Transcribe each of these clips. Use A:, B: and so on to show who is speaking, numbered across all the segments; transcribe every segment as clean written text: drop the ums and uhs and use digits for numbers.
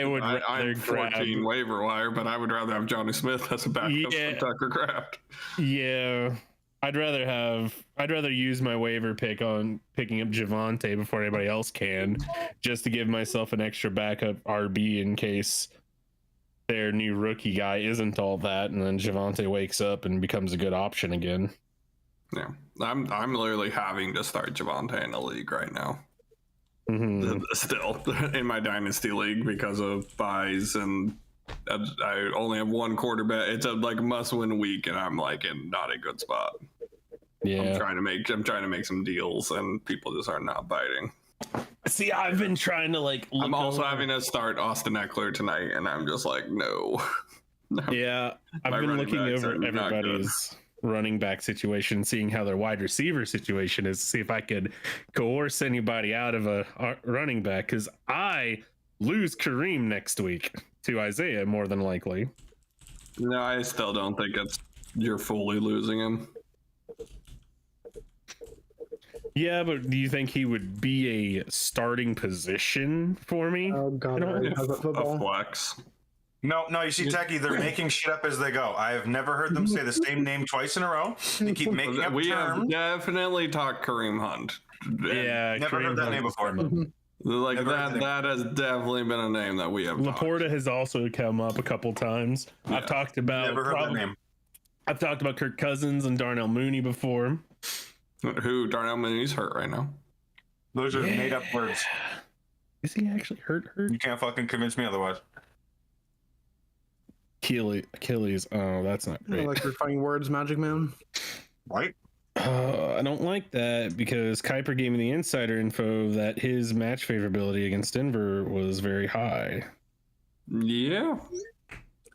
A: I would rather
B: I'm 14
A: grab.
B: waiver wire, but I would rather have Johnny Smith as a backup for Tucker Kraft.
A: Yeah, I'd rather use my waiver pick on picking up Javonte before anybody else can, just to give myself an extra backup RB in case their new rookie guy isn't all that, and then Javonte wakes up and becomes a good option again.
B: Yeah, I'm literally having to start Javonte in a league right now.
A: Mm-hmm.
B: Still in my dynasty league because of buys, and I only have one quarterback. It's a like must-win week, and I'm like in not a good spot.
A: Yeah,
B: I'm trying to make some deals, and people just are not biting.
A: See, I've been trying to like.
B: I'm also having to start Austin Eckler tonight, and I'm just like, no.
A: Yeah, I've been looking over everybody's running back situation, seeing how their wide receiver situation is, to see if I could coerce anybody out of a running back, because I lose Kareem next week to Isaiah more than likely.
B: No, I still don't think you're fully losing him.
A: Yeah, but do you think he would be a starting position for me?
C: Oh god,
B: a flex.
D: No, you see, Techie, they're making shit up as they go. I have never heard them say the same name twice in a row. They keep making up
B: We
D: terms.
B: have definitely talked Kareem Hunt.
A: Yeah,
D: never heard that name before.
B: Like that has definitely been a name that we have.
A: Laporta has also come up a couple times.
B: Yeah.
A: I've talked about
D: Never heard that name.
A: I've talked about Kirk Cousins and Darnell Mooney before.
B: Who? Darnell Mooney's hurt right now.
D: Those are made up words.
A: Is he actually hurt?
D: You can't fucking convince me otherwise.
A: Achilles. Oh, that's not great.
C: Like refining words, Magic Man.
D: Right?
A: I don't like that, because Kuiper gave me the insider info that his match favorability against Denver was very high.
B: Yeah,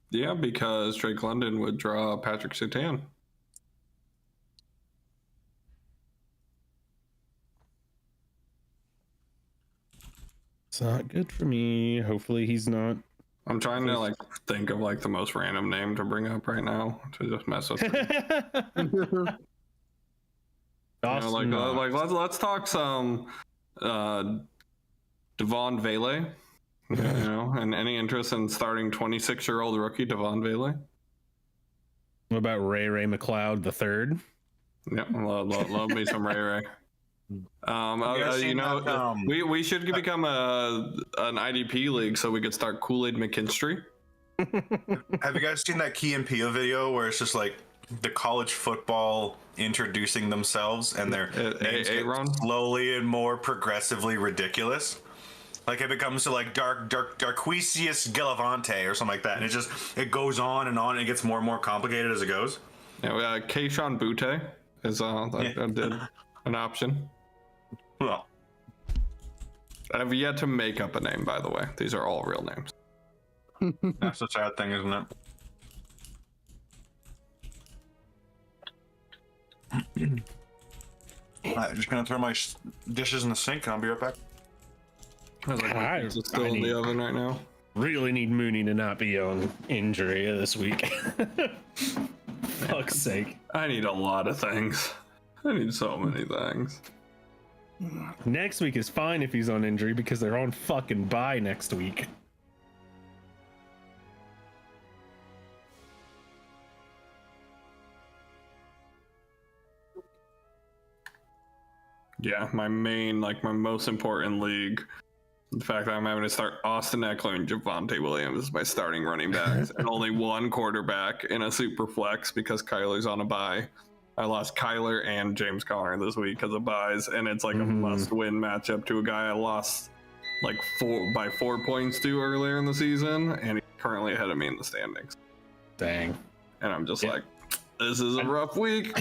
B: because Drake London would draw Patrick Surtain.
A: It's not good for me. Hopefully he's not.
B: I'm trying to like think of like the most random name to bring up right now to just mess with you. Let's talk some Devon Vele. And any interest in starting 26-year-old rookie Devon Vele?
A: What about Ray McLeod the third?
B: Yeah, love me some Ray. We should become an IDP league so we could start Kool-Aid McKinstry.
D: Have you guys seen that Key and Peele video where it's just like the college football introducing themselves and their names get slowly and more progressively ridiculous? Like it becomes to like Darquisius Galavante or something like that, and it goes on and it gets more and more complicated as it goes.
B: Yeah, Keyshawn Butte is an option.
D: Well,
B: I've yet to make up a name, by the way. These are all real names.
D: That's the sad thing, isn't it? I'm just gonna throw my dishes in the sink and I'll be right back.
B: It's still in the oven right now.
A: Really need Mooney to not be on injury this week. Fuck's sake.
B: I need a lot of things. I need so many things.
A: Next week is fine if he's on injury, because they're on fucking bye next week.
B: Yeah, my most important league. The fact that I'm having to start Austin Eckler and Javonte Williams as my starting running backs, and only one quarterback in a super flex because Kyler's on a bye. I lost Kyler and James Conner this week because of buys, and it's like a must-win matchup to a guy I lost like 4 points to earlier in the season, and he's currently ahead of me in the standings.
A: Dang.
B: And I'm just like, this is a rough week.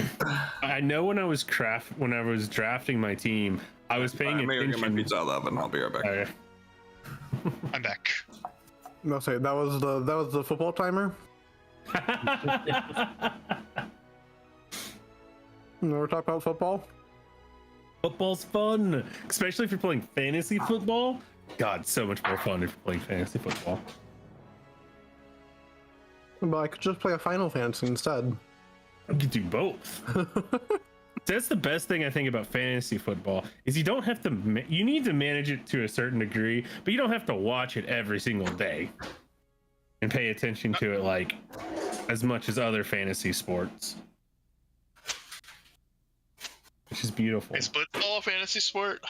A: I know when I was drafting my team, I was paying attention.
B: I'm gonna get my pizza out of the oven. I'll be right back.
A: Okay.
E: I'm back.
C: No, say that was the football timer. We're talking about football.
A: Football's fun, especially if you're playing fantasy football. God, so much more fun if you're playing fantasy football.
C: But I could just play a Final Fantasy instead.
A: You could do both. That's the best thing I think about fantasy football is you don't have to. You need to manage it to a certain degree, but you don't have to watch it every single day and pay attention to it like as much as other fantasy sports, which is beautiful.
E: Is football a fantasy sport?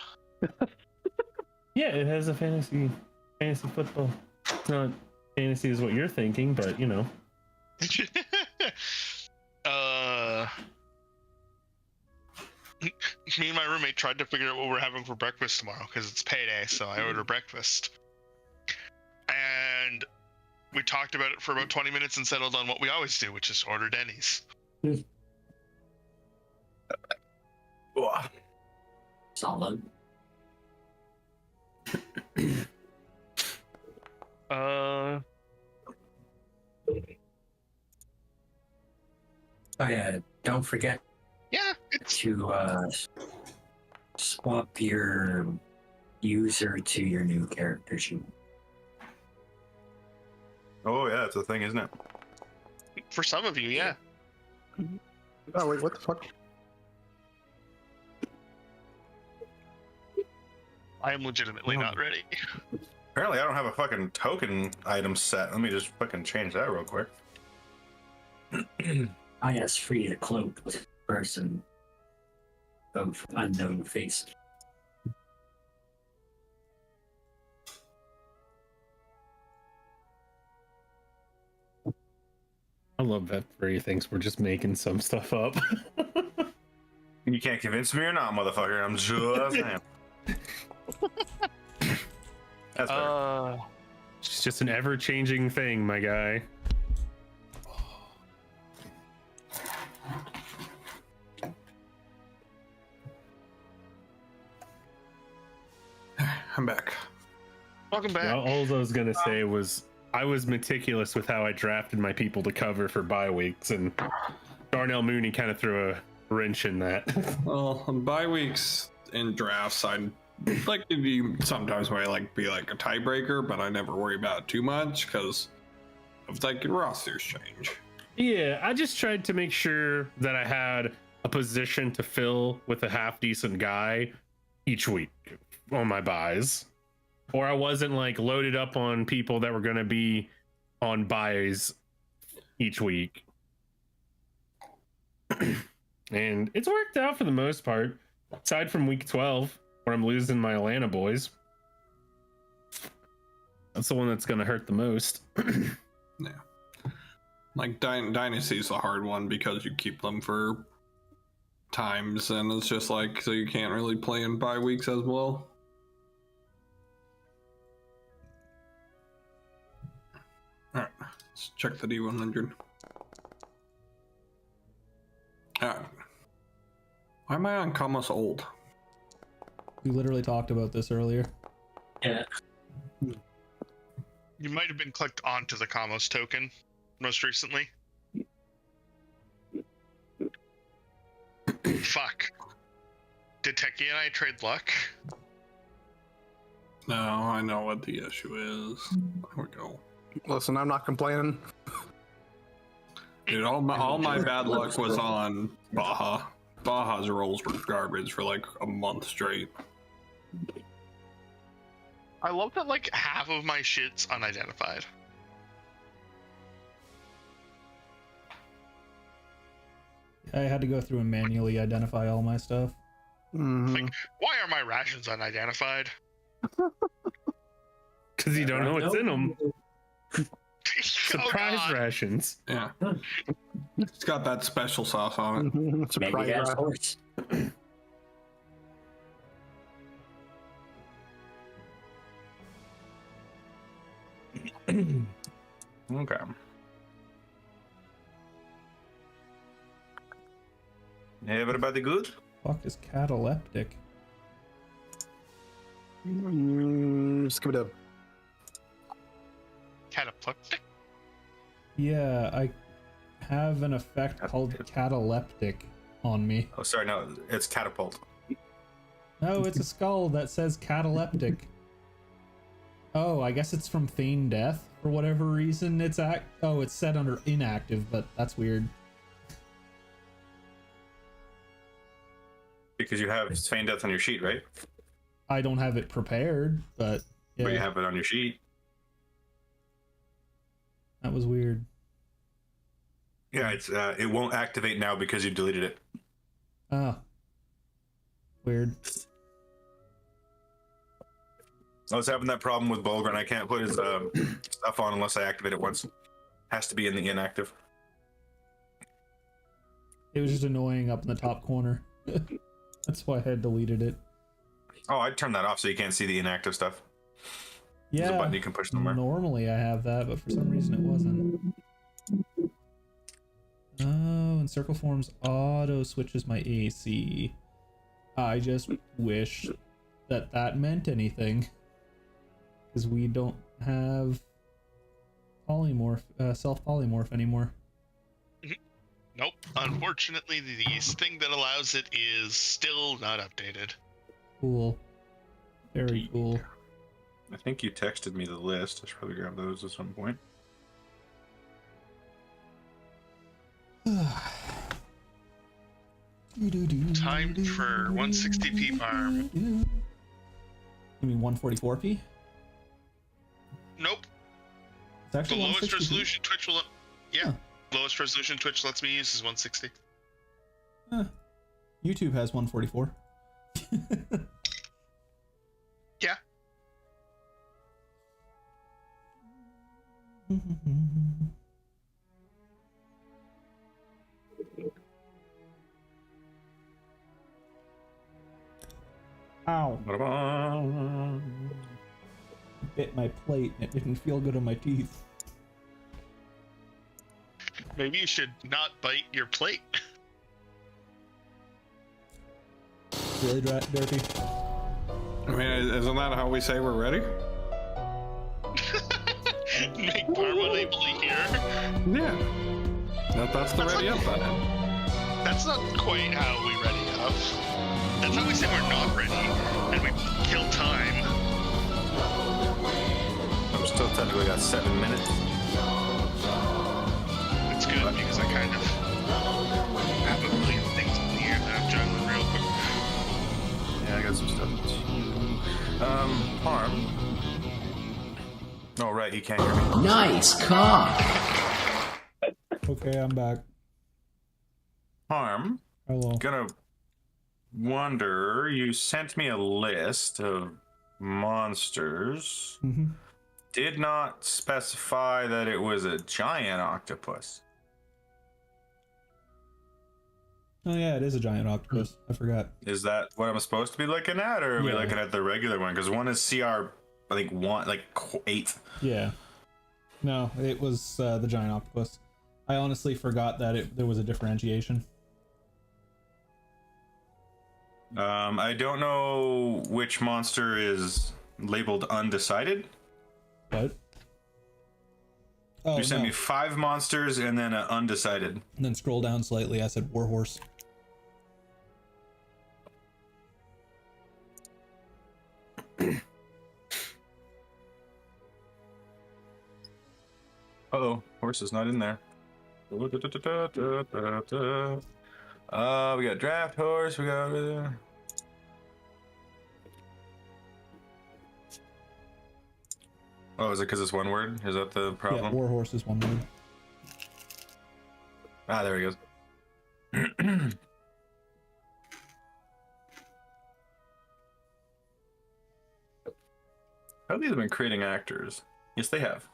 A: Yeah, it has a fantasy football. It's not fantasy is what you're thinking, but you know.
E: Me and my roommate tried to figure out what we're having for breakfast tomorrow because it's payday, so I ordered breakfast. And we talked about it for about 20 minutes and settled on what we always do, which is order Denny's.
F: Solid. Oh yeah, don't forget to swap your user to your new character sheet.
D: Oh yeah, that's a thing, isn't it?
E: For some of you, yeah.
C: Oh wait, what the fuck?
E: I am legitimately not ready.
D: Apparently, I don't have a fucking token item set. Let me just fucking change that real quick.
F: I yes, free to cloak person of unknown face.
A: I love that Free thinks we're just making some stuff up.
D: You can't convince me or not, motherfucker. I'm just saying. That's fair.
A: It's just an ever-changing thing, my guy.
B: I'm back.
E: Welcome back.
A: Yeah, all I was gonna say was I was meticulous with how I drafted my people to cover for bye weeks, and Darnell Mooney kind of threw a wrench in that.
B: Well, on bye weeks in drafts, I'd like to be sometimes where I like be like a tiebreaker, but I never worry about it too much because of like rosters change.
A: Yeah, I just tried to make sure that I had a position to fill with a half decent guy each week on my buys, or I wasn't like loaded up on people that were going to be on buys each week. And it's worked out for the most part, aside from week 12 where I'm losing my Atlanta boys. That's the one that's going to hurt the most.
B: Yeah. Like Dynasty is a hard one because you keep them for times, and it's just like, so you can't really play in bye weeks as well. All right, let's check the D100. All right. Why am I on Kamos old?
G: We literally talked about this earlier.
F: Yeah.
E: You might have been clicked onto the Kamos token most recently. Fuck. Did Techie and I trade luck?
B: No, I know what the issue is. There we go.
C: Listen, I'm not complaining.
B: Dude, all my bad luck was on Baja. Baja's rolls were garbage for like a month straight.
E: I love that like half of my shit's unidentified.
G: I had to go through and manually identify all my stuff.
E: Like, why are my rations unidentified?
A: Because you don't know what's in them.
E: Oh,
A: Surprise
E: God.
A: rations.
B: Yeah. It's got that special sauce on it.
F: Maybe
C: Surprise.
F: that's horse.
D: Okay. Everybody good?
G: Fuck is cataleptic?
C: Skip it up.
E: Cataplectic?
G: Yeah, I have an effect called cataleptic on me.
D: Oh, sorry, no, it's catapult.
G: No, it's a skull that says cataleptic. Oh, I guess it's from Feign Death for whatever reason. It's set under inactive, but that's weird.
D: Because you have feign death on your sheet, right?
G: I don't have it prepared, but yeah,
D: But you have it on your sheet.
G: that was weird.
D: Yeah, it's it won't activate now because you deleted it.
G: Ah, weird.
D: I was having that problem with Bulgren. I can't put his stuff on unless I activate it once. Has to be in the inactive.
G: It was just annoying up in the top corner. That's why I had deleted it.
D: Oh, I'd turn that off so you can't see the inactive stuff. There's
G: Yeah,
D: a button you can push somewhere.
G: normally I have that, but for some reason it wasn't. Oh, and circle forms auto switches my AC. I just wish that that meant anything, because we don't have polymorph, self polymorph anymore.
E: Nope. Unfortunately, the thing that allows it is still not updated.
G: Cool. Very cool.
D: I think you texted me the list. I should probably grab those at some point.
E: Time for 160p farm.
G: You mean 144p?
E: Nope.
G: It's actually
E: The lowest
G: 160p.
E: resolution Twitch will. Yeah.
G: Huh.
E: Lowest resolution Twitch lets me use is 160.
G: YouTube has 144.
E: Yeah.
G: Ow.
D: Ba-da-ba.
G: Bit my plate and it didn't feel good on my teeth.
E: Maybe you should not bite your plate.
G: Really dirty.
B: I mean, isn't that how we say we're ready?
E: Make Parm unable to hear.
B: Yeah. That's the ready up button.
E: That's not quite how we ready up. That's how we say we're not ready, and we kill time.
D: I'm still technically got 7 minutes.
E: It's good because I kind of have a million things in the air that I'm juggling real quick.
D: Yeah, I got some stuff. Harm. Oh, right, he can't hear me.
H: Nice cock.
G: Okay, I'm back.
D: Harm.
G: Hello.
D: Gonna wonder, you sent me a list of monsters.
G: Mm-hmm.
D: Did not specify that it was a giant octopus.
G: Oh yeah, it is a giant octopus. I forgot.
D: Is that what I'm supposed to be looking at, or are we
G: Yeah.
D: looking at the regular one? Because one is CR, I think 8th.
G: Yeah. No, it was the giant octopus. I honestly forgot that there was a differentiation.
D: I don't know which monster is labeled undecided.
G: What? Oh,
D: You sent
G: no.
D: me 5 monsters and then an undecided.
G: And then scroll down slightly. I said warhorse.
D: Uh-oh, horse is not in there. We got draft horse, we got... Oh, is it because it's one word? Is that the
G: Yeah,
D: problem?
G: warhorse is one word.
D: Ah, there he goes. How have these been creating actors? Yes, they have.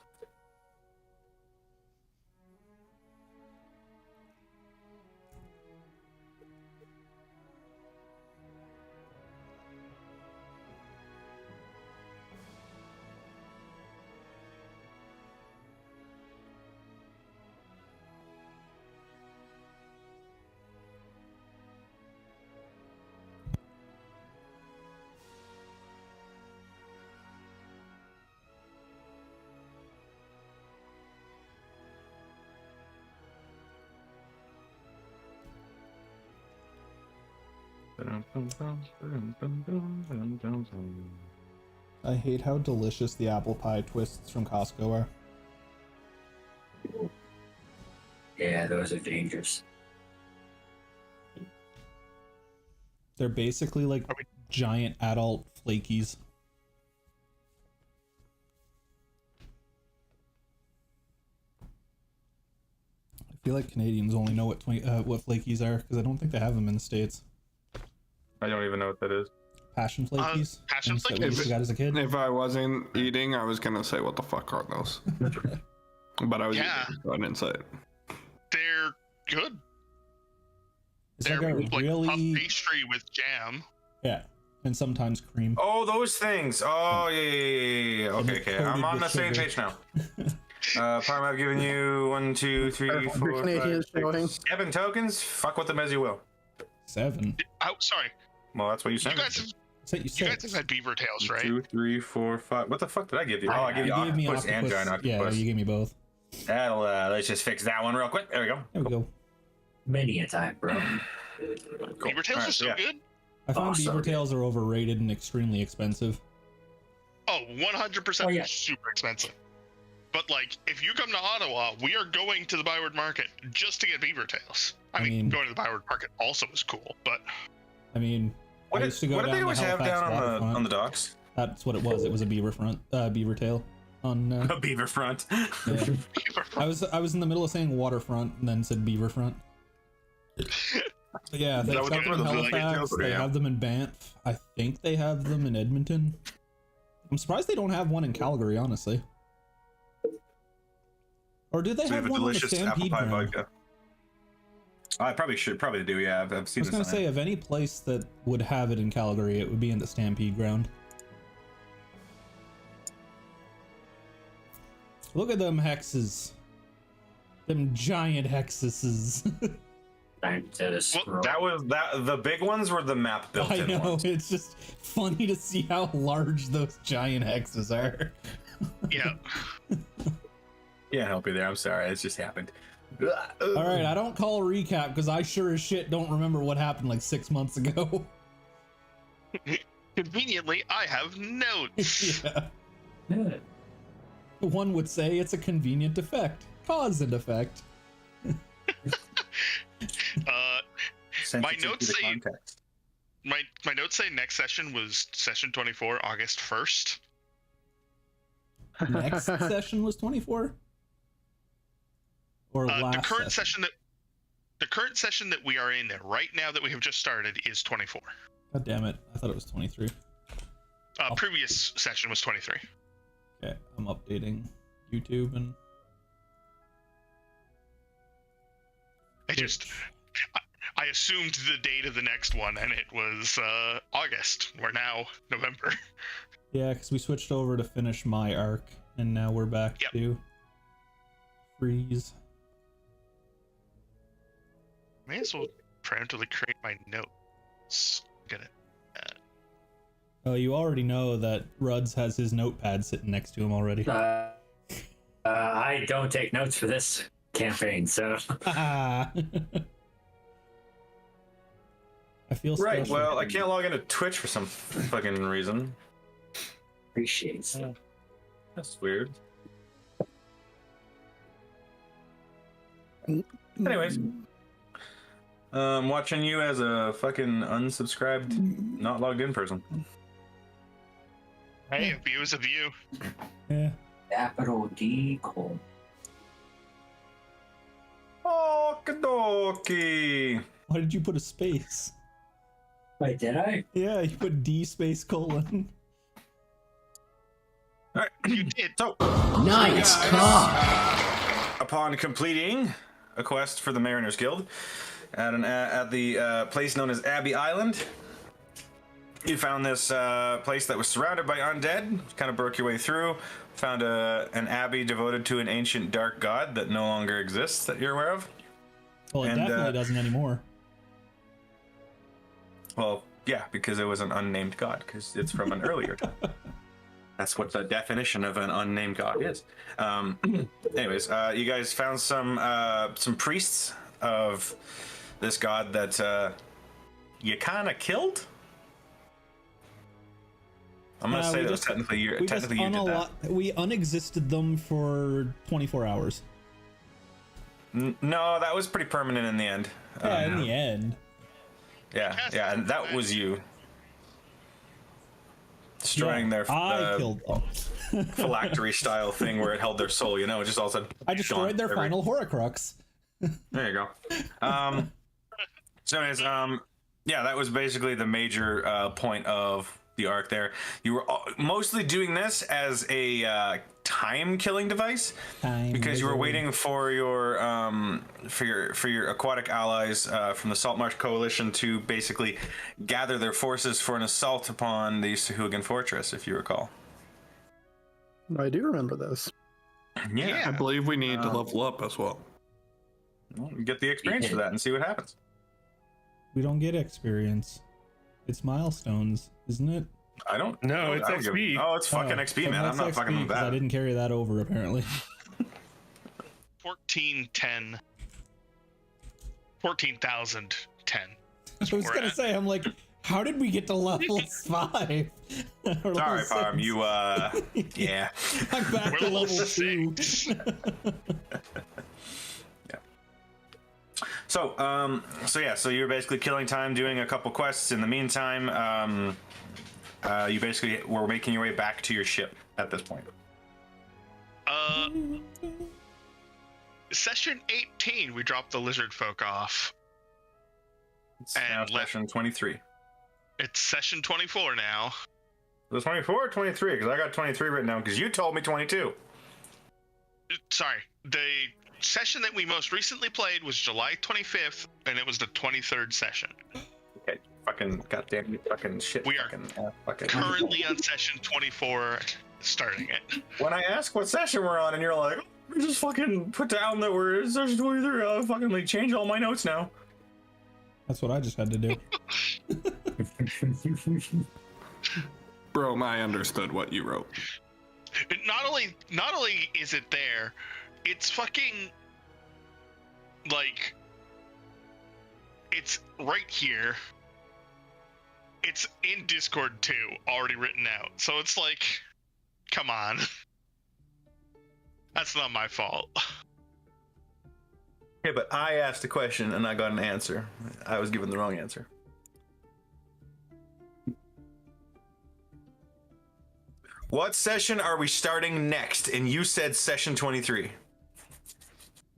G: I hate how delicious the apple pie twists from Costco are.
F: Yeah, those are dangerous.
G: They're basically like giant adult flakies. I feel like Canadians only know what flakies are because I don't think they have them in the States.
H: I don't even know what that is.
G: Passion flakies.
E: Passion
G: Things that we used to
B: flakies?
G: got as a kid.
B: If I wasn't eating, I was gonna say, "What the fuck are those?" But I was eating, so I didn't say it.
E: They're good.
G: It's
E: They're
G: like a
E: like puff
G: really
E: pastry with jam.
G: yeah, and sometimes cream.
D: Oh, those things. Oh, yeah. Okay, okay. I'm on the same page now. Parma, I've given you 1, 2, 3, 4, 5, 6, 7 tokens. Fuck with them as you will.
G: 7.
E: Oh, sorry.
D: Well, that's what you said.
E: You guys have,
G: Set you
E: you guys
G: 6.
E: have had beaver tails, right?
D: 2, 3, 4, 5. What the fuck did I give you? Oh, I gave you
G: You gave me
D: octopus and giant
G: Yeah,
D: octopus.
G: you gave me both.
D: That'll let's just fix that one real quick. There we go.
G: There we go.
F: Many a time, bro.
D: Cool.
E: Beaver tails
D: Alright,
E: are so
D: yeah.
E: good.
G: I found
F: Awesome.
G: beaver tails are overrated and extremely expensive.
E: Oh, 100%
F: Oh, yeah.
E: super expensive. But like, if you come to Ottawa, we are going to the Byward Market just to get beaver tails. I mean, going to the Byward Market also is cool, but
G: I mean,
D: What
G: I
D: did,
G: used to go
D: what did
G: down
D: they
G: the
D: always have
G: Halifax
D: down
G: waterfront.
D: on the docks?
G: That's what it was. It was a beaver tail. On
D: A beaver front.
G: yeah. I was in the middle of saying waterfront and then said beaverfront. But yeah, they
D: that what
G: have them in
D: they were, the
G: Halifax.
D: tails?
G: They
D: Yeah.
G: have them in Banff. I think they have them in Edmonton. I'm surprised they don't have one in Calgary, honestly. Or do they
D: So we
G: have
D: have a
G: one on the
D: delicious apple
G: Stampede
D: pie
G: ground?
D: vodka. I probably do. Yeah, I've
G: I
D: seen.
G: was gonna
D: this
G: say, of any place that would have it in Calgary, it would be in the Stampede ground. Look at them hexes. Them giant hexes.
F: Time to scroll.
D: that the big ones were the map built
G: I
D: in
G: know,
D: ones.
G: it's just funny to see how large those giant hexes are.
E: yeah.
D: Can't help you there. I'm sorry. It just happened.
G: Alright, I don't call a recap because I sure as shit don't remember what happened like 6 months ago.
E: Conveniently, I have notes.
G: Yeah.
F: Yeah.
G: One would say it's a convenient effect. Cause and effect.
E: My notes say my notes say next session was session 24, August 1st.
G: Next session was 24? Or last
E: The current session that we are in right now that we have just started is 24.
G: God damn it. I thought it was 23.
E: Previous session was 23.
G: Okay, I'm updating YouTube and
E: I assumed the date of the next one, and it was August. We're now November.
G: yeah, because we switched over to finish my arc, and now we're back to freeze.
E: May as well preemptively create my notes. Get it.
G: Oh, you already know that Ruds has his notepad sitting next to him already.
F: I don't take notes for this campaign, so
G: I feel
D: right.
G: special.
D: Well, I can't log into Twitch for some fucking reason.
F: appreciate it.
D: That's weird. Anyways, watching you as a fucking unsubscribed, not logged in person.
E: Hey, a view is a view.
G: Yeah.
F: Capital D colon.
D: Okie
G: Why did you put a space?
F: Wait, did I?
G: Yeah, you put D space colon.
D: All right.
E: You did.
D: So,
I: Nice cock.
D: upon completing a quest for the Mariners Guild at the place known as Abbey Island, you found this place that was surrounded by undead. Kind of broke your way through. Found an abbey devoted to an ancient dark god that no longer exists that you're aware of.
G: Well, it definitely doesn't anymore.
D: Well, yeah, because it was an unnamed god, because it's from an earlier time. That's what the definition of an unnamed god is. Anyways, you guys found some priests of this god that you kind of killed. I'm gonna say that was technically you did that.
G: We unexisted them for 24 hours.
D: No, that was pretty permanent in the end.
G: Yeah, in the end.
D: Yeah, and that was you. Destroying their
G: I killed them.
D: phylactery style thing where it held their soul, you know, just all of a sudden.
G: I destroyed their final Horcrux.
D: There you go. So anyways, yeah, that was basically the major point of the arc there. You were mostly doing this as a time killing device because you were waiting for your aquatic allies from the Salt Marsh Coalition to basically gather their forces for an assault upon the Sahuagin Fortress, if you recall.
C: I do remember this.
D: Yeah,
B: I believe we need to level up as well.
D: Get the experience for that and see what happens.
G: We don't get experience. It's milestones, isn't it?
D: I don't.
A: No, it's XP.
D: Oh, it's fucking XP, man. I'm not fucking with that.
G: I didn't carry that over, apparently.
E: 14,010. 14,010.
G: I was gonna say, I'm like, how did we get to level 5?
D: Sorry, Parm. You, yeah.
G: I'm back to level 2.
D: So you're basically killing time, doing a couple quests. In the meantime, you basically were making your way back to your ship at this point.
E: Session 18, we dropped the lizard folk off.
D: It's now session 23.
E: It's session 24 now.
D: Was it 24 or 23? Because I got 23 written down because you told me 22.
E: Sorry, the session that we most recently played was July 25th, and it was the 23rd session.
D: Okay, fucking goddamn fucking shit.
E: We are currently on session 24, starting it.
D: When I ask what session we're on, and you're like, we just fucking put down that we're in session 23, I'll fucking like change all my notes now.
G: That's what I just had to do.
B: Bro, I understood what you wrote.
E: Not only is it there, it's fucking like it's right here. It's in Discord too, already written out. So it's like, come on. That's not my fault.
D: Okay, but I asked a question and I got an answer. I was given the wrong answer. What session are we starting next? And you said session 23.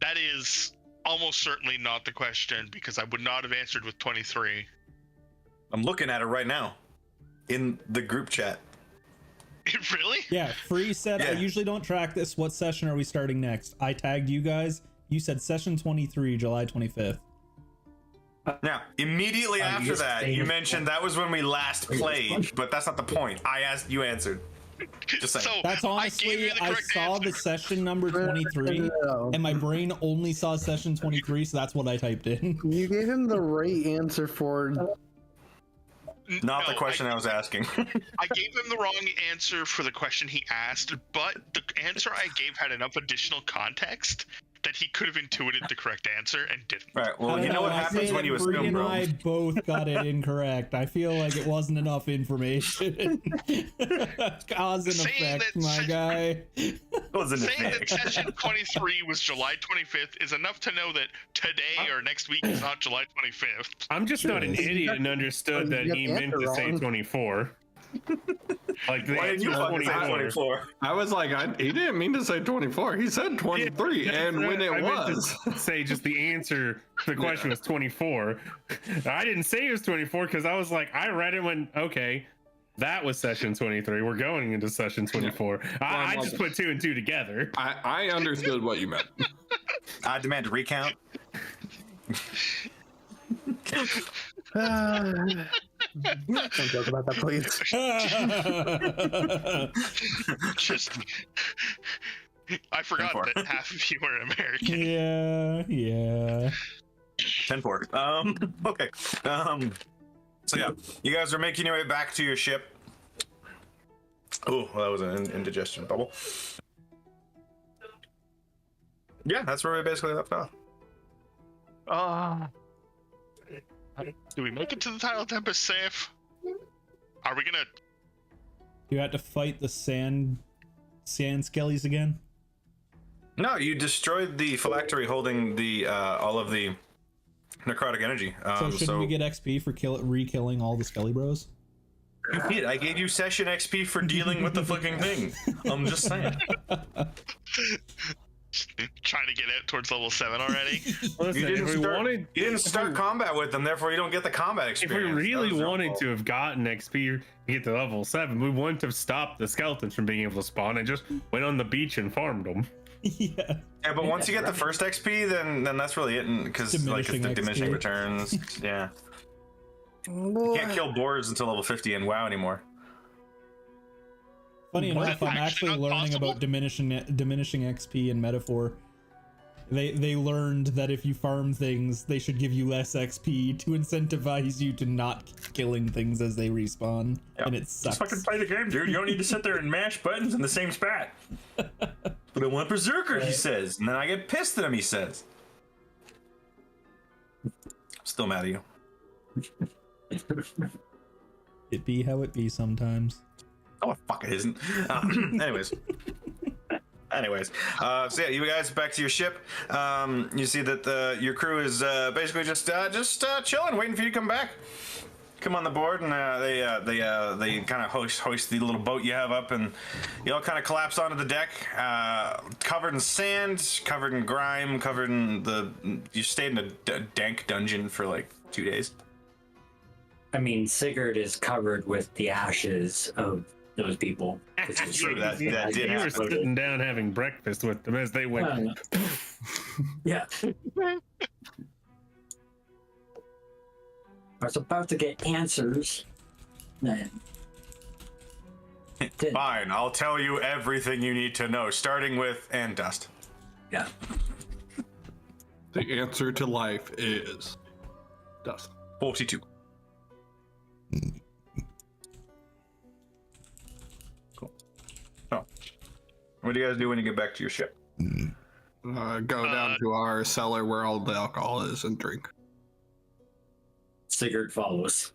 E: That is almost certainly not the question, because I would not have answered with 23.
D: I'm looking at it right now in the group chat.
E: Really?
G: Yeah, Free said, I usually don't track this. What session are we starting next? I tagged you guys. You said session 23, July 25th.
D: Now, immediately after that, you mentioned that was when we last played, but that's not the point. I asked, you answered. Just saying.
E: So
G: that's honestly, I saw the session number 23, and my brain only saw session 23, so that's what I typed in.
C: You gave him the right answer for...
D: Not the question I was asking.
E: I gave him the wrong answer for the question he asked, but the answer I gave had enough additional context that he could have intuited the correct ansure and didn't.
D: Right. Well, you know what happens when you assume, bro.
G: I both got it incorrect. I feel like it wasn't enough information. Cause and effect, my guy.
E: Saying that session 23 was July 25th is enough to know that today or next week is not July 25th.
A: I'm just not an idiot and understood that he meant to say 24. Like the
D: Why did you fucking say 24?
B: I was like, he didn't mean to say 24. He said 23,
A: yeah,
B: and when it was,
A: say just the answer. The question was 24. I didn't say it was 24 because I was like, I read it when okay, that was session 23. We're going into session 24. I just put 2 and 2 together.
B: I understood what you meant.
D: I demand a recount.
C: Don't joke about that, please.
E: Just, I forgot that half of you were American.
G: Yeah.
D: 10-4. Okay. So yeah, you guys are making your way back to your ship. Oh, well, that was an indigestion bubble. Yeah, that's where we basically left off.
E: Do we make it to the Tidal Tempest safe? Are we gonna...
G: You had to fight the sand skellies again?
D: No, you destroyed the phylactery holding the all of the necrotic energy.
G: So shouldn't we get XP for re-killing all the Skelly Bros?
D: You did. I gave you session XP for dealing with the fucking thing. I'm just saying.
E: Trying to get out towards level 7 already.
A: Listen,
D: you didn't start combat with them, therefore you don't get the combat experience.
A: If we really wanted to have gotten XP to get to level 7, we wouldn't have stopped the skeletons from being able to spawn and just went on the beach and farmed them.
G: Yeah.
D: Yeah, but once you get the first XP, then that's really it, because like it's the diminishing returns. Yeah. You can't kill boars until level 50 in WoW anymore.
G: Funny enough, I'm actually learning
E: possible?
G: about diminishing XP in Metaphor. They learned that if you farm things, they should give you less XP to incentivize you to not killing things as they respawn, and it sucks.
D: Just fucking play the game, dude. You don't need to sit there and mash buttons in the same spot. But I want Berserker, he says, and then I get pissed at him, he says. Still mad at you.
G: It be how it be sometimes.
D: Oh, fuck, it isn't. Anyways. So yeah, you guys back to your ship. You see that your crew is basically just chilling, waiting for you to come back. Come on the board, and they kind of hoist the little boat you have up, and you all kind of collapse onto the deck, covered in sand, covered in grime, covered in you stayed in a dank dungeon for like 2 days.
F: I mean, Sigurd is covered with the ashes of those people.
D: True, that did
A: You were
D: happen.
A: sitting down having breakfast with them as they went.
F: Yeah. I was about to get answers. Then.
D: Fine, I'll tell you everything you need to know, starting with and dust.
F: Yeah.
B: The answer to life is dust.
D: 42. Cool. So, what do you guys do when you get back to your ship?
B: Go down to our cellar where all the alcohol is and drink.
F: Sigurd follows.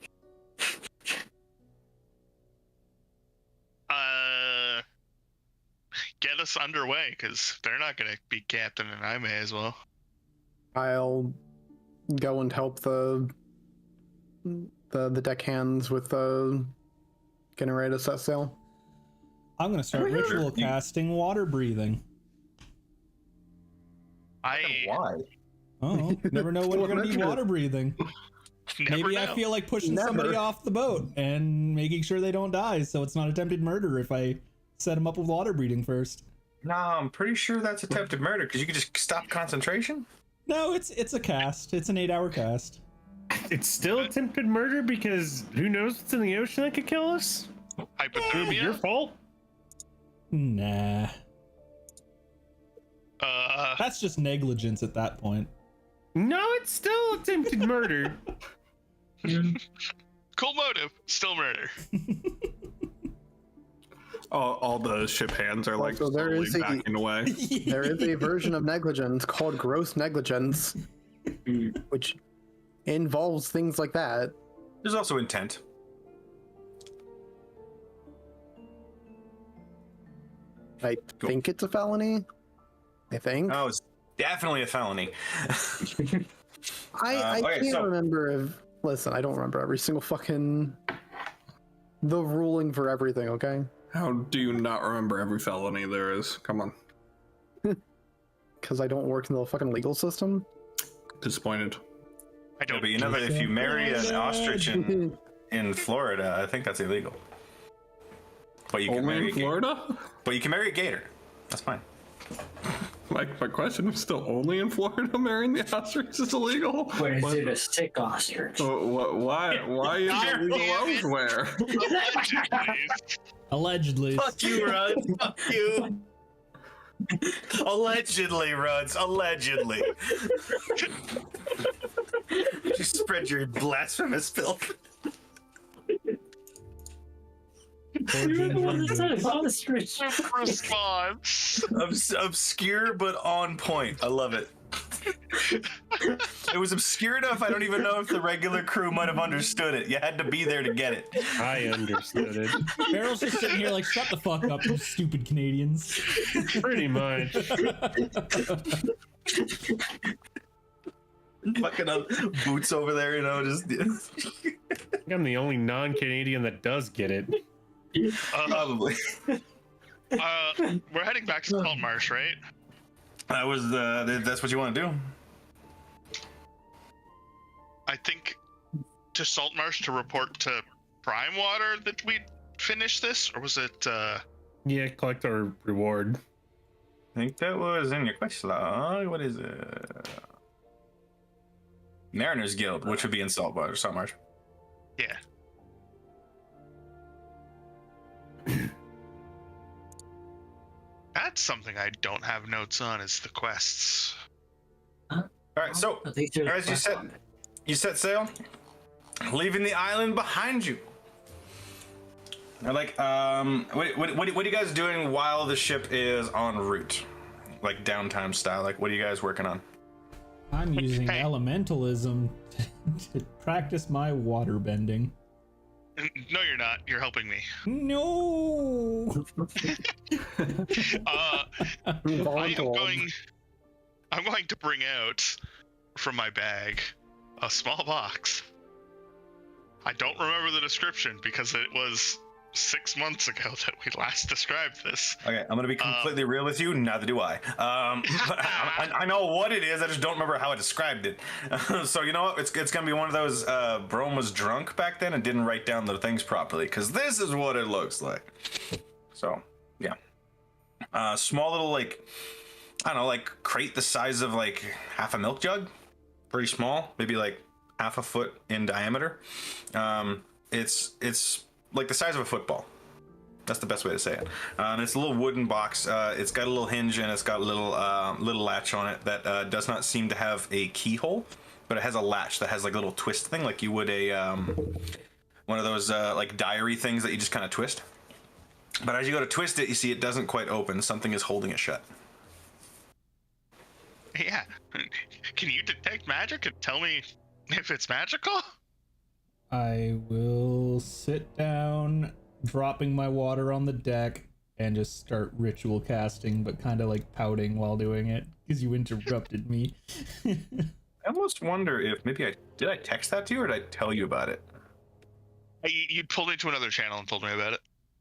E: Get us underway, because they're not going to be captain, and I may as well.
C: I'll go and help the deckhands with getting ready to set sail.
G: I'm gonna start ritual casting water breathing.
D: Why?
G: Oh, never know when you're gonna need water breathing. Maybe I feel like pushing somebody off the boat and making sure they don't die, so it's not attempted murder if I set them up with water breathing first.
D: No, I'm pretty sure that's attempted murder because you could just stop concentration.
G: No, it's a cast. It's an 8-hour cast.
A: It's still attempted murder because who knows what's in the ocean that could kill us?
E: Hypothermia?
A: Your fault?
G: Nah. That's just negligence at that point.
A: No, it's still attempted murder.
E: Cool motive, still murder.
B: All the ship hands are like
C: Also, there
B: slowly
C: is
B: backing away.
C: There is a version of negligence called gross negligence, which involves things like that.
D: There's also intent.
C: I think it's a felony. I think.
D: Oh, it's definitely a felony.
C: I can't remember if. Listen, I don't remember every single fucking the ruling for everything. Okay.
B: How do you not remember every felony there is? Come on.
C: Because I don't work in the fucking legal system.
B: Disappointed.
E: I don't.
D: But you know that if you marry an ostrich in Florida, I think that's illegal. But you can
B: Only
D: marry
B: in Florida?
D: But you can marry a gator. That's fine.
B: My question is still only in Florida marrying the ostrich is illegal?
F: But is it a sick ostrich?
B: Why is it illegal elsewhere?
G: Allegedly.
D: Fuck you, Ruds. Fuck you. Allegedly, Ruds. Allegedly. You spread your blasphemous filth.
F: Ostrich.
E: Response.
D: Obscure but on point. I love it. It was obscure enough I don't even know if the regular crew might have understood it. You had to be there to get it.
A: I understood it.
G: Barrel's just sitting here like, shut the fuck up, you stupid Canadians.
A: Pretty much.
D: Fucking boots over there, just
A: I think I'm the only non-Canadian that does get it.
D: probably.
E: We're heading back to Saltmarsh, right?
D: That was that's what you want to do.
E: I think to Saltmarsh to report to Prime Water that we finished this, or was it?
A: Yeah, collect our reward.
D: I think that was in your quest log. What is it? Mariners Guild, which would be in Saltmarsh.
E: Yeah. That's something I don't have notes on. Is the quests.
D: All right, so as you set sail, leaving the island behind you. Like, what are you guys doing while the ship is en route? Like downtime style. Like, what are you guys working on?
G: I'm using elementalism to practice my water bending.
E: No, you're not. You're helping me.
G: No.
E: I'm going to bring out from my bag a small box. I don't remember the description because it was 6 months ago that we last described this.
D: Okay, I'm gonna be completely real with you. Neither do I. I know what it is. I just don't remember how I described it. So you know what? It's gonna be one of those. Brome was drunk back then and didn't write down the things properly because this is what it looks like. So yeah, small little like I don't know, like crate the size of like half a milk jug. Pretty small, maybe like half a foot in diameter. It's like the size of a football. That's the best way to say it. It's a little wooden box. It's got a little hinge and it's got a little latch on it that does not seem to have a keyhole, but it has a latch that has like a little twist thing, like you would a one of those like diary things that you just kind of twist. But as you go to twist it, you see it doesn't quite open. Something is holding it shut.
E: Yeah. Can you detect magic and tell me if it's magical?
G: I will sit down, dropping my water on the deck, and just start ritual casting, but kind of like pouting while doing it because you interrupted me.
D: I almost wonder if maybe did I text that to you or did I tell you about it?
E: You pulled me to another channel and told me about it.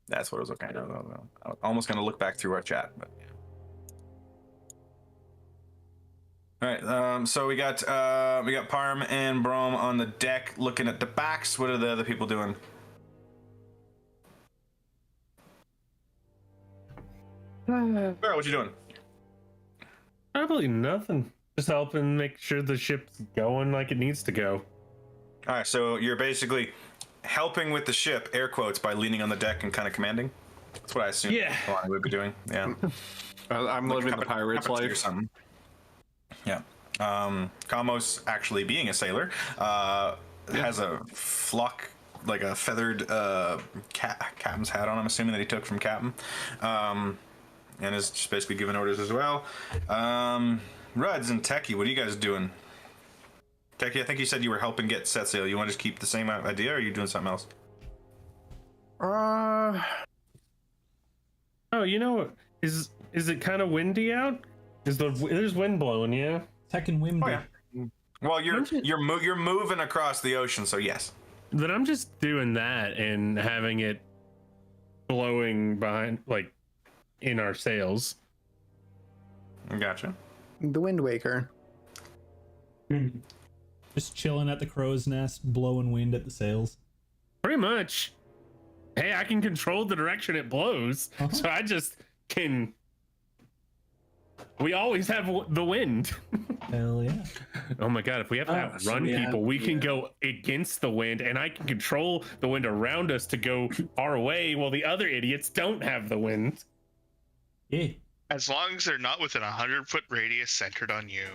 D: That's what it was okay. I was almost gonna look back through our chat, but yeah. All right, so we got Parm and Brome on the deck looking at the backs. What are the other people doing? Barrel, what you doing?
A: Probably nothing. Just helping make sure the ship's going like it needs to go.
D: All right, so you're basically helping with the ship, air quotes, by leaning on the deck and kind of commanding. That's what I assume.
A: Yeah,
D: I would be doing. Yeah.
B: I'm
D: like
B: living the pirate's life.
D: Or something. Yeah. Kamos, actually being a sailor, has a flock, like a feathered captain's hat on, I'm assuming that he took from Captain, and is just basically giving orders as well. Ruds and Techie, what are you guys doing? Techie, I think you said you were helping get set sail. You want to just keep the same idea, or are you doing something else?
A: Oh, you know, is it kind of windy out? There's wind blowing, yeah?
G: Second wind.
D: Oh, yeah. Well, you're moving across the ocean, so yes.
A: But I'm just doing that and having it blowing behind, like, in our sails.
D: Gotcha.
C: The Wind Waker.
G: Just chilling at the crow's nest, blowing wind at the sails.
A: Pretty much. Hey, I can control the direction it blows, so I just can. We always have the wind.
G: Hell yeah.
A: Oh my god, if we have to outrun people, we can go against the wind, and I can control the wind around us to go far away while the other idiots don't have the wind.
G: Yeah.
E: As long as they're not within 100-foot radius centered on you.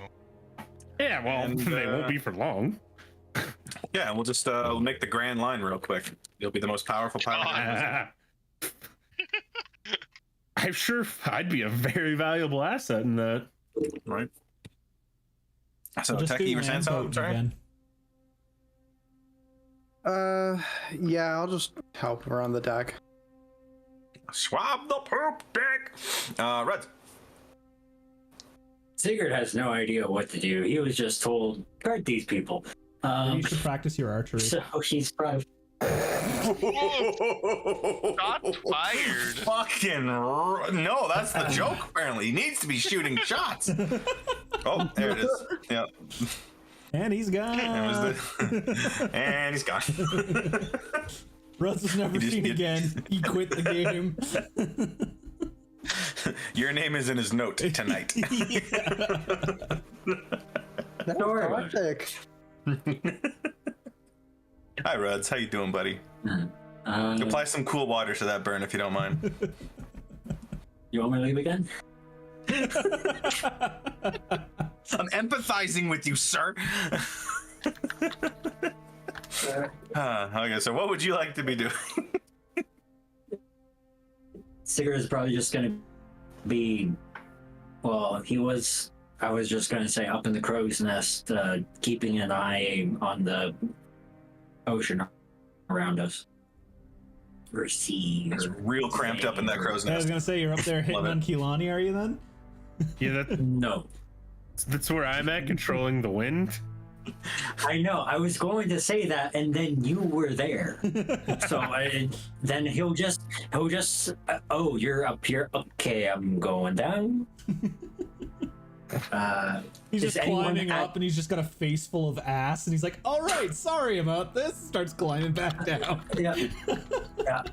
A: Yeah, well, they won't be for long.
D: Yeah, we'll just make the grand line real quick. You'll be the most powerful pilot.
A: I'm sure I'd be a very valuable asset in that.
D: Right. So, Techie, you were saying something? Sorry.
C: Yeah, I'll just help her on the deck.
D: Swab the poop deck. Red.
F: Sigurd has no idea what to do. He was just told, guard these people.
G: You should practice your archery.
F: So he's probably...
E: Shots fired.
D: No, that's the joke. Apparently, he needs to be shooting shots. Oh, there it is. Yep.
G: And he's gone.
D: And he's gone.
G: Russ was never seen again. He quit the game.
D: Your name is in his note tonight.
C: That was classic.
D: Hi, Ruds. How you doing, buddy? Apply some cool water to that burn if you don't mind.
F: You want me to leave again?
D: I'm empathizing with you, sir. Okay, so what would you like to be doing?
F: Sigurd is probably just gonna be, well, I was just gonna say up in the crow's nest, keeping an eye on the ocean around us. Or sea.
D: It's real cramped up in that crow's nest.
G: I was gonna say, you're up there hitting on Kilani, are you then?
A: Yeah,
F: No.
A: that's where I'm at, controlling the wind.
F: I know. I was going to say that, and then you were there. So then he'll just. Oh, you're up here. Okay, I'm going down.
G: He's just climbing up, and he's just got a face full of ass, and he's like, "All right, sorry about this." Starts climbing back down.
F: Yeah. Yeah.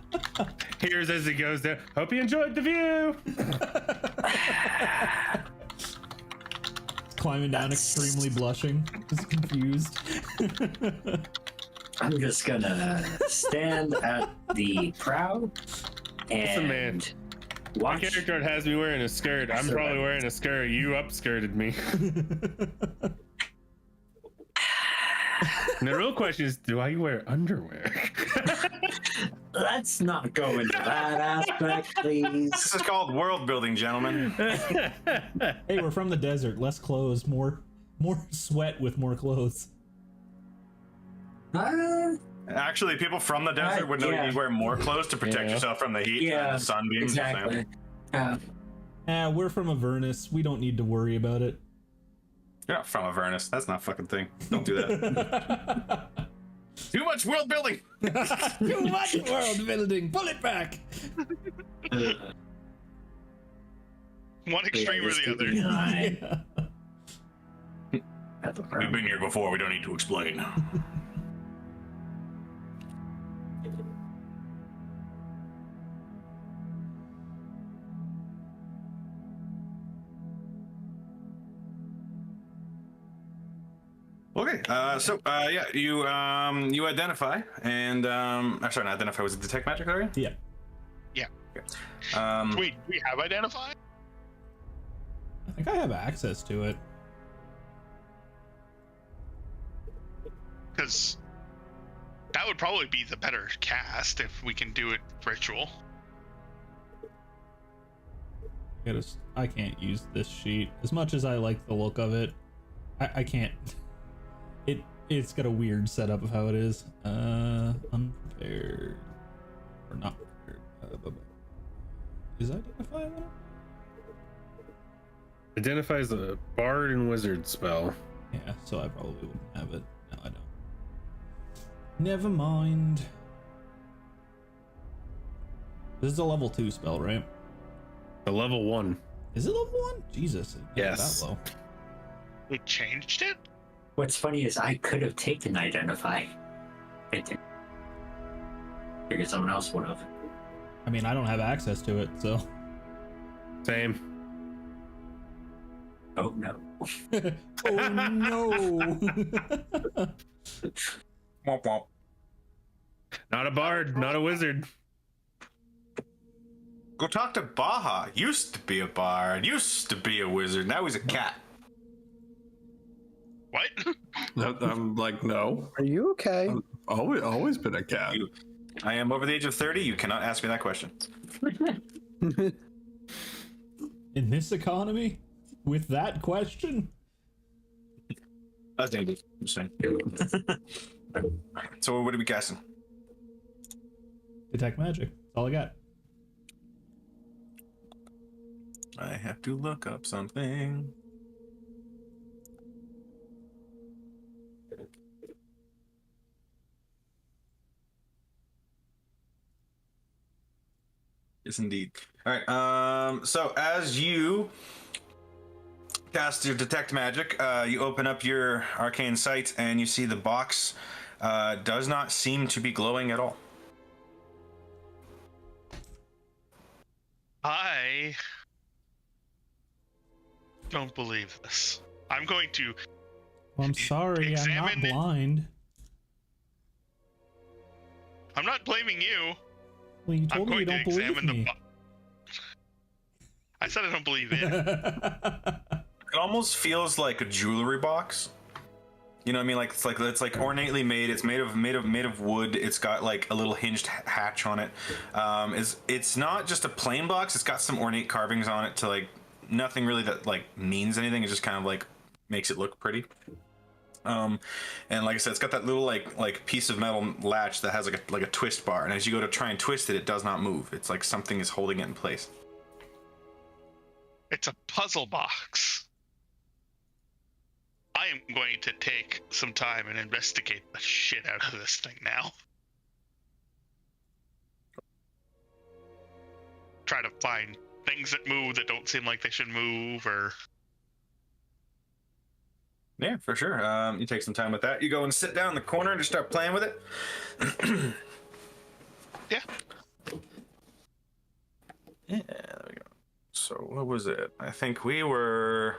A: Here's as he goes down. Hope you enjoyed the view.
G: Climbing down, extremely blushing, just confused.
F: I'm just gonna stand at the prow
A: Listen, man.
F: and
A: My
F: watch.
A: character has me wearing a skirt. I'm probably wearing a skirt. You upskirted me. And the real question is, do I wear underwear?
F: Let's not go into that aspect, please.
D: This is called world building, gentlemen.
G: Hey, we're from the desert. Less clothes, more sweat with more clothes.
D: Actually, people from the desert would know you need to wear more clothes to protect yourself from the heat and the sunbeams.
F: Exactly.
G: We're from Avernus. We don't need to worry about it.
D: You're not from Avernus. That's not a fucking thing. Don't do that. Too much world building.
G: Too much world building. Pull it back.
E: One extreme or the other.
D: We've been here before. We don't need to explain. Okay, you identify and sorry, not identify. Was it detect magic area?
G: Yeah.
E: Yeah.
D: Okay.
E: Wait, we have identified?
G: I think I have access to it.
E: Because that would probably be the better cast if we can do it ritual.
G: I can't use this sheet as much as I like the look of it. I can't. It's got a weird setup of how it is. Unprepared or not prepared. Is identify that?
A: Identifies a bard and wizard spell.
G: Yeah, so I probably wouldn't have it. No, I don't. Never mind. This is a level 2 spell, right?
A: A level 1.
G: Is it level 1? Jesus.
A: Yes.
G: That low.
E: We changed it?
F: What's funny is I could have taken identify. I figured someone else would have.
G: I mean, I don't have access to it, so.
A: Same.
F: Oh no.
G: Oh no.
D: Womp womp.
A: Not a bard, not a wizard.
D: Go talk to Baja. Used to be a bard. Used to be a wizard. Now he's a cat.
E: What?
B: I'm like, no.
C: Are you okay?
B: Always been a cat.
D: I am over the age of 30. You cannot ask me that question.
G: In this economy? With that question?
D: That's dangerous. I'm saying. So what are we casting?
G: Detect magic. That's all I got.
D: I have to look up something. Yes, indeed. All right. So as you cast your detect magic, you open up your arcane sight, and you see the box does not seem to be glowing at all.
E: I don't believe this. I'm going to.
G: I'm sorry, I'm not blind.
E: I'm not blaming you.
G: Well, you told me you don't believe me.
E: I said I don't believe it.
D: It almost feels like a jewelry box. You know what I mean? Like it's like ornately made. It's made of wood. It's got like a little hinged hatch on it. It's not just a plain box. It's got some ornate carvings on it to like nothing really that like means anything. It just kind of like makes it look pretty. And like I said, it's got that little like piece of metal latch that has like a twist bar, and as you go to try and twist it, it does not move. It's like something is holding it in place.
E: It's a puzzle box. I am going to take some time and investigate the shit out of this thing now. Try to find things that move that don't seem like they should move, or...
D: Yeah, for sure. You take some time with that. You go and sit down in the corner and just start playing with it.
E: Yeah.
D: Yeah, there we go. So what was it? I think it was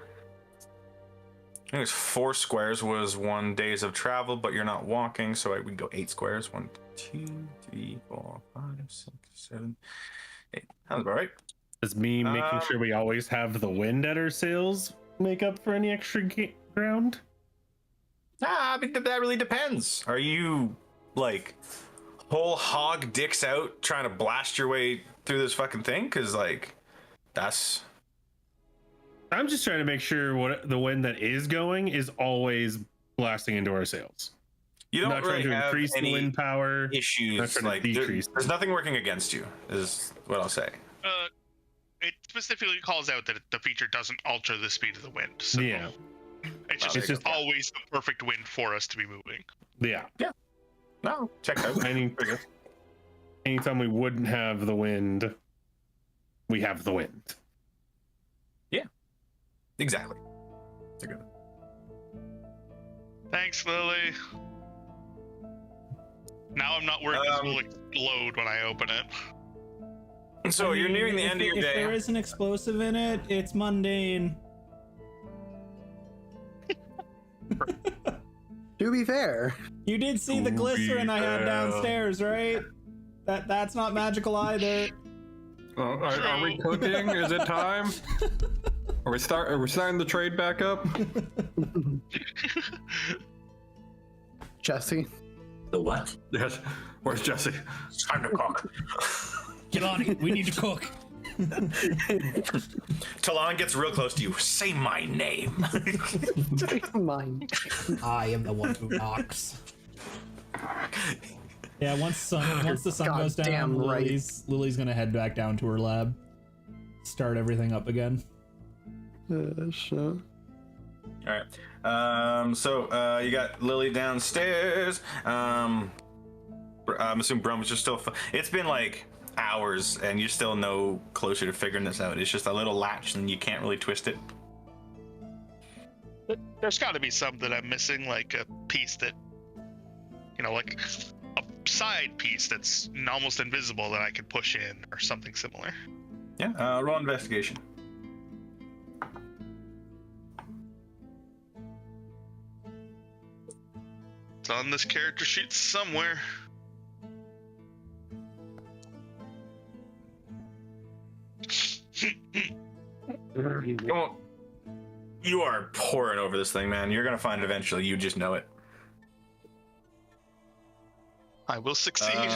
D: 4 squares was 1 days of travel, but you're not walking, so we can go 8 squares. 1, 2, 3, 4, 5, 6, 7, 8. Sounds about right.
A: Does me making sure we always have the wind at our sails make up for any extra ground?
D: I mean, that really depends. Are you like whole hog dicks out trying to blast your way through this fucking thing? Because like that's...
A: I'm just trying to make sure what the wind that is going is always blasting into our sails.
D: You don't
A: not
D: really
A: trying to
D: have
A: increase
D: any
A: the wind power
D: issues. Like there's nothing working against you, is what I'll say.
E: It specifically calls out that the feature doesn't alter the speed of the wind. So
A: yeah.
E: It's just always the perfect wind for us to be moving.
A: Yeah.
D: Yeah. No, check out.
A: Anytime we wouldn't have the wind, we have the wind.
D: Yeah. Exactly.
E: Thanks, Lily. Now I'm not worried this will explode when I open it.
D: So you're nearing the end of your day.
G: If there is an explosive in it, it's mundane.
C: To be fair,
G: you did see the glycerin I had downstairs, right? That's not magical either.
H: Are we cooking? Is it time? Are we starting the trade back up?
C: Jesse.
F: The what?
H: Yes. Where's Jesse?
D: It's time to cook.
G: Get on it. We need to cook.
D: Talon gets real close to you. Say my name.
C: Mine.
G: I am the one who knocks. Yeah, once the sun
C: God
G: goes down,
C: damn right.
G: Lily's gonna head back down to her lab, start everything up again.
C: Sure.
D: All right. So you got Lily downstairs. I'm assuming Brum is just still. It's been like hours, and you're still no closer to figuring this out. It's just a little latch, and you can't really twist it.
E: There's got to be some that I'm missing, like a piece that, like a side piece that's almost invisible that I could push in, or something similar.
D: Yeah. Roll investigation.
E: It's on this character sheet somewhere.
D: You are pouring over this thing, man. You're gonna find it eventually. You just know it.
E: I will succeed.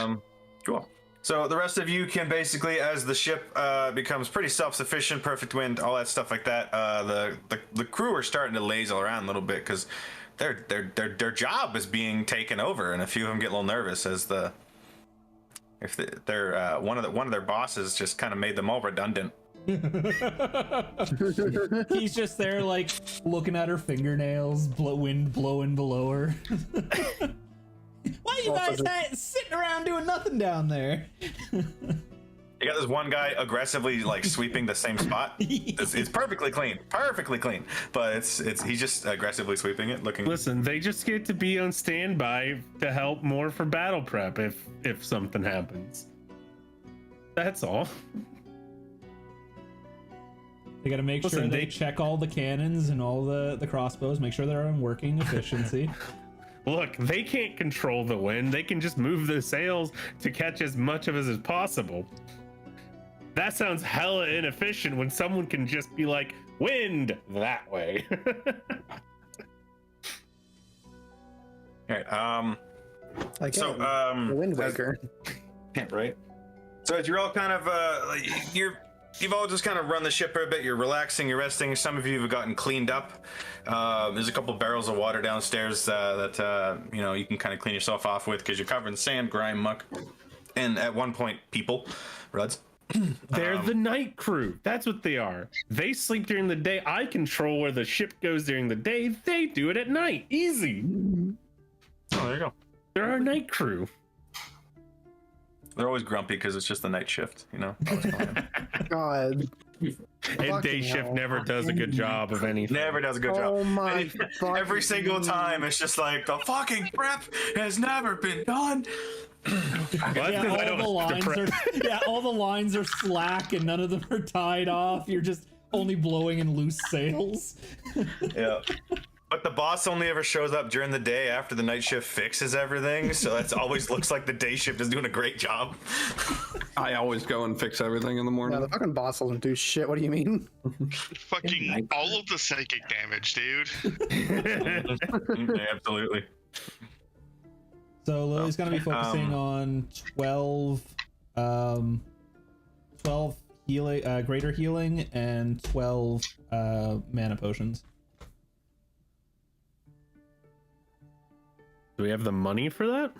D: Cool. So the rest of you can basically, as the ship becomes pretty self-sufficient, perfect wind, all that stuff like that. The crew are starting to laze around a little bit because their job is being taken over, and a few of them get a little nervous as one of their bosses just kind of made them all redundant.
G: He's just there, like, looking at her fingernails, wind blowing below her. Why are you guys sitting around doing nothing down there?
D: You got this one guy aggressively like sweeping the same spot. It's perfectly clean, but he's just aggressively sweeping it.
A: Listen, they just get to be on standby to help more for battle prep if something happens. That's all.
G: They got to make sure they check all the cannons and all the crossbows, make sure they're on working efficiency.
A: Look, they can't control the wind. They can just move the sails to catch as much of it as possible. That sounds hella inefficient when someone can just be like, wind that way.
D: Okay.
C: The Wind Waker.
D: Yeah, right. So as you're all kind of you've all just kind of run the ship for a bit. You're relaxing, you're resting. Some of you have gotten cleaned up. There's a couple barrels of water downstairs that you can kind of clean yourself off with because you're covered in sand, grime, muck, and at one point, people, Ruds.
A: They're the night crew. That's what they are. They sleep during the day. I control where the ship goes during the day. They do it at night. Easy.
D: Oh, there you go.
A: They're our night crew.
D: They're always grumpy because it's just the night shift,
C: God.
A: And day shift never does a good job of anything.
D: Never does a good job.
C: Oh my
D: Every single time, it's just like the fucking prep has never been done.
G: All the lines are slack and none of them are tied off. You're just only blowing in loose sails.
D: Yeah. But the boss only ever shows up during the day after the night shift fixes everything, so that always looks like the day shift is doing a great job.
H: I always go and fix everything in the morning.
C: Yeah, the fucking boss doesn't do shit. What do you mean?
E: Fucking all of the psychic damage, dude.
D: Yeah, absolutely.
G: So Lily's gonna be focusing on 12 healing, greater healing, and 12 mana potions.
A: Do we have the money for that?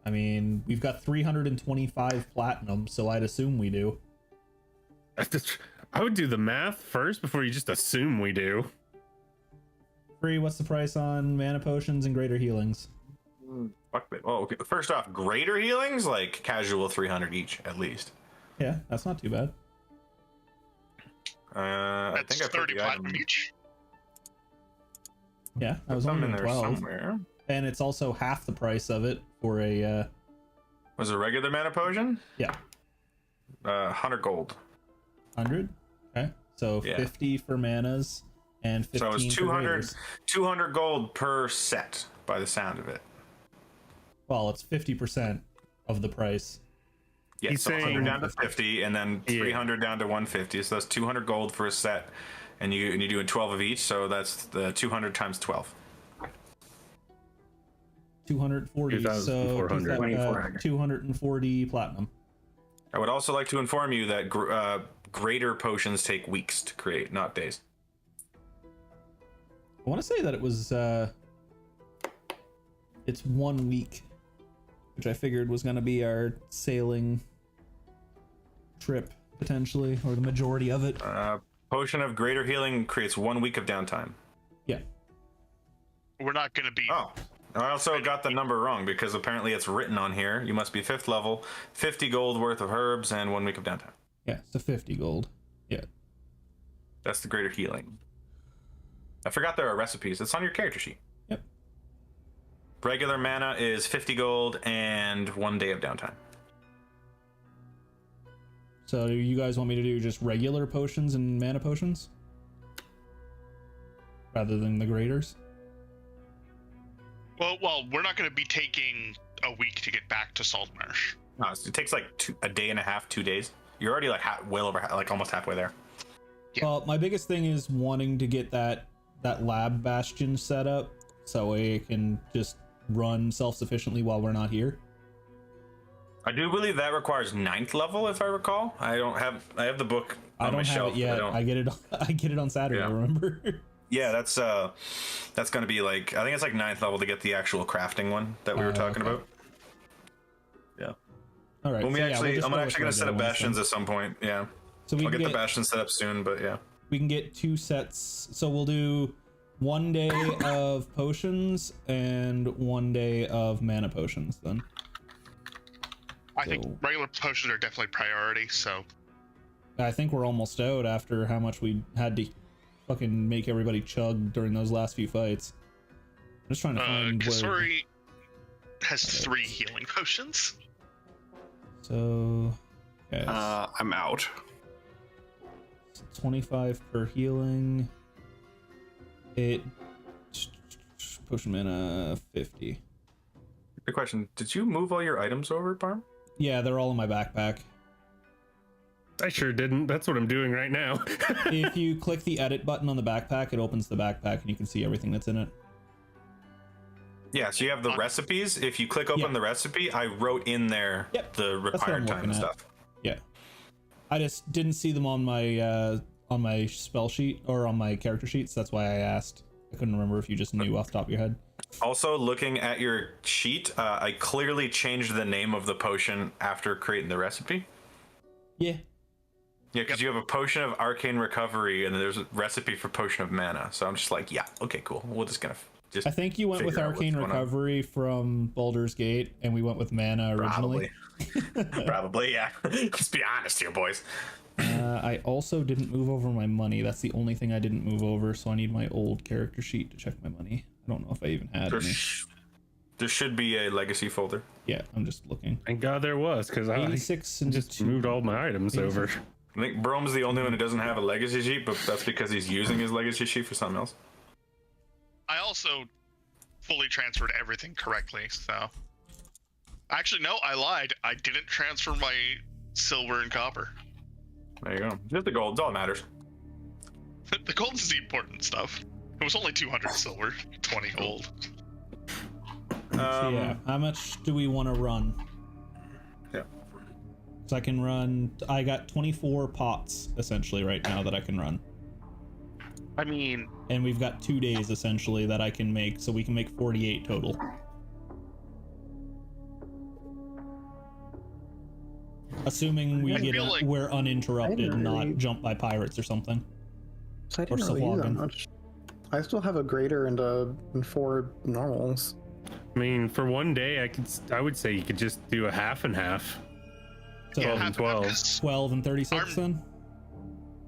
G: I mean, we've got 325 platinum, so I'd assume we do.
A: I would do the math first before you just assume we do.
G: Free, what's the price on mana potions and greater healings?
D: Fuck it. Oh, okay. First off, greater healings, like casual 300 each, at least.
G: Yeah, that's not too bad.
E: I think I 30 platinum each.
G: Yeah, I was only
D: in there
G: 12.
D: somewhere.
G: And it's also half the price of it for a...
D: Was a regular mana potion?
G: Yeah.
D: 100 gold.
G: 100? Okay. So
D: Yeah.
G: 50 for manas and 15
D: So it's
G: for graders.
D: 200 gold per set, by the sound of it.
G: Well, it's 50% of the price.
D: Yeah,
A: He's
D: so 100
A: saying-
D: down to 50, and then 300 down to 150. So that's 200 gold for a set, and you're doing 12 of each, so that's the 200 times 12.
G: 240, so
A: 2,400.
G: 240 platinum.
D: I would also like to inform you that greater potions take weeks to create, not days.
G: I want to say that it was it's 1 week, which I figured was going to be our sailing trip potentially, or the majority of it.
D: Potion of greater healing creates 1 week of downtime.
G: Yeah.
E: We're not going to be.
D: Oh, I also got the number wrong because apparently it's written on here. You must be 5th level, 50 gold worth of herbs, and 1 week of downtime.
G: Yeah, so 50 gold. Yeah.
D: That's the greater healing. I forgot there are recipes. It's on your character sheet.
G: Yep.
D: Regular mana is 50 gold and 1 day of downtime.
G: So do you guys want me to do just regular potions and mana potions? Rather than the graders?
E: Well, we're not going to be taking a week to get back to Saltmarsh.
D: No, it takes like a day and a half, 2 days. You're already like almost halfway there.
E: Yeah.
G: Well, my biggest thing is wanting to get that lab bastion set up so I can just run self-sufficiently while we're not here.
D: I do believe that requires 9th level, if I recall. I have the book on my shelf.
G: I don't have it yet. I get it on Saturday,
D: Yeah.
G: remember?
D: Yeah, that's going to be like, I think it's like 9th level to get the actual crafting one that we were talking about. Yeah.
G: All right.
D: When
G: so
D: I'm actually going to set up bastions at some point. Yeah.
G: So
D: I'll get the bastion set up soon, but yeah.
G: We can get 2 sets. So we'll do 1 day of potions and 1 day of mana potions then.
E: I think regular potions are definitely priority, so.
G: I think we're almost out after how much we had to fucking make everybody chug during those last few fights. I'm just trying to find
E: Kasori has 3 healing potions.
G: So, okay.
B: I'm out.
G: 25 per healing. It potion mana 50.
D: Good question. Did you move all your items over, Parm?
G: Yeah, they're all in my backpack.
A: I sure didn't. That's what I'm doing right now.
G: If you click the edit button on the backpack, it opens the backpack and you can see everything that's in it.
D: Yeah, so you have the recipes. If you click open the recipe, I wrote in there the required time and stuff.
G: Yeah. I just didn't see them on my spell sheet or on my character sheets. That's why I asked. I couldn't remember if you just knew off the top of your head.
D: Also, looking at your sheet, I clearly changed the name of the potion after creating the recipe.
G: Yeah.
D: Yeah, because you have a potion of arcane recovery, and then there's a recipe for potion of mana. So I'm just like, yeah, okay, cool. We're just gonna just.
G: I think you went with arcane recovery from Baldur's Gate, and we went with mana originally.
D: Probably, yeah. Let's be honest here, boys.
G: I also didn't move over my money. That's the only thing I didn't move over, so I need my old character sheet to check my money. I don't know if I even had any.
D: There should be a legacy folder.
G: Yeah, I'm just looking.
A: Thank God there was, because I just moved all my items over.
D: I think Brome's the only one who doesn't have a legacy sheet, but that's because he's using his legacy sheet for something else.
E: I also fully transferred everything correctly, so. Actually, no, I lied. I didn't transfer my silver and copper.
D: There you go. Just the gold. It's all that matters.
E: The gold is the important stuff. It was only 200 silver, 20 gold.
G: So yeah, how much do we want to run?
D: Yeah.
G: So I can run. I got 24 pots essentially right now that I can run.
E: I mean,
G: and we've got 2 days essentially that I can make, so we can make 48 total. Assuming we're uninterrupted and not jumped by pirates or something.
C: So I didn't really use that much. I still have a greater and 4 normals.
A: I mean, for 1 day, I would say you could just do a half and half.
G: So
A: 12 and 12.
G: 12 and 36 then?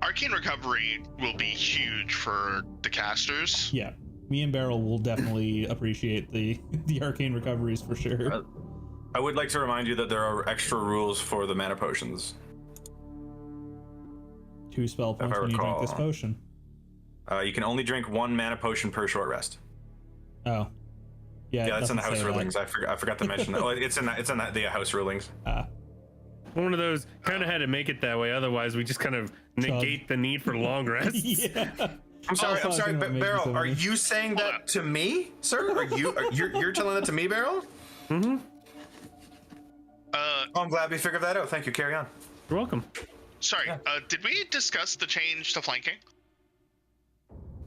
E: Arcane Recovery will be huge for the casters.
G: Yeah. Me and Beryl will definitely appreciate the Arcane Recoveries for sure.
D: I would like to remind you that there are extra rules for the mana potions.
G: 2 spell points when you drink this potion.
D: You can only drink 1 mana potion per short rest.
G: Oh. Yeah,
D: that's in the house rulings. I forgot to mention that. Oh, it's in the house rulings.
A: One of those kind of had to make it that way. Otherwise, we just kind of negate the need for long rests.
G: Yeah.
D: I'm sorry, but Beryl, are you saying that to me, sir? You're telling that to me, Beryl?
A: Mm-hmm.
D: I'm glad we figured that out. Thank you. Carry on.
A: You're welcome.
E: Sorry, did we discuss the change to flanking?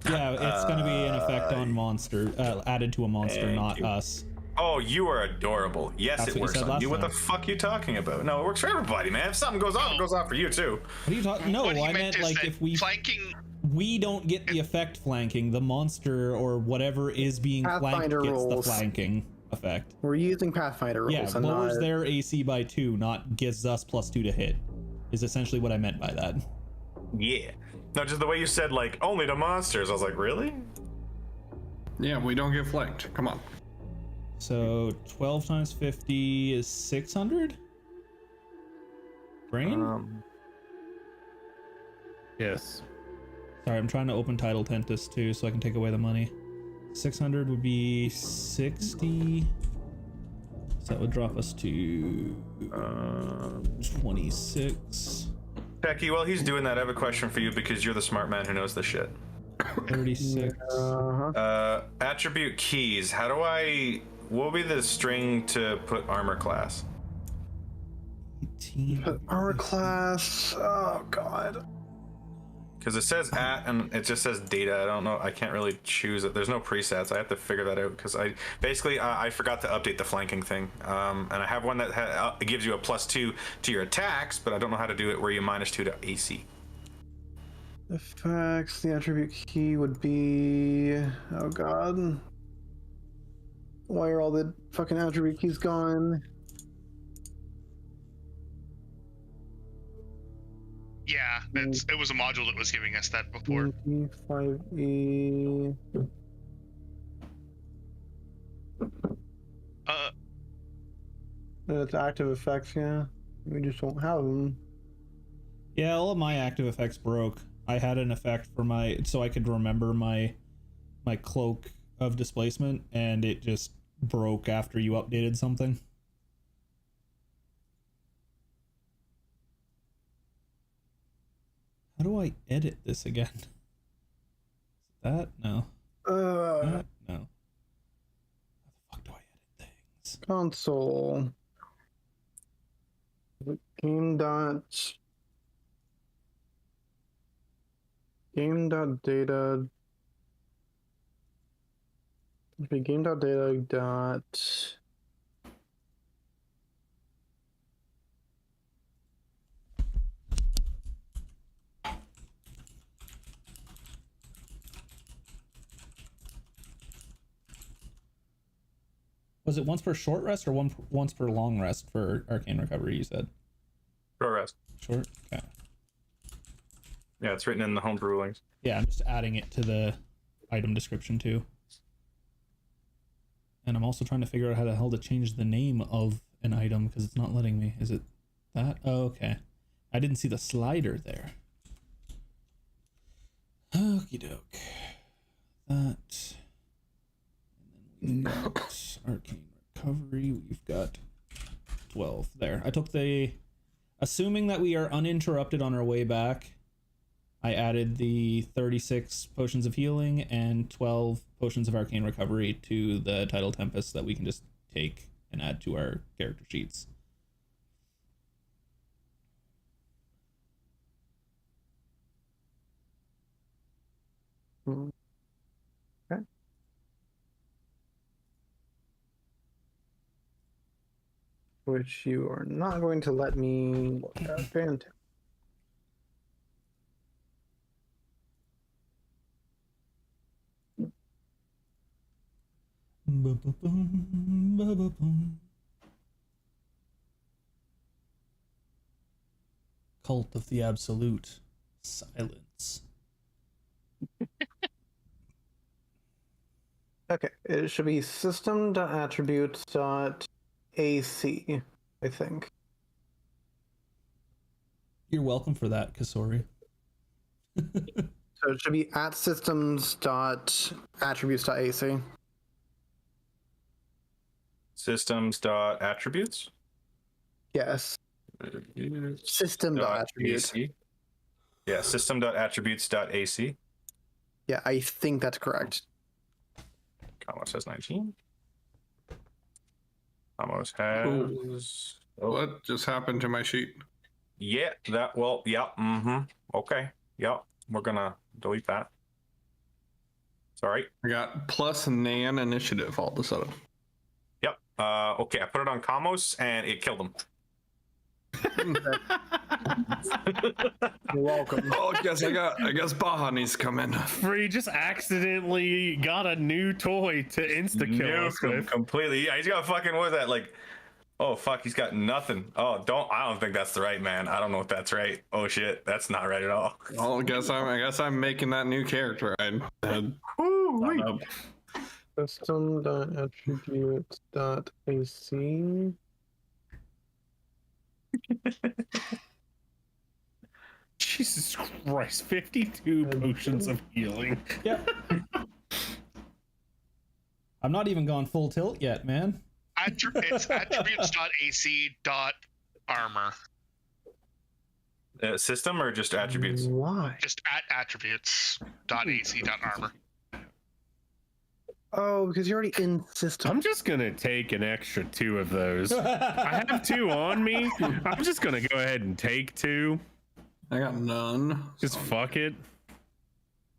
G: Yeah, it's going to be an effect on monster, added to a monster, not
D: you.
G: Us.
D: Oh, you are adorable. Yes,
G: That's
D: it works on you. What
G: time.
D: the fuck are you talking about? No, it works for everybody, man. If something goes off, it goes off for you too.
G: What are you talking? No, I meant like if
E: flanking.
G: We don't get the effect flanking. The monster or whatever is being
C: Pathfinder
G: flanked gets
C: rules.
G: the flanking effect.
C: We're using Pathfinder rules.
G: Yeah,
C: and
G: lowers
C: not...
G: their AC by 2, not gives us +2 to hit. Is essentially what I meant by that.
D: Yeah. No, just the way you said like only to monsters. I was like, really?
H: Yeah, we don't get flanked. Come on.
G: So 12 times 50 is 600? Brain?
A: Yes.
G: Sorry, I'm trying to open Title Tentus too so I can take away the money. 600 would be 60. So that would drop us to 26.
D: Becky, while he's doing that, I have a question for you because you're the smart man who knows this shit.
G: 36.
D: Attribute keys. What will be the string to put armor class?
G: 18.
C: Armor class. Oh god.
D: Because it says and it just says data. I don't know. I can't really choose it. There's no presets. I have to figure that out because I forgot to update the flanking thing. And I have one that it gives you a +2 to your attacks, but I don't know how to do it where you -2 to AC.
C: Effects. The attribute key would be. Oh god. Why are all the fucking attribute keys gone?
E: Yeah, it was a module that was giving us that before.
C: 25E. It's active effects, yeah. We just don't have them.
G: Yeah, all of my active effects broke. I had an effect for so I could remember my cloak of displacement, and it just broke after you updated something. How do I edit this again? That? No. That? No. How the fuck do I edit things?
C: Console. Game dot data. Okay, game dot data dot.
G: Was it once per short rest or once per long rest for arcane recovery, you said?
J: Short rest.
G: Short? Okay.
J: Yeah, it's written in the homebrew rulings.
G: Yeah, I'm just adding it to the item description too. And I'm also trying to figure out how the hell to change the name of an item because it's not letting me. Is it that? Oh, okay. I didn't see the slider there. Okie doke. That. And then we've got arcane recovery. We've got 12 there. I took assuming that we are uninterrupted on our way back, I added the 36 potions of healing and 12 potions of arcane recovery to the title tempest that we can just take and add to our character sheets.
C: Okay. Which you are not going to let me look at. Fantastic.
G: Cult of the Absolute. Silence.
C: Okay, it should be system.attributes.ac, I think.
G: You're welcome for that, Kasori.
C: So it should be at systems.attributes.ac.
J: Systems.attributes?
C: Yes. System.attributes.
J: Yeah, system.attributes.ac.
C: Yeah, I think that's correct.
J: Comma says 19. Almost has.
H: Oh, what just happened to my sheet?
J: Yeah, that, well, yeah, okay, yeah, we're gonna delete that. Sorry.
H: I got plus Nan initiative all of a sudden.
J: Yep, okay, I put it on Commos and it killed him.
C: You're welcome.
H: Oh, I guess Baja needs to come in.
A: Free just accidentally got a new toy to insta-kill us with.
J: Completely, yeah, he's got fucking, what was that, like, oh fuck, he's got nothing. Oh, I don't think that's the right man. I don't know if that's right. Oh shit, that's not right at all.
H: Well, I guess I'm making that new character.
C: System.attributes.ac.
A: Jesus Christ, 52 potions of healing.
G: Yep. I'm not even gone full tilt yet, man.
E: It's attributes.ac.armor.
J: System or just attributes?
C: Why?
E: Just at attributes.ac.armor.
C: Oh, because you're already in system.
A: I'm just gonna take an extra 2 of those. I have 2 on me. I'm just gonna go ahead and take 2.
H: I got none.
A: Just fuck it.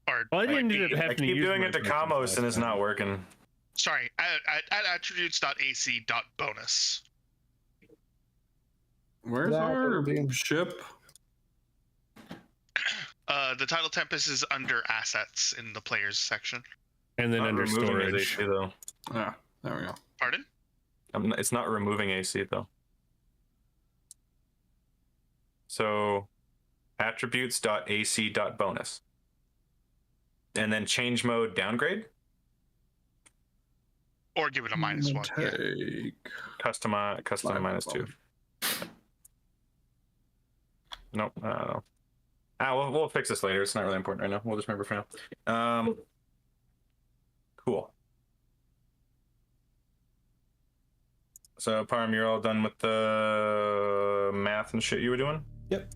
E: Or,
A: Well, I ended up
J: I
A: having to
J: keep
A: use
J: doing
A: my
J: it to
A: potions
J: Commos
A: last
J: and it's
A: time.
J: not working.
E: sorry, at attributes.ac.bonus.
H: Where's our ship?
E: The title tempest is under assets in the players section.
A: And then
J: Not
A: under
J: removing his
A: storage.
J: AC, though.
H: Ah, there we go.
E: Pardon?
J: It's not removing AC though. So attributes.ac.bonus. And then change mode downgrade.
E: Or give it a -1. Yeah.
H: Take.
J: Custom -2. Nope. I don't know. We'll fix this later. It's not really important right now. We'll just remember for now. Cool. So, Parm, you're all done with the math and shit you were doing?
G: Yep.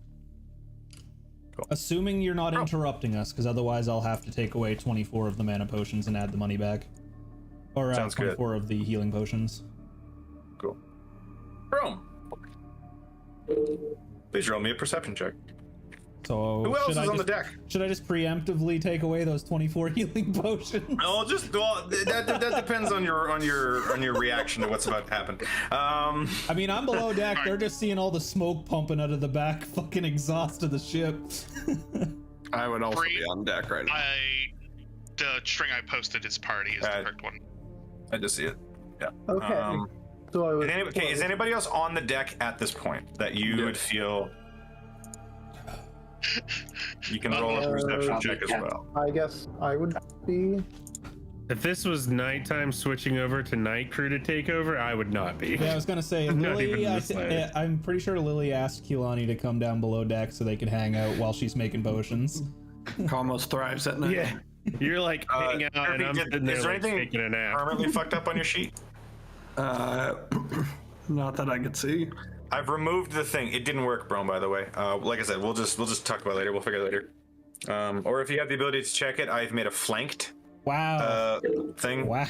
J: Cool.
G: Assuming you're not interrupting us, because otherwise I'll have to take away 24 of the mana potions and add the money back. Or
J: Sounds
G: 24 of the healing potions.
J: Cool. Boom. Please roll me a perception check.
G: So
J: who else is on the deck?
G: Should I just preemptively take away those 24 healing potions?
J: No, that depends on your reaction to what's about to happen.
G: I mean, I'm below deck. They're just seeing all the smoke pumping out of the back fucking exhaust of the ship.
H: I would also be on deck right now.
E: The string I posted is party is the correct one.
J: I just see it. Yeah.
C: Okay. So
J: is anybody else on the deck at this point that you would feel? You can roll a perception check as well.
C: I guess I would be.
A: If this was nighttime switching over to night crew to take over, I would not be.
G: Yeah, I was gonna say, Lily, I'm pretty sure Lily asked Keelani to come down below deck so they could hang out while she's making potions.
H: Almost thrives at night.
A: Yeah. You're like hanging out and I'm sitting there like taking a nap.
J: Permanently fucked up on your sheet?
H: Not that I could see.
J: I've removed the thing. It didn't work, Brome, by the way. Like I said, we'll just talk about it later. We'll figure it later. Or if you have the ability to check it, I've made a flanked thing.
G: Wow.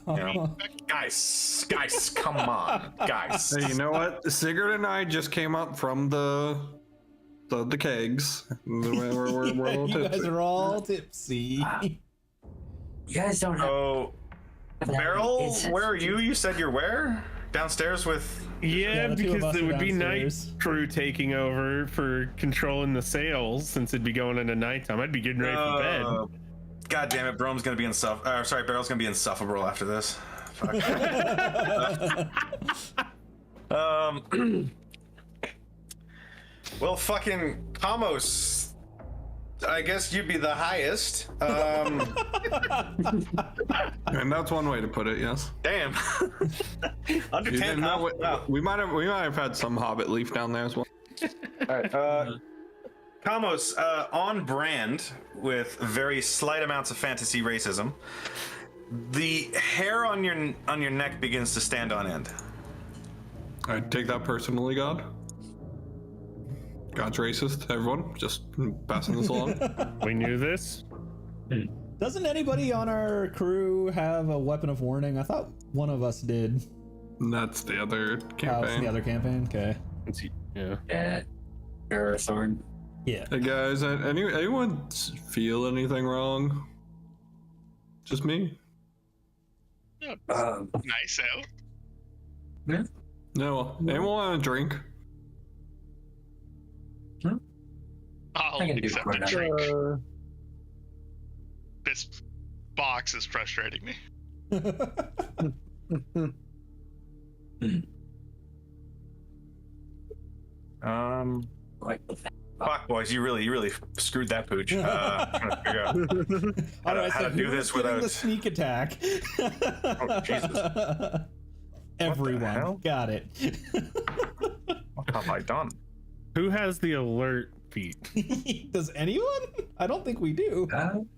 J: You know. Guys, come on, guys.
H: Hey, you know what? Sigurd and I just came up from the kegs. We're a little
G: You guys
H: tipsy.
G: are all tipsy.
F: You guys don't have.
J: So, Beryl, where are you? You said you're where? Downstairs with.
A: Yeah,
G: the two of
A: because
G: us
A: it
G: are
A: would be night
G: downstairs.
A: crew taking over for controlling the sails since it'd be going into nighttime. I'd be getting ready for bed.
J: God damn it, Brome's gonna be Beryl's gonna be insufferable after this. Fuck. Well, fucking Kamos, I guess you'd be the highest.
H: And that's one way to put it. Yes.
J: Damn. Under
H: You
J: 10.
H: didn't know
J: Wow.
H: we might have had some Hobbit leaf down there as well.
J: All right. Kamos, on brand with very slight amounts of fantasy racism. The hair on your neck begins to stand on end.
H: I take that personally, God. God's racist, everyone. Just passing this along.
A: We knew this.
G: Doesn't anybody on our crew have a weapon of warning? I thought one of us did.
H: That's the other
G: Oh, it's
H: campaign.
G: the other campaign? Okay.
A: Yeah.
F: Yeah. Arathorn.
G: Yeah.
H: Hey guys, anyone feel anything wrong? Just me?
E: Nice out.
H: No. Anyone want a drink?
E: I'll
F: I can do
E: accept
F: it
E: a
F: right
E: drink. This box is frustrating me.
J: Fuck, boys, you really screwed that pooch. I'm trying to figure out how to do this without
G: the sneak attack.
J: Oh, Jesus.
G: Everyone got it.
J: What have I done?
A: Who has the alert feat?
G: Does anyone? I don't think we do.
E: Nope.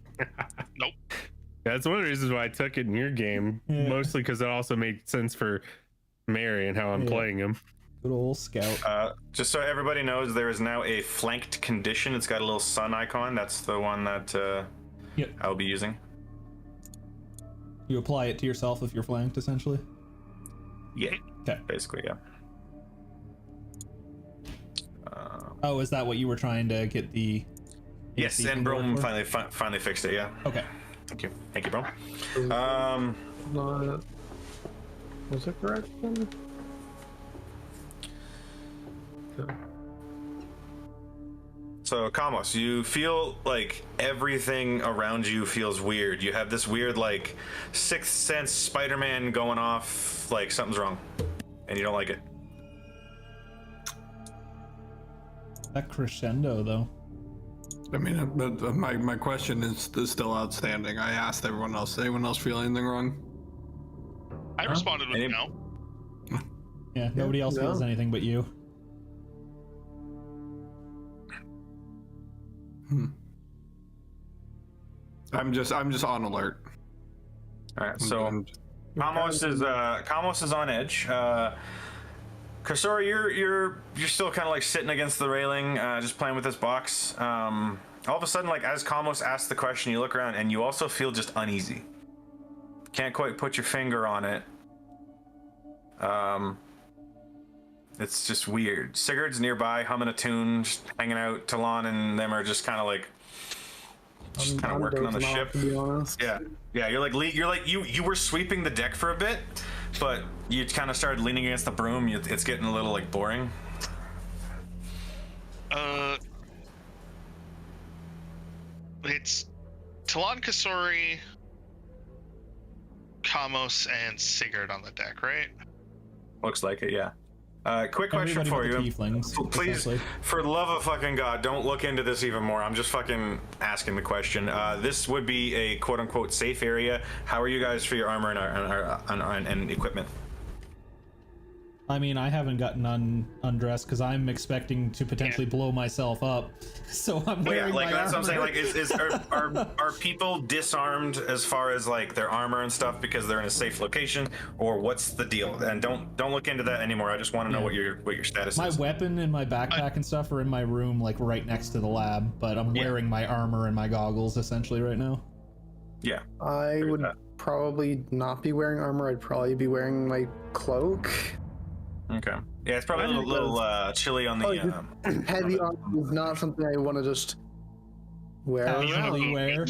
A: That's one of the reasons why I took it in your game, mostly because it also made sense for Mary and how I'm playing him.
G: Good old scout.
J: Just so everybody knows, there is now a flanked condition. It's got a little sun icon. That's the one that I'll be using.
G: You apply it to yourself if you're flanked, essentially?
J: Yeah.
G: Okay.
J: Basically, yeah.
G: Oh, is that what you were trying to get the...
J: Yes, and Brome finally fixed it, yeah.
G: Okay.
J: Thank you, Brome.
C: Was it correct?
J: So, Kamos, you feel like everything around you feels weird. You have this weird, like, sixth sense Spider-Man going off, like something's wrong, and you don't like it.
G: That crescendo, though.
H: I mean, my question is still outstanding. I asked everyone else. Did anyone else feel anything wrong?
E: I responded with no.
G: Yeah, nobody else feels anything but you.
H: I'm just on alert.
J: All right, so Kamos is on edge. Kasori, you're still kind of like sitting against the railing, just playing with this box. All of a sudden, like as Kamos asks the question, you look around and you also feel just uneasy. Can't quite put your finger on it. It's just weird. Sigurd's nearby, humming a tune, just hanging out. Talon and them are just kind of like, working on the ship.
C: To be honest.
J: Yeah. You were sweeping the deck for a bit, but you kind of started leaning against the broom. It's getting a little like boring.
E: It's Talon, Kasori, Kamos, and Sigurd on the deck, right?
J: Looks like it, yeah. Quick question for you. Please, for the love of fucking God, don't look into this even more. I'm just fucking asking the question. This would be a quote-unquote safe area. How are you guys for your armor and equipment?
G: I mean, I haven't gotten undressed because I'm expecting to potentially blow myself up. So I'm wearing my
J: that's
G: armor.
J: what I'm saying. Like, are people disarmed as far as like their armor and stuff because they're in a safe location, or what's the deal? And don't look into that anymore. I just want to know what your status
G: my
J: is.
G: My weapon and my backpack and stuff are in my room, like right next to the lab. But I'm wearing my armor and my goggles essentially right now.
J: Yeah,
C: I would probably not be wearing armor. I'd probably be wearing my cloak.
J: Okay. Yeah, it's probably a little chilly on the.
C: Heavy armor is not something I want to just wear.
G: Casually wear.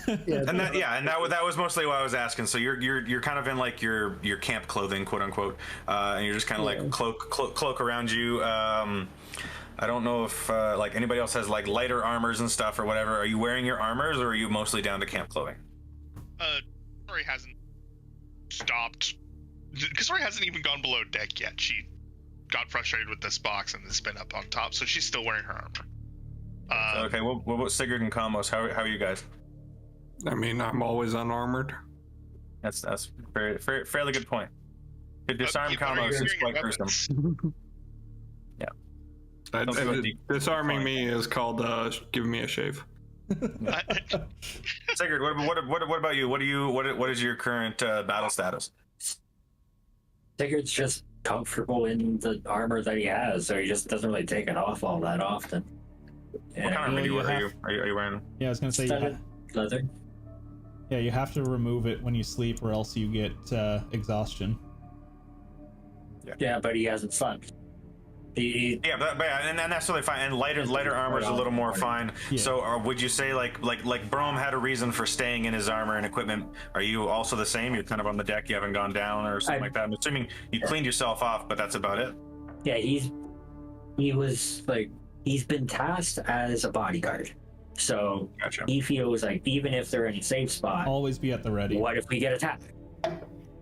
J: And that was mostly why I was asking. So you're kind of in like your camp clothing, quote unquote, and you're just kind of like cloak around you. I don't know if like anybody else has like lighter armors and stuff or whatever. Are you wearing your armors, or are you mostly down to camp clothing?
E: Kasori hasn't stopped. Kasori hasn't even gone below deck yet. She got frustrated with this box and has been up on top, so she's still wearing her armor.
J: Okay, what about Sigurd and Kamos? How are you guys?
H: I mean, I'm always unarmored.
J: That's fairly good point. Could disarm Kamos and spike gruesome. Yeah.
H: Disarming me is called giving me a shave.
J: Sigurd, what about you? What is your current battle status?
F: Sigurd's just comfortable in the armor that he has, so he just doesn't really take it off all that often.
J: Yeah. What kind of armor are you wearing?
G: Yeah, I was gonna say
F: leather.
G: Yeah, you have to remove it when you sleep, or else you get exhaustion.
F: Yeah, but he hasn't slept.
J: And that's totally fine. And lighter armor is a little more fine. Yeah. So, would you say like Brom had a reason for staying in his armor and equipment? Are you also the same? You're kind of on the deck. You haven't gone down or something like that. I'm assuming you cleaned yourself off, but that's about it.
F: Yeah, he's been tasked as a bodyguard. So he feels like even if they're in a safe spot,
G: always be at the ready.
F: What if we get attacked?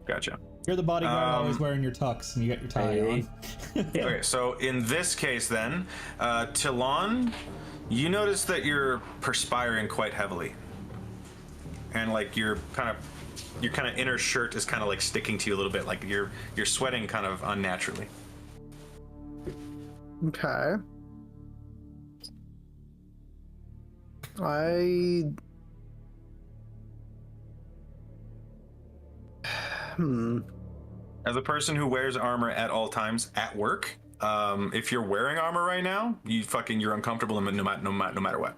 J: Gotcha.
G: You're the bodyguard, always wearing your tux, and you got your tie on.
J: Okay, so in this case then, Talon, you notice that you're perspiring quite heavily. And like your kind of inner shirt is kind of like sticking to you a little bit, like you're sweating kind of unnaturally.
C: Okay.
J: As a person who wears armor at all times at work, if you're wearing armor right now, you're uncomfortable no matter what.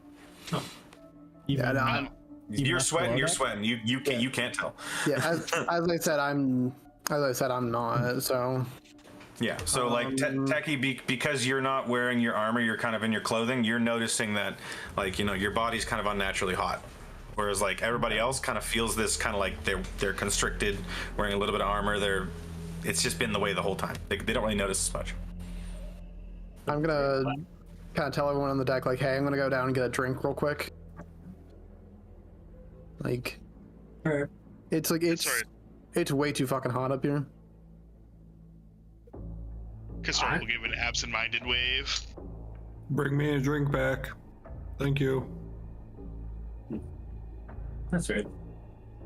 J: You're sweating. You can't tell.
C: Yeah, as I said, I'm not. So.
J: Yeah. So like Techie, because you're not wearing your armor, you're kind of in your clothing. You're noticing that, like, your body's kind of unnaturally hot. Whereas like everybody else kind of feels this kind of like they're constricted, wearing a little bit of armor. It's just been the way the whole time. They don't really notice as much.
C: I'm gonna kind of tell everyone on the deck, like, hey, I'm gonna go down and get a drink real quick. Like, it's way too fucking hot up here.
E: Kasori will give an absent-minded wave.
H: Bring me a drink back. Thank you.
F: That's right.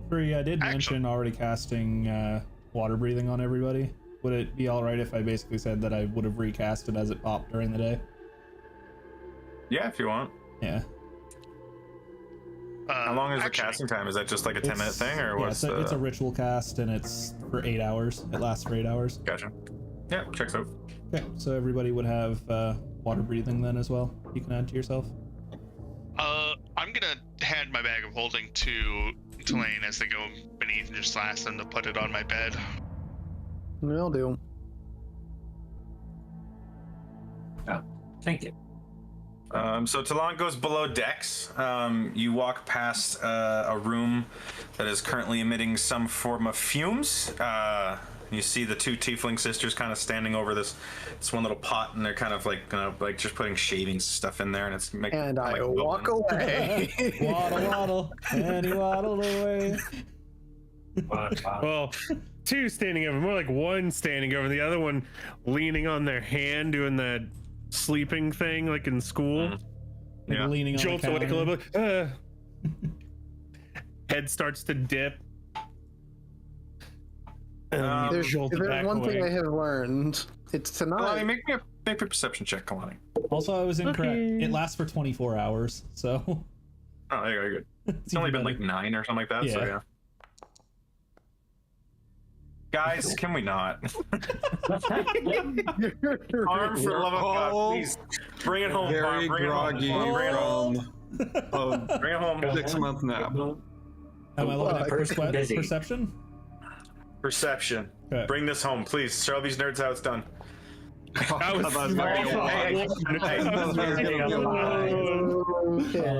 G: Bree, I did mention already casting water breathing on everybody. Would it be all right if I basically said that I would have recast it as it popped during the day?
J: Yeah, if you want.
G: Yeah.
J: How long is the casting time? Is that just like a 10-minute thing, or what's
G: it's a ritual cast, and it's for 8 hours. It lasts for 8 hours.
J: Gotcha. Yeah, checks out.
G: Okay, so everybody would have water breathing then as well. You can add to yourself.
E: I'm gonna hand my bag of holding to Lane as they go beneath and just ask them to put it on my bed.
C: Will do.
F: Oh, thank you.
J: So Talon goes below decks. You walk past a room that is currently emitting some form of fumes. You see the two tiefling sisters kind of standing over this one little pot, and they're kind of like just putting shavings stuff in there, and it's making.
C: And I walk away.
G: Waddle, waddle, and he waddled away.
A: Well, two standing over, more like one standing over, the other one leaning on their hand, doing that sleeping thing like in school.
G: Yeah. Leaning on
A: jolts
G: the
A: awake a
G: counter.
A: little bit. Head starts to dip.
C: There's one thing I have learned. It's tonight.
J: Kalani, make me a perception check, Kalani.
G: Also, I was incorrect. It lasts for 24 hours, so.
J: Oh, there you go. You're good. It's only been like 9 or something like that. So yeah. Guys, can we not? Arm, for the love of God, please bring it home.
H: Very groggy.
J: Bring it home. Bring it home.
H: 6-month nap.
G: Am I looking at perception?
J: Perception.
G: Okay.
J: Bring this home, please. Show these nerds how it's done.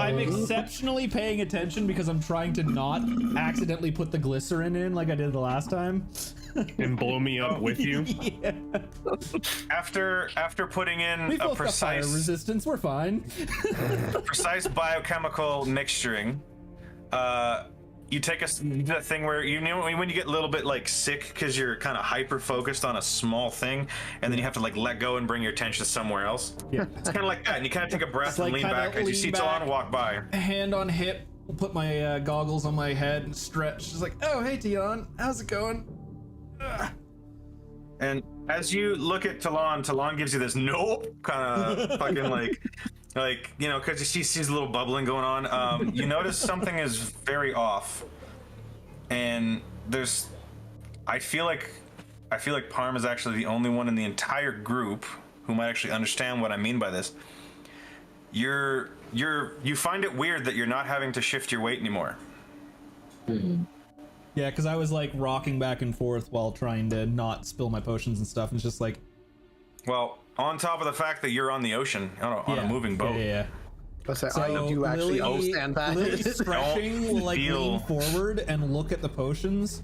G: I'm exceptionally paying attention because I'm trying to not accidentally put the glycerin in like I did the last time.
A: And blow me up with you.
G: Yeah.
J: After putting in
G: We
J: a
G: both got fire
J: precise
G: resistance, we're fine.
J: precise biochemical mixturing, you take that thing where you know when you get a little bit like sick because you're kind of hyper focused on a small thing, and then you have to like let go and bring your attention somewhere else.
G: Yeah,
J: it's kind of like that, and you kind of take a breath
G: like
J: and lean back as you see Talon walk by.
G: Hand on hip, put my goggles on my head and stretch. Just like, oh hey Tion, how's it going? Ugh.
J: And as you look at Talon gives you this nope kind of fucking like you know, because she sees a little bubbling going on. You notice something is very off, and I feel like Parm is actually the only one in the entire group who might actually understand what I mean by this. You find it weird that you're not having to shift your weight anymore.
F: Mm-hmm.
G: Yeah, because I was like rocking back and forth while trying to not spill my potions and stuff, and it's just like,
J: well, on top of the fact that you're on the ocean on a moving boat.
G: Yeah.
C: So I do actually understand that.
G: Lily stretching will like lean forward and look at the potions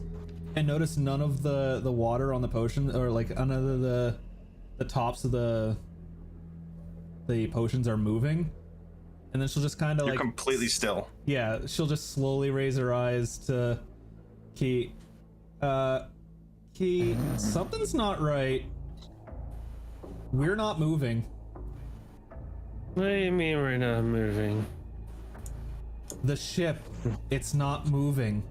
G: and notice none of the water on the potion, or like none of the tops of the potions are moving, and then she'll just kind of like
J: completely still.
G: Yeah, she'll just slowly raise her eyes to Key. Key, something's not right. We're not moving.
A: What do you mean we're not moving?
G: The ship, it's not moving.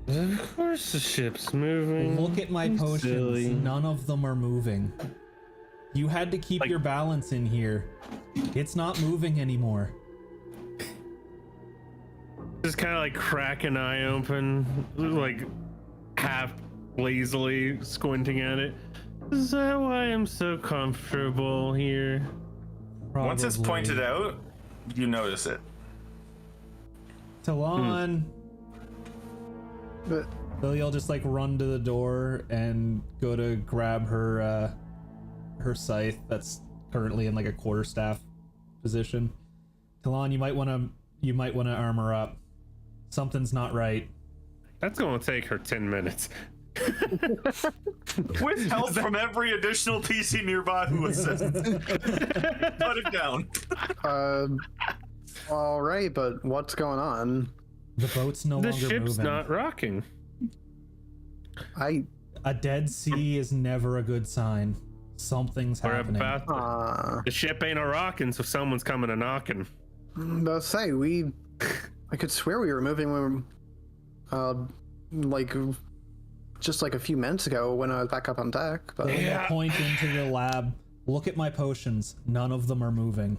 A: Of course the ship's moving.
G: Look at my potions.
A: Silly.
G: None of them are moving. You had to keep your balance in here. It's not moving anymore.
A: Just kind of like crack an eye open, like half lazily squinting at it. Is that why I'm so comfortable here?
G: Probably.
J: Once it's pointed out, you notice it.
G: Talon. Lily'll just like run to the door and go to grab her scythe that's currently in like a quarterstaff position. Talon, you might want to armor up. Something's not right.
A: That's gonna take her 10 minutes.
J: With help from every additional PC nearby who assists. Put it down.
C: All right, but what's going on?
G: The boat's no longer moving.
A: The ship's not rocking.
G: A dead sea is never a good sign. Something's happening.
A: The ship ain't a rocking, so someone's coming a knocking.
C: Let's say I could swear we were moving when like just like a few minutes ago when I was back up on deck. But
G: I point into the lab. Look at my potions. None of them are moving.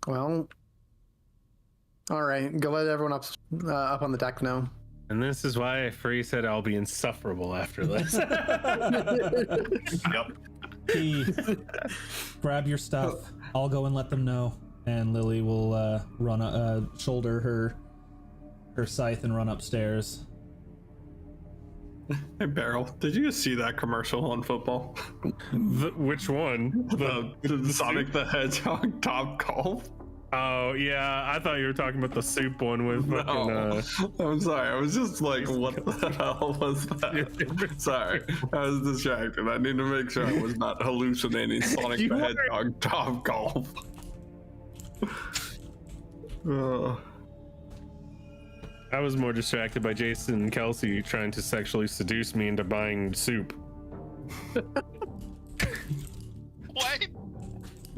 C: Well, all right. Go let everyone up on the deck know.
A: And this is why Free said I'll be insufferable after this.
J: Yep.
G: P, grab your stuff. I'll go and let them know. And Lily will shoulder her scythe and run upstairs.
H: Hey, Beryl, did you see that commercial on football?
A: Which one?
H: The Sonic the Hedgehog Top Golf?
A: Oh, yeah. I thought you were talking about the soup one with fucking...
H: I'm sorry. I was just like, what the hell was that? Sorry. I was distracted. I need to make sure I was not hallucinating Sonic the Hedgehog Top Golf.
A: I was more distracted by Jason and Kelsey trying to sexually seduce me into buying soup.
E: What?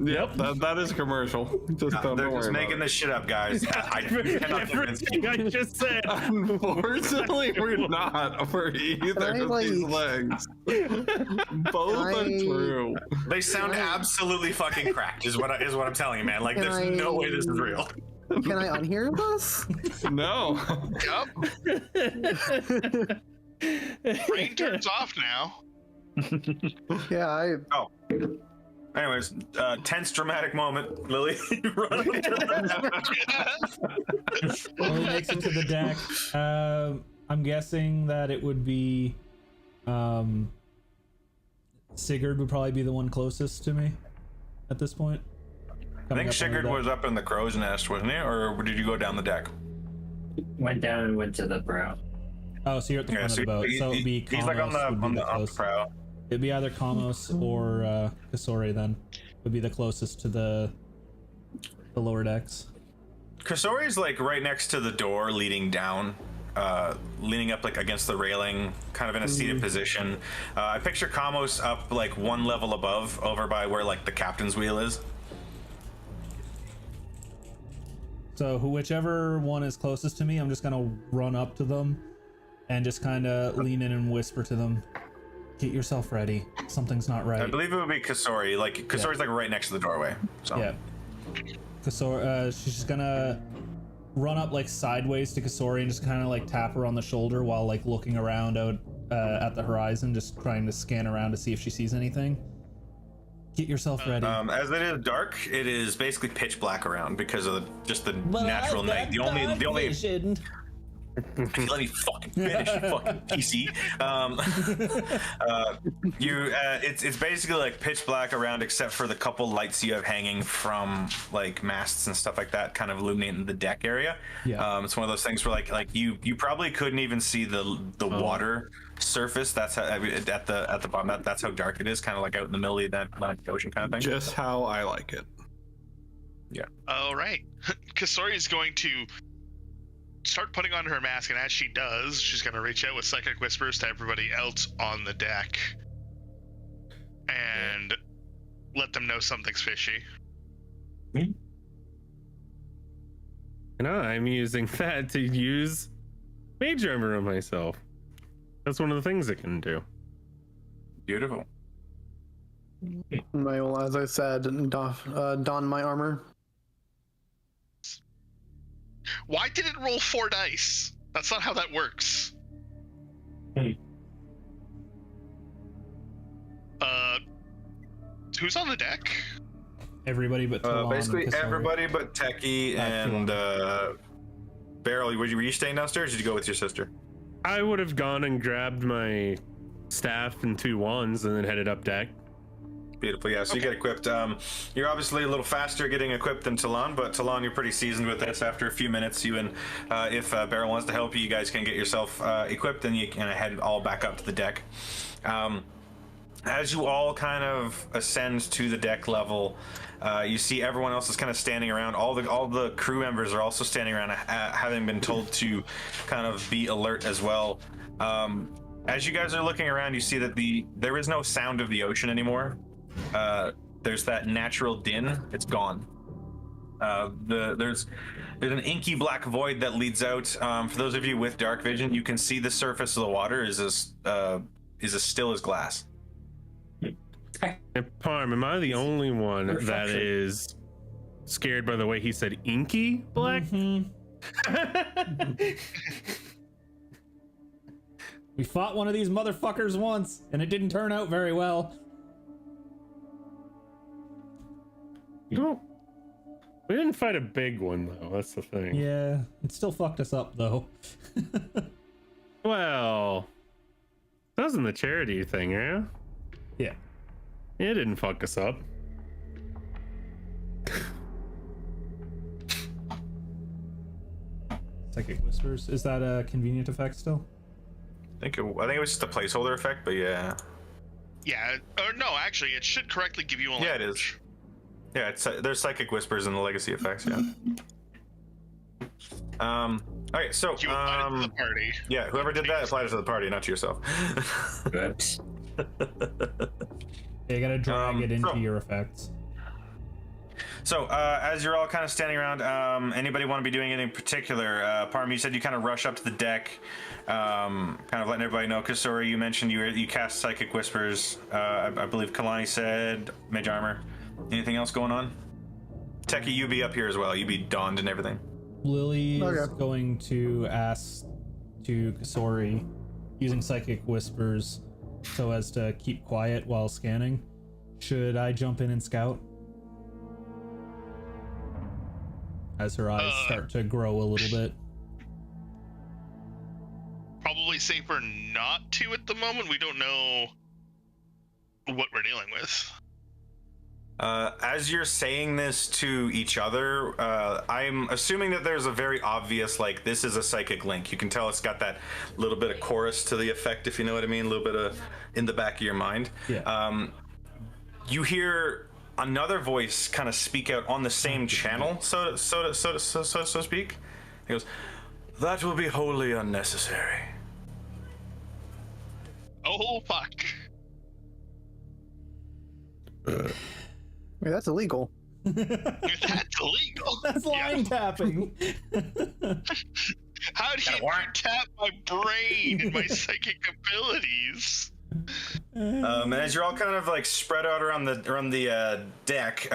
H: Yep, that is a commercial.
J: They're just making this shit up, guys. I cannot convince you.
A: I just said.
H: Unfortunately, we're not for either of these legs. Both are true.
J: They sound absolutely fucking cracked. Is what I'm telling you, man. Like, there's no way this is real.
C: Can I unhear this?
H: No.
E: Yep. Brain turns off now.
C: Yeah,
J: Anyways, tense dramatic moment. Lily, you run up to
G: Lily makes it to the deck. I'm guessing that it would be Sigurd would probably be the one closest to me at this point.
J: I think Sigurd was up in the crow's nest, wasn't he? Or did you go down the deck?
F: Went down and went to the prow.
G: Oh, so you're at the front of the boat. So it'd be
J: he's like on the prow.
G: It'd be either Kamos or Kasori then. Would be the closest to the lower decks.
J: Kasori's like right next to the door leading down, leaning up like against the railing, kind of in a seated position. I picture Kamos up like one level above, over by where like the captain's wheel is.
G: So whichever one is closest to me, I'm just gonna run up to them and just kind of lean in and whisper to them, "Get yourself ready. Something's not right."
J: I believe it would be Kasori. Like Kasori's like right next to the doorway. So.
G: Yeah. Kasori, she's just gonna run up like sideways to Kasori and just kind of like tap her on the shoulder while like looking around out at the horizon, just trying to scan around to see if she sees anything. Get yourself ready.
J: As it is dark, it is basically pitch black around because of just the natural night. The only If you let me fucking finish, you fucking PC. It's basically like pitch black around, except for the couple lights you have hanging from like masts and stuff like that, kind of illuminating the deck area.
G: Yeah.
J: It's one of those things where like you probably couldn't even see the water surface. That's how at the bottom. That's how dark it is, kind of like out in the middle of the Atlantic Ocean kind of thing.
H: Just how I like it.
J: Yeah.
E: All right. Kasori is going to start putting on her mask, and as she does, she's going to reach out with psychic whispers to everybody else on the deck and let them know something's fishy.
A: And I'm using that to use mage armor on myself. That's one of the things it can do.
J: Beautiful.
C: I will, as I said, don my armor.
E: Why did it roll 4 dice? That's not how that works. Who's on the deck?
G: Everybody but Talon
J: basically
G: and Kasori.
J: everybody but Techie and Beryl. Were you staying downstairs? Or did you go with your sister?
A: I would have gone and grabbed my staff and 2 wands and then headed up deck.
J: Beautiful, yeah. So you get equipped. You're obviously a little faster getting equipped than Talon, but Talon, you're pretty seasoned with this. After a few minutes, you and if Beryl wants to help you, you guys can get yourself equipped, and you can head all back up to the deck. As you all kind of ascend to the deck level, you see everyone else is kind of standing around. All the crew members are also standing around, having been told to kind of be alert as well. As you guys are looking around, you see that there is no sound of the ocean anymore. There's that natural din. It's gone. There's an inky black void that leads out. For those of you with dark vision, you can see the surface of the water is as still as glass.
A: And Parm, am I the only one that is scared by the way he said inky black?
G: We fought one of these motherfuckers once, and it didn't turn out very well.
A: No, we didn't fight a big one though. That's the thing.
G: Yeah, it still fucked us up though.
A: Well, that wasn't the charity thing, yeah?
G: Yeah.
A: It didn't fuck us up.
G: Psychic Whispers. Is that a convenient effect still?
J: I think it was just a placeholder effect, but yeah.
E: Yeah, or no, actually, it should correctly give you a
J: Yeah, it is. Yeah, there's Psychic Whispers in the legacy effects, yeah. Okay, so
E: You applied it to the party.
J: yeah, whoever did that applied it to the party, not to yourself.
F: Oops.
G: Yeah, you gotta drag it into your effects.
J: So, as you're all kind of standing around, anybody want to be doing anything particular? Parm, you said you kind of rush up to the deck, kind of letting everybody know. Kasori, you mentioned you cast Psychic Whispers. I believe Kalani said Mage Armor. Anything else going on? Techie, you be up here as well. You be donned and everything.
G: Lily is going to ask to Kasori, using Psychic Whispers so as to keep quiet while scanning. Should I jump in and scout? As her eyes start to grow a little bit.
E: Probably safer not to at the moment. We don't know what we're dealing with.
J: As you're saying this to each other, I'm assuming that there's a very obvious, like, this is a psychic link. You can tell it's got that little bit of chorus to the effect, if you know what I mean, a little bit of in the back of your mind.
G: Yeah.
J: You hear another voice kind of speak out on the same channel, so to speak. He goes, "That will be wholly unnecessary."
E: Oh, fuck.
C: Wait, that's illegal.
E: That's illegal.
G: That's line tapping.
E: How do you tap my brain and my psychic abilities?
J: And as you're all kind of like spread out around the deck,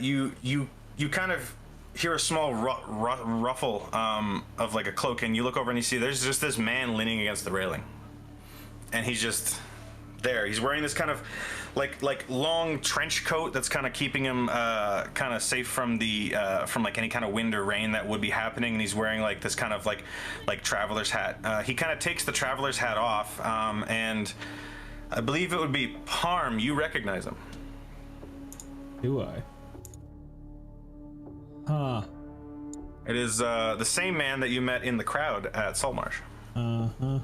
J: you kind of hear a small ruffle of like a cloak, and you look over and you see there's just this man leaning against the railing, and he's just there. He's wearing this kind of like long trench coat that's kind of keeping him kind of safe from the from like any kind of wind or rain that would be happening, and he's wearing like this kind of like traveler's hat. He kind of takes the traveler's hat off, and I believe it would be Parm. You recognize him.
G: Do I? Huh.
J: It is the same man that you met in the crowd at Saltmarsh.
G: Uh-huh.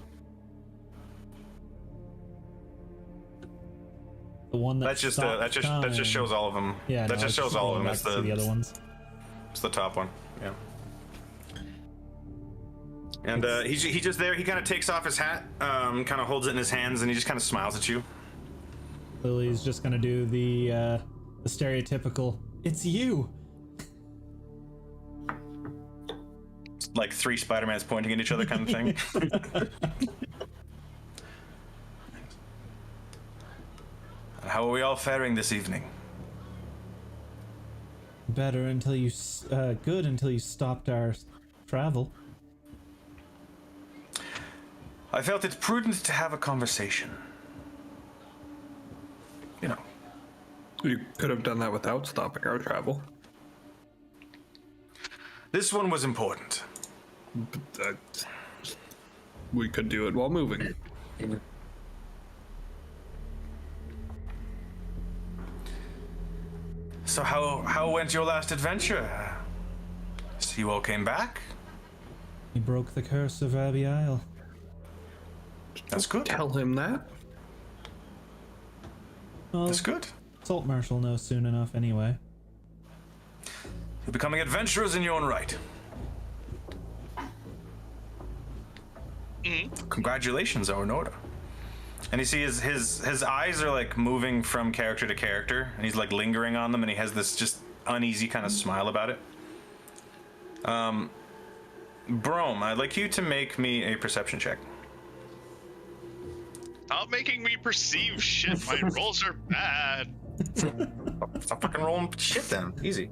G: The one that
J: that just shows all of them.
G: Yeah,
J: that just shows all of them.
G: It's the other ones.
J: It's the top one. Yeah. And he's just there. He kind of takes off his hat, kind of holds it in his hands, and he just kind of smiles at you.
G: Lily's just gonna do the stereotypical "It's you."
J: Like 3 Spider-Mans pointing at each other kind of thing. How are we all faring this evening?
G: Better until you good until you stopped our travel.
J: I felt it prudent to have a conversation. You know.
H: You could have done that without stopping our travel.
J: This one was important.
H: But we could do it while moving.
J: So how went your last adventure? So you all came back?
G: He broke the curse of Abbey Isle.
J: That's good.
H: Tell him that.
G: Well,
J: That's good.
G: Saltmarsh will know soon enough anyway.
J: You're becoming adventurers in your own right. Congratulations are in order. And you see his eyes are like moving from character to character, and he's like lingering on them, and he has this just uneasy kind of smile about it. Brome, I'd like you to make me a perception check.
E: Stop making me perceive shit. My rolls are bad.
J: Stop fucking rolling shit then. Easy.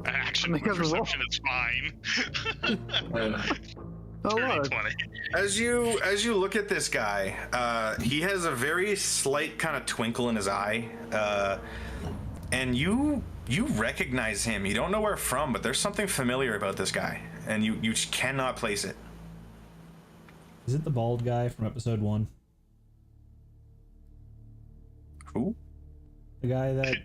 E: Actually, my perception is fine.
C: Oh, look.
E: 20.
J: As you look at this guy, he has a very slight kind of twinkle in his eye, and you recognize him. You don't know where from, but there's something familiar about this guy, and you just cannot place it.
G: Is it the bald guy from episode 1?
J: Who?
G: The guy that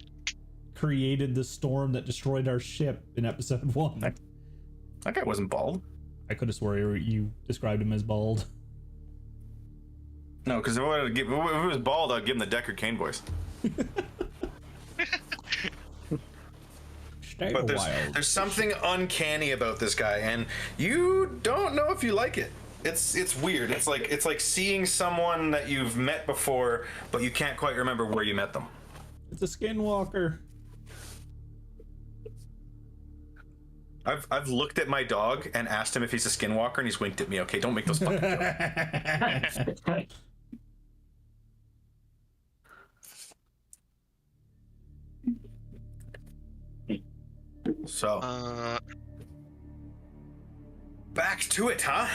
G: created the storm that destroyed our ship in episode 1.
J: That guy wasn't bald.
G: I could have swore you described him as bald.
J: No, because if it was bald, I'd give him the Deckard Cain voice. But there's something uncanny about this guy, and you don't know if you like it. It's weird. It's like seeing someone that you've met before, but you can't quite remember where you met them.
G: It's a skinwalker.
J: I've looked at my dog and asked him if he's a skinwalker, and he's winked at me. Okay, don't make those fucking jokes. So, back to it, huh?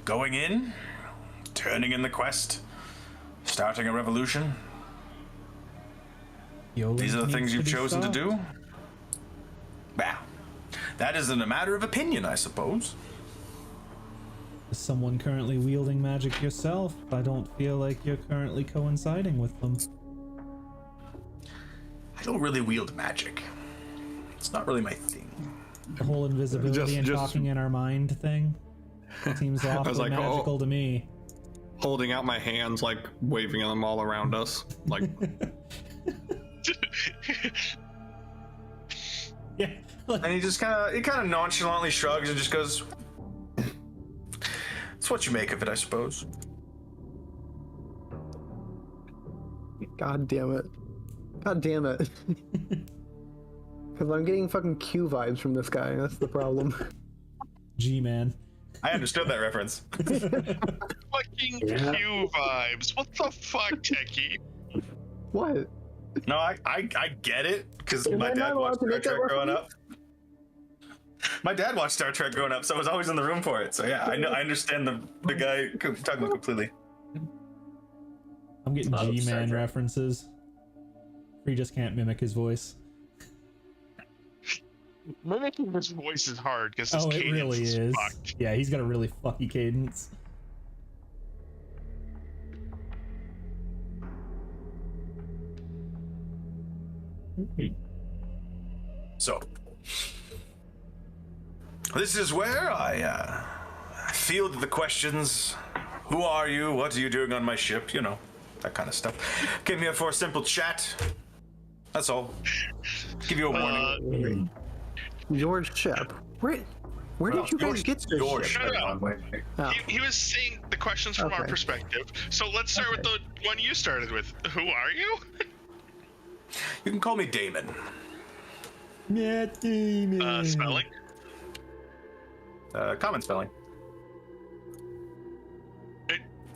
J: Going in, turning in the quest, starting a revolution. These are the things you've chosen to do? Well, that isn't a matter of opinion, I suppose.
G: Is someone currently wielding magic yourself? I don't feel like you're currently coinciding with them.
J: I don't really wield magic. It's not really my thing.
G: The whole invisibility and talking in our mind thing seems awfully magical to me.
H: Holding out my hands, like waving them all around us, like.
G: Yeah.
J: And he kind of nonchalantly shrugs and just goes, "It's what you make of it, I suppose."
C: God damn it. God damn it. Because I'm getting fucking Q vibes from this guy. That's the problem.
G: G-man.
J: I understood that reference.
E: Fucking Q vibes. What the fuck, Techie?
C: What?
J: No, I get it, because my dad watched Star Trek growing up. My dad watched Star Trek growing up, so I was always in the room for it. So yeah, I understand the guy talking about completely.
G: I'm getting G-man references. He just can't mimic his voice.
E: Mimicking his voice is hard because his cadence
G: really is.
E: fucked.
G: Yeah, he's got a really fucky cadence.
J: So, this is where I field the questions. Who are you? What are you doing on my ship? You know, that kind of stuff. Came here for a simple chat. That's all. Give you a warning.
C: Your ship? Where did you guys get this
J: your
C: ship?
J: ship?
E: He was saying the questions from our perspective. So let's start with the one you started with. Who are you?
J: You can call me Damon.
G: Yeah, Damon.
E: Spelling?
J: Common spelling.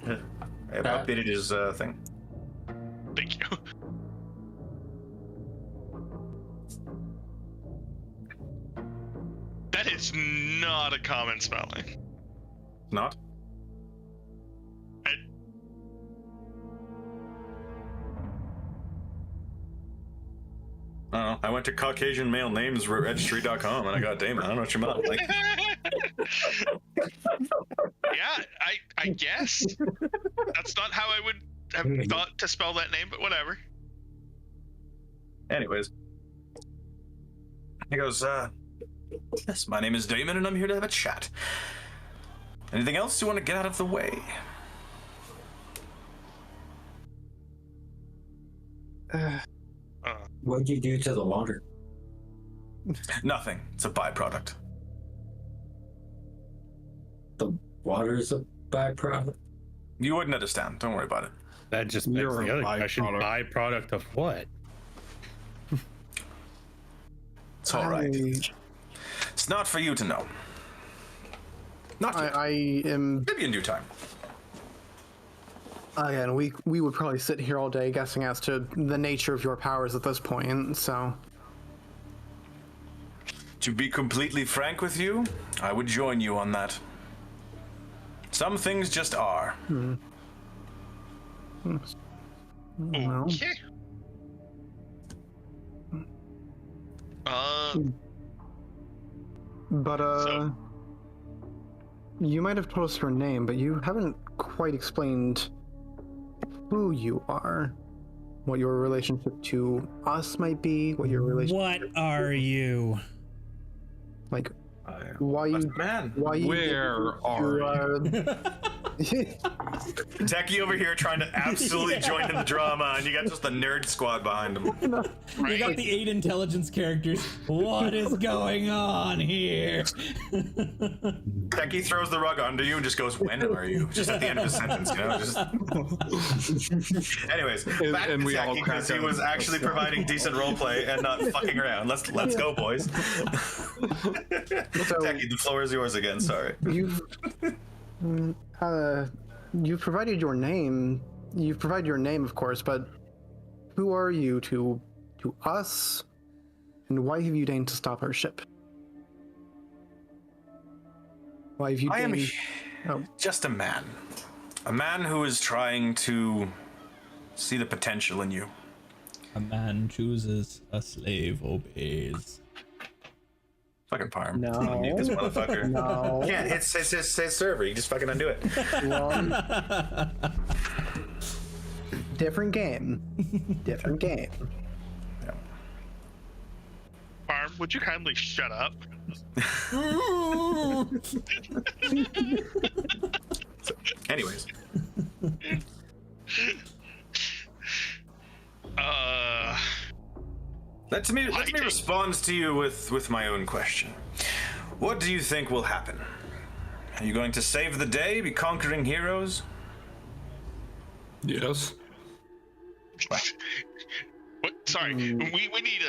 J: I've updated his thing.
E: Thank you. That is not a common spelling.
J: Not? I went to Caucasian male names registry.com and I got Damon. I don't know what you meant. Like,
E: yeah, I guess. That's not how I would have thought to spell that name, but whatever.
J: anyways. He goes, yes, my name is Damon and I'm here to have a chat. Anything else you want to get out of the way?
F: What'd you do to the water?
J: Nothing. It's a byproduct.
F: The water's a byproduct?
J: You wouldn't understand. Don't worry about it.
A: That just begs the other question. Byproduct of what?
J: It's all right. It's It's not for you to know. Not yet.
C: I am.
J: Maybe in due time.
C: Again, we would probably sit here all day guessing as to the nature of your powers at this point, so.
J: To be completely frank with you, I would join you on that. Some things just are.
C: Well,
E: Okay.
C: but
E: So-
C: you might have told us your name, but you haven't quite explained who you are, what your relationship to us might be, what your relationship.
G: What are you?
C: Like, why you?
J: Man.
C: Why you?
H: Where are
C: you?
J: Techie over here trying to absolutely join in the drama, and you got just the nerd squad behind him.
G: You got the 8 intelligence characters. What is going on here?
J: Techie throws the rug under you and just goes, "When are you?" Just at the end of the sentence, you know. Just... Anyways, back
H: and
J: to
H: we all
J: Techie
H: crack
J: because he
H: up.
J: was actually providing decent roleplay and not fucking around. Let's go, boys. Techie, the floor is yours again. Sorry.
C: You've provided your name. You've provided your name, of course, but who are you to us, and why have you deigned to stop our ship? Why have you
J: I am
C: deigned...
J: just a man who is trying to see the potential in you.
G: A man chooses, a slave obeys.
J: Fucking farm.
C: No.
J: Unmute this motherfucker.
C: No.
J: Can't. It's server. You just fucking undo it.
C: Well, different game. Different game.
E: Farm, would you kindly shut up?
J: Anyways. Let me respond to you with my own question. What do you think will happen? Are you going to save the day, be conquering heroes?
H: Yes.
E: What? Sorry, we need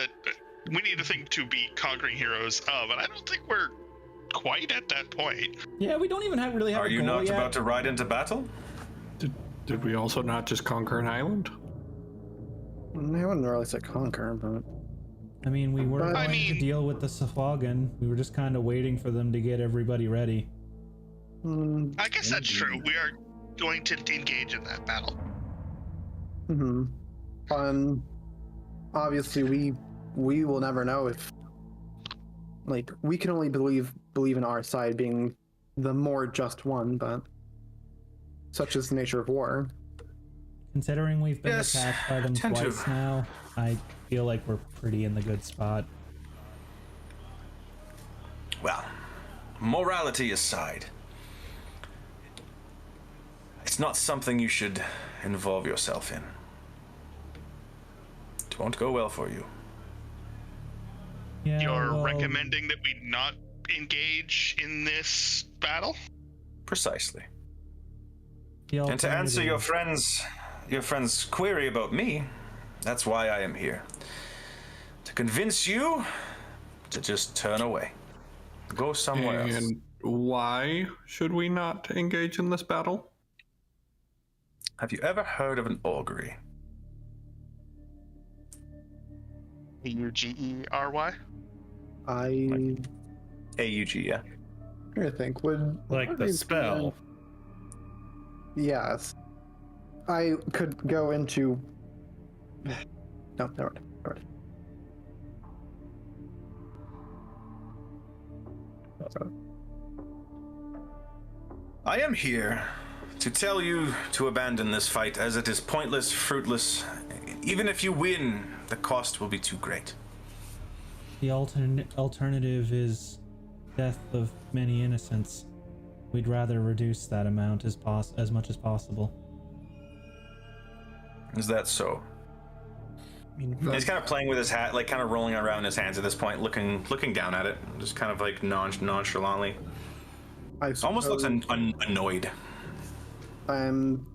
E: a thing to be conquering heroes of, and I don't think we're quite at that point.
G: Yeah, we don't even really have
J: Are
G: a
J: you
G: goal
J: not
G: yet.
J: about to ride into battle?
H: Did we also not just conquer an island?
C: I wouldn't really say conquer, but...
G: I mean, we were
C: But-
G: going to deal with the Safagan. We were just kind of waiting for them to get everybody ready.
E: I guess that's true. We are going to engage in that battle.
C: Obviously, we will never know if... Like, we can only believe in our side being the more just one, but... Such is the nature of war.
G: Considering we've been
J: Yes,
G: attacked by them
J: tend to.
G: twice now, I feel like we're pretty in the good spot.
J: Well, morality aside, it's not something you should involve yourself in. It won't go well for you.
G: Yeah,
E: You're
G: well,
E: recommending that we not engage in this battle?
J: Precisely.
G: the
J: And to answer your
G: alternative-
J: friend's query about me, that's why I am here. To convince you to just turn away. Go somewhere else.
H: And why should we not engage in this battle?
J: Have you ever heard of an augury?
E: Augery?
J: AUG, yeah.
C: I think would
A: Like the spell.
C: Yes, I could go into. No, never mind.
J: I am here to tell you to abandon this fight, as it is pointless, fruitless. Even if you win, the cost will be too great.
G: The alternative is death of many innocents. We'd rather reduce that amount as much as possible.
J: Is that so? He's kind of playing with his hat, like kind of rolling around in his hands at this point, looking down at it, just kind of like nonchalantly. Almost looks annoyed.
C: I'm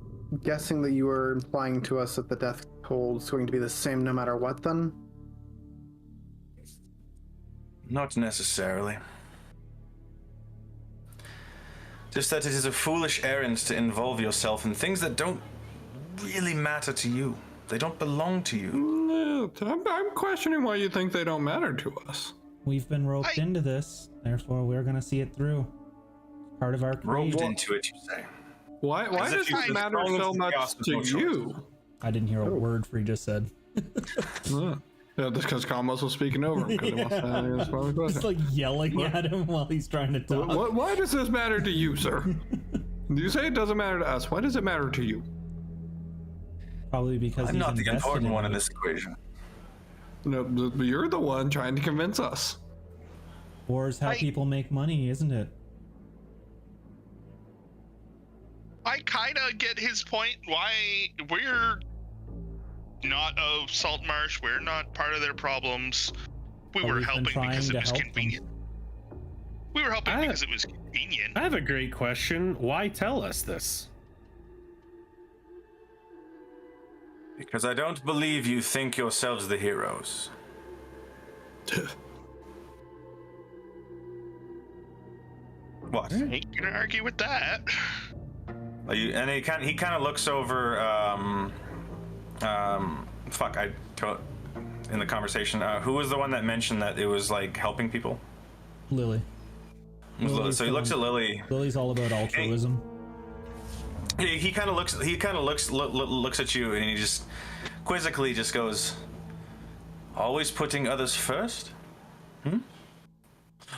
C: guessing that you are implying to us that the death toll is going to be the same no matter what, then?
J: Not necessarily. Just that it is a foolish errand to involve yourself in things that don't really matter to you. They don't belong to you.
H: No, I'm questioning why you think they don't matter to us.
G: We've been roped into this, therefore we're gonna see it through. Part of our
J: Roped into it, you say.
H: Why does it matter so much to you?
G: I didn't hear a word Free just said.
H: Yeah, just because Kamos was speaking over him.
G: Just like yelling at him while he's trying to talk.
H: Why does this matter to you, sir? You say it doesn't matter to us. Why does it matter to you?
G: Probably because
J: I'm
G: he's
J: not the
G: invested
J: important one in
G: it.
J: this equation.
H: No, you're the one trying to convince us.
G: War's how people make money, isn't it?
E: I kind of get his point. Why we're not a salt marsh. We're not part of their problems. We
G: But
E: were
G: we've been
E: helping
G: trying
E: because
G: to
E: it was
G: help them.
E: convenient. We were helping because it was convenient.
A: I have a great question. Why tell us this?
J: Because I don't believe you think yourselves the heroes. What?
E: Ain't gonna argue with that.
J: Are you, and he kind of looks over. In the conversation, who was the one that mentioned that it was like helping people?
G: Lily.
J: It was Lily. So he looks at Lily.
G: Lily's all about altruism.
J: He kind of looks. He kind of looks at you, and he just quizzically just goes, "Always putting others first?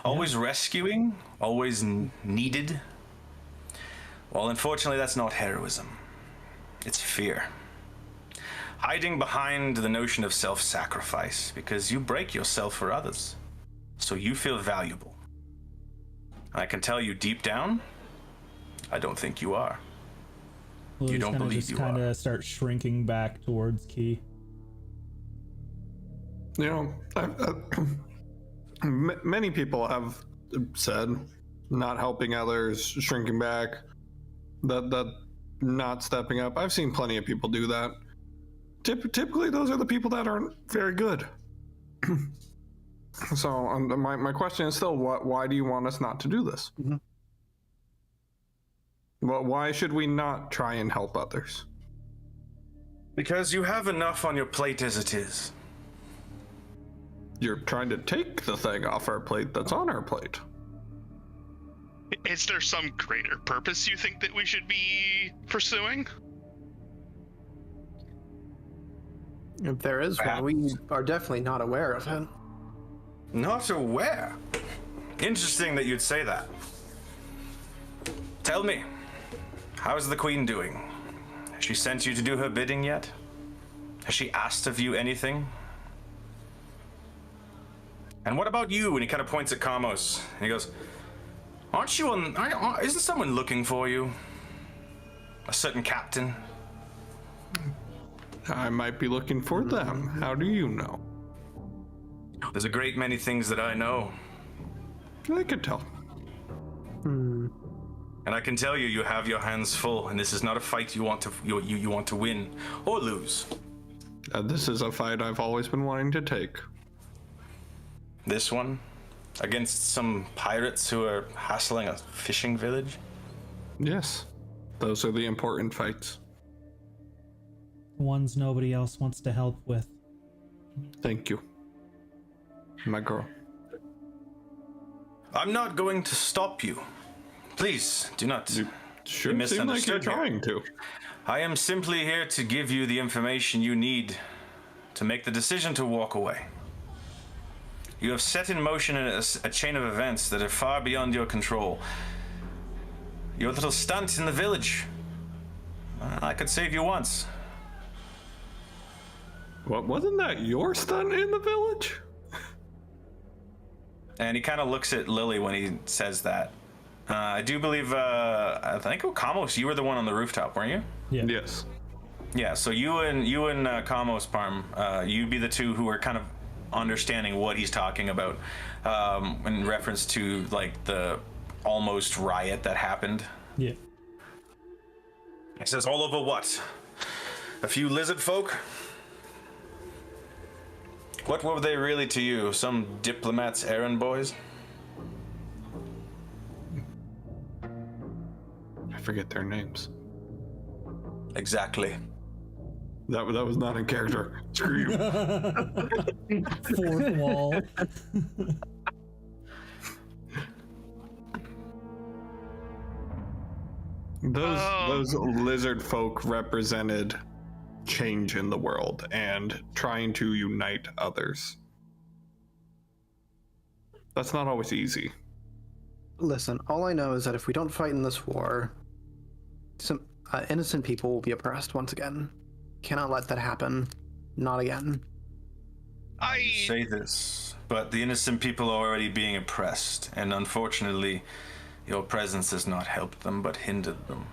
J: Always rescuing? Always needed? Well, unfortunately, that's not heroism. It's fear. Hiding behind the notion of self-sacrifice because you break yourself for others, so you feel valuable. And I can tell you deep down, I don't think you are.
G: Lily's
J: You don't
G: kinda
J: believe
G: just
J: you
G: kind
J: are.
G: of start shrinking back towards Key.
H: You know, many people have said not helping others, shrinking back, that not stepping up. I've seen plenty of people do that. Typically, those are the people that aren't very good. So my question is still, why do you want us not to do this?
C: Mm-hmm.
H: Well, why should we not try and help others?
J: Because you have enough on your plate as it is.
H: You're trying to take the thing off our plate that's on our plate.
E: Is there some greater purpose you think that we should be pursuing?
C: If there is one, we are definitely not aware of it.
J: Not aware? Interesting that you'd say that. Tell me, how's the Queen doing? Has she sent you to do her bidding yet? Has she asked of you anything? And what about you? And he kind of points at Kamos. And he goes, aren't you on... Isn't someone looking for you? A certain captain?
H: I might be looking for them. How do you know?
J: There's a great many things that I know.
H: I could tell.
J: And I can tell you, you have your hands full, and this is not a fight you want to you want to win or lose.
H: This is a fight I've always been wanting to take.
J: This one, against some pirates who are hassling a fishing village.
H: Yes, those are the important fights.
G: Ones nobody else wants to help with.
H: Thank you, my girl.
J: I'm not going to stop you. Please do not
H: You
J: be
H: sure seem like you're
J: misunderstood here.
H: trying to.
J: I am simply here to give you the information you need to make the decision to walk away. You have set in motion a chain of events that are far beyond your control. Your little stunt in the village, I could save you once.
H: What, wasn't that your stunt in the village?
J: And he kind of looks at Lily when he says that. I do believe, I think Kamos, you were the one on the rooftop, weren't you?
G: Yeah.
H: Yes.
J: Yeah, so you and Kamos, Parm, you'd be the two who are kind of understanding what he's talking about in reference to like the almost riot that happened.
G: Yeah.
J: He says, all over what? A few lizard folk? What were they really to you? Some diplomats' errand boys?
H: forget their names.
J: Exactly.
H: That was not in character. Screw you.
G: Fourth wall.
H: Those lizard folk represented change in the world and trying to unite others. That's not always easy.
C: Listen, all I know is that if we don't fight in this war, some innocent people will be oppressed once again. Cannot let that happen. Not again.
J: I say this, but the innocent people are already being oppressed, and unfortunately, your presence has not helped them, but hindered them.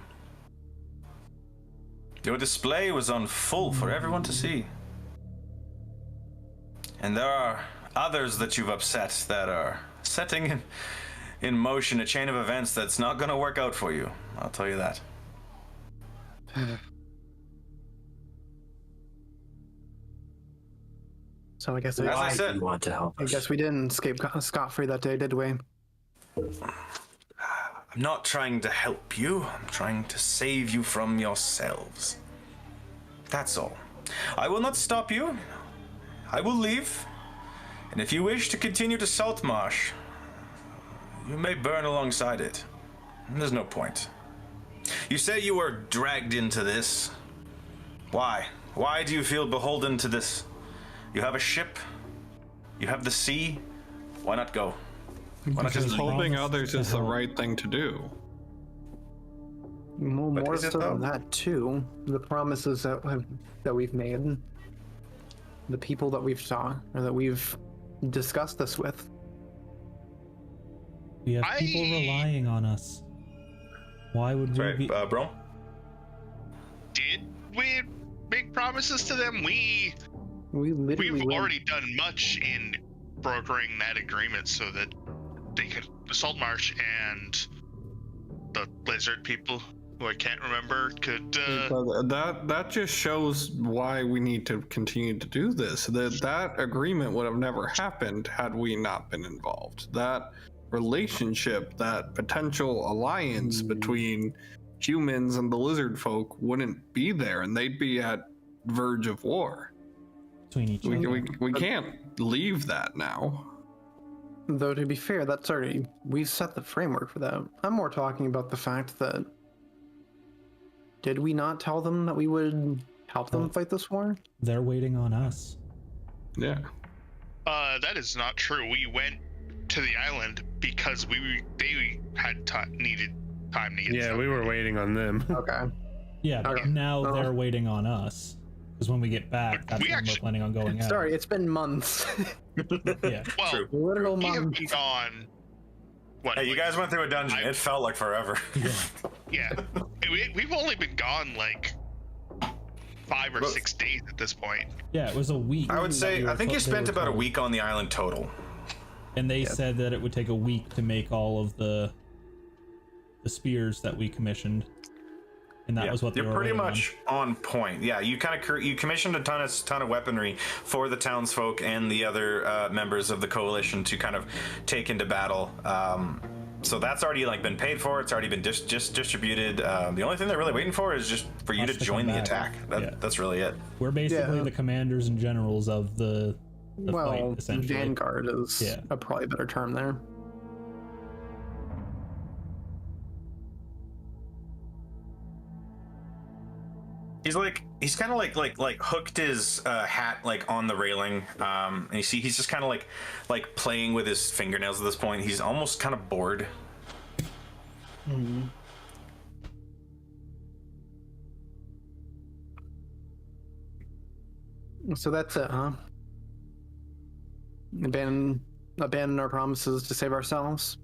J: Your display was on full for everyone to see. And there are others that you've upset that are setting in motion a chain of events that's not going to work out for you. I'll tell you that.
C: So I guess
J: As I
F: Why do
J: said,
F: you want to help
C: I
F: us?
C: guess we didn't escape scot-free that day, did we?
J: I'm not trying to help you. I'm trying to save you from yourselves. That's all. I will not stop you. I will leave. And if you wish to continue to Saltmarsh, you may burn alongside it. There's no point. You say you were dragged into this. Why? Why do you feel beholden to this? You have a ship. You have the sea. Why not go? Why not just leave?
H: Helping others is the right thing to do.
C: More
J: is it,
C: so
J: though?
C: than that too. The promises that we've made, the people that we've saw or that we've discussed this with.
G: We have people relying on us. Why would we
J: Sorry,
G: be?
J: bro?
E: Did we make promises to them? We've already done much in brokering that agreement so that they could Saltmarsh and the lizard people, who I can't remember, could
H: That just shows why we need to continue to do this. That agreement would have never happened had we not been involved. That relationship, that potential alliance between humans and the lizard folk wouldn't be there, and they'd be at verge of war.
G: Between each other.
H: We can't leave that now.
C: Though to be fair, that's already we've set the framework for that. I'm more talking about the fact that did we not tell them that we would help them fight this war?
G: They're waiting on us.
H: Yeah.
E: that is not true. We went to the island because they had needed time to get
A: Yeah, we were waiting on them.
C: Okay.
G: Yeah, but
C: Okay.
G: now
C: Well-
G: they're waiting on us. Because when we get back, that's
E: We
G: when
E: actually-
G: we're planning on going out.
C: Sorry, it's been months.
G: Yeah.
E: Well,
J: True.
C: Literal
E: we have
C: months.
E: been gone. What?
J: Hey, you guys went through a dungeon. It felt like forever.
E: Yeah. We've only been gone like 5 or
J: But-
E: 6 days at this point.
G: Yeah, it was a week.
J: I would
G: that
J: say,
G: we were
J: I think you
G: they
J: spent
G: were
J: about a
G: told.
J: week on the island total.
G: And they said that it would take a week to make all of the spears that we commissioned. And that was what they
J: You're
G: were
J: pretty
G: waiting on.
J: much on point. Yeah, you kind of you commissioned a ton of weaponry for the townsfolk and the other members of the coalition to kind of take into battle. So that's already like been paid for. It's already been just distributed. The only thing they're really waiting for is just for you
G: Us
J: to
G: to
J: join
G: come
J: the
G: back.
J: attack. That's really it.
G: We're basically
C: Yeah.
G: the commanders and generals of the
C: Well,
G: fight, essentially.
C: Vanguard is
G: Yeah.
C: a probably better term there.
J: He's kind of like hooked his hat like on the railing, and you see he's just kind of like playing with his fingernails at this point. He's almost kind of bored.
C: So that's it, huh? Abandon our promises to save ourselves.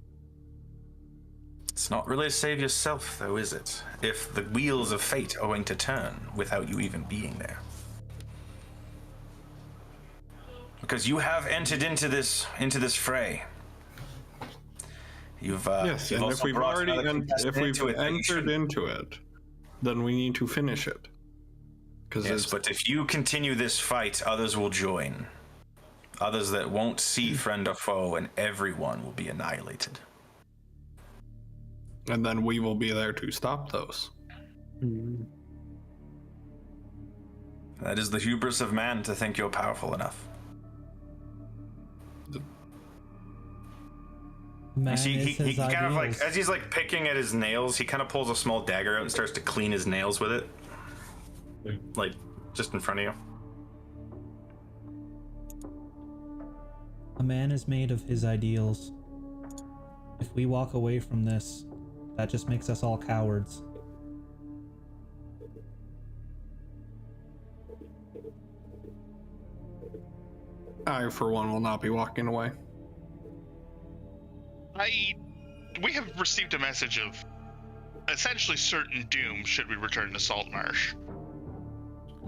J: It's not really to save yourself, though, is it? If the wheels of fate are going to turn without you even being there. Because you have entered into this fray. You've
H: Yes,
J: you've
H: and
J: also
H: if we've
J: brought
H: already
J: other
H: if we've
J: into it that you
H: entered
J: shouldn't.
H: into it, then we need to finish it. Because
J: Yes, but if you continue this fight, others will join. Others that won't see friend or foe, and everyone will be annihilated.
H: and then we will be there to stop those.
J: That is the hubris of man to think you're powerful enough.
G: Man
J: He
G: is his
J: kind of like,
G: ideals.
J: as he's like picking at his nails, he kind of pulls a small dagger out and starts to clean his nails with it. Like, just in front of you.
G: A man is made of his ideals. If we walk away from this, that just makes us all cowards.
H: I, for one, will not be walking away.
E: We have received a message of essentially certain doom should we return to Saltmarsh.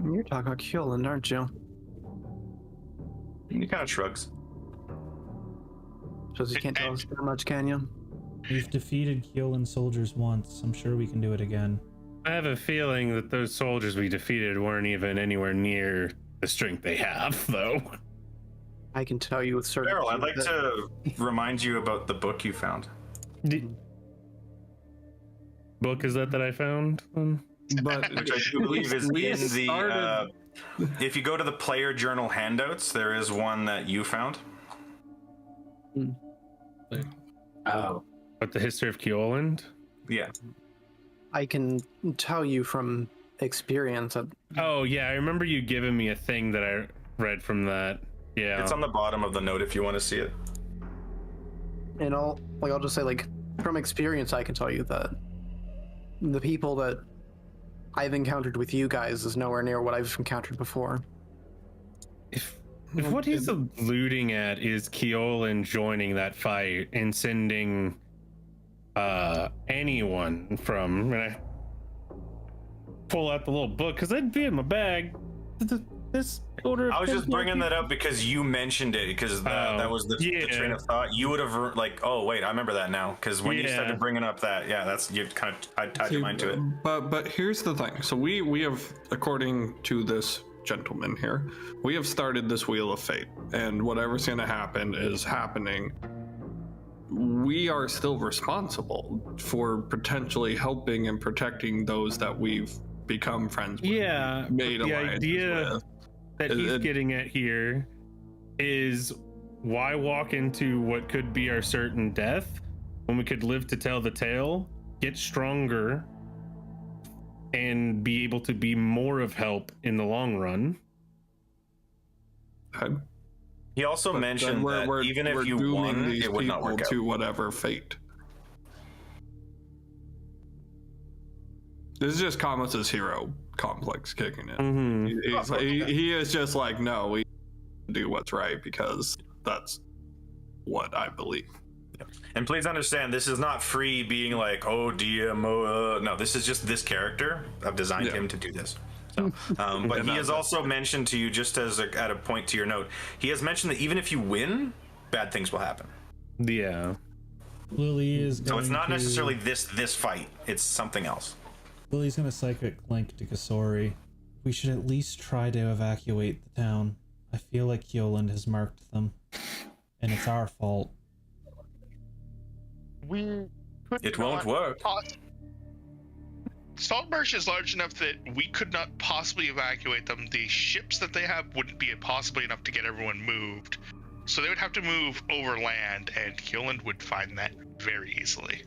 C: You're talking about Kyoland, aren't you?
J: He kind of shrugs.
C: So you can't tell us very much, can you?
G: We've defeated Kyolan soldiers once. I'm sure we can do it again.
A: I have a feeling that those soldiers we defeated weren't even anywhere near the strength they have, though.
C: I can tell you with certainty.
J: Daryl, I'd like to remind you about the book you found.
A: Book is that I found?
H: But
J: Which I do believe is in the... if you go to the player journal handouts, there is one that you found.
F: Oh.
A: What, the history of Kyoland?
J: Yeah.
C: I can tell you from experience.
A: Oh, yeah, I remember you giving me a thing that I read from that. Yeah.
J: It's on the bottom of the note if you want to see it.
C: And I'll just say, like, from experience, I can tell you that the people that I've encountered with you guys is nowhere near what I've encountered before.
A: If what he's alluding at is Keolan joining that fight and sending anyone from, and I pull out the little book because I'd be in my bag. This order of
J: I was just
A: things
J: bringing that up because you mentioned it, because that was the train of thought. You would have like, oh wait, I remember that now, because when you started bringing up that, that's, you kind of tied your mind to it.
H: But here's the thing. So we have, according to this gentleman here, we have started this wheel of fate, and whatever's going to happen is happening. We are still responsible for potentially helping and protecting those that we've become friends with.
A: Yeah,
H: made
A: the
H: alliances
A: idea
H: with.
A: that he's getting at here is, why walk into what could be our certain death when we could live to tell the tale, get stronger, and be able to be more of help in the long run.
J: He also mentioned that even if you won, it would not work out.
H: To whatever fate. This is just Kamos' hero complex kicking in.
A: Mm-hmm.
H: He is just like, no, we do what's right because that's what I believe.
J: And please understand, this is not free being like, oh, DM. No, this is just this character. I've designed him to do this. So, but he has also mentioned to you, just as at a point to your note, he has mentioned that even if you win, bad things will happen.
A: Yeah.
G: Lily is going
J: so it's not necessarily this fight. It's something else.
G: Lily's gonna psychic link to Kasori. We should at least try to evacuate the town. I feel like Kyoland has marked them, and it's our fault.
J: It won't work.
E: Saltmarsh is large enough that we could not possibly evacuate them. The ships that they have wouldn't be possibly enough to get everyone moved. So they would have to move over land, and Kyoland would find that very easily.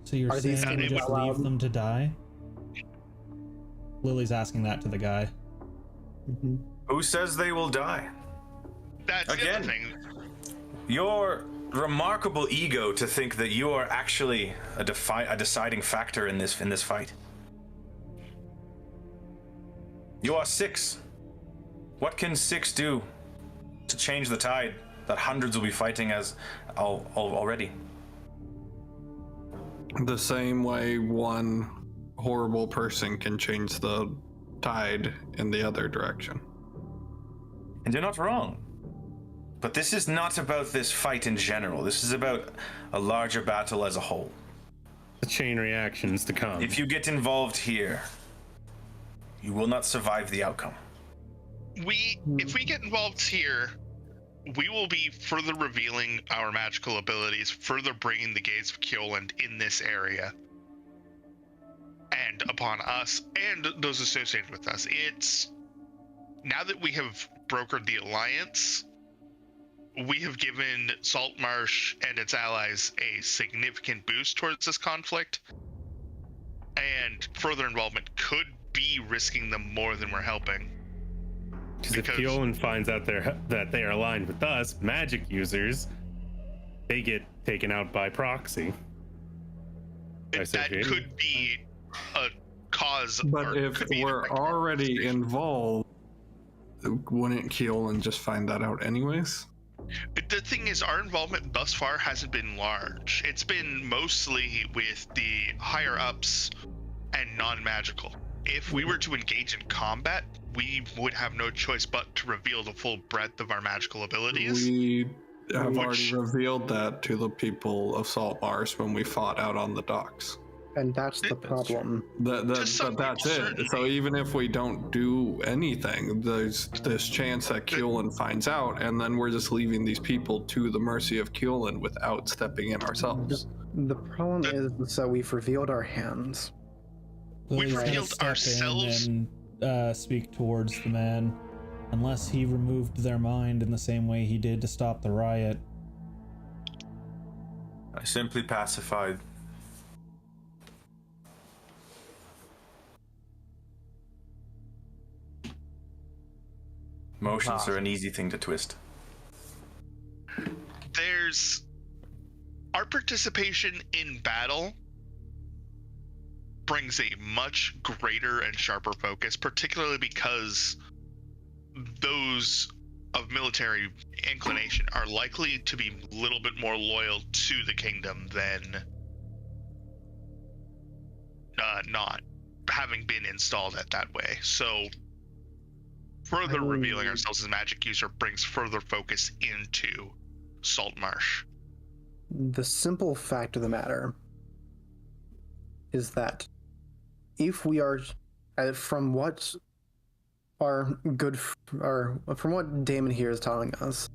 G: So you're saying we just leave them to die? Lily's asking that to the guy.
C: Mm-hmm.
J: Who says they will die?
E: That's the other thing.
J: Your remarkable ego to think that you are actually a deciding factor in this fight. You are 6. What can 6 do to change the tide that hundreds will be fighting as already?
H: The same way one horrible person can change the tide in the other direction.
J: And you're not wrong. But this is not about this fight in general. This is about a larger battle as a whole.
A: The chain reactions to come.
J: If you get involved here, you will not survive the outcome.
E: If we get involved here, we will be further revealing our magical abilities, further bringing the gates of Kyoland in this area and upon us and those associated with us. It's now that we have brokered the alliance, we have given Saltmarsh and its allies a significant boost towards this conflict, and further involvement could be risking them more than we're helping.
A: Because if Keolan finds out that they are aligned with us, magic users, they get taken out by proxy.
E: That could be a cause.
H: But if we're already involved, wouldn't Keolan just find that out anyways?
E: The thing is, our involvement thus far hasn't been large. It's been mostly with the higher ups and non-magical. If we were to engage in combat, we would have no choice but to reveal the full breadth of our magical abilities.
H: We have already revealed that to the people of Saltmarsh when we fought out on the docks.
C: And that's the problem.
H: But that's it. So even if we don't do anything, there's this chance that Keolan finds out, and then we're just leaving these people to the mercy of Keolan without stepping in ourselves.
C: The problem is that we've revealed our hands.
E: We've revealed ourselves.
G: And speak towards the man, unless he removed their mind in the same way he did to stop the riot.
D: I simply pacified. Motions are an easy thing to twist.
E: There's our participation in battle brings a much greater and sharper focus, particularly because those of military inclination are likely to be a little bit more loyal to the kingdom than not having been installed at that way. So further revealing ourselves as a magic user brings further focus into Saltmarsh.
C: The simple fact of the matter is that if we are, from what from what Damon here is telling us,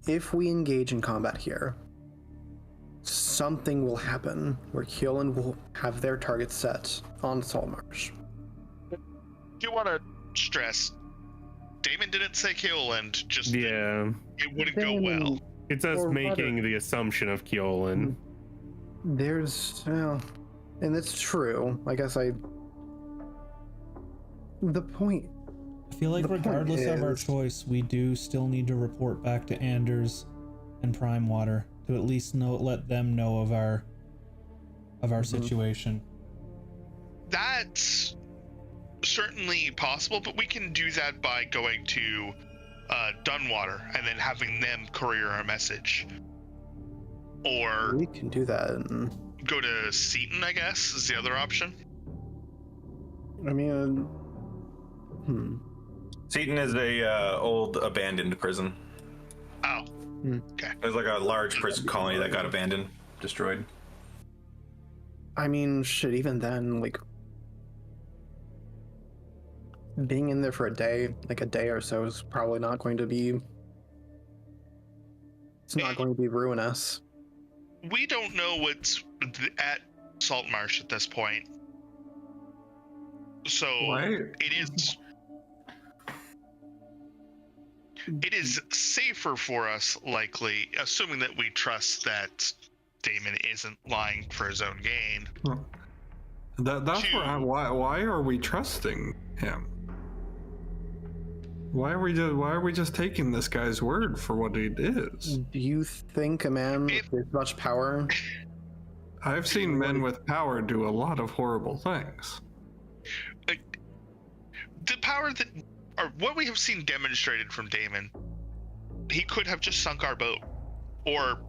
C: if we engage in combat here, something will happen where Keolan will have their target set on Saltmarsh.
E: Do you want to stress, Damon didn't say Keolan, just it wouldn't go well.
A: It's us making the assumption of Keolan.
C: And it's true. I guess the point.
G: I feel like regardless of our choice, we do still need to report back to Anders and Prime Water to at least let them know of our situation.
E: That's certainly possible, but we can do that by going to Dunwater and then having them courier our message. Or
C: we can do that.
E: Go to Seaton, I guess, is the other option.
C: I mean,
J: Seaton is a old abandoned prison.
E: Oh, okay.
J: There's like a large prison colony that got abandoned, destroyed.
C: I mean, shit, even then, like, being in there for a day or so is probably not going to be... It's not going to be ruinous.
E: We don't know what's at Saltmarsh at this point. So it is safer for us, likely, assuming that we trust that Damon isn't lying for his own gain.
H: Why are we trusting him? Why are we just taking this guy's word for what he is?
C: Do you think a man with much power?
H: I've seen men with power do a lot of horrible things.
E: The power that, or what we have seen demonstrated from Damon, he could have just sunk our boat, or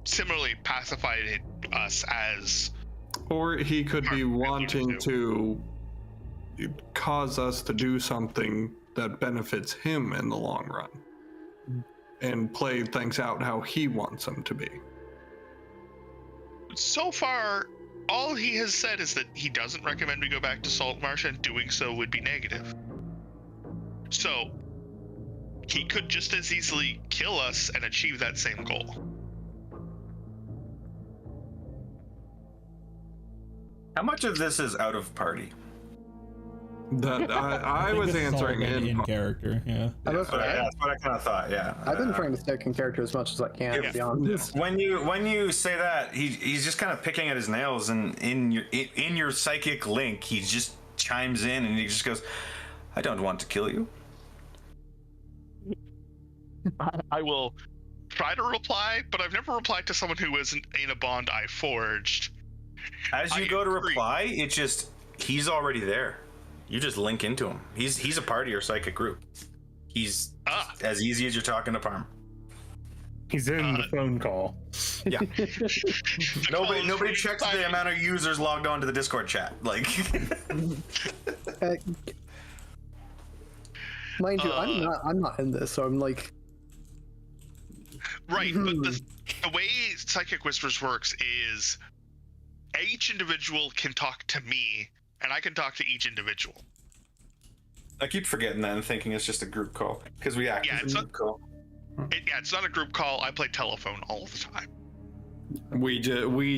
E: similarly pacified us as.
H: Or he could be wanting to cause us to do something that benefits him in the long run, and play things out how he wants them to be.
E: So far, all he has said is that he doesn't recommend we go back to Saltmarsh, and doing so would be negative. So, he could just as easily kill us and achieve that same goal.
J: How much of this is out of party?
H: That I was
G: This is all
H: answering
G: been in character. Yeah.
J: That's what I kind of thought. Yeah.
C: I've been trying to stick in character as much as I can, to be honest.
J: When you say that, he's just kind of picking at his nails, and in your psychic link, he just chimes in and he just goes, "I don't want to kill you."
E: I will try to reply, but I've never replied to someone who isn't in a bond I forged.
J: As you go to reply, it just he's already there. You just link into him. He's a part of your psychic group. He's as easy as you're talking to Parm.
A: He's in the phone call.
J: Yeah. nobody checks the amount of users logged on to the Discord chat. Like,
C: mind you, I'm not in this, so I'm like.
E: Right, but the way Psychic Whispers works is each individual can talk to me, and I can talk to each individual.
J: I keep forgetting that and thinking it's just a group call because we act as a group call.
E: It's not a group call. I play telephone all the time.
H: We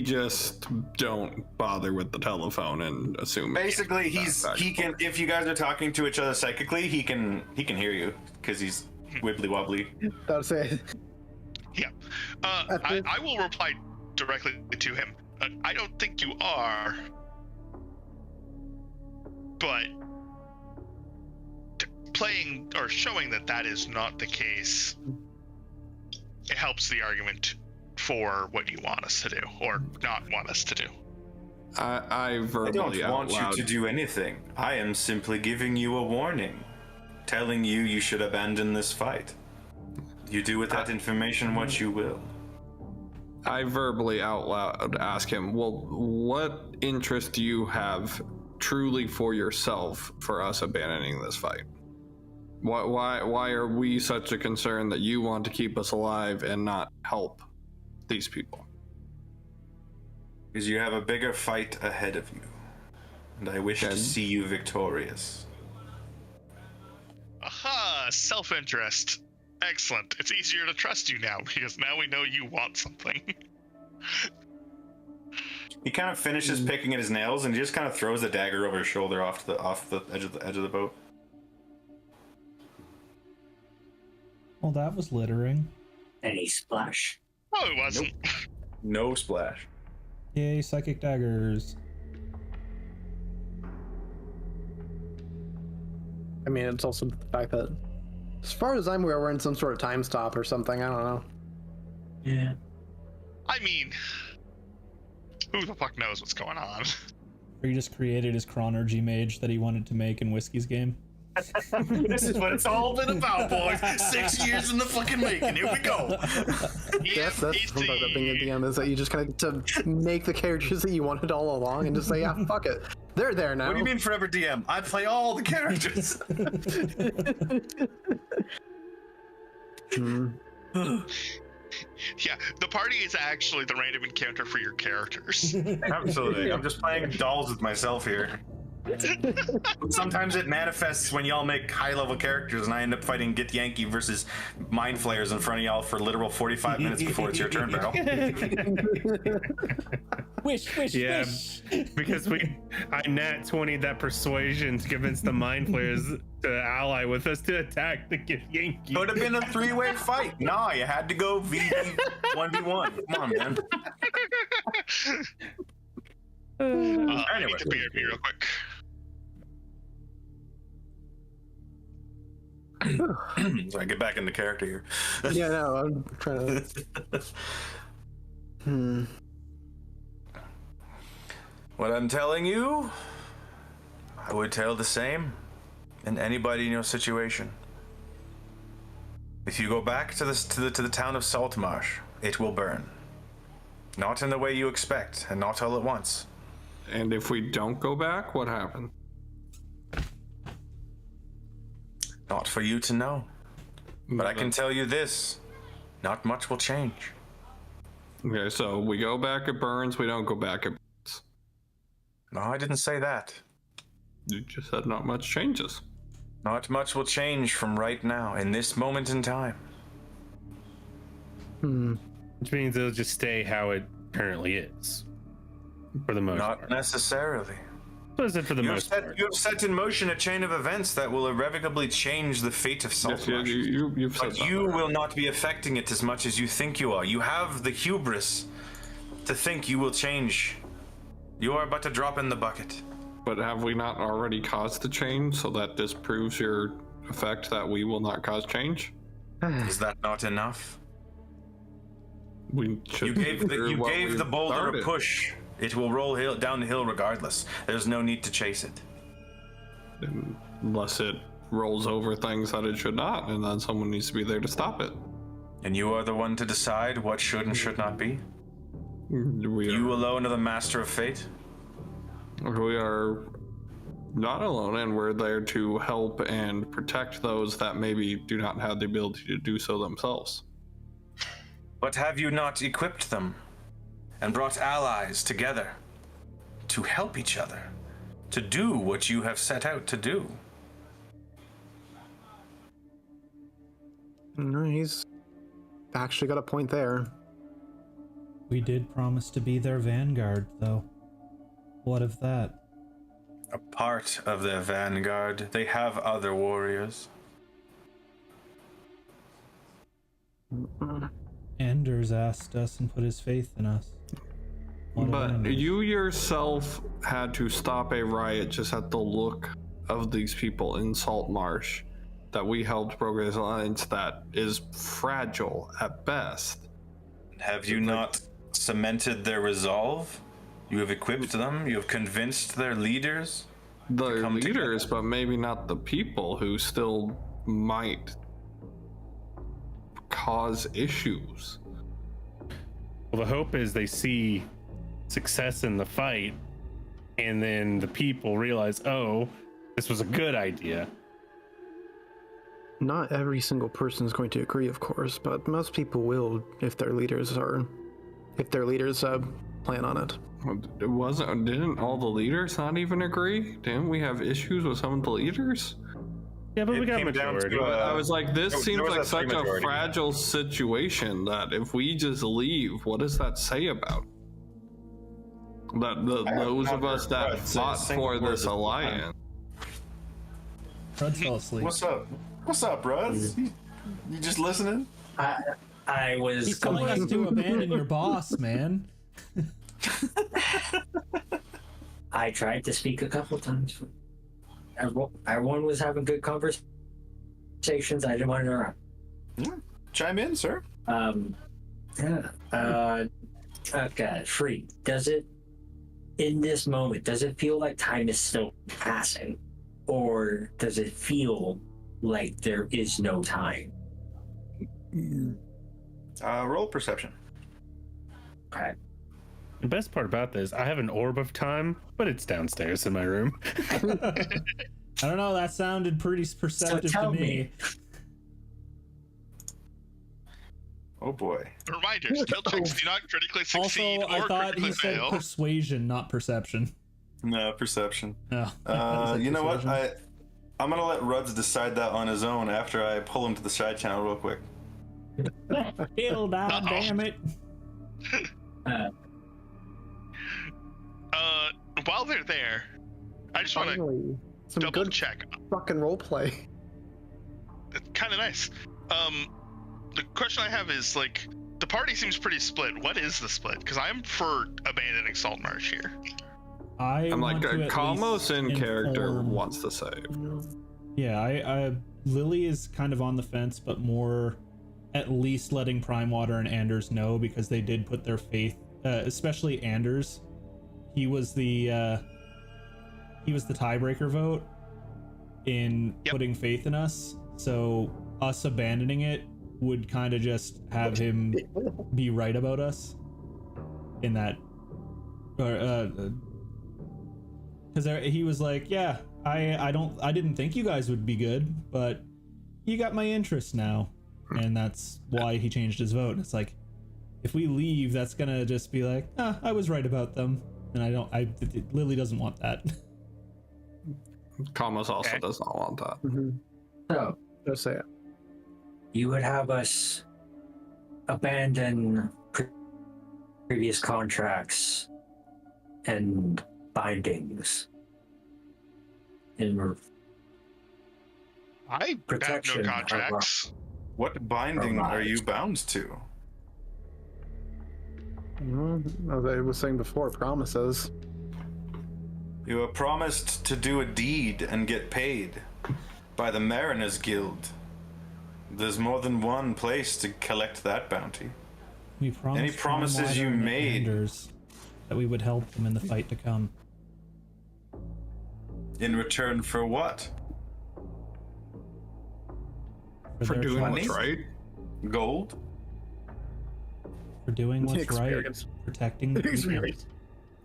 H: just don't bother with the telephone and assume.
J: Basically, he can. If you guys are talking to each other psychically, he can hear you because he's wibbly wobbly.
C: That's it.
E: Yeah, I will reply directly to him. I don't think you are, but playing or showing that is not the case, it helps the argument for what you want us to do or not want us to do.
H: I verbally
J: don't want you to do anything. I am simply giving you a warning, telling you should abandon this fight. You do with that information what you will.
H: I verbally out loud ask him, well, what interest do you have truly for yourself for us abandoning this fight? Why are we such a concern that you want to keep us alive and not help these people?
J: Because you have a bigger fight ahead of you, and I wish to see you victorious.
E: Aha! Self-interest. Excellent. It's easier to trust you now because now we know you want something.
J: He kind of finishes picking at his nails and he just kind of throws the dagger over his shoulder off the edge of the boat.
G: Well, that was littering.
F: Any splash?
E: Oh, it wasn't.
J: Nope. No splash.
G: Yay, psychic daggers.
C: I mean, it's also the fact that, as far as I'm aware, we're in some sort of time stop or something. I don't know.
F: Yeah.
E: I mean, who the fuck knows what's going on?
G: Or he just created his chronergy mage that he wanted to make in Whiskey's game.
J: This is what it's all been about, boys. 6 years in the fucking making. Here we go.
C: That's what about being a DM, is that you just kind of to make the characters that you wanted all along and just say, yeah, fuck it. They're there now.
J: What do you mean forever DM? I play all the characters.
E: Yeah, the party is actually the random encounter for your characters.
J: Absolutely. I'm just playing dolls with myself here. Sometimes it manifests when y'all make high-level characters and I end up fighting Get Yankee versus Mind Flayers in front of y'all for literal 45 minutes before it's your turn, Barrel.
G: Wish.
A: Because I nat 20'd that persuasion to convince the Mind Flayers to ally with us to attack the Get Yankee.
J: Could have been a three-way fight. Nah, you had to go 1v1. Come on, man.
E: I need to beard me real quick.
J: So I get back into character here.
C: Yeah, no, I'm trying to.
J: What I'm telling you, I would tell the same in anybody in your situation. If you go back to the town of Saltmarsh, it will burn. Not in the way you expect, and not all at once.
H: And if we don't go back, what happens?
J: Not for you to know. But I can tell you this, not much will change.
H: Okay, so we go back, it burns, we don't go back, it burns.
J: No, I didn't say that.
H: You just said not much changes.
J: Not much will change from right now, in this moment in time.
A: Which means it'll just stay how it currently is. For the most part.
J: Not necessarily.
A: What is it for the most part?
J: You have set in motion a chain of events that will irrevocably change the fate of Saltmarsh.
H: You've said
J: But
H: that
J: you
H: already.
J: will not be affecting it as much as you think you are. You have the hubris to think you will change. You are but a drop in the bucket.
H: But have we not already caused the change, so that disproves your effect that we will not cause change?
J: Is that not enough?
H: We should
J: You gave the boulder
H: started.
J: a push. It will roll down the hill regardless. There's no need to chase it.
H: Unless it rolls over things that it should not, and then someone needs to be there to stop it.
J: And you are the one to decide what should and should not be.
H: You
J: alone are the master of fate.
H: We are not alone, and we're there to help and protect those that maybe do not have the ability to do so themselves.
J: But have you not equipped them and brought allies together to help each other, to do what you have set out to do?
C: No, he's actually got a point there.
G: We did promise to be their vanguard, though. What of that?
J: A part of their vanguard. They have other warriors.
G: Anders asked us and put his faith in us. What of
H: But
G: Anders?
H: you yourself had to stop a riot just at the look of these people in Saltmarsh that we helped Progress Alliance that is fragile at best.
J: Have you not cemented their resolve? You have equipped them. You have convinced their leaders.
H: The
J: come
H: leaders,
J: together.
H: but maybe not the people who still might cause issues.
A: Well, the hope is they see success in the fight, and then the people realize, oh, this was a good idea.
C: Not every single person is going to agree, of course, but most people will if their leaders plan on it.
H: Didn't all the leaders not even agree? Didn't we have issues with some of the leaders?
A: Yeah, but
J: It
A: we got
J: came down
A: majority.
J: to,
H: I was like, this
J: there
H: seems
J: was
H: like
J: a
H: such a
J: three-majority.
H: fragile situation that if we just leave, what does that say about those of us that
J: Brad, say a
H: fought
J: single
H: for
J: word
H: this
J: this time.
H: alliance?
G: Fred fell asleep.
D: What's up? What's up, bro? You just listening?
F: I was
G: He's telling us to abandon your boss, man.
F: I tried to speak a couple times. Everyone was having good conversations. I didn't want to interrupt.
D: Chime in, sir.
F: Okay, free. Does it, in this moment, does it feel like time is still passing? Or does it feel like there is no time?
D: Roll perception.
F: Okay.
A: The best part about this, I have an orb of time, but it's downstairs in my room.
G: I don't know, that sounded pretty perceptive
F: tell
G: to me.
F: me.
D: Oh boy.
E: A reminder, skill checks do not critically succeed
G: Also, I
E: or
G: thought
E: critically
G: he said
E: fail.
G: persuasion, not perception.
D: No, perception.
G: No.
D: You know what? I'm gonna let Ruds decide that on his own after I pull him to the side channel real quick.
G: He'll die,
E: Uh-oh.
G: damn it.
E: While they're there, I just want to
C: Finally, some
E: double
C: good
E: check.
C: fucking roleplay.
E: It's kind of nice. The question I have is, like, the party seems pretty split. What is the split? Because I'm for abandoning Saltmarsh here.
H: I'm like,
G: want to at
H: Kalmos
G: least
H: in character
G: inform-
H: wants to save.
G: Yeah, I Lily is kind of on the fence, but more at least letting Prime Water and Anders know, because they did put their faith, especially Anders. He was the tiebreaker vote in putting faith in us. So us abandoning it would kind of just have him be right about us in that, because he was like, yeah, I didn't think you guys would be good, but you got my interest now, and that's why he changed his vote. It's like, if we leave, that's gonna just be like, I was right about them, and Lily doesn't want that.
H: Kamos also does not want that.
C: Mm-hmm.
F: So,
C: Just say it.
F: you would have us abandon previous contracts and bindings in
E: I have
F: protection
E: no
F: of
E: contracts.
J: What binding are you bound to?
C: As I was saying before, promises.
J: You are promised to do a deed and get paid by the Mariners Guild. There's more than one place to collect that bounty.
G: We promised
J: Any promises
G: Stormwider
J: you
G: and the
J: made-
G: Anders that we would help them in the fight to come.
J: In return for what?
H: For
G: their
H: doing
G: trust,
H: what's right.
J: Gold?
G: For doing what's
C: Experience.
G: right, protecting the people.
C: Experience.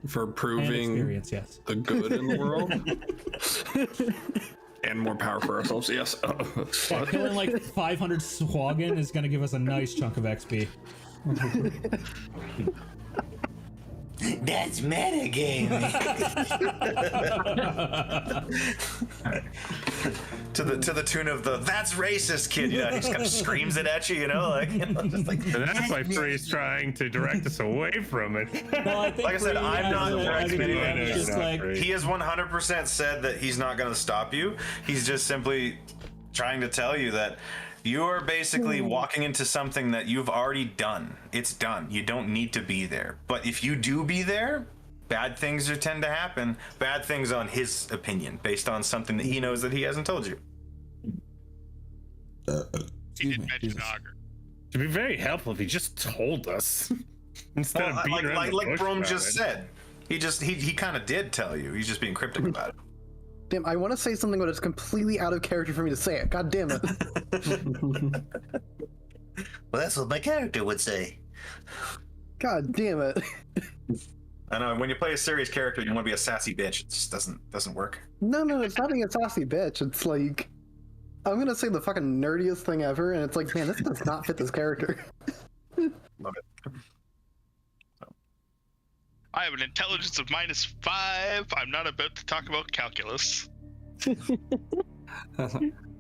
H: For
G: And
H: proving
G: experience, yes.
H: the good in the world. And more power for ourselves, yes.
G: Yeah, killing like 500 Swaggin is gonna give us a nice chunk of XP.
I: That's metagaming.
J: To the tune of the "That's racist, kid." You know, he just kind of screams it at you. You know, like, just like.
A: And that's why Free's trying to direct us away from it.
G: Well, I think
J: Like I said,
G: Bree
J: I'm
G: has
J: not
G: a-
J: directing
G: I think
J: anything.
G: it's just
A: Not
G: like,
A: Bree.
J: He has 100% said that he's not going to stop you. He's just simply trying to tell you that you are basically walking into something that you've already done. It's done. You don't need to be there. But if you do be there, bad things tend to happen. Bad things on his opinion, based on something that he knows that he hasn't told you.
E: He did mention Augur.
A: It'd be very helpful if he just told us instead of beating around the
J: like
A: bush
J: Brom
A: about
J: just
A: it.
J: said. He kind of did tell you. He's just being cryptic about it.
C: Damn, I want to say something, but it's completely out of character for me to say it. God damn it.
I: Well, that's what my character would say.
C: God damn it.
J: I know when you play a serious character, you want to be a sassy bitch. It just doesn't work.
C: No, it's not being a sassy bitch. It's like, I'm gonna say the fucking nerdiest thing ever, and it's like, man, this does not fit this character.
J: Love it.
E: I have an intelligence of -5. I'm not about to talk about calculus.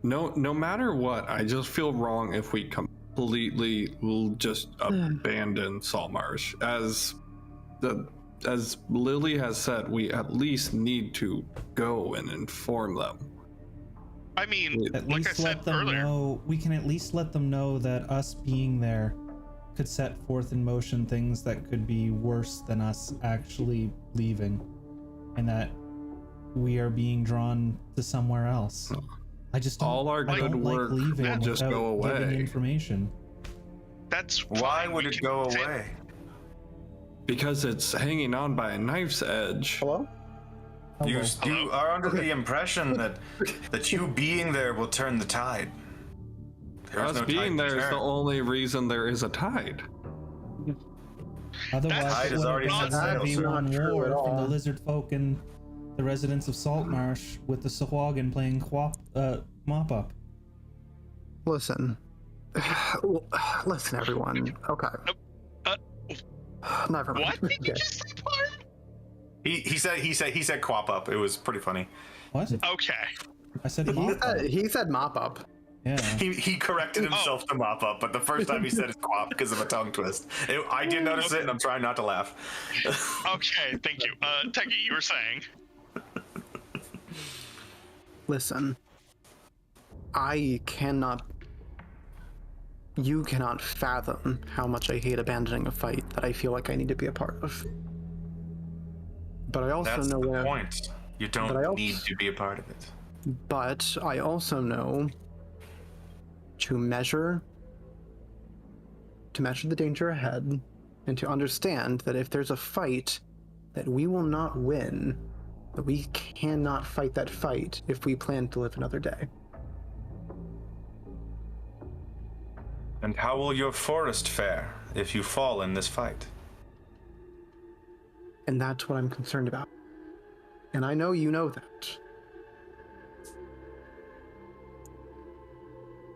H: No matter what, I just feel wrong if we completely just abandon Saltmarsh. As Lily has said, we at least need to go and inform them.
E: I mean,
G: At
E: like I
G: least
E: said
G: let them
E: earlier,
G: know. We can at least let them know that us being there could set forth in motion things that could be worse than us actually leaving, and that we are being drawn to somewhere else. I just don't,
H: All our
G: I
H: good
G: don't
H: work
G: like leaving
H: will just
G: without
H: go
G: giving
H: away.
G: information.
E: that's
J: Why
E: fine.
J: would
E: We
J: it
E: can
J: go
E: say-
J: away?
H: Because it's hanging on by a knife's edge.
C: Hello?
J: You
E: Hello?
J: are under the impression that you being there will turn the tide. There's
H: Us
J: no
H: being
J: tide to
H: there is the
J: turn.
H: only reason there is a tide.
G: Otherwise,
E: Tide
G: it
J: has
G: would
J: already
G: have been
J: set
G: a
J: sail.
G: 1v1
C: Not true
G: war
C: at
G: from the
C: all.
G: lizard folk and the residents of Saltmarsh with the Swaggin playing mop up.
C: Listen. Listen, everyone. Okay. Never mind.
E: What did you
C: Okay.
E: just say, Parm?
J: He said quap up. It was pretty funny.
G: What?
E: Okay.
G: I said mop up.
C: He said mop up.
G: Yeah.
J: He corrected himself to mop up, but the first time he said it's quap because of a tongue twist. I did notice it, and I'm trying not to laugh.
E: Okay, thank you. Teki, you were saying.
C: Listen. You cannot fathom how much I hate abandoning a fight that I feel like I need to be a part of. But I also
J: That's
C: know
J: the
C: where.
J: point. You
C: But I
J: don't
C: also-
J: need to be a part of it.
C: But I also know to measure the danger ahead and to understand that if there's a fight that we will not win, that we cannot fight that fight if we plan to live another day.
J: And how will your forest fare if you fall in this fight?
C: And that's what I'm concerned about. And I know you know that.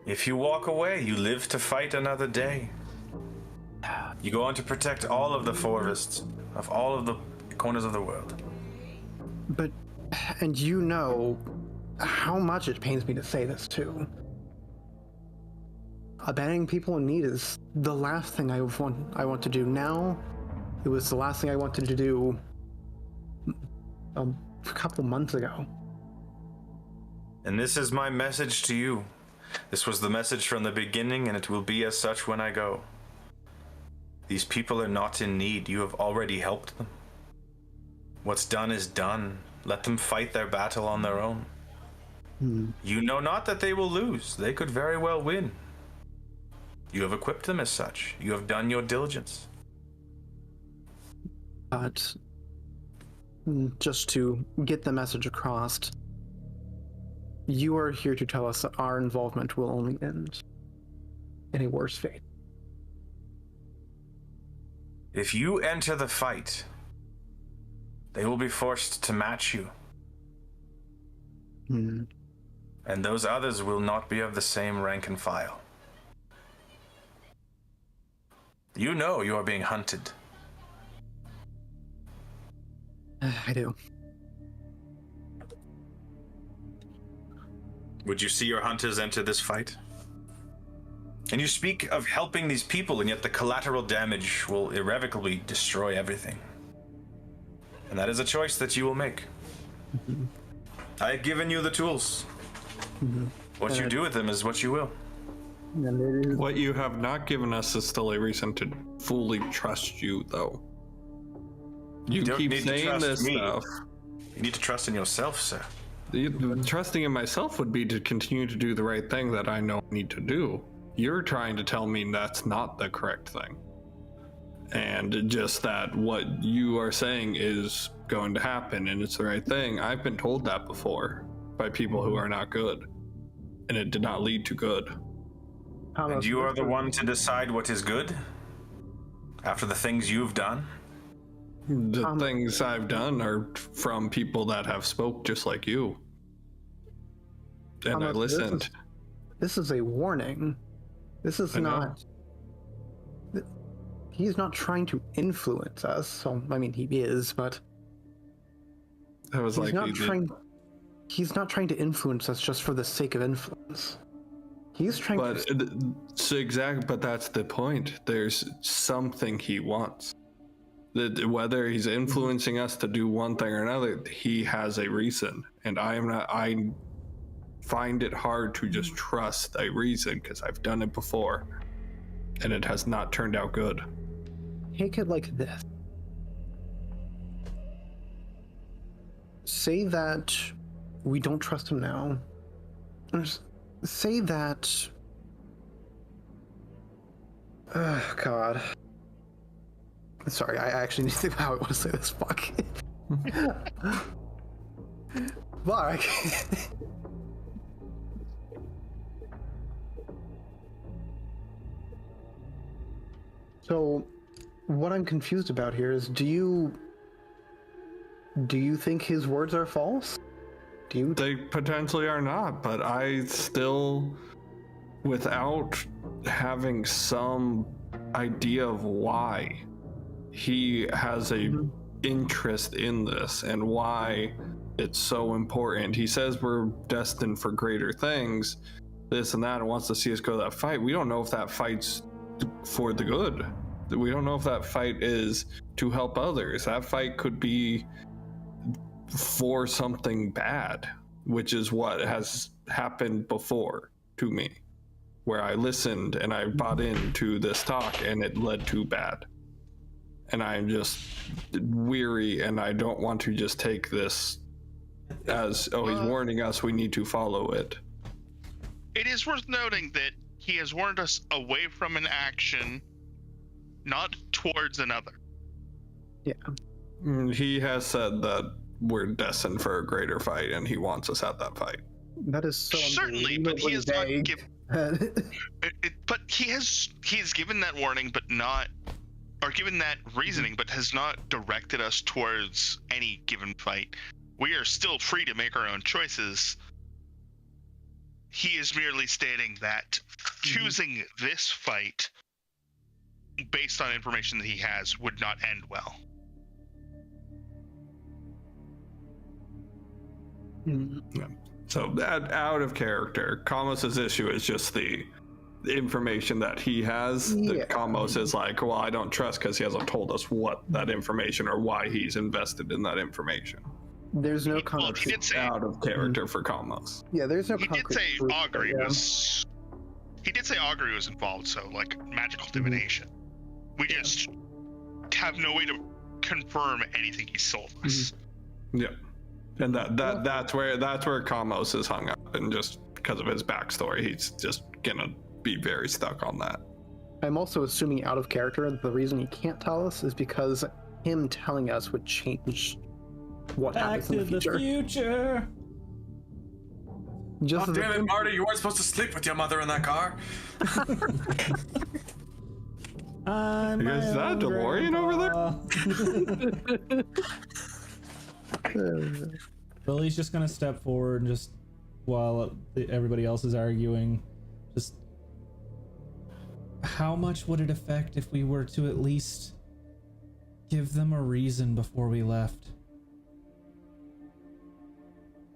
J: If you walk away, you live to fight another day. You go on to protect all of the forests of all of the corners of the world.
C: But, and you know how much it pains me to say this too. Abandoning people in need is the last thing I want to do now. It was the last thing I wanted to do a couple months ago.
J: And this is my message to you. This was the message from the beginning, and it will be as such when I go. These people are not in need. You have already helped them. What's done is done. Let them fight their battle on their own. You know not that they will lose. They could very well win. You have equipped them as such. You have done your diligence.
C: But just to get the message across, you are here to tell us that our involvement will only end in a worse fate.
J: If you enter the fight, they will be forced to match you. And those others will not be of the same rank and file. You know you are being hunted.
C: I do.
J: Would you see your hunters enter this fight? And you speak of helping these people, and yet the collateral damage will irrevocably destroy everything. And that is a choice that you will make. I have given you the tools. What you do with them is what you will.
H: What you have not given us is still a reason to fully trust you, though. You keep saying this stuff.
J: You need to trust in yourself, sir.
H: Trusting in myself would be to continue to do the right thing that I know I need to do. You're trying to tell me that's not the correct thing. And just that what you are saying is going to happen and it's the right thing. I've been told that before by people who are not good. And it did not lead to good.
J: And you are the one to decide what is good? After the things you've done?
H: The things I've done are from people that have spoke just like you. And I listened.
C: This is a warning. This is not... He's not trying to influence us. So, I mean, he is, but...
H: That was
C: he's not trying to influence us just for the sake of influence. He's trying to...
H: But that's the point. There's something he wants. That whether he's influencing us to do one thing or another, he has a reason. And I find it hard to just trust a reason because I've done it before and it has not turned out good.
C: Take it like this. Say that we don't trust him now. Say that... God. Sorry, I actually need to think about how I want to say this. Fuck. Fuck. So, what I'm confused about here is, do you think his words are false?
H: They potentially are not, but I still, without having some idea of why he has a interest in this and why it's so important. He says we're destined for greater things, this and that, and wants to see us go to that fight. We don't know if that fight's for the good. We don't know if that fight is to help others. That fight could be for something bad, which is what has happened before to me, where I listened and I bought into this talk and it led to bad. And I'm just weary and I don't want to just take this as, oh, he's warning us, we need to follow it.
E: It is worth noting that he has warned us away from an action, not towards another.
C: Yeah.
H: He has said that we're destined for a greater fight and he wants us at that fight.
C: That is so
E: certainly, but he has not given. But he's given that warning, but not, or given that reasoning, but has not directed us towards any given fight. We are still free to make our own choices. He is merely stating that choosing this fight based on information that he has would not end well.
H: So out of character, Kamos's issue is just the information that he has. That Kamos is like, well, I don't trust because he hasn't told us what that information or why he's invested in that information.
C: There's no
E: Well, he did say
H: Out of character for Kamos.
C: Yeah, there's no
E: he did
C: concrete
E: say
C: proof,
E: Augury
C: yeah.
E: was. He did say Augury was involved, so like magical divination. We just have no way to confirm anything he sold us.
H: Yeah, and that's where Kamos is hung up, and just because of his backstory, he's just gonna be very stuck on that.
C: I'm also assuming out of character, the reason he can't tell us is because him telling us would change what
G: Back
C: happens
G: to
C: in the future.
G: future.
C: Just
D: Oh,
C: as
D: damn it, Marty, you weren't supposed to sleep with your mother in that car.
G: I'm
H: Is that a DeLorean over
G: there? Lily's just gonna step forward and just, while everybody else is arguing, just how much would it affect if we were to at least give them a reason before we left?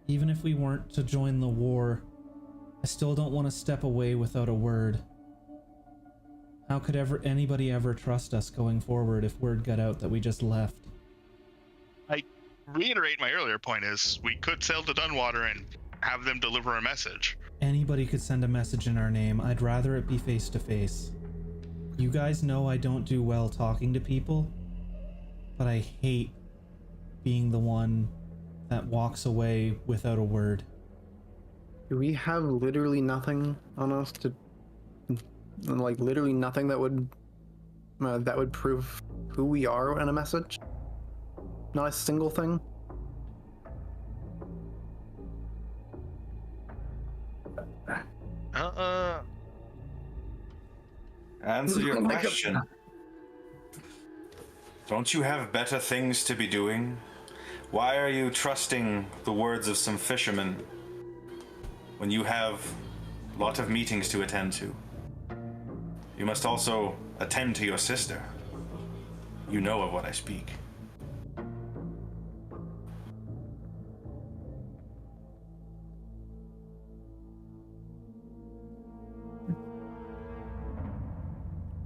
G: Even if we weren't to join the war, I still don't want to step away without a word. How could anybody ever trust us going forward if word got out that we just left?
E: I reiterate my earlier point is we could sail to Dunwater and have them deliver a message.
G: Anybody could send a message in our name. I'd rather it be face to face. You guys know I don't do well talking to people, but I hate being the one that walks away without a word.
C: We have literally nothing on us to, like, literally nothing that would prove who we are in a message. Not a single thing.
J: Answer your question. Don't you have better things to be doing? Why are you trusting the words of some fishermen when you have a lot of meetings to attend to? You must also attend to your sister. You know of what I speak.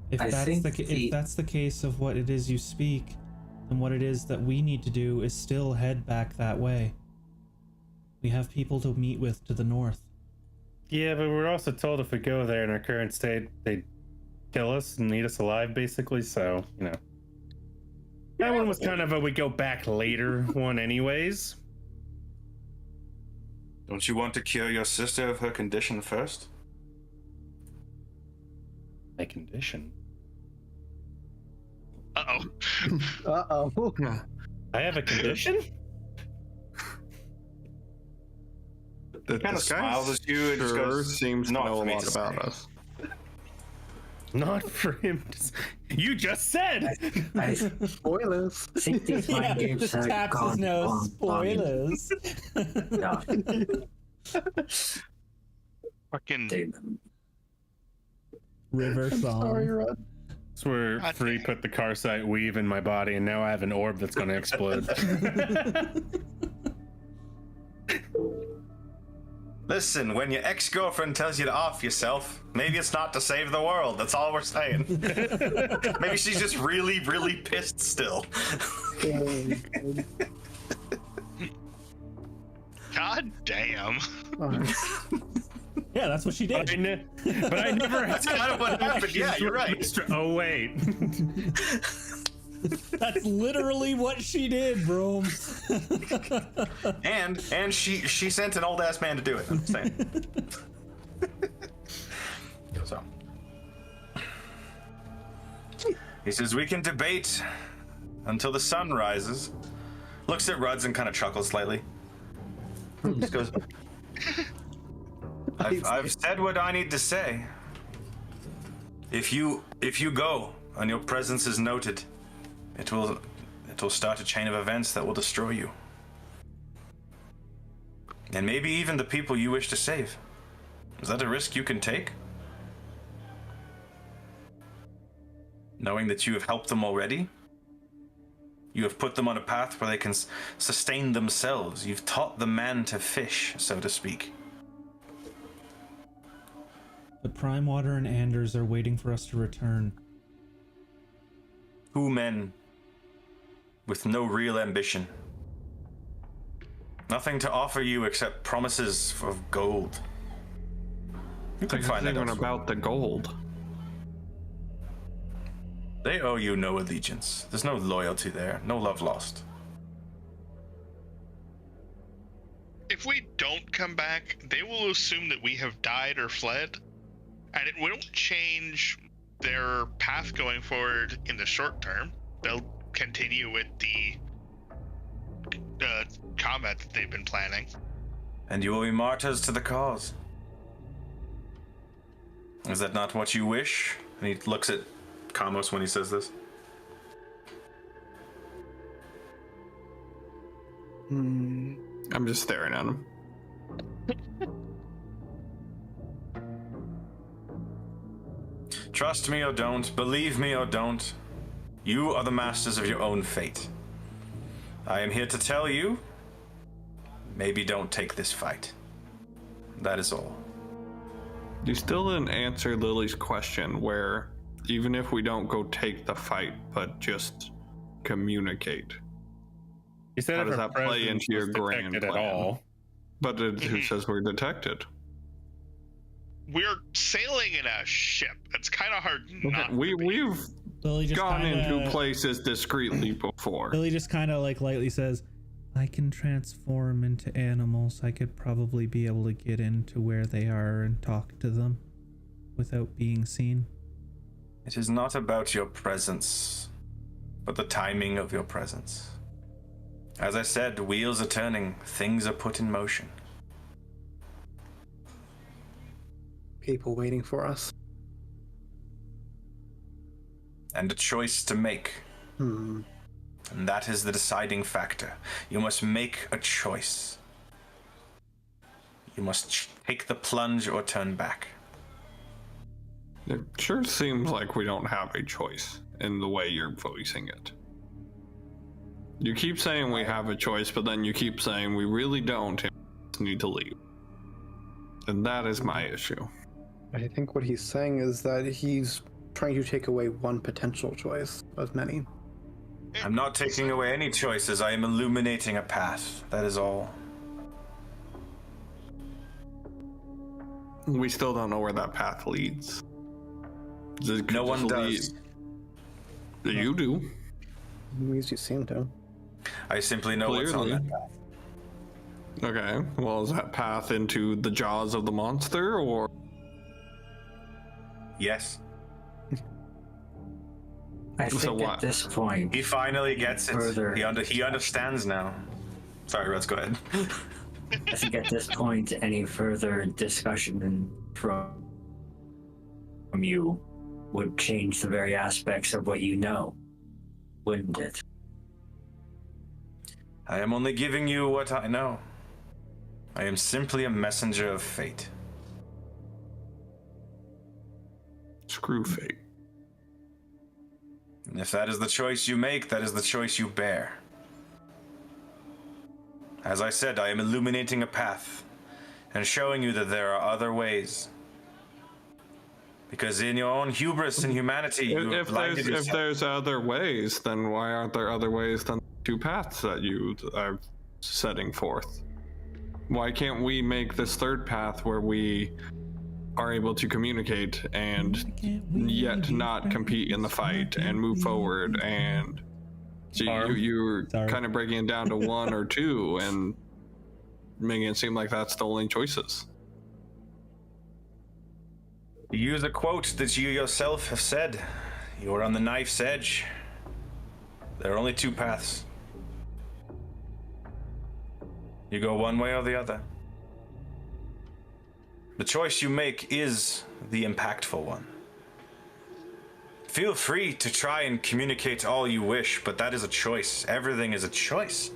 G: If that's the case of what it is you speak, then what it is that we need to do is still head back that way. We have people to meet with to the north.
A: Yeah, but we're also told if we go there in our current state, they'd kill us and eat us alive, basically. So, you know. That one was kind of a we go back later one anyways.
J: Don't you want to cure your sister of her condition first?
A: My condition?
E: Uh-oh.
C: Uh-oh.
A: I have a condition?
J: Kind of smiles at you and just goes,
H: seems to
J: "Not
H: know
J: for
H: a
J: me
H: lot
J: to
H: about
J: say."
H: us.
A: Not for him to You just said!
C: Spoilers.
F: I think these mind games
G: Just
F: have
G: taps his
F: gone
G: nose.
F: on.
G: Spoilers.
F: Yeah.
E: Fucking
G: River song.
C: Sorry, Rod.
A: That's where
E: God
A: Free
E: dang.
A: put the Carcite weave in my body, and now I have an orb that's going to explode.
J: Listen, when your ex-girlfriend tells you to off yourself, maybe it's not to save the world. That's all we're saying. Maybe she's just really, really pissed still.
E: God damn.
G: Yeah, that's what she did.
A: But I never.
J: That's kind of what happened. Yeah, you're right.
A: Oh wait.
G: That's literally what she did, bro.
J: And she sent an old ass man to do it. I'm saying. So he says we can debate until the sun rises. Looks at Ruds and kind of chuckles slightly. Just goes. I've said what I need to say. If you go and your presence is noted, it will start a chain of events that will destroy you. And maybe even the people you wish to save. Is that a risk you can take? Knowing that you have helped them already? You have put them on a path where they can sustain themselves. You've taught the man to fish, so to speak.
G: But Prime Water and Anders are waiting for us to return.
J: 2 men with no real ambition. Nothing to offer you except promises of gold. You can find that out
H: about the gold.
J: They owe you no allegiance. There's no loyalty there, no love lost.
E: If we don't come back, they will assume that we have died or fled, and it won't change their path going forward in the short term. They'll continue with the combat that they've been planning.
J: And you will be martyrs to the cause. Is that not what you wish? And he looks at Kamos when he says this.
H: I'm just staring at him.
J: Trust me or don't, believe me or don't, you are the masters of your own fate. I am here to tell you, maybe don't take this fight. That is all.
H: You still didn't answer Lily's question where even if we don't go take the fight, but just communicate.
A: You said
H: how
A: if
H: does
A: our
H: that play
A: presence
H: into your
A: was
H: grand
A: detected
H: plan?
A: at all?
H: But who says we're detected?
E: We're sailing in a ship. It's kind of hard not to be.
H: We've
G: Lily just
H: gone
G: kinda,
H: into places discreetly before.
G: Lily just kind of like lightly says, I can transform into animals. I could probably be able to get into where they are and talk to them without being seen.
J: It is not about your presence, but the timing of your presence. As I said, wheels are turning, things are put in motion.
C: People waiting for us.
J: And a choice to make. And that is the deciding factor. You must make a choice. You must take the plunge or turn back.
H: It sure seems like we don't have a choice in the way you're voicing it. You keep saying we have a choice, but then you keep saying we really don't and we need to leave. And that is my issue.
C: I think what he's saying is that he's trying to take away one potential choice of many.
J: I'm not taking away any choices. I am illuminating a path. That is all.
H: We still don't know where that path leads.
J: No one does.
H: You do.
C: At least you seem to.
J: I simply know what's on that path.
H: Okay, well, is that path into the jaws of the monster, or?
J: Yes.
F: I think at this point,
J: he finally gets it.
F: further-
J: He understands now. Sorry, Reds, go ahead.
F: I think at this point, any further discussion from you would change the very aspects of what you know, wouldn't it?
J: I am only giving you what I know. I am simply a messenger of fate.
H: Screw fate.
J: And if that is the choice you make, that is the choice you bear. As I said, I am illuminating a path and showing you that there are other ways. Because in your own hubris and humanity, you have blinded yourself.
H: If there's other ways, then why aren't there other ways than the two paths that you are setting forth? Why can't we make this third path where we are able to communicate and yet not compete in the fight and move forward? And so you're kind of breaking it down to one or two and making it seem like that's the only choices.
J: To use a quote that you yourself have said, you are on the knife's edge. There are only two paths. You go one way or the other. The choice you make is the impactful one. Feel free to try and communicate all you wish, but that is a choice. Everything is a choice.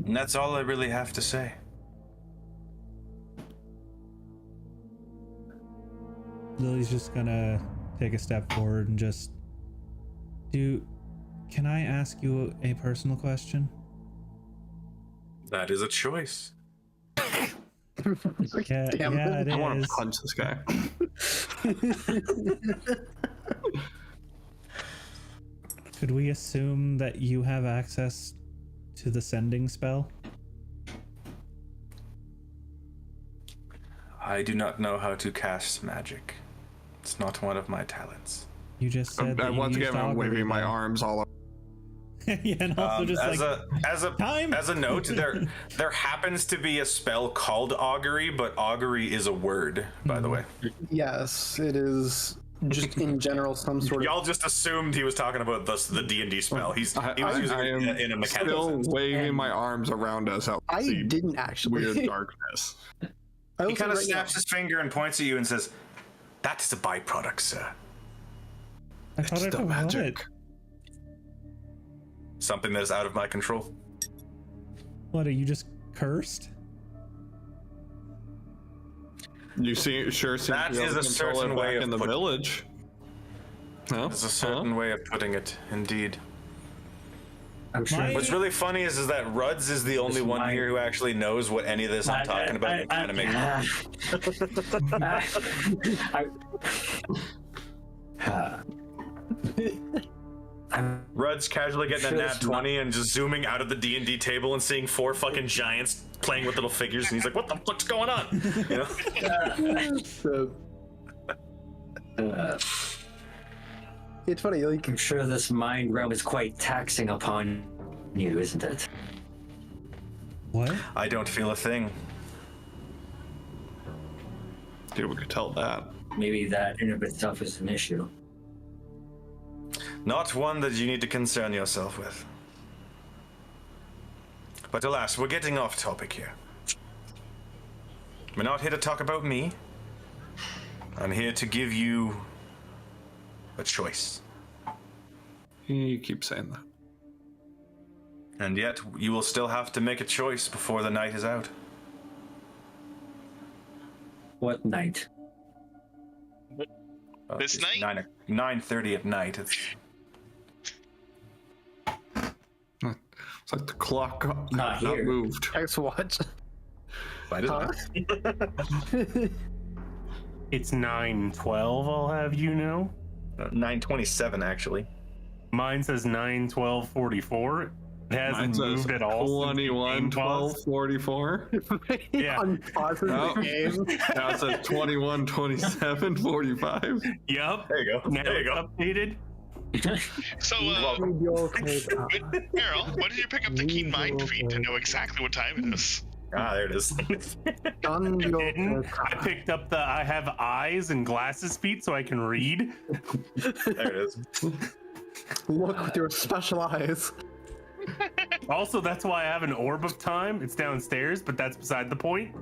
J: And that's all I really have to say.
G: Lily's just gonna take a step forward and just can I ask you a personal question?
J: That is a choice.
G: Yeah, it
H: I want to
G: is.
H: punch this guy.
G: Could we assume that you have access to the sending spell?
J: I do not know how to cast magic. It's not one of my talents.
G: You just said that you
H: Once
G: used
H: again, I'm
G: augury,
H: waving my
G: though.
H: arms all over.
G: Yeah, and also just time.
J: As a note, there happens to be a spell called augury, but augury is a word, by the way.
C: Yes, it is just in general some sort of.
J: Y'all just assumed he was talking about the D&D spell. He was using it in a mechanical
H: Still
J: sense.
H: waving my arms around us out.
C: I didn't actually.
H: Weird darkness.
C: I
J: He kind of
C: right
J: snaps
C: now-
J: his finger and points at you and says, "That is a byproduct, sir.
G: I thought
H: It's
G: it
H: the
G: was
H: magic.
G: what?
J: Something that is out of my control."
G: What, are you just cursed?
H: You see, sure seems
J: That
H: to be able
J: is
H: to
J: a
H: control
J: certain
H: it
J: way
H: back
J: of
H: in the
J: putting-
H: village. No?
J: There's a certain way of putting it, indeed.
F: I'm sure.
J: What's really funny is that Ruds is the only one here who actually knows what any of this I'm talking about and kind of makes Rudd's casually getting a
F: Sure,
J: nat
F: it's
J: 20 and just zooming out of the D&D table and seeing 4 fucking giants playing with little figures, and he's like, "What the fuck's going on?" You know?
C: It's funny, like
F: I'm sure this mind realm is quite taxing upon you, isn't it?
G: What?
J: I don't feel a thing.
H: Dude, we could tell that.
F: Maybe that in of itself is an issue.
J: Not one that you need to concern yourself with. But alas, we're getting off topic here. We're not here to talk about me. I'm here to give you a choice.
H: You keep saying that.
J: And yet, you will still have to make a choice before the night is out.
F: What night?
E: This
J: It's
E: night?
J: 9:30 at night.
H: It's like the clock got
F: Not here.
H: moved.
C: X watch. Huh?
A: It's 9:12. I'll have you know.
J: 9:27 actually.
A: Mine says 9:12:44. It hasn't
H: Mine says
A: moved at all.
H: 21, 12, 44.
A: Yeah.
C: Unpauses
H: Oh.
C: the game.
H: Now it says 21, 27, 45.
A: Yep.
J: There you go.
A: Now
J: There you
A: it's
J: go.
A: updated.
E: So, Meryl, when did you pick up the keen mind feat to know exactly what time it is?
J: Ah, there it is.
C: Done
A: You
C: your
A: didn't. I picked up the I have eyes and glasses feet so I can read.
J: There it is.
C: Look with your special eyes.
A: Also, that's why I have an orb of time. It's downstairs, but that's beside the point.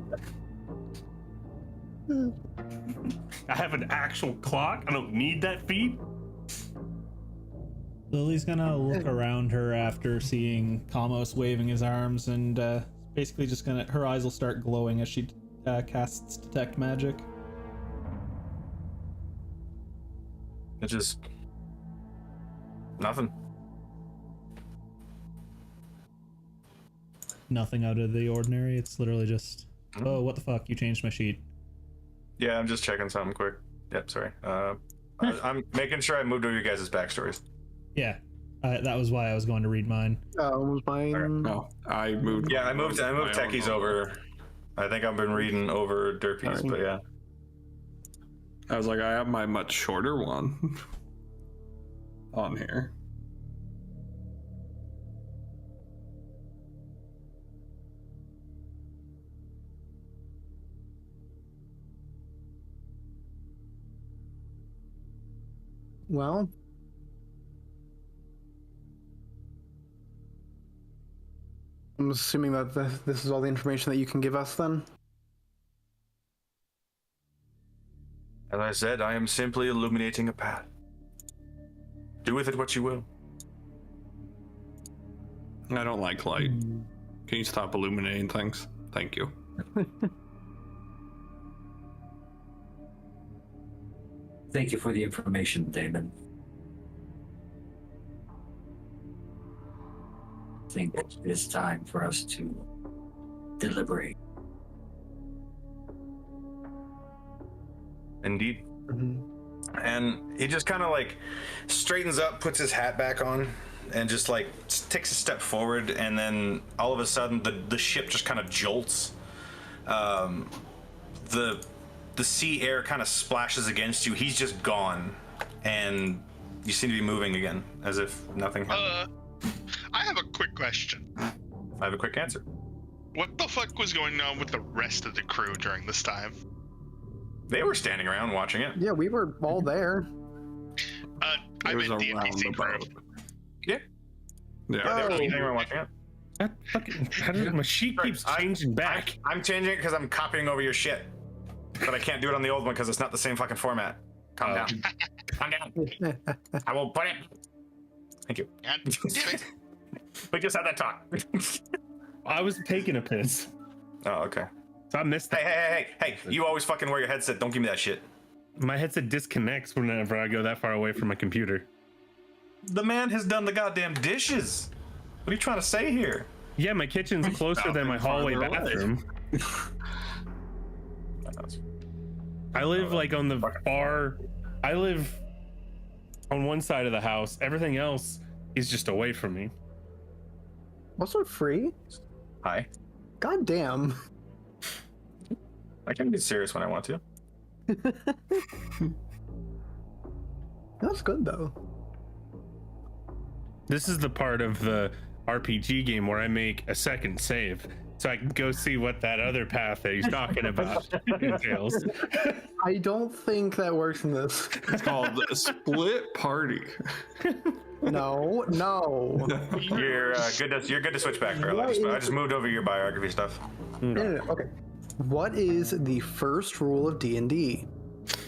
A: I have an actual clock. I don't need that feat.
G: Lily's gonna look around her after seeing Kamos waving his arms, and basically just gonna, her eyes will start glowing as she casts detect magic.
J: It's just nothing.
G: Nothing out of the ordinary. It's literally just, oh, what the fuck? You changed my sheet.
J: Yeah, I'm just checking something quick. Yep, sorry. I'm making sure I moved over your guys' backstories.
G: Yeah, that was why I was going to read mine.
C: Was mine?
H: No, I moved.
J: Yeah, I moved
H: my own
J: Techies over. I think I've been reading over Derpies, but yeah.
H: I was like, I have my much shorter one on here.
C: Well, I'm assuming that this is all the information that you can give us then?
J: As I said, I am simply illuminating a path. Do with it what you will.
H: I don't like light. Can you stop illuminating things? Thank you.
F: Thank you for the information, Damon. I think it's time for us to deliberate.
J: Indeed.
C: Mhm.
J: And he just kind of like straightens up, puts his hat back on, and just like takes a step forward, and then all of a sudden the ship just kind of jolts. The sea air kind of splashes against you. He's just gone, and you seem to be moving again, as if nothing happened.
E: I have a quick question.
J: I have a quick answer.
E: What the fuck was going on with the rest of the crew during this time?
J: They were standing around watching it.
C: Yeah, we were all there.
E: I
H: was
E: meant the
H: around
E: NPC
H: the
E: crew.
H: boat.
J: Yeah.
H: Yeah.
J: They were
C: Oh.
J: standing around watching it.
A: How did my sheet keeps changing back?
J: I'm changing it because I'm copying over your shit, but I can't do it on the old one because it's not the same fucking format. Calm down. Calm down. I will put it. Thank you.
E: God damn it.
J: We just had that talk.
A: I was taking a piss,
J: Oh, okay.
A: so I missed that.
J: Hey! You always fucking wear your headset. Don't give me that shit.
A: My headset disconnects whenever I go that far away from my computer.
J: The man has done the goddamn dishes. What are you trying to say here?
A: Yeah, my kitchen's closer than my hallway
H: farther away.
A: bathroom. I live like on the far. I live on one side of the house. Everything else is just away from me.
C: Also free?
J: Hi.
C: God damn.
J: I can be serious when I want to.
C: That's good though.
A: This is the part of the RPG game where I make a second save, so I can go see what that other path that he's talking about entails.
C: I don't think that works in this.
H: It's called the Split Party.
C: No.
J: You're good to switch back, Earl. I just moved over your biography stuff.
C: No. Okay. What is the first rule of D&D?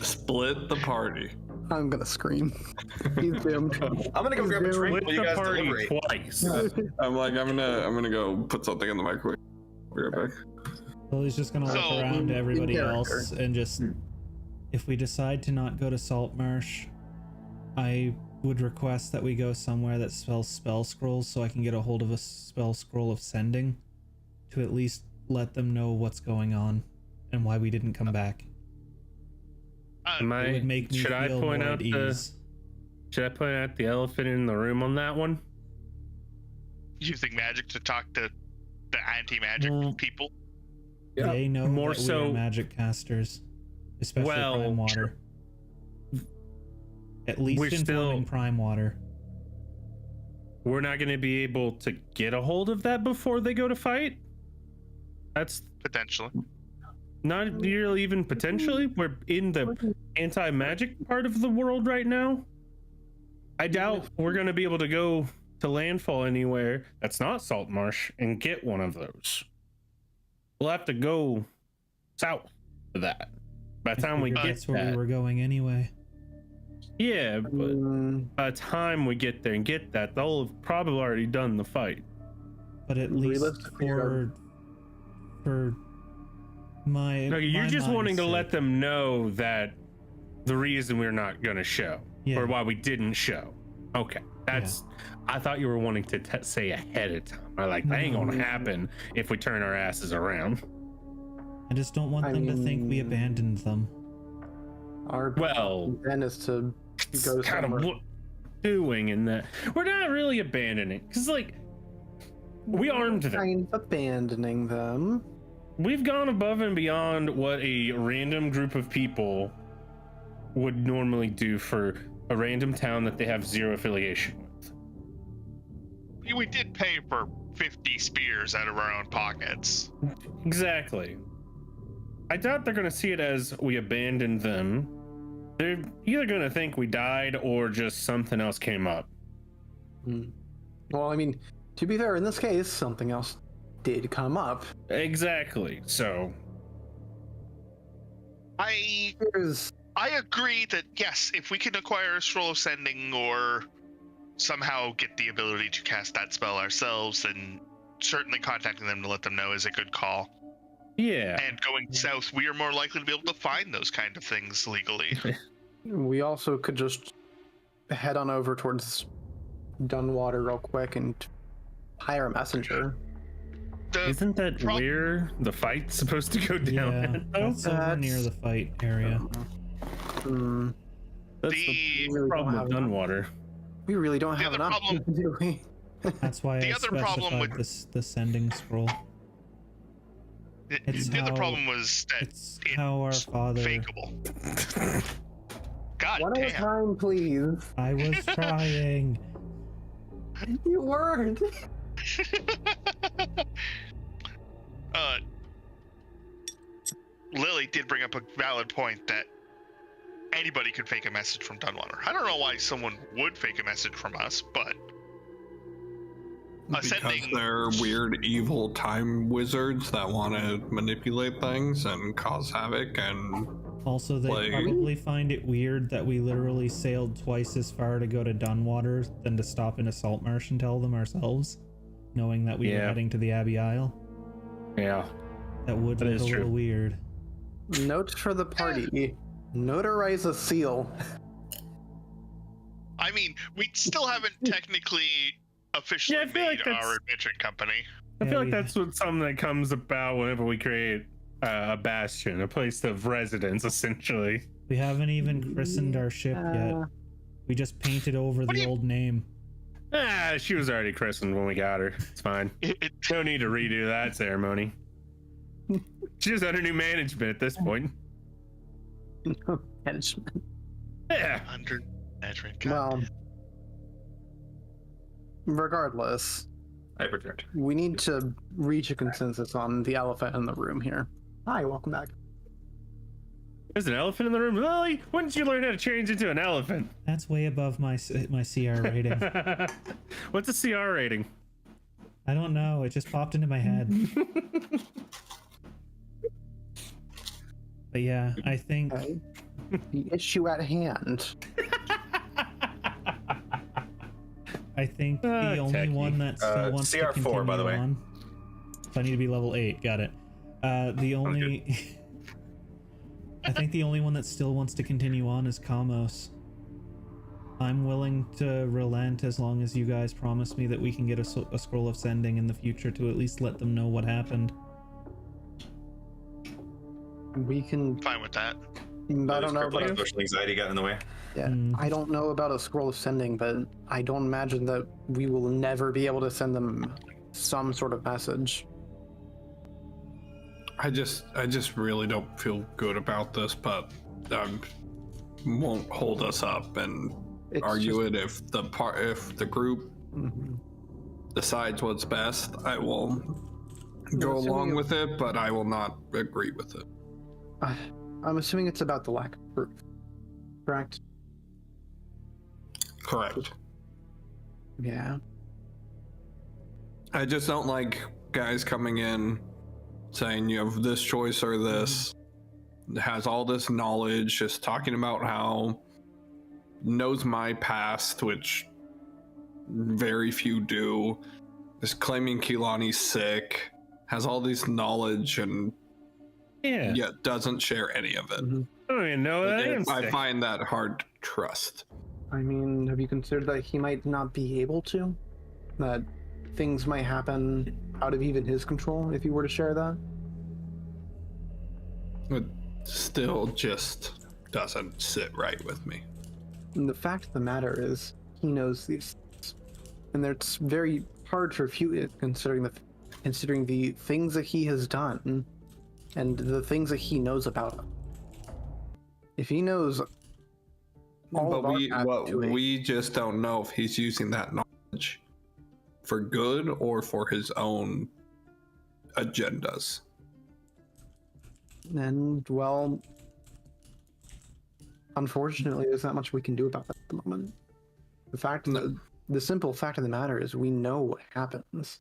H: Split the party.
C: I'm gonna scream. He's doomed.
J: I'm gonna go grab a drink
A: Split
J: while you
A: the
J: guys
A: party
J: deliberate.
A: twice.
H: I'm gonna go put something in the microwave. Be right back.
G: Well, he's just gonna look
E: So-
G: around to everybody
C: In character.
G: else and just, if we decide to not go to Salt Marsh, I would request that we go somewhere that spells spell scrolls so I can get a hold of a spell scroll of sending to at least let them know what's going on and why we didn't come back. It would make me
A: Should I
G: feel
A: point
G: more
A: out
G: at ease.
A: Should I point out the elephant in the room on that one?
E: Using magic to talk to the anti-magic
A: Mm.
E: people.
A: Yeah,
G: They know
A: more
G: that we
A: so-
G: are magic casters, especially
A: Well,
G: Prime Water. At least
A: we're
G: informing
A: still-
G: Prime Water.
A: We're not going to be able to get a hold of that before they go to fight? That's
E: Potentially.
A: not really even potentially. We're in the anti-magic part of the world right now. I doubt we're going to be able to go to landfall anywhere that's not Salt Marsh and get one of those. We'll have to go south of that. By the time we
G: Figured
A: get
G: that's where
A: that,
G: we were going anyway.
A: yeah, but by the time we get there and get that, they'll have probably already done the fight.
G: But at least
C: Realistically,
G: for my
A: No, you're
G: my
A: just wanting to
G: mindset-
A: let them know that the reason we're not going to show
G: Yeah.
A: or why we didn't show. Okay, that's. I thought you were wanting to say ahead of time. Or like, that ain't
G: No.
A: gonna happen if we turn our asses around.
G: I just don't want
C: I
G: them to think we
C: mean-
G: abandoned them.
C: Our
A: Well,
C: plan is to
A: it's
C: go
A: kind of
C: somewhere.
A: what we're doing in that. We're not really abandoning, because like we armed them.
C: kind of abandoning them.
A: We've gone above and beyond what a random group of people would normally do for a random town that they have zero affiliation with.
E: We did pay for 50 spears out of our own pockets.
A: Exactly. I doubt they're going to see it as we abandoned them. They're either going to think we died or just something else came up.
C: Well, I mean, to be fair, in this case, something else did come up.
A: Exactly. So,
E: I agree that yes, if we can acquire a scroll of sending or somehow get the ability to cast that spell ourselves, then certainly contacting them to let them know is a good call.
A: Yeah.
E: And going south, we are more likely to be able to find those kind of things legally.
C: We also could just head on over towards Dunwater real quick and hire a messenger.
A: Isn't that where the fight's supposed to go down?
G: Yeah, that's over near the fight area.
A: That's the problem with Dunwater.
C: We really don't have enough, do we?
G: That's why I specified the sending scroll.
E: The other problem was that
G: it's how our father.
E: Fakeable. God
C: One at a time, please.
G: I was trying.
C: You weren't.
E: Lily did bring up a valid point that anybody could fake a message from Dunwater. I don't know why someone would fake a message from us, but
H: because they're weird, evil time wizards that want to manipulate things and cause havoc. And
G: also, they probably find it weird that we literally sailed twice as far to go to Dunwater than to stop in a salt marsh and tell them ourselves, knowing that we were heading to the Abbey Isle.
A: Yeah,
G: that would look a little weird.
C: Note for the party: notarize a seal.
E: I mean, we still haven't technically officially made our adventure company.
A: I feel like that's something that comes about whenever we create a bastion, a place of residence, essentially.
G: We haven't even christened our ship yet. We just painted over the old name.
A: She was already christened when we got her. It's fine. No need to redo that ceremony. She's under new management at this point.
C: Management.
A: Yeah.
E: Under management.
C: Well, regardless, we need to reach a consensus on the elephant in the room here. Hi, welcome back.
A: There's an elephant in the room, Lily. When did you learn how to change into an elephant?
G: That's way above my CR rating.
A: What's a CR rating?
G: I don't know. It just popped into my head. But yeah, I think
C: the issue at hand.
G: I think the only one that still wants to continue
J: CR4, by the way.
G: on. So I need to be level 8. Got it. The only. I think the only one that still wants to continue on is Kamos. I'm willing to relent as long as you guys promise me that we can get a scroll of sending in the future to at least let them know what happened.
C: We can.
E: Fine with that.
C: I don't know about
J: social anxiety got in the way.
C: Yeah, I don't know about a scroll of sending, but I don't imagine that we will never be able to send them some sort of message.
H: I just really don't feel good about this, but won't hold us up and argue it. If the group decides what's best, I will go along with it, but I will not agree with it.
C: I'm assuming it's about the lack of proof, correct?
H: Correct.
C: Yeah.
H: I just don't like guys coming in saying you have this choice or this, has all this knowledge, just talking about how knows my past, which very few do, just claiming Keelani's sick, has all this knowledge and yet doesn't share any of it.
A: I don't even know that.
H: I find that hard to trust.
C: I mean, have you considered that he might not be able to? That things might happen out of even his control if he were to share that?
H: It still just doesn't sit right with me.
C: And the fact of the matter is, he knows these things. And it's very hard to refute it considering the things that he has done and the things that he knows about him. If he knows
H: we just don't know if he's using that knowledge for good or for his own agendas.
C: And, well, unfortunately, there's not much we can do about that at the moment. The simple fact of the matter is we know what happens.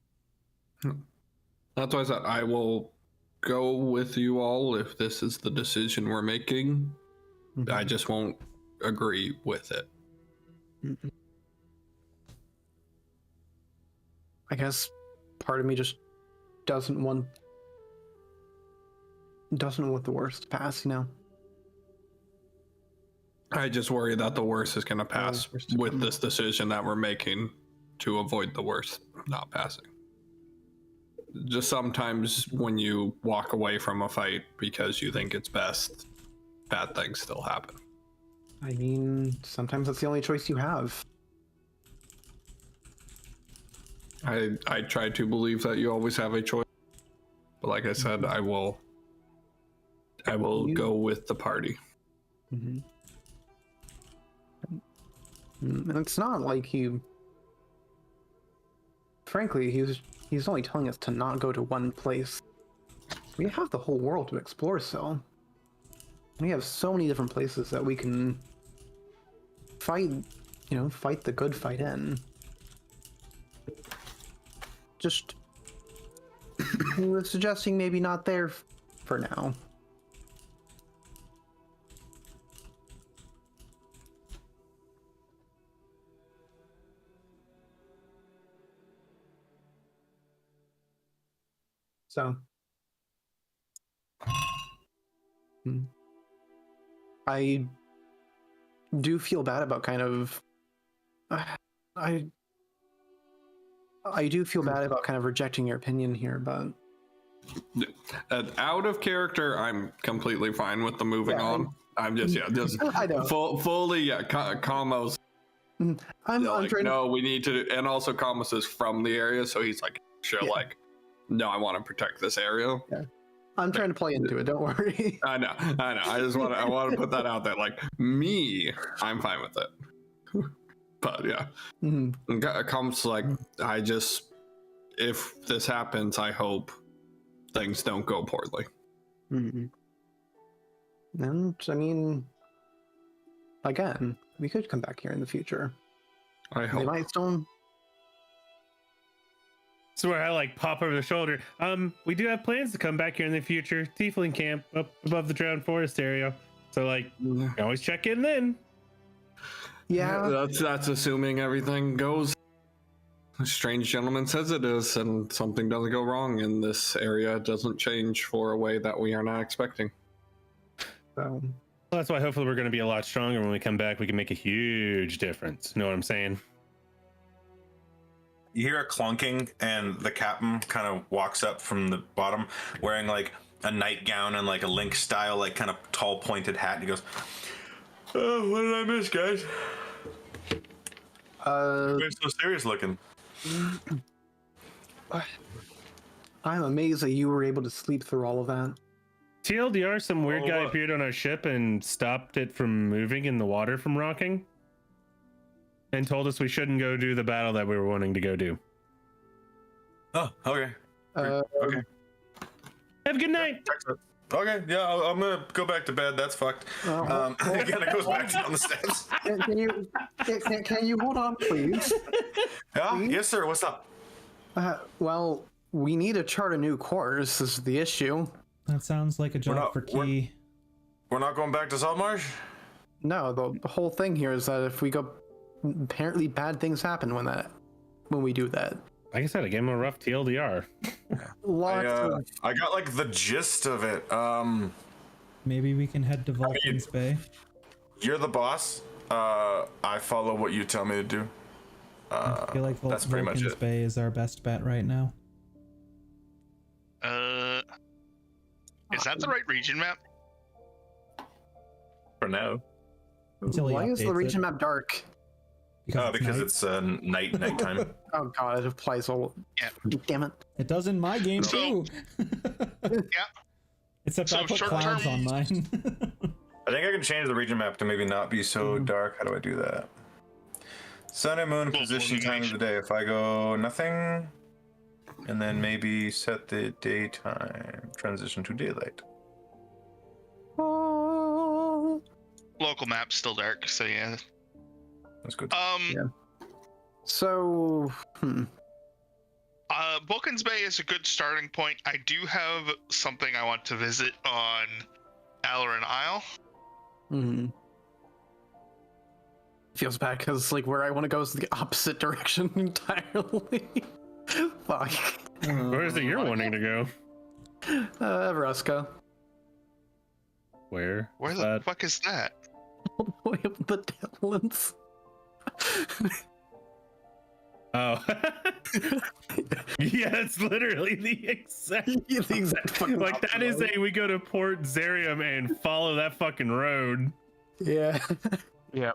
H: That's why I said I will go with you all if this is the decision we're making. I just won't agree with it.
C: I guess part of me just doesn't want the worst to pass, you know.
H: I just worry that the worst is going to pass with this decision that we're making to avoid the worst not passing. Just sometimes when you walk away from a fight because you think it's best, bad things still happen.
C: I mean, sometimes that's the only choice you have.
H: I try to believe that you always have a choice, but like I said, I will go with the party.
C: Mm-hmm. And it's not like frankly, he's only telling us to not go to one place. We have the whole world to explore, so we have so many different places that we can fight the good fight in. Just he was suggesting maybe not there for now. So, I do feel bad about kind of, I do feel bad about kind of rejecting your opinion here, but
H: out of character, I'm completely fine with the moving on. I'm just
C: I know.
H: fully Kamos.
C: I'm
H: Like,
C: trying
H: no, we need to, and also Kamos is from the area, so he's like, like, no, I want to protect this area.
C: Yeah. I'm trying to play into it. Don't worry.
H: I know. I want to put that out there. Like me, I'm fine with it. But yeah, it comes like if this happens, I hope things don't go poorly.
C: And I mean, again, we could come back here in the future.
H: I hope.
C: They might still.
A: So where I like pop over the shoulder. We do have plans to come back here in the future. Tiefling camp up above the Drowned Forest area. So like, you can always check in then.
C: Yeah.
H: That's assuming everything goes. A strange gentleman says it is, and something doesn't go wrong in this area. It doesn't change for a way that we are not expecting.
C: So.
A: Well, that's why hopefully we're going to be a lot stronger when we come back. We can make a huge difference. You know what I'm saying?
J: You hear a clunking, and the captain kind of walks up from the bottom, wearing like a nightgown and like a Link style, like kind of tall pointed hat. And he goes, "Oh, what did I miss, guys? You're so serious looking."
C: I'm amazed that you were able to sleep through all of that.
A: TLDR, some weird guy appeared on our ship and stopped it from moving in the water from rocking. And told us we shouldn't go do the battle that we were wanting to go do.
J: Oh, okay. Okay.
A: Have a good night.
J: Okay, yeah, I'm gonna go back to bed. That's fucked. Again, it goes back down the steps.
C: Can you hold on, please?
J: Yeah,
C: please?
J: Yes, sir. What's up?
C: Well, we need to chart a new course. This is the issue.
G: That sounds like a job for Key.
J: We're not going back to Saltmarsh?
C: No, the whole thing here is that if we go, apparently bad things happen when we do that.
A: Like I said, I gave him a rough TLDR.
J: I got like the gist of it.
G: Maybe we can head to Vulcan's Bay.
J: You're the boss. I follow what you tell me to do.
G: I feel like
J: that's pretty much
G: Vulcan's
J: it.
G: Bay is our best bet right now.
E: Is that the right region map?
A: For now.
C: Why is the region map dark?
J: Because it's nighttime.
C: Oh god, it applies all.
E: Yeah.
C: Damn it.
G: It does in my game too.
E: Yeah.
G: Except I put clouds on mine.
J: I think I can change the region map to maybe not be so dark. How do I do that? Sun and moon position time of the day. If I go nothing, and then maybe set the daytime, transition to daylight.
E: Local map's still dark, so yeah.
J: That's good.
C: Yeah. So,
E: Vulcan's Bay is a good starting point. I do have something I want to visit on Alarin Isle.
C: Feels bad because like where I want to go is the opposite direction entirely. Fuck.
A: Where is it you're wanting to go?
C: Everesca.
A: Where?
E: Where the fuck is that?
C: All the way up the Dowlands.
A: Oh. Yeah, it's literally the exact
C: fucking
A: like that is a we go to Port Zarium and follow that fucking road.
C: Yeah.
E: Yeah.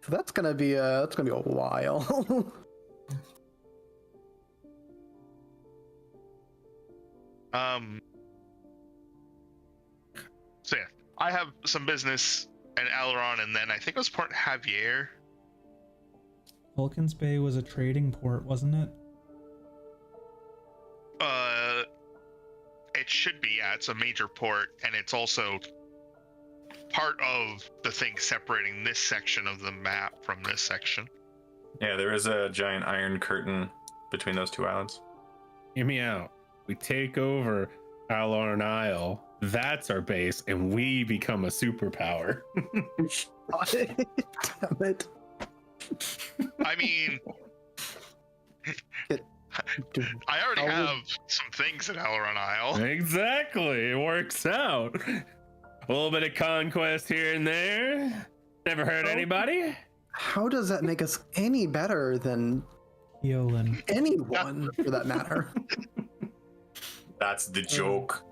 C: So that's gonna be a while.
E: So yeah, I have some business in Aileron, and then I think it was Port Javier.
G: Vulcan's Bay was a trading port, wasn't it?
E: It should be. Yeah, it's a major port, and it's also part of the thing separating this section of the map from this section.
J: Yeah, there is a giant iron curtain between those two islands.
A: Hear me out. We take over Alarn Isle. That's our base, and we become a superpower.
C: Damn it.
E: I mean, I already have some things at Aileron Isle.
A: Exactly. It works out. A little bit of conquest here and there. Never hurt anybody.
C: How does that make us any better than
G: Keolin.
C: anyone, for that matter?
J: That's the joke.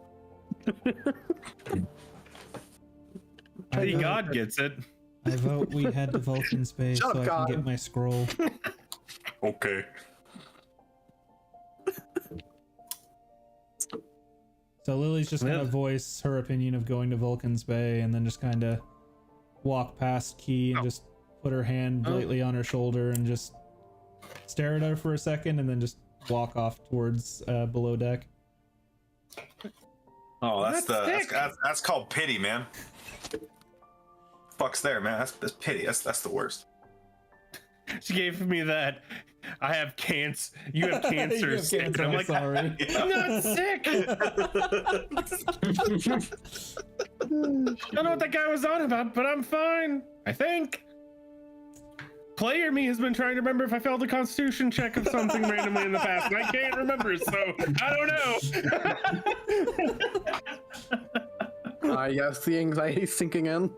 A: Hey, God gets it.
G: I vote we head to Vulcan's Bay
C: Shut
G: so
C: up,
G: I
C: God.
G: can get my scroll.
J: Okay.
G: So Lily's just gonna
A: Yeah.
G: voice her opinion of going to Vulcan's Bay and then just kind of walk past Key and just put her hand lightly on her shoulder and just stare at her for a second and then just walk off towards below deck.
J: Oh,
A: That's
J: that's called pity, man. Fuck's there, man. That's pity. That's the worst.
A: She gave me that. I have cancer. You have cancer.
G: You have
A: sick.
G: cancer,
A: And I'm
G: I'm
A: like,
G: sorry.
A: I'm not sick. I don't know what that guy was on about, but I'm fine. I think. Player me has been trying to remember if I failed a constitution check of something randomly in the past, and I can't remember, so I don't know.
C: I guess the anxiety's sinking in.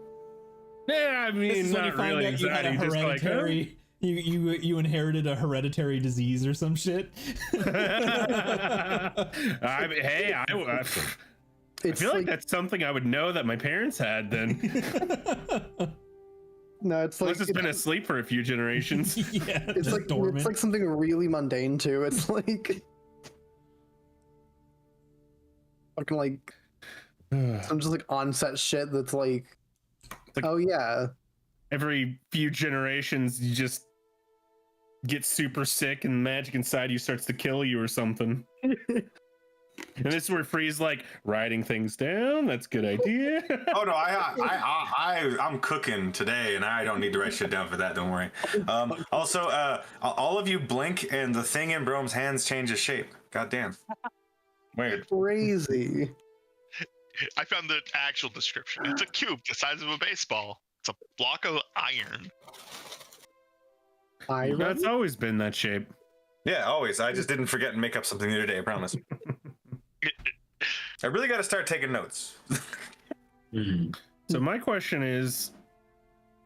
A: Yeah, I mean,
G: This is when you
A: not
G: find
A: really
G: out you had a
A: anxiety, just like,
G: hereditary. You inherited a hereditary disease or some shit.
A: I
C: It's
A: feel like that's something I would know that my parents had then.
C: no, it's like
A: Unless it's been asleep for a few generations.
G: Yeah,
C: it's
G: just
C: like
G: dormant.
C: it's like something really mundane too. It's like fucking like some just like onset shit that's like oh yeah.
A: Every few generations, you just get super sick and magic inside you starts to kill you or something. And this is where Free's like writing things down. That's a good idea.
J: Oh no, I'm cooking today, and I don't need to write shit down for that. Don't worry. Also, all of you blink, and the thing in Brome's hands changes shape. God damn. Weird.
C: Crazy.
E: I found the actual description. It's a cube the size of a baseball. It's a block of iron.
A: That's always been that shape.
J: Yeah, always. I just didn't forget and make up something the other day. I promise. I really got to start taking notes.
A: So my question is,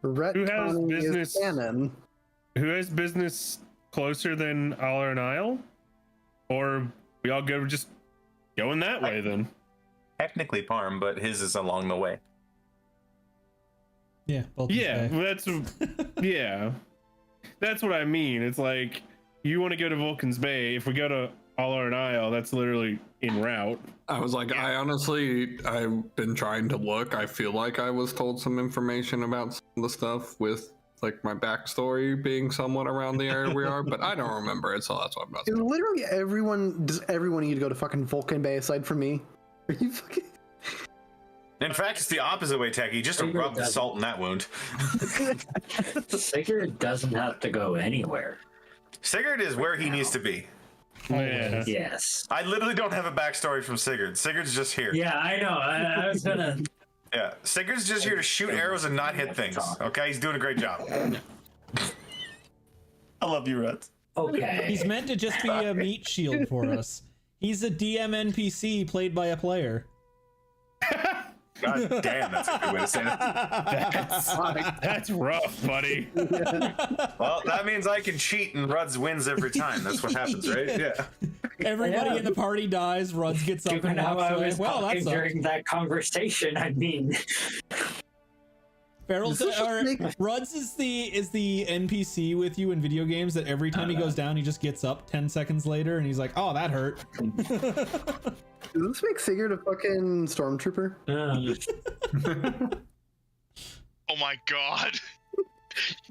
C: Retconning is
A: business-
C: canon.
A: who has business closer than Aller and Isle? Or we all go just going that way then?
J: Technically Parm, but his is along the way.
G: Yeah, Vulcan's
A: Yeah,
G: Bay.
A: that's yeah. That's what I mean. It's like you want to go to Vulcan's Bay. If we go to Aller and Isle, that's literally en route.
H: I was like, I've been trying to look. I feel like I was told some information about some of the stuff with like my backstory being somewhat around the area we are, but I don't remember it, so that's why I'm not.
C: Literally does everyone need to go to fucking Vulcan Bay aside from me? Are you fucking
J: In fact, it's the opposite way, Techie. Just to rub the salt in that wound.
F: Sigurd doesn't have to go anywhere.
J: Sigurd is where he needs to be.
A: Yeah.
F: Yes.
J: I literally don't have a backstory from Sigurd. Sigurd's just here.
F: Yeah, I know. I was gonna.
J: Yeah, Sigurd's just here to shoot arrows and not hit things. Okay, he's doing a great job. I love you, Reds.
F: Okay.
G: He's meant to just be a meat shield for us. He's a DM NPC played by a player.
J: God damn, that's a good way to say that.
A: That's rough, buddy.
J: Well, that means I can cheat and Ruds wins every time. That's what happens, right? Yeah.
G: Everybody in the party dies. Ruds gets up
F: Given
G: and
F: how
G: walks
F: I
G: away.
F: was
G: Well,
F: talking
G: that's
F: during that conversation, I mean,
G: Barrels Ruds is the NPC with you in video games that every time he goes down, he just gets up 10 seconds later and he's like, "Oh, that hurt."
C: Does this make Sigurd a fucking stormtrooper?
E: Oh my god.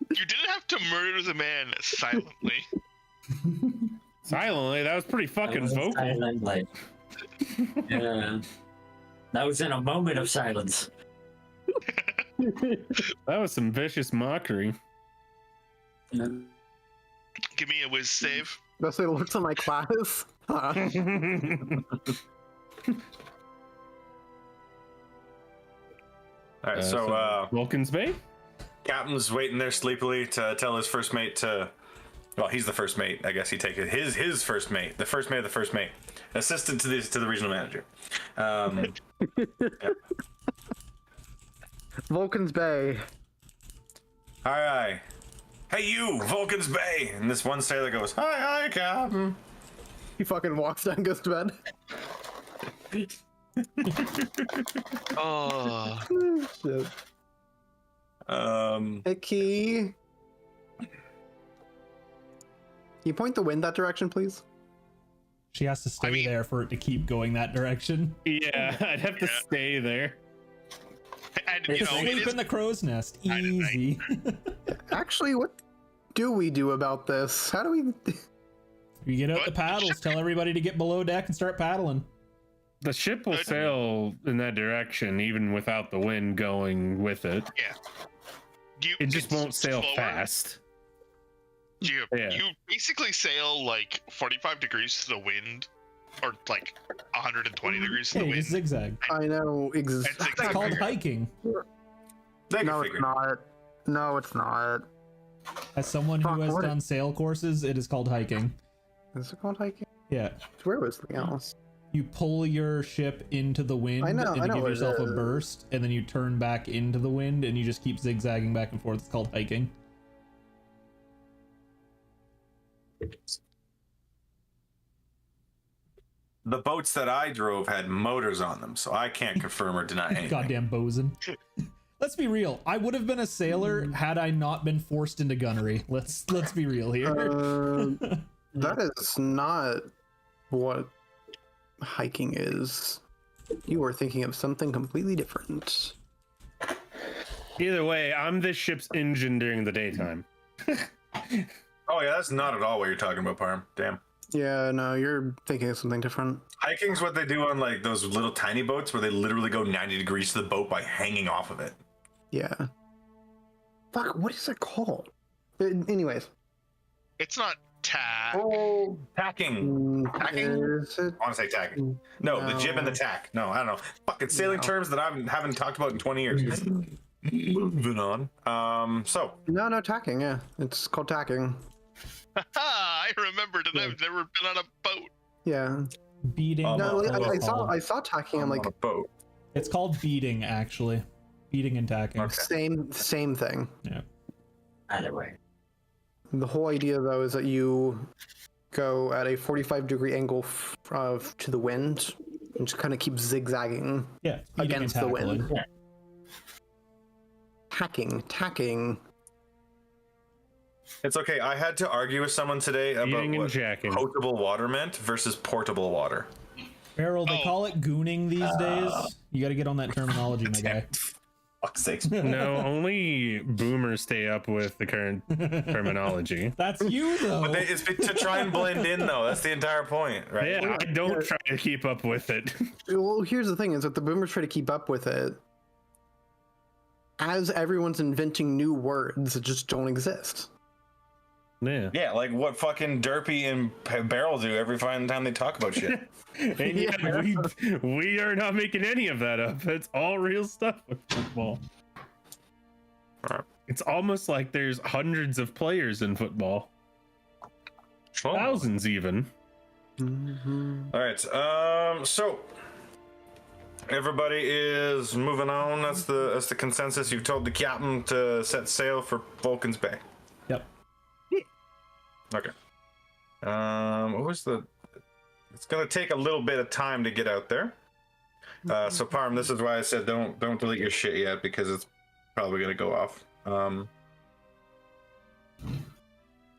E: You didn't have to murder the man silently.
A: Silently, that was pretty fucking vocal.
F: silently. Yeah, that was in a moment of silence.
A: That was some vicious mockery.
F: Yeah.
E: Give me a whiz save.
C: That's what it looks on my class. Huh.
J: All right, so
A: Vulcan's Bay?
J: Captain's waiting there sleepily to tell his first mate to. Well, he's the first mate. I guess he take it. His first mate, the first mate of the first mate, assistant to the regional manager. Yeah.
C: Vulcan's Bay.
J: Aye. Hey, you, Vulcan's Bay. And this one sailor goes, hi, Captain.
C: He fucking walks down and goes to bed.
E: Oh.
C: Shit.
J: Um,
C: Hey, Key. Can you point the wind that direction, please?
G: She has to stay there for it to keep going that direction.
A: Yeah, I'd have to stay there.
E: And you know, it
G: Sleep
E: is,
G: in the crow's nest. Easy.
C: Actually, what do we do about this? How do we...
G: You get out the paddles, tell everybody to get below deck and start paddling.
A: The ship will sail in that direction even without the wind going with it.
E: yeah.
A: It just won't sail
E: slower.
A: fast.
E: You
A: Yeah.
E: you basically sail like 45 degrees to the wind, or like 120 degrees to
G: Yeah,
E: the
G: you
E: wind.
G: just zigzag.
C: I know exactly.
E: That's
G: It's called
E: figure.
G: hiking.
J: they can
C: No, it's
J: figure.
C: not. No, it's not.
G: As someone
C: Fuck,
G: who has
C: what
G: done sail courses, it is called hiking.
C: Is it called hiking?
G: Yeah.
C: Where was something else?
G: You pull your ship into the wind
C: I know
G: and you give
C: what it
G: yourself a
C: is.
G: burst, and then you turn back into the wind and you just keep zigzagging back and forth. It's called hiking.
J: The boats that I drove had motors on them, so I can't confirm or deny anything.
G: Goddamn bosun. Let's be real. I would have been a sailor had I not been forced into gunnery. Let's be real here.
C: That is not what hiking is. You are thinking of something completely different.
A: Either way, I'm this ship's engine during the daytime.
J: Oh yeah, that's not at all what you're talking about, Parm. Damn.
C: Yeah, no, you're thinking of something different.
J: Hiking's what they do on like those little tiny boats where they literally go 90 degrees to the boat by hanging off of it.
C: Yeah. Fuck, what is it called? Anyways.
E: It's not tack.
J: Oh, tacking. Tacking?
C: Is it?
J: I want to say tacking. No, the jib and the tack. No, I don't know. Fucking sailing terms that I haven't talked about in 20 years. Moving on. So.
C: No, tacking, yeah. It's called tacking.
E: I remembered, and I've never been on a boat.
C: Yeah.
G: Beating.
C: No,
G: that's what it's
C: I
G: called.
C: saw tacking. I'm like,
J: on a boat.
G: It's called beating, actually. Beating and tacking.
J: Okay.
C: same thing.
G: Yeah.
F: Either way.
C: The whole idea, though, is that you go at a 45-degree angle to the wind and just kind of keep zigzagging
G: Yeah. Beating
C: against
G: and
C: the wind.
G: tackling.
C: Tacking.
J: It's okay. I had to argue with someone today about
A: Eating and
J: what
A: jacking.
J: potable water meant versus portable water.
G: Barrel, they
E: Oh.
G: call it gooning these days. You got to get on that terminology, my guy.
J: Fuck's sakes.
A: No, only boomers stay up with the current terminology.
G: That's you, though.
J: But it's to try and blend in, though. That's the entire point, right?
A: Yeah, I don't try to keep up with it.
C: Well, here's the thing: is that the boomers try to keep up with it. As everyone's inventing new words that just don't exist.
A: Yeah.
J: Yeah, like what fucking Derpy and Barrel do every time they talk about shit.
A: And yeah, we are not making any of that up. It's all real stuff with football. It's almost like there's hundreds of players in football. Thousands even.
J: All right. So everybody is moving on. That's the consensus. You've told the captain to set sail for Vulcan's Bay.
G: Yep.
J: Okay. What was the? It's gonna take a little bit of time to get out there. So Parm, this is why I said don't delete your shit yet, because it's probably gonna go off.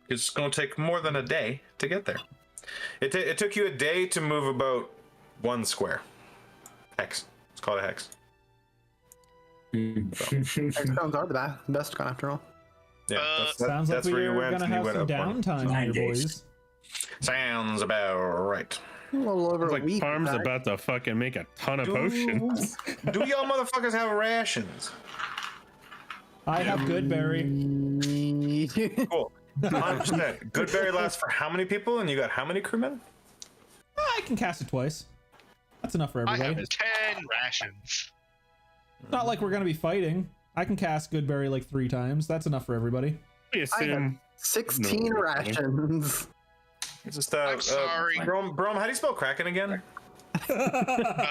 J: It's gonna take more than a day to get there. It took you a day to move about 1 square. Hex. Let's call it a hex.
C: Hexagons are the best gun after all.
J: Yeah,
G: Sounds like
J: where you
G: we're
J: went,
G: gonna
J: and you
G: have
J: went
G: some
J: up 1.
G: downtime here, boys.
J: Sounds about right.
C: A little over
A: Like
C: a week.
A: Parm's
C: back.
A: about to fucking make a ton of potions.
J: Do y'all motherfuckers have rations?
G: I have Goodberry.
J: Cool. 100%. Goodberry lasts for how many people, and you got how many crewmen?
G: I can cast it twice. That's enough for
E: I
G: everybody.
E: have 10 rations.
G: Not like we're gonna be fighting. I can cast Goodberry like 3 times. That's enough for everybody.
A: We assume
C: 16
A: No.
C: rations.
J: Just
E: I'm sorry.
J: Brom, how do you spell Kraken again?
E: K-R-A.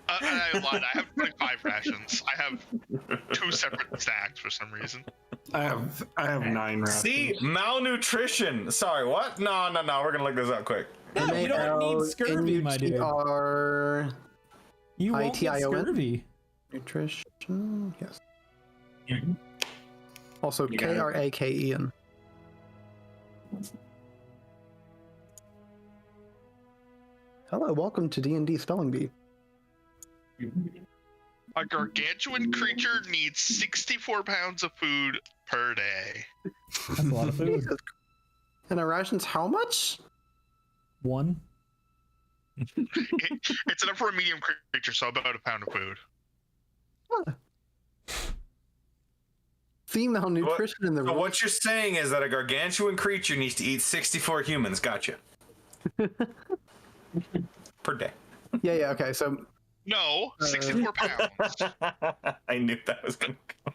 E: I lied. I have 25 rations. I have 2 separate stacks for some reason.
H: I have 9 rations.
J: See, malnutrition. Sorry, what? No. We're gonna look this up quick.
G: No, you don't need scurvy, my dude.
C: Are
G: You won't get
C: ITION?
G: scurvy.
C: nutrition. Yes. Also,
B: You got it.
C: Kraken. Hello, welcome to D&D Spelling Bee.
E: A gargantuan creature needs 64 pounds of food per day.
G: That's a lot of food.
C: And our rations, how much?
G: 1.
E: It's enough for a medium creature, so about a pound of food.
C: Female nutrition in the
J: So
C: room.
J: what you're saying is that a gargantuan creature needs to eat 64 humans. Gotcha. Per day.
C: Yeah, okay, so
E: No, 64 pounds.
J: I knew that was gonna go.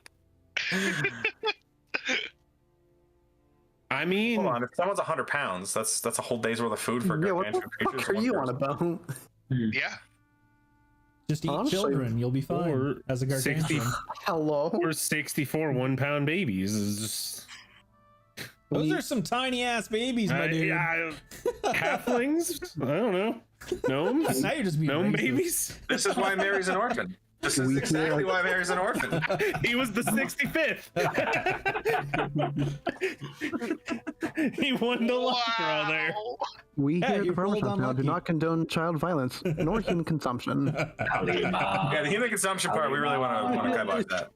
A: I mean,
J: Hold on, if someone's 100 pounds, that's a whole day's worth of food for a
C: yeah, what the
J: gargantuan creature.
C: fuck are you on about?
E: Yeah.
G: Just eat
C: Honestly,
G: children. You'll be fine
A: or
G: as a gargantuan.
A: 60
C: Hello?
A: or 64 1-pound babies is just
G: Those are some tiny ass babies, my dude.
A: halflings. I don't know. Gnomes.
G: Now you're just being
A: Gnome
G: racist.
A: babies.
J: This is why Mary's an orphan. This is exactly why Mary's an orphan.
A: He was the 65th. He won the lottery there.
C: We
G: Yeah,
C: here at
G: you
C: the Farmers
G: rolled
C: House now do
G: unlucky.
C: not condone child violence nor human consumption.
J: Yeah, the human consumption part, we really want to kibosh that.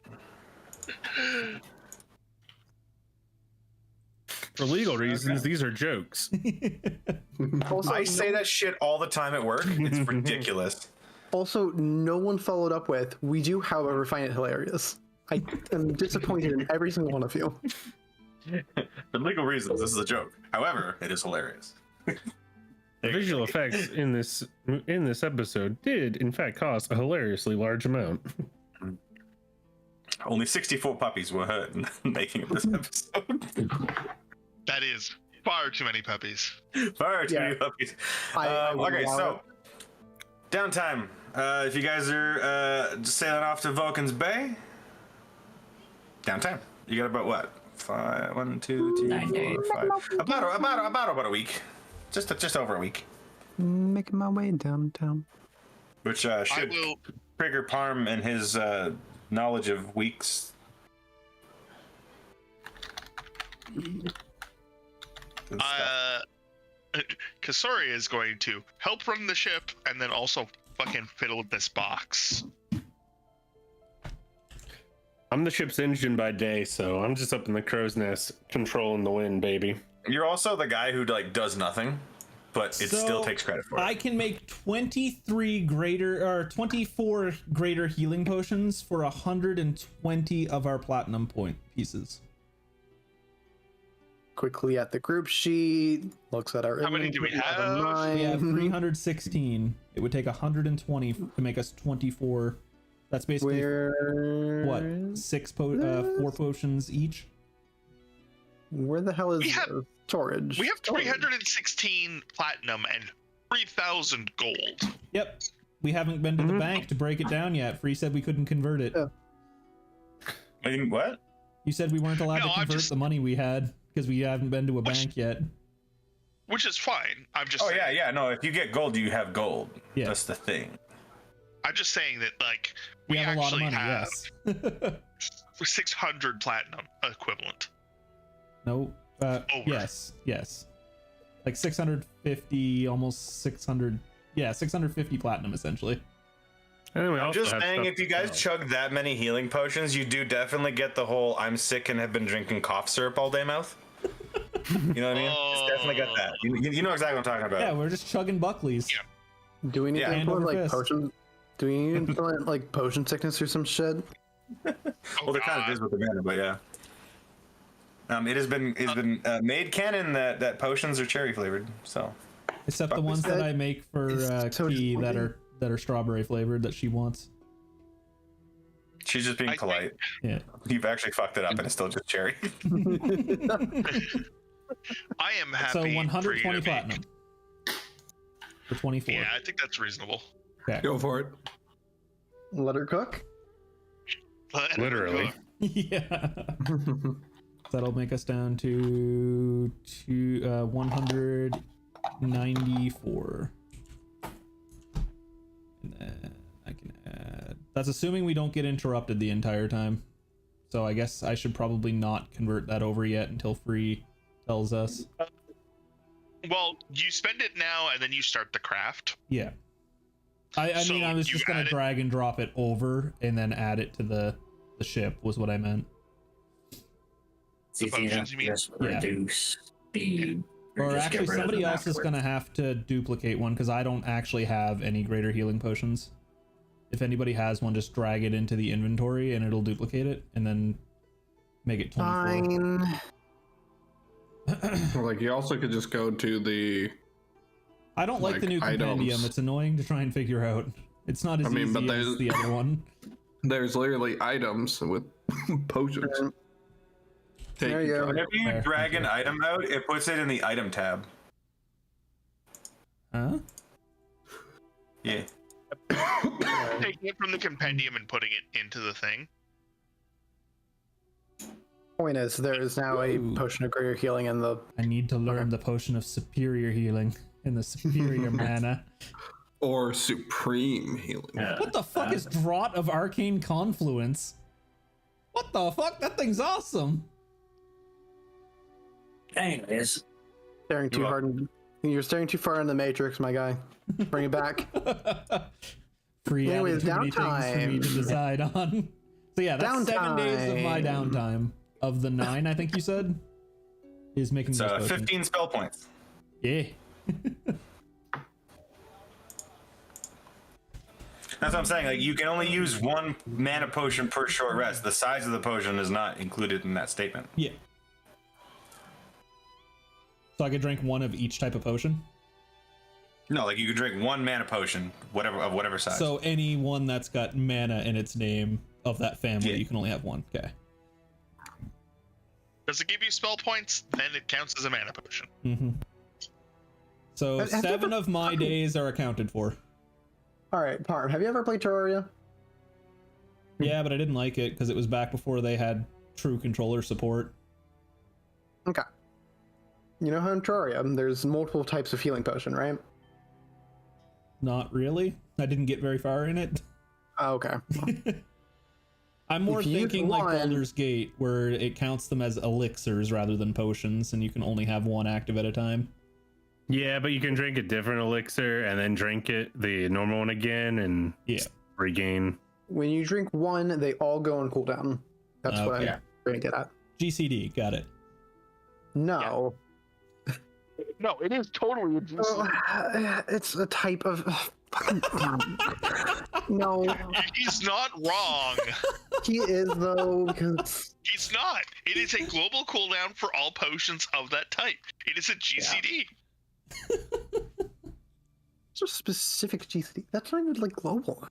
A: For legal reasons, these are jokes.
C: Also,
J: I say that shit all the time at work. It's ridiculous.
C: Also, no one followed up with, we do, however, find it hilarious. I am disappointed in every single one of you.
J: For legal reasons, this is a joke. However, it is hilarious.
A: The visual effects in this episode did, in fact, cost a hilariously large amount.
J: Only 64 puppies were hurt in the making of this episode.
E: That is far too many puppies.
J: Far too many puppies.
C: I would
J: Okay,
C: allow
J: so downtime. If you guys are sailing off to Vulcan's Bay, downtime. You got about what? 1, 2, 3,
F: 9 days.
J: 4, 5. About a week. Just over a week.
C: Making my way downtown.
J: Which
E: I
J: should
E: will.
J: trigger Parm and his knowledge of weeks.
E: Kasori is going to help run the ship and then also fucking fiddle with this box.
A: I'm the ship's engine by day, so I'm just up in the crow's nest controlling the wind, baby.
J: You're also the guy who like does nothing, but it still takes credit for it.
G: I can make 24 greater healing potions for 120 of our platinum point pieces.
C: Quickly at the group sheet, looks at our
E: How many do we
C: inventory,
E: have?
G: We have
C: nine.
G: 316. It would take 120 to make us 24. That's basically
C: Where...
G: what? 4 potions each.
C: Where the hell is
E: We have-
C: storage?
E: We have
C: Storage.
E: 316 platinum and 3,000 gold.
G: Yep. We haven't been to the bank to break it down yet. Free said we couldn't convert it.
C: Yeah.
J: I mean, what?
G: You said we weren't allowed
E: No,
G: to
E: I'm
G: convert
E: just-
G: the money we had because we haven't been to a bank yet.
E: Which is fine. I'm just
J: Oh
E: saying,
J: yeah. No, if you get gold, you have gold.
G: Yeah.
J: That's the thing.
E: I'm just saying that like
G: We
E: we
G: have a lot of
E: actually
G: money,
E: have
G: yes.
E: 600 platinum equivalent.
G: No.
E: Over.
G: Yes. Like 650, almost 600. Yeah, 650 platinum essentially.
A: And we
J: I'm
A: also
J: just
A: have
J: saying,
A: stuff
J: if you
A: to
J: guys
A: sell.
J: chug that many healing potions, you do definitely get the whole "I'm sick and have been drinking cough syrup all day" mouth. You know what I mean? It's definitely got that. You know exactly what I'm talking about.
G: Yeah, we're just chugging Buckleys.
E: Yeah.
C: Do we need
J: Yeah.
C: to
G: Hand
C: implement
G: over
C: like
G: fist.
C: potion? Do we need to implement like potion sickness or some shit?
J: Well, there kind of is with the mana, but yeah. It has been made canon that potions are cherry flavored. So
G: Except the ones that I make for
C: so
G: Key that
C: disappointing.
G: are strawberry flavored that she wants.
J: she's just being
E: I
J: polite.
G: Yeah.
J: You've actually fucked it up, and it's still just cherry.
E: I am happy.
G: So
E: for you
G: 120
E: to make-
G: platinum. For 24.
E: Yeah, I think that's reasonable.
G: Okay.
H: Go for it.
C: Let her cook.
A: Literally.
G: Yeah. That'll make us down to 194. And then I can add. That's assuming we don't get interrupted the entire time. So I guess I should probably not convert that over yet until Free tells us.
E: Well, you spend it now and then you start the craft.
G: Yeah. I
E: So
G: mean, I was
E: you
G: just gonna
E: add it-
G: drag and drop it over and then add it to the ship was what I meant.
F: So you think
E: potions,
F: that
E: you mean?
F: just
G: Yeah.
F: reduce the.
G: Or
F: just get
G: actually,
F: rid of
G: somebody
F: them
G: else is
F: afterward?
G: gonna have to duplicate one because I don't actually have any greater healing potions. If anybody has one, just drag it into the inventory and it'll duplicate it and then make it 24.
C: Fine.
H: Like you also could just go to the.
G: I don't like the new
H: Like
G: compendium.
H: items.
G: It's annoying to try and figure out. It's not as
H: I mean, but
G: easy as
H: there's-
G: the other one.
H: There's literally items with potions.
C: There you go.
J: Whenever you
G: There.
J: drag an item out, it puts it in the item tab.
G: Huh?
J: Yeah.
E: Taking it from the compendium and putting it into the thing.
C: Point is, there is now a
G: Ooh.
C: potion of greater healing in the.
G: I need to learn the potion of superior healing and the superior mana.
H: Or supreme healing.
F: Yeah.
G: What the fuck is Draught of Arcane Confluence? What the fuck? That thing's awesome.
F: Anyways,
C: Staring too
J: You're
C: hard. You're staring too far in the matrix, my guy. Bring it back.
G: Free added
C: Anyways,
G: too many things for me
C: downtime.
G: to decide on. So yeah, that's 7 days of my
C: Downtime.
G: downtime. Of the 9, I think you said, is making
J: So
G: those potions.
J: 15 spell points.
G: Yeah.
J: That's what I'm saying. Like, you can only use one mana potion per short rest. The size of the potion is not included in that statement.
G: Yeah. So I could drink one of each type of potion.
J: No, like you could drink one mana potion, whatever size.
G: So any one that's got mana in its name of that family,
J: Yeah.
G: you can only have one. Okay.
E: Does it give you spell points? Then it counts as a mana potion.
G: Mm-hmm. So
C: Have you
G: 7
C: ever-
G: of my days are accounted for.
C: All right, Parm. Have you ever played Terraria?
G: Yeah, but I didn't like it because it was back before they had true controller support.
C: Okay. You know how in Terraria, there's multiple types of healing potion, right?
G: Not really. I didn't get very far in it.
C: Oh, okay.
G: I'm more
C: If you use
G: thinking like
C: one-
G: Baldur's Gate, where it counts them as elixirs rather than potions, and you can only have one active at a time.
A: Yeah, but you can drink a different elixir and then drink it, the normal one again, and
G: Yeah.
A: regain.
C: When you drink one, they all go on cooldown. That's what
G: Okay.
C: I'm trying to get at.
G: GCD, got it.
C: No.
E: No, it is totally a
C: Oh, it's a type of. Fucking. No,
E: He's not wrong.
C: he is though because
E: He's not. It is a global cooldown for all potions of that type. It is a GCD.
C: it's a specific GCD. That's not even like global.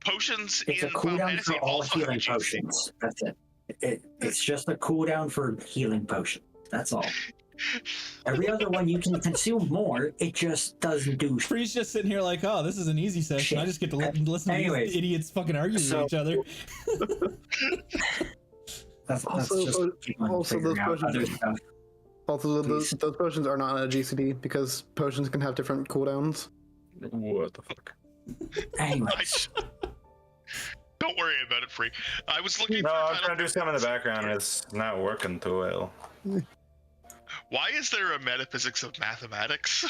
E: Potions
F: it's a
E: in Final
F: cooldown
E: Fantasy
F: for all
E: also have
F: healing
E: GCD.
F: potions. That's it. It's just a cooldown for healing potion. That's all. Every other one you can consume more, it just doesn't do shit.
G: Free's just sitting here like, oh, this is an easy session. I just get to listen to these idiots fucking argue with each other.
F: That's
C: Also,
F: just
C: also those potions. Also, those potions are not a GCD because potions can have different cooldowns.
A: What the fuck?
F: Anyways.
E: Don't worry about it, Free. I was looking
J: No,
E: for.
J: I'm trying to do something in the background and it's not working too well.
E: Why is there a metaphysics of mathematics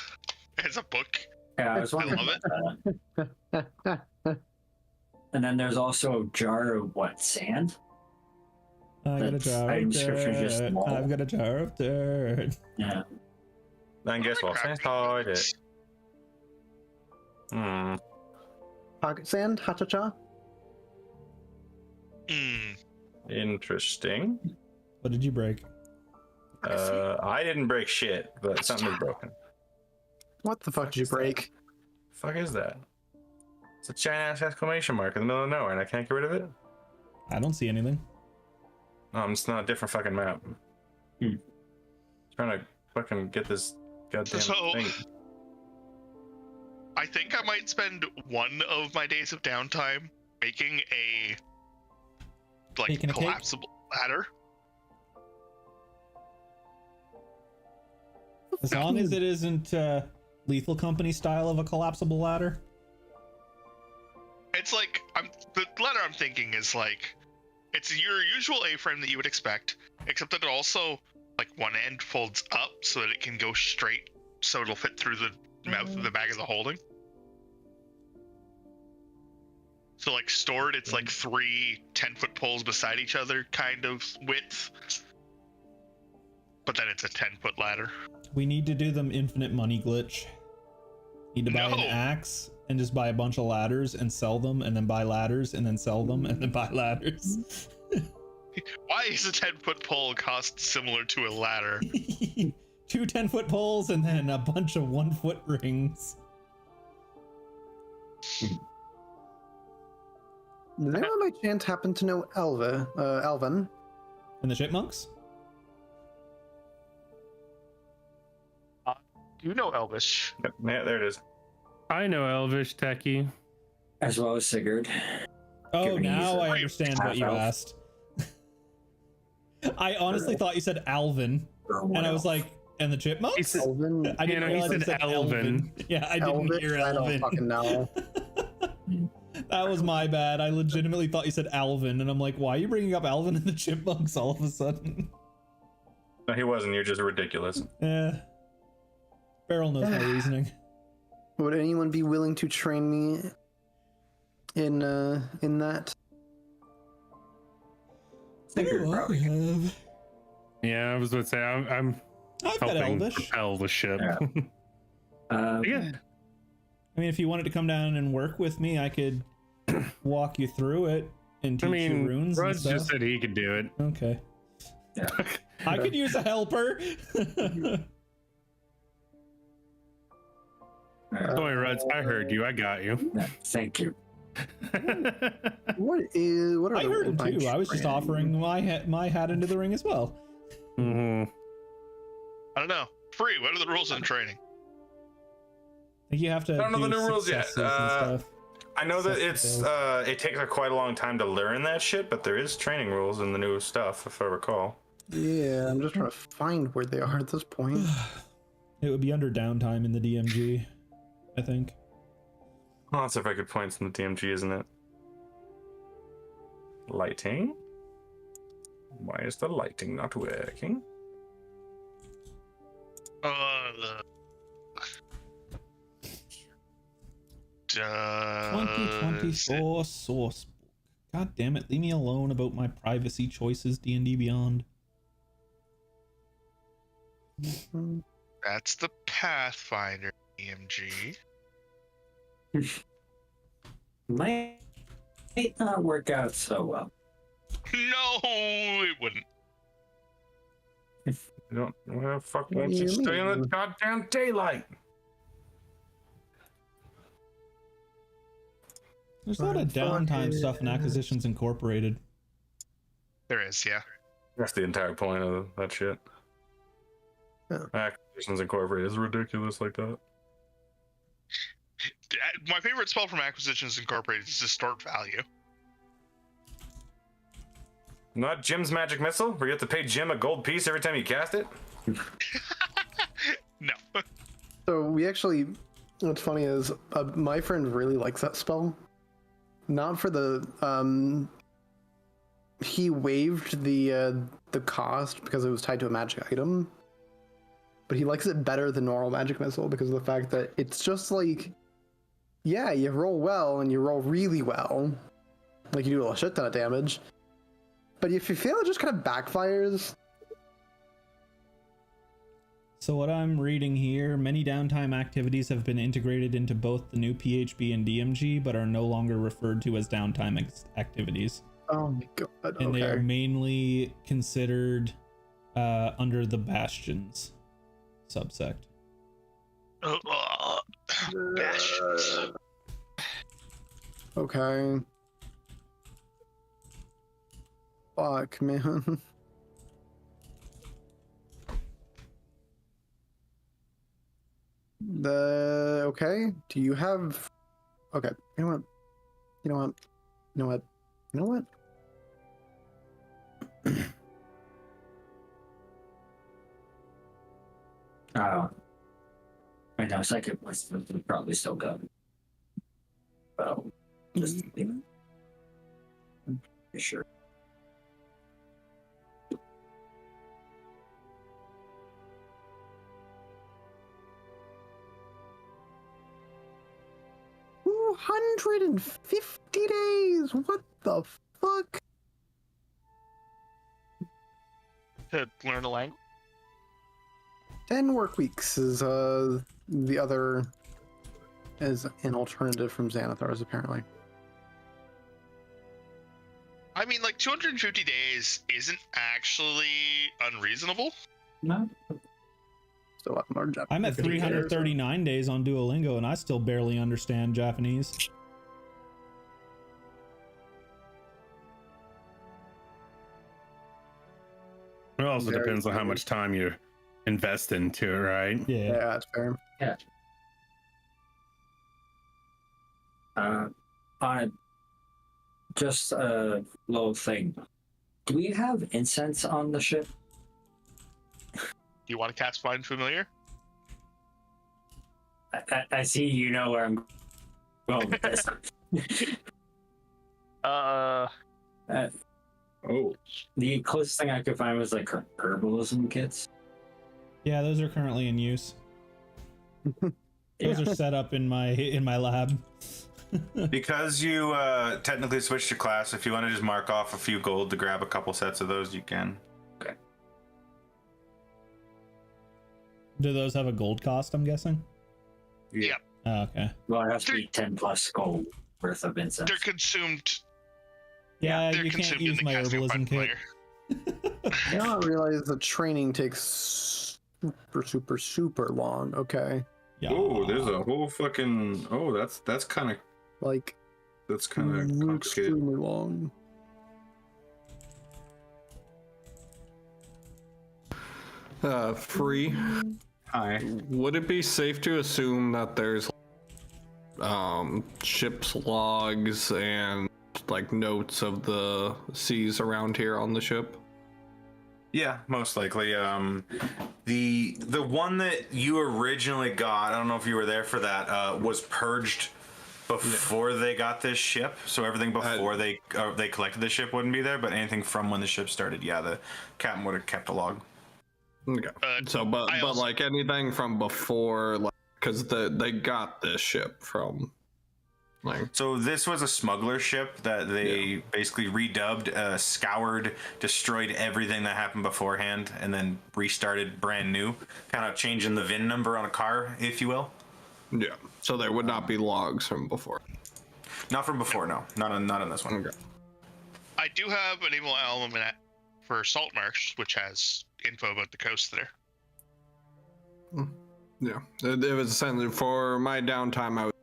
E: as a book?
F: Yeah, I was wondering
E: love
F: about that. And then there's also a jar of what, sand?
G: I got a jar
F: item
G: of
F: description is just
G: dirt.
F: small.
G: I've got a jar of dirt.
F: Yeah.
J: Then guess what? Inside it.
C: Pocket sand, ha-cha-cha.
J: Interesting.
G: What did you break?
J: I didn't break shit, but something is broken.
C: What the fuck did you break?
J: Fuck is that? It's a giant ass exclamation mark in the middle of nowhere, and I can't get rid of it.
G: I don't see anything.
J: It's not a different fucking map. Trying to fucking get this goddamn thing.
E: I think I might spend one of my days of downtime making a collapsible ladder.
G: As long as it isn't Lethal Company style of a collapsible ladder.
E: It's like the ladder I'm thinking is like it's your usual A-frame that you would expect, except that it also like one end folds up so that it can go straight, so it'll fit through the mouth of the bag of the holding. So like stored, it's like 3 10-foot poles beside each other kind of width, but then it's a 10-foot ladder.
G: We need to do them infinite money glitch. Need to buy an axe and just buy a bunch of ladders and sell them, and then buy ladders and then sell them and then buy ladders.
E: Why is a 10-foot pole cost similar to a ladder?
G: 2 10-foot poles and then a bunch of 1-foot rings.
C: Does anyone by chance happen to know Alvin?
G: And the chipmunks?
E: You know Elvish.
J: Yeah, there it is.
A: I know Elvish, Techie.
F: As well as Sigurd.
G: Oh, now I understand what you asked. I honestly thought you said Alvin, and I was like, and the chipmunks?
C: Alvin?
G: I didn't realize
A: he said Alvin.
G: Yeah, I didn't hear Alvin.
C: I don't fucking know.
G: That was my bad. I legitimately thought you said Alvin, and I'm like, why are you bringing up Alvin and the chipmunks all of a sudden?
J: No, he wasn't. You're just ridiculous.
G: Yeah. Beryl knows my reasoning.
C: Would anyone be willing to train me in that?
A: Yeah, I was going to say I'm
G: I've got
A: helping
G: Elvish.
A: propel the ship.
G: Yeah. I mean, if you wanted to come down and work with me, I could walk you through it and teach you runes.
A: Ruds just said he could do it.
G: Okay. Yeah. I could use a helper.
A: Don't worry, Ruds. I heard you. I got you.
F: Thank you.
C: What are
G: I heard him too. I was just offering my hat into the ring as well.
A: Mm-hmm.
E: I don't know. Free. What are the rules in training?
G: I think you have to.
J: I don't know the new rules yet.
G: I
J: know that it takes quite a long time to learn that shit, but there is training rules in the new stuff, if I recall.
C: Yeah, I'm just trying to find where they are at this point.
G: It would be under downtime in the DMG, I think.
J: Lots of record points in the DMG, isn't it? Lighting? Why is the lighting not working?
G: 2024 source book. God damn it! Leave me alone about my privacy choices. D&D Beyond.
E: That's the Pathfinder DMG.
F: Might not work out so well.
E: No, it wouldn't.
J: Where the fuck won't you stay in the goddamn daylight?
G: There's a lot of downtime stuff in Acquisitions Incorporated.
E: There is, yeah.
J: That's the entire point of that shit.
C: Yeah.
J: Acquisitions Incorporated is ridiculous like that.
E: My favorite spell from Acquisitions Incorporated is Distort Value.
J: Not Jim's magic missile, where you have to pay Jim a gold piece every time you cast it.
E: No.
C: So we actually, what's funny is my friend really likes that spell. Not for the he waived the cost because it was tied to a magic item, but he likes it better than normal magic missile because of the fact that it's just like, yeah, you roll well and you roll really well, like you do a shit ton of damage, but if you fail, it just kind of backfires.
G: So what I'm reading here, many downtime activities have been integrated into both the new PHB and DMG, but are no longer referred to as downtime activities.
C: Oh my god.
G: And they are mainly considered under the Bastions subsect.
E: Bastions.
C: Okay. Fuck, man. Okay. Do you have? Okay. You know what? You know what? You know what? You know what?
F: Right now, second was probably still good. Well, just sure.
C: $250 days. What the fuck?
E: To learn a language?
C: 10 work weeks is the other as an alternative from Xanathar's apparently.
E: I mean, like 250 days isn't actually unreasonable.
F: No.
C: Still have more Japanese.
G: I'm at 339 days on Duolingo and I still barely understand Japanese.
A: It also depends on how much time you invest into it, right?
G: Yeah.
C: Yeah, that's fair.
F: Yeah. On just a little thing. Do we have incense on the ship?
E: Do you want to cast Find Familiar?
F: I see you know where I'm going with this.
B: Oh.
F: The closest thing I could find was like herbalism kits.
G: Yeah, those are currently in use. Those are set up in my lab.
J: Because you technically switched your class, if you want to just mark off a few gold to grab a couple sets of those, you can.
F: Okay.
G: Do those have a gold cost, I'm guessing?
E: Yeah.
G: Oh, okay.
F: Well, it has to be 10 plus gold worth of incense.
E: They're consumed.
G: Yeah,
E: they're
G: you can't
E: consumed
G: use
E: in the
G: my
E: casting of
G: herbalism
E: Find
G: kit.
E: Familiar.
C: I don't realize the training takes super long. Okay.
G: Yeah.
J: Oh, there's a whole fucking. Oh, that's kind of.
C: Like.
J: That's kind of complicated.
C: Extremely long.
H: Free.
J: Hi.
H: Would it be safe to assume that there's ship's logs and like notes of the seas around here on the ship?
J: Yeah, most likely. The one that you originally got, I don't know if you were there for that, was purged before they got this ship. So everything before they collected the ship wouldn't be there, but anything from when the ship started, yeah, the captain would have kept a log.
H: Okay. But like anything from before, like, because they got this ship from. Like,
J: so this was a smuggler ship that they basically redubbed, scoured, destroyed everything that happened beforehand, and then restarted brand new, kind of changing the VIN number on a car, if you will.
H: Yeah. So there would not be logs from before.
J: Not from before, no. Not in this one.
H: Okay.
E: I do have an evil element for Saltmarsh, which has info about the coast there.
H: Yeah. It was essentially for my downtime. I would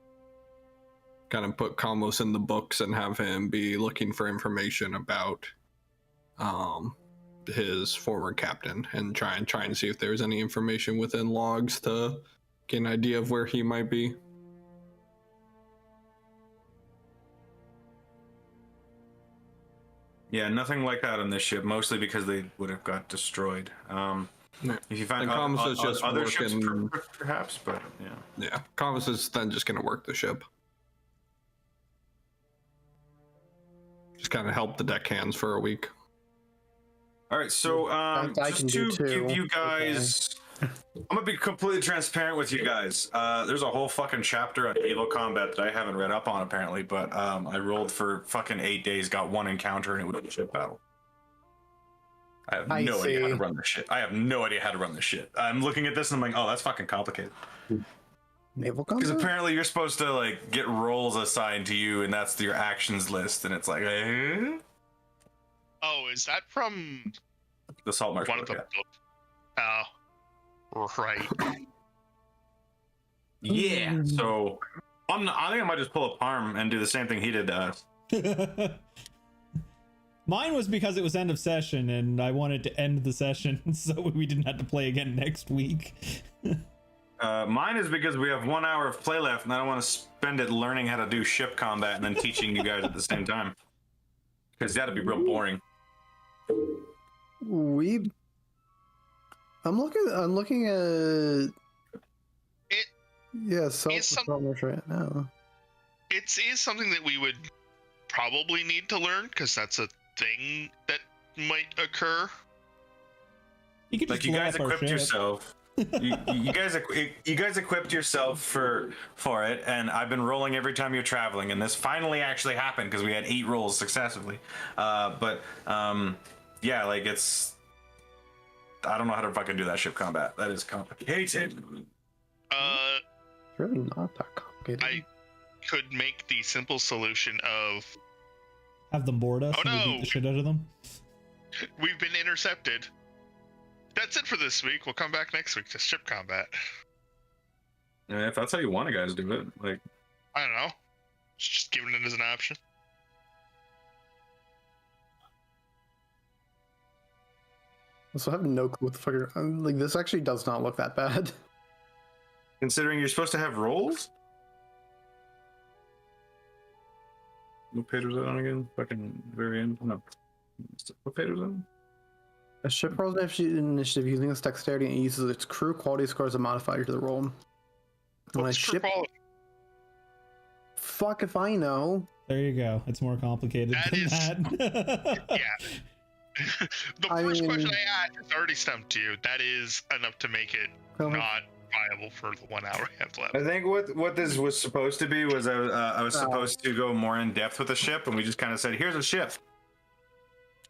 H: kind of put Kalmos in the books and have him be looking for information about his forward captain and try and see if there's any information within logs to get an idea of where he might be.
J: Yeah, nothing like that on this ship, mostly because they would have got destroyed. If you find
H: Comms is just
J: other ships,
H: working-
J: perhaps, but yeah.
H: Yeah, Convis is then just going to work the ship. Just kind of help the deckhands for a week.
J: All right, so
C: That I
J: just
C: can do
J: to
C: too.
J: give you guys, I'm gonna be completely transparent with you guys. There's a whole fucking chapter on naval combat that I haven't read up on apparently, but I rolled for fucking 8 days, got one encounter, and it was a ship battle. I have no idea how to run this shit. I have no idea how to run this shit. I'm looking at this and I'm like, oh, that's fucking complicated.
C: Naval
J: Because
C: combat?
J: apparently you're supposed to like get roles assigned to you, and that's your actions list, and it's like,
E: Oh, is that from
J: the Salt Marsh
E: one of
J: book,
E: the
J: yeah.
E: Oh, right.
J: Yeah. So I think I might just pull a Parm and do the same thing he did to us.
G: Mine was because it was end of session and I wanted to end the session so we didn't have to play again next week.
J: Mine is because we have 1 hour of play left, and I don't want to spend it learning how to do ship combat and then teaching you guys at the same time. Because that'd be real boring.
C: I'm looking at
E: It
C: yeah,
E: is
C: right now.
E: It is something that we would probably need to learn because that's a thing that might occur.
G: You could
J: Like
G: just
J: you
G: blow
J: guys
G: up our
J: equipped
G: ship.
J: yourself. you guys equipped yourself for it, and I've been rolling every time you're traveling, and this finally actually happened because we had 8 rolls successively. Yeah, like it's. I don't know how to fucking do that ship combat. That is complicated.
C: It's really not that complicated.
E: I could make the simple solution of
G: Have them board us
E: Oh,
G: and we
E: no.
G: beat the shit out of them.
E: we've been intercepted. That's it for this week. We'll come back next week to ship combat.
J: Yeah, if that's how you want to guys do it, like.
E: I don't know. Just giving it as an option.
C: So I have no clue what the fuck like this actually does not look that bad.
J: Considering you're supposed to have rolls? What page was that on again? Fucking very end? No. What page was that on?
C: A ship rolls initiative using its dexterity and uses its crew quality score as a modifier to the roll. When a
E: What's crew
C: ship,
E: quality?
C: fuck if I know.
G: There you go. It's more complicated
E: That
G: than
E: is-
G: that.
E: Yeah. The
C: I
E: first
C: mean-
E: question I asked has already stumped you. That is enough to make it not viable for the 1 hour we have left.
J: I think what this was supposed to be was I was supposed to go more in depth with the ship, and we just kind of said, here's a ship.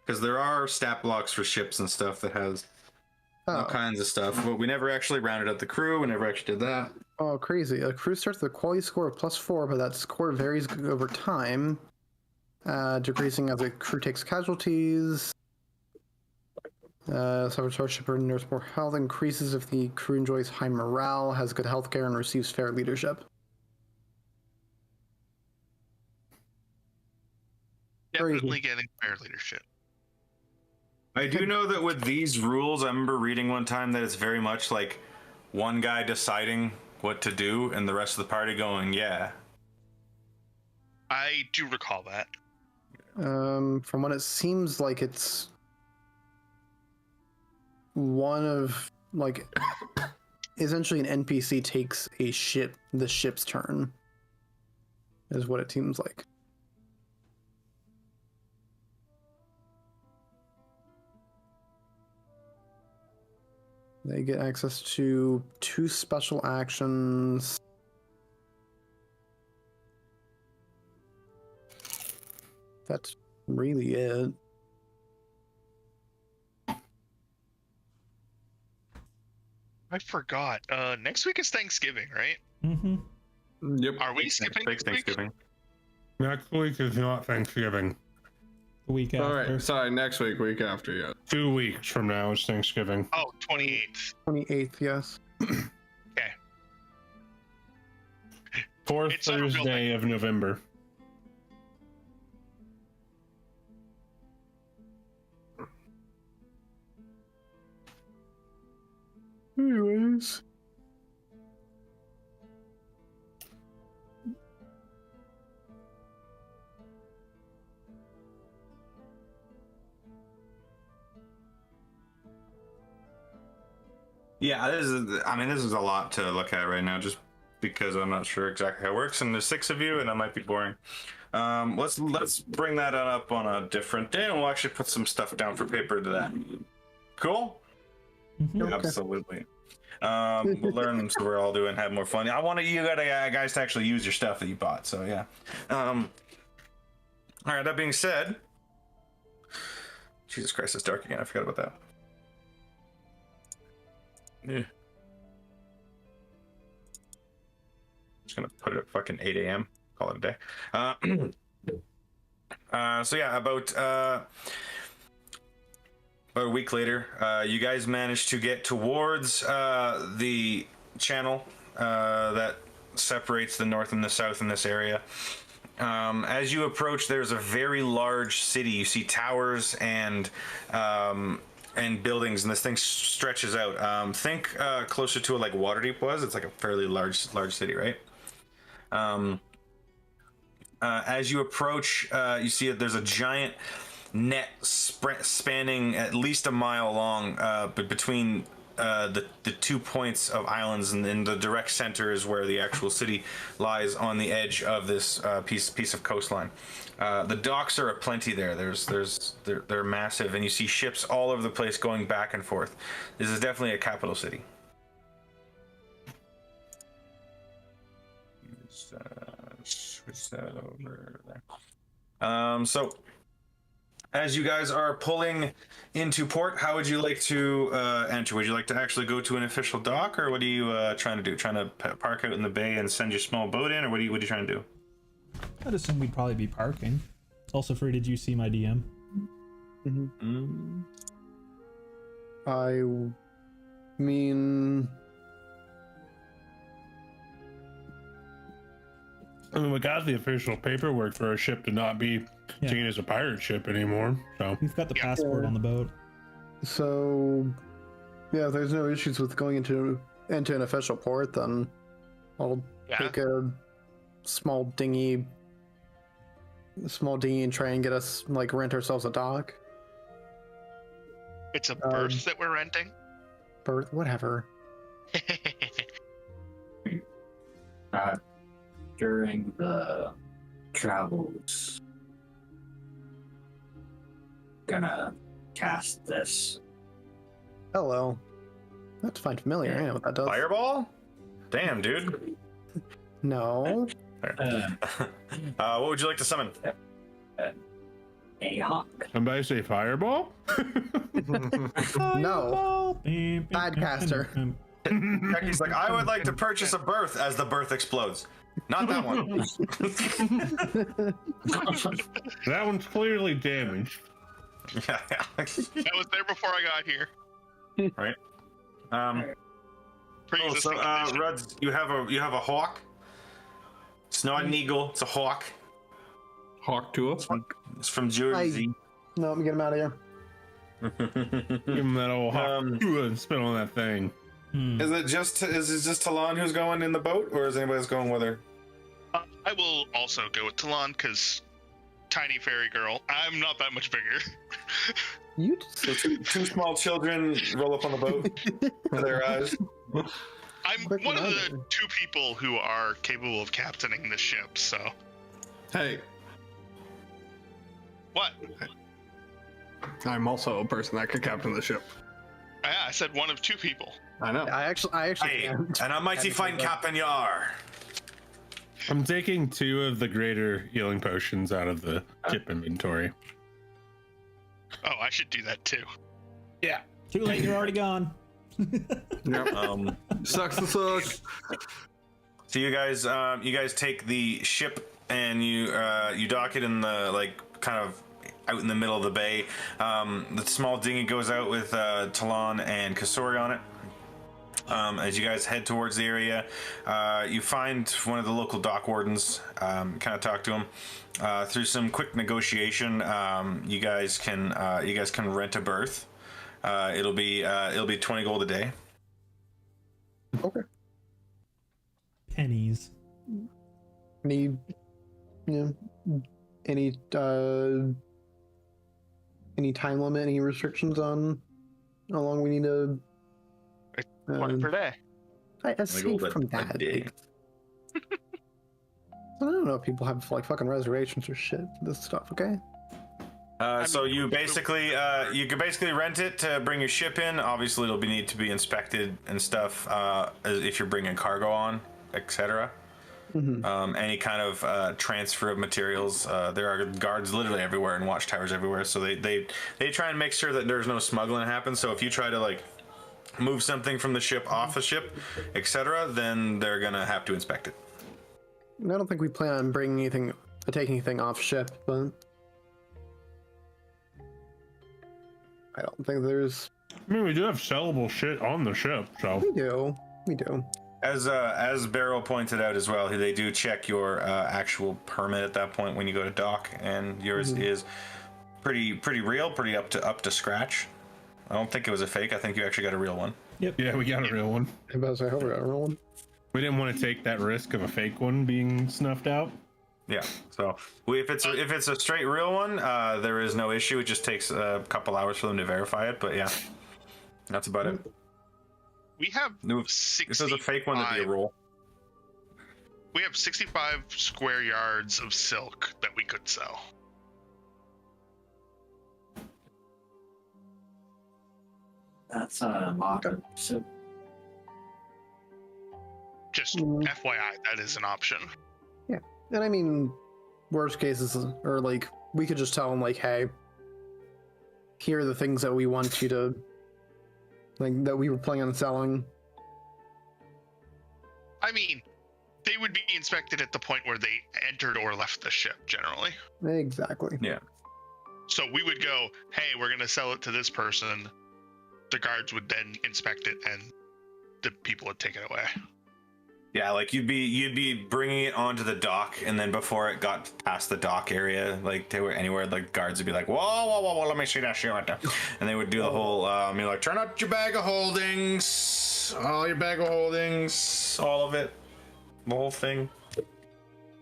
J: Because there are stat blocks for ships and stuff that has all kinds of stuff, but we never actually rounded up the crew. We never actually did that.
C: Oh, crazy. A crew starts with a quality score of +4, but that score varies over time, decreasing as the crew takes casualties. Saboteur ship earns more health, increases if the crew enjoys high morale, has good healthcare, and receives fair leadership.
E: Definitely getting fair leadership.
J: I do know that with these rules, I remember reading one time that it's very much like one guy deciding what to do and the rest of the party going, yeah.
E: I do recall that.
C: From what it seems like, it's one of like essentially an NPC takes the ship's turn, is what it seems like. They get access to 2 special actions. That's really it.
E: I forgot. Next week is Thanksgiving, right?
G: Mm-hmm.
H: Yep.
E: Are we skipping
J: Fake
E: next week?
J: Thanksgiving.
A: Next week is not Thanksgiving.
G: The week after.
H: All right. Sorry, next week after, yeah.
A: 2 weeks from now is Thanksgiving.
E: Oh, 28th.
C: 28th, yes.
E: Okay.
A: Fourth
E: It's not a real
A: Thursday of November.
C: things.
J: Yeah, this is a lot to look at right now, just because I'm not sure exactly how it works, and there's 6 of you, and that might be boring. Let's bring that up on a different day, and we'll actually put some stuff down for paper to that. Cool?
C: Okay.
J: Absolutely. We'll learn so we're all doing have more fun. I want you guys to actually use your stuff that you bought, so yeah. All right, that being said, Jesus Christ, it's dark again. I forgot about that. Yeah. Just gonna put it at fucking 8 a.m. Call it a day. So yeah, about a week later, you guys managed to get towards the channel that separates the north and the south in this area. As you approach, there's a very large city. You see towers and buildings, and this thing stretches out. Think closer to like Waterdeep was. It's like a fairly large city, right? As you approach, you see that there's a giant net spanning at least a mile long, but between the 2 points of islands, and in the direct center is where the actual city lies on the edge of this piece of coastline. The docks are aplenty there. They're massive, and you see ships all over the place going back and forth. This is definitely a capital city. Switch that over there. So as you guys are pulling into port, how would you like to enter? Would you like to actually go to an official dock, or what are you trying to do? Trying to park out in the bay and send your small boat in, or what are you trying to do?
G: I'd assume we'd probably be parking. Also, Free, did you see my DM?
C: I mean,
A: I mean, we got the official paperwork for our ship to not be seen as a pirate ship anymore. So
G: we've got the passport on the boat.
C: So yeah, if there's no issues with going into an official port, then I'll take a small dinghy and try and get us, like, rent ourselves a dock.
E: It's a berth that we're renting?
C: Berth, whatever.
F: During the travels, gonna cast this.
C: Hello. That's fine, familiar. I know what that does.
J: Fireball? Damn, dude.
C: No.
J: What would you like to summon?
F: A hawk.
A: Somebody say fireball?
C: No. Bad caster.
J: Becky's like, I would like to purchase a berth as the berth explodes. Not that one.
A: That one's clearly damaged.
J: Yeah.
E: That was there before I got here.
J: Right. Cool. So, Ruds, you have a hawk. It's not an eagle. It's a hawk.
H: Hawk to us.
J: It's from Jersey.
C: No, let me get him out of here.
A: Give him that old hawk and spit on that thing.
J: Is it just Talon who's going in the boat, or is anybody else going with her?
E: I will also go with Talon, because tiny fairy girl. I'm not that much bigger.
C: You
J: so two small children roll up on the boat with their eyes.
E: I'm one of the 2 people who are capable of captaining this ship, so.
H: Hey.
E: What?
H: I'm also a person that could captain the ship.
E: Yeah, I said one of 2 people.
H: I know.
C: I actually
J: And a mighty fine captain you are.
A: I'm taking 2 of the greater healing potions out of the ship inventory.
E: Oh, I should do that too.
A: Yeah.
G: Too late, you're already gone.
H: Yep. Sucks to suck.
J: So you guys take the ship and you dock it in the, like, kind of out in the middle of the bay. The small dinghy goes out with Talon and Kasori on it. As you guys head towards the area, you find one of the local dock wardens. Kind of talk to him. Through some quick negotiation, you guys can rent a berth. It'll be 20 gold a day.
C: Okay.
G: Pennies.
C: Any, any time limit, any restrictions on how long we need to?
K: 20 per day.
C: Aside from that, like, I don't know if people have like fucking reservations or shit for this stuff. Okay.
J: So you can basically rent it to bring your ship in. Obviously, it'll need to be inspected and stuff if you're bringing cargo on, etc. Any kind of transfer of materials. There are guards literally everywhere and watchtowers everywhere, so they try and make sure that there's no smuggling happen. So if you try to like move something from the ship off the ship, etc., then they're gonna have to inspect it.
C: I don't think we plan on taking anything off ship, but I don't think there's.
A: I mean, we do have sellable shit on the ship, so
C: We do.
J: As Beryl pointed out as well, they do check your actual permit at that point when you go to dock, and yours is pretty real, pretty up to scratch. I don't think it was a fake. I think you actually got a real one.
G: Yep.
A: Yeah, we got a real one.
C: I hope we got a real one.
A: We didn't want to take that risk of a fake one being snuffed out.
J: Yeah. So if it's a straight real one, there is no issue. It just takes a couple hours for them to verify it. But yeah, that's about it.
E: We have
J: If this is a fake one, that'd be a roll.
E: We have 65 square yards of silk that we could sell.
F: That's a lot of silk.
E: Just FYI, that is an option.
C: Yeah, and I mean, worst cases, or like we could just tell them like, hey, here are the things that we want you to, like, that we were planning on selling.
E: I mean, they would be inspected at the point where they entered or left the ship, generally.
C: Exactly.
J: Yeah.
E: So we would go, hey, we're going to sell it to this person. The guards would then inspect it, and the people would take it away.
J: Yeah, like you'd be bringing it onto the dock, and then before it got past the dock area, like they were anywhere, like guards would be like, whoa, let me see that shit right there, and they would do the whole, you're like, turn out your bag of holdings, all your bag of holdings, all of it, the whole thing,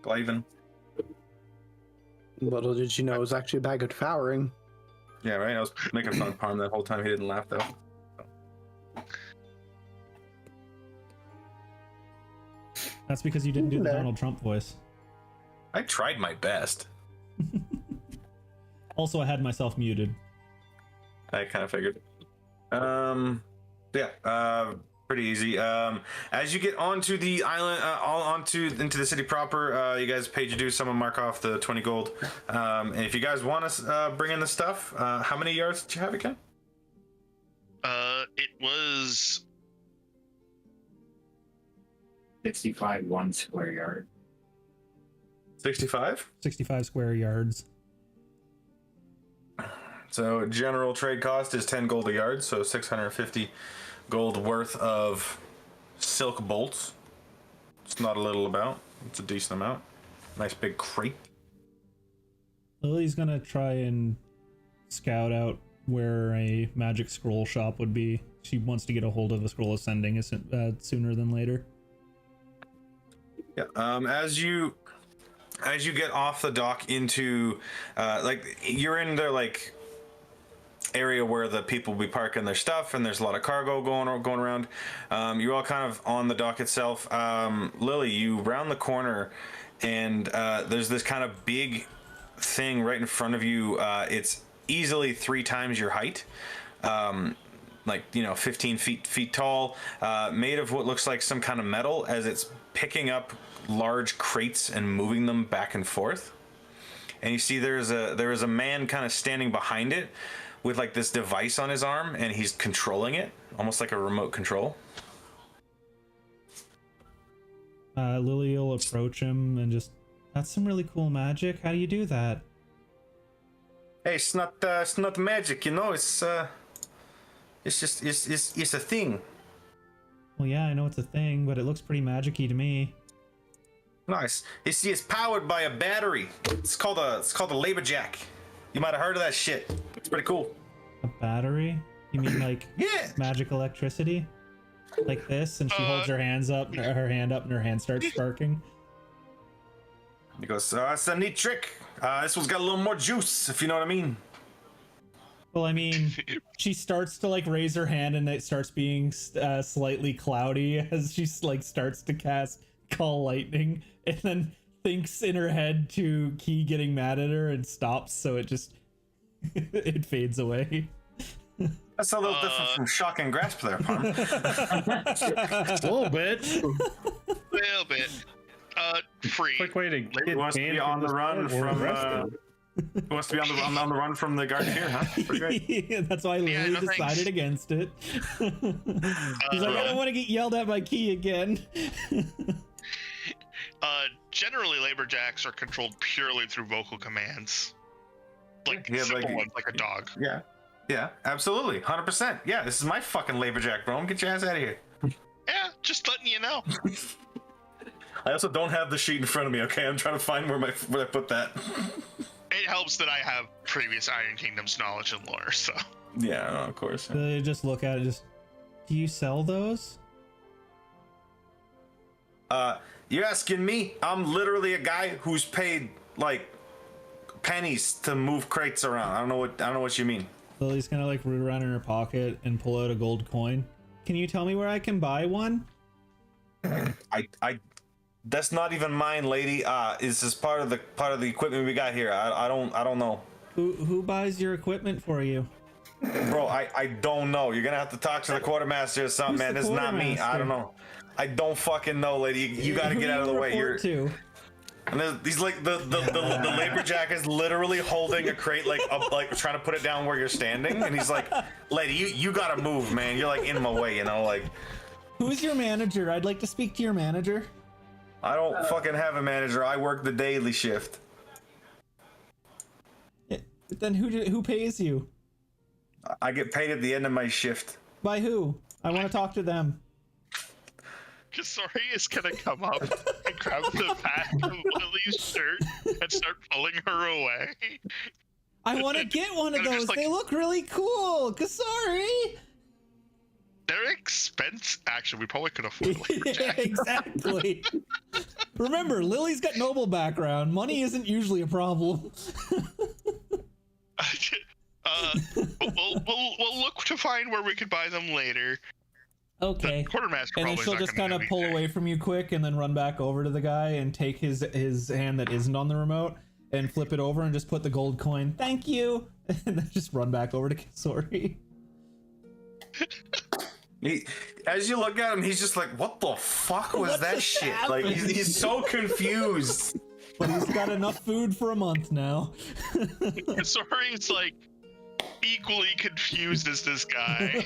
J: Glavin.
C: Little did you know it was actually a bag of devouring.
J: Yeah, right. I was making fun of Parm that whole time. He didn't laugh though.
G: That's because you didn't do the Donald Trump voice.
J: I tried my best.
G: Also, I had myself muted.
J: I kind of figured. Pretty easy. As you get onto the island, into the city proper, you guys paid your dues. Someone mark off the 20 gold. And if you guys want to bring in the stuff, how many yards did you have again?
E: It was
F: 65 1 square yard.
J: 65?
G: 65 square yards.
J: So general trade cost is 10 gold a yard, so 650 gold worth of silk bolts. It's not a little amount. It's a decent amount. Nice big crate.
G: Lily's gonna try and scout out where a magic scroll shop would be. She wants to get a hold of a scroll ascending sooner than later.
J: Yeah. As you get off the dock into like you're in their like area where the people will be parking their stuff, and there's a lot of cargo going around. You're all kind of on the dock itself. Lily, you round the corner, and there's this kind of big thing right in front of you. It's easily 3 times your height. Like 15 feet tall, made of what looks like some kind of metal, as it's picking up large crates and moving them back and forth. And you see there is a man kind of standing behind it with like this device on his arm, and he's controlling it almost like a remote control.
G: Lily will approach him and just, that's some really cool magic. How do you do that?
J: Hey, it's not magic, it's just it's a thing.
G: Well, yeah, I know it's a thing, but it looks pretty magic-y to me.
J: Nice. You see, it's powered by a battery. It's called a labor jack. You might have heard of that shit. It's pretty cool.
G: A battery? You mean like
J: Yeah.
G: magic electricity? like this, and she holds her hand up, and her hand starts sparking.
J: He goes, "That's a neat trick. This one's got a little more juice, if you know what I mean."
G: Well, I mean, she starts to like raise her hand, and it starts being slightly cloudy as she like starts to cast Call Lightning, and then thinks in her head to Key getting mad at her and stops, so it just it fades away.
J: That's a little different from shock and grasp there, Parm.
A: A little bit.
E: Little bit. Free.
A: Quick way to
J: He wants to be on the run from. He wants to be on the run from the guards here, huh? Pretty great.
G: That's why Lily decided against it. He's like, I don't want to get yelled at by Key again.
E: Generally, Laborjacks are controlled purely through vocal commands. Like simple ones, like a dog.
J: Yeah, absolutely, 100%. Yeah, this is my fucking Laborjack, bro. Get your ass out of here.
E: Yeah, just letting you know.
J: I also don't have the sheet in front of me. Okay, I'm trying to find where I put that.
E: It helps that I have previous Iron Kingdoms knowledge and lore, so.
J: Yeah, no, of course. Yeah.
G: They just look at it. Do you sell those?
J: You're asking me? I'm literally a guy who's paid like pennies to move crates around. I don't know what you mean.
G: Lily's gonna like root around in her pocket and pull out a gold coin. Can you tell me where I can buy one?
J: I that's not even mine, lady. This is part of the equipment we got here. I don't know.
G: Who buys your equipment for you?
J: Bro, I don't know. You're gonna have to talk to the quartermaster or something, man. This is not me. I don't know. I don't fucking know, lady. You gotta get out of the way. And he's like the Laborjack is literally holding a crate like trying to put it down where you're standing, and he's like, "Lady, you gotta move, man. You're like in my way, you know." Like,
G: who's your manager? I'd like to speak to your manager.
J: I don't fucking have a manager. I work the daily shift.
G: Then who pays you?
J: I get paid at the end of my shift.
G: By who? I want to talk to them.
E: Kasori is gonna come up and grab the back of Lily's shirt and start pulling her away.
G: I want to get one of those. Like, they look really cool. Kasori!
E: They're expensive. Actually, we probably could afford Laborjack.
G: Yeah, exactly. Remember, Lily's got noble background. Money isn't usually a problem.
E: We'll look to find where we could buy them later.
G: Okay.
E: The quartermaster
G: and then she'll just kind of pull away from you quick and then run back over to the guy and take his hand that isn't on the remote and flip it over and just put the gold coin. Thank you. And then just run back over to Kasori.
J: As you look at him, he's just like, "What the fuck was that shit?"
G: Happened?
J: Like he's so confused.
G: But he's got enough food for a month now.
E: Kasori's like equally confused as this guy.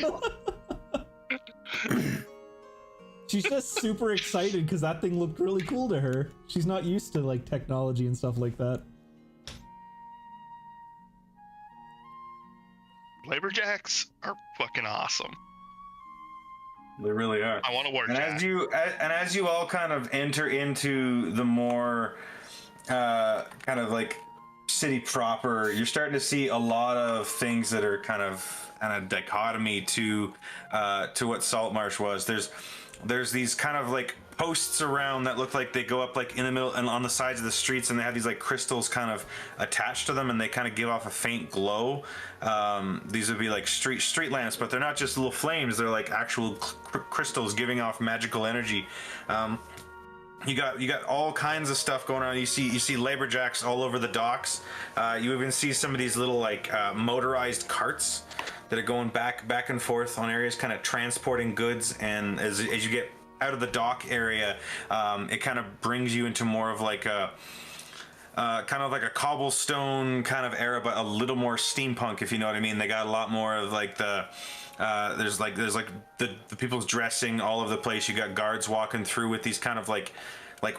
G: She's just super excited because that thing looked really cool to her. She's not used to like technology and stuff like that.
E: Laborjacks are fucking awesome.
J: They really are.
E: I want to work.
J: And as you all kind of enter into the more kind of like city proper, you're starting to see a lot of things that are kind of dichotomy to what Saltmarsh was. There's these kind of like posts around that look like they go up like in the middle and on the sides of the streets, and they have these like crystals kind of attached to them, and they kind of give off a faint glow. These would be like street lamps, but they're not just little flames. They're like actual crystals giving off magical energy. You got all kinds of stuff going on. You see Laborjacks all over the docks. You even see some of these little like motorized carts that are going back and forth on areas, kind of transporting goods. And as you get out of the dock area, it kind of brings you into more of like a kind of like a cobblestone kind of era, but a little more steampunk, if you know what I mean. They got a lot more of like the there's like the people's dressing all over the place. You got guards walking through with these kind of like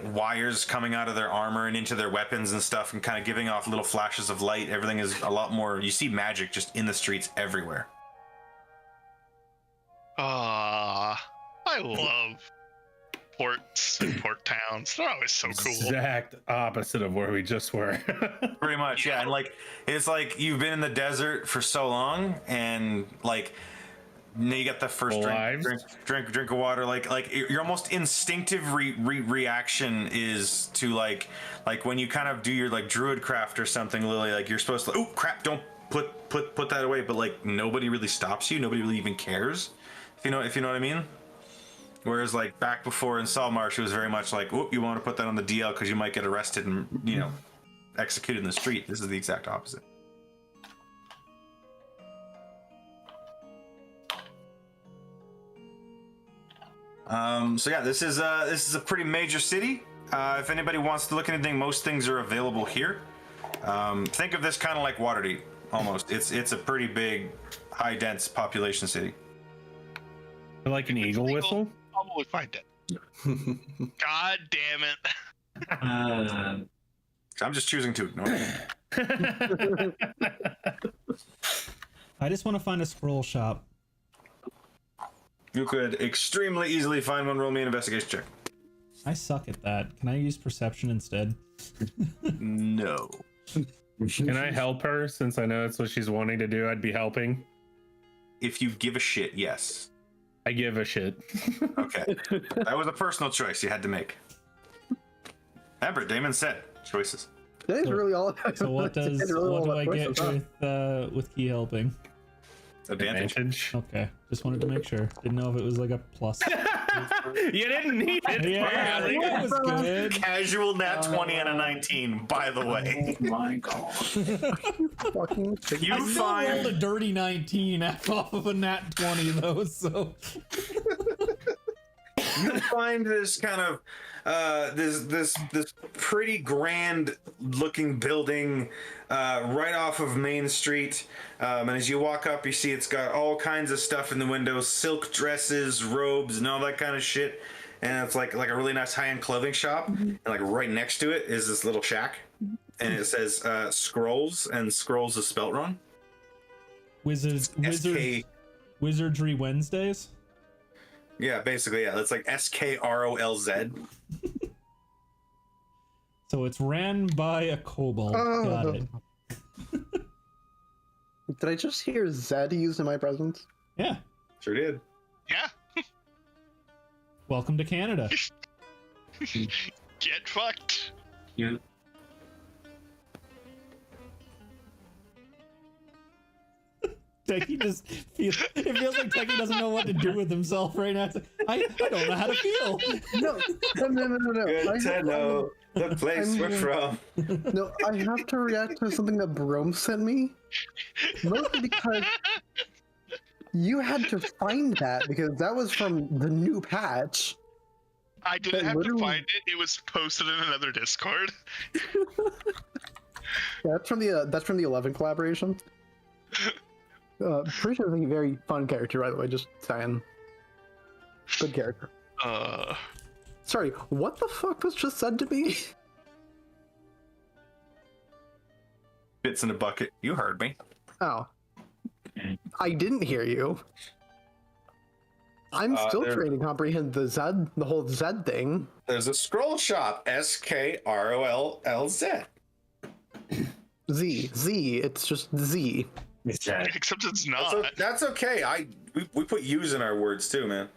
J: wires coming out of their armor and into their weapons and stuff, and kind of giving off little flashes of light. Everything is a lot more, you see magic just in the streets everywhere.
E: I love ports and port towns. They're always so cool.
A: Exact opposite of where we just were.
J: Pretty much, yeah. And like it's like you've been in the desert for so long, and like you get the first drink of water. Like your almost instinctive reaction is to like when you kind of do your like druid craft or something, Lily. Like you're supposed to. Oh crap! Don't put that away. But like nobody really stops you. Nobody really even cares. If you know what I mean. Whereas like back before in Saltmarsh, it was very much like, oh, you want to put that on the DL because you might get arrested and executed in the street. This is the exact opposite. So yeah, this is a pretty major city. If anybody wants to look at anything, most things are available here. Think of this kind of like Waterdeep, almost. It's a pretty big, high dense population city.
A: Like an eagle whistle?
E: Probably find it. God damn it!
J: I'm just choosing to ignore it.
G: I just want to find a scroll shop.
J: You could extremely easily find one. Roll me an investigation check.
G: I suck at that. Can I use perception instead?
J: No.
A: Can I help her since I know that's what she's wanting to do? I'd be helping.
J: If you give a shit, yes.
A: I give a shit.
J: Okay. That was a personal choice you had to make. Remember, Damon said choices.
C: That is really all.
G: So what do I get with key helping?
J: Advantage.
G: Okay, just wanted to make sure. Didn't know if it was like a plus.
A: You didn't need it.
G: Yeah, I think it was good.
J: Casual nat 20 and a 19, by the way.
F: Oh my god.
G: I still rolled a dirty 19 off of a nat 20 though, so.
J: You find this kind of this pretty grand looking building right off of Main Street, and as you walk up you see it's got all kinds of stuff in the windows, silk dresses, robes, and all that kind of shit, and it's like a really nice high-end clothing shop, and like right next to it is this little shack, and it says Scrolls, and Scrolls is spelt wrong.
G: Wizardry Wednesdays.
J: Yeah, basically, yeah. It's like SKROLZ.
G: So it's ran by a kobold. Got it.
C: Did I just hear Zed used in my presence?
G: Yeah.
J: Sure did.
E: Yeah.
G: Welcome to Canada.
E: Get fucked.
F: Yeah.
G: Techie just feels like Techie doesn't know what to do with himself right now. It's like, I don't know how to feel.
C: No.
J: Good to know the place we're from.
C: No, I have to react to something that Brome sent me. Mostly because you had to find that because that was from the new patch.
E: I didn't have to find it. It was posted in another Discord.
C: That's from the 11 collaboration. Pretty sure it's a very fun character, by the way. Just saying. Good character. Sorry, what the fuck was just said to me?
J: Bits in a bucket. You heard me.
C: Oh. I didn't hear you. I'm still trying to comprehend the whole Zed thing.
J: There's a scroll shop. SKROLLZ.
C: Z. It's just Z.
E: Except it's not.
J: That's okay. We put U's in our words too, man.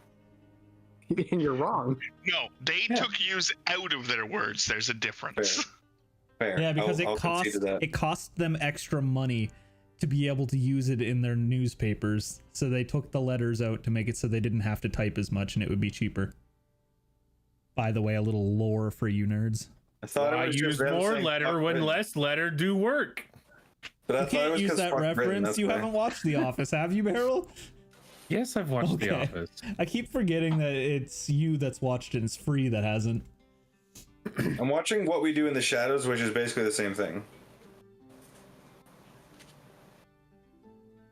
C: You're wrong.
E: No, they took U's out of their words. There's a difference.
J: Fair.
G: Yeah, because it cost them extra money to be able to use it in their newspapers. So they took the letters out to make it so they didn't have to type as much and it would be cheaper. By the way, a little lore for you nerds.
J: I thought
A: I use more letter when less letter do work.
J: But
G: you can't use that reference. You haven't watched The Office, have you, Beryl?
A: Yes, I've watched The Office.
G: I keep forgetting that it's you that's watched it and it's free that hasn't.
J: I'm watching What We Do in the Shadows, which is basically the same thing.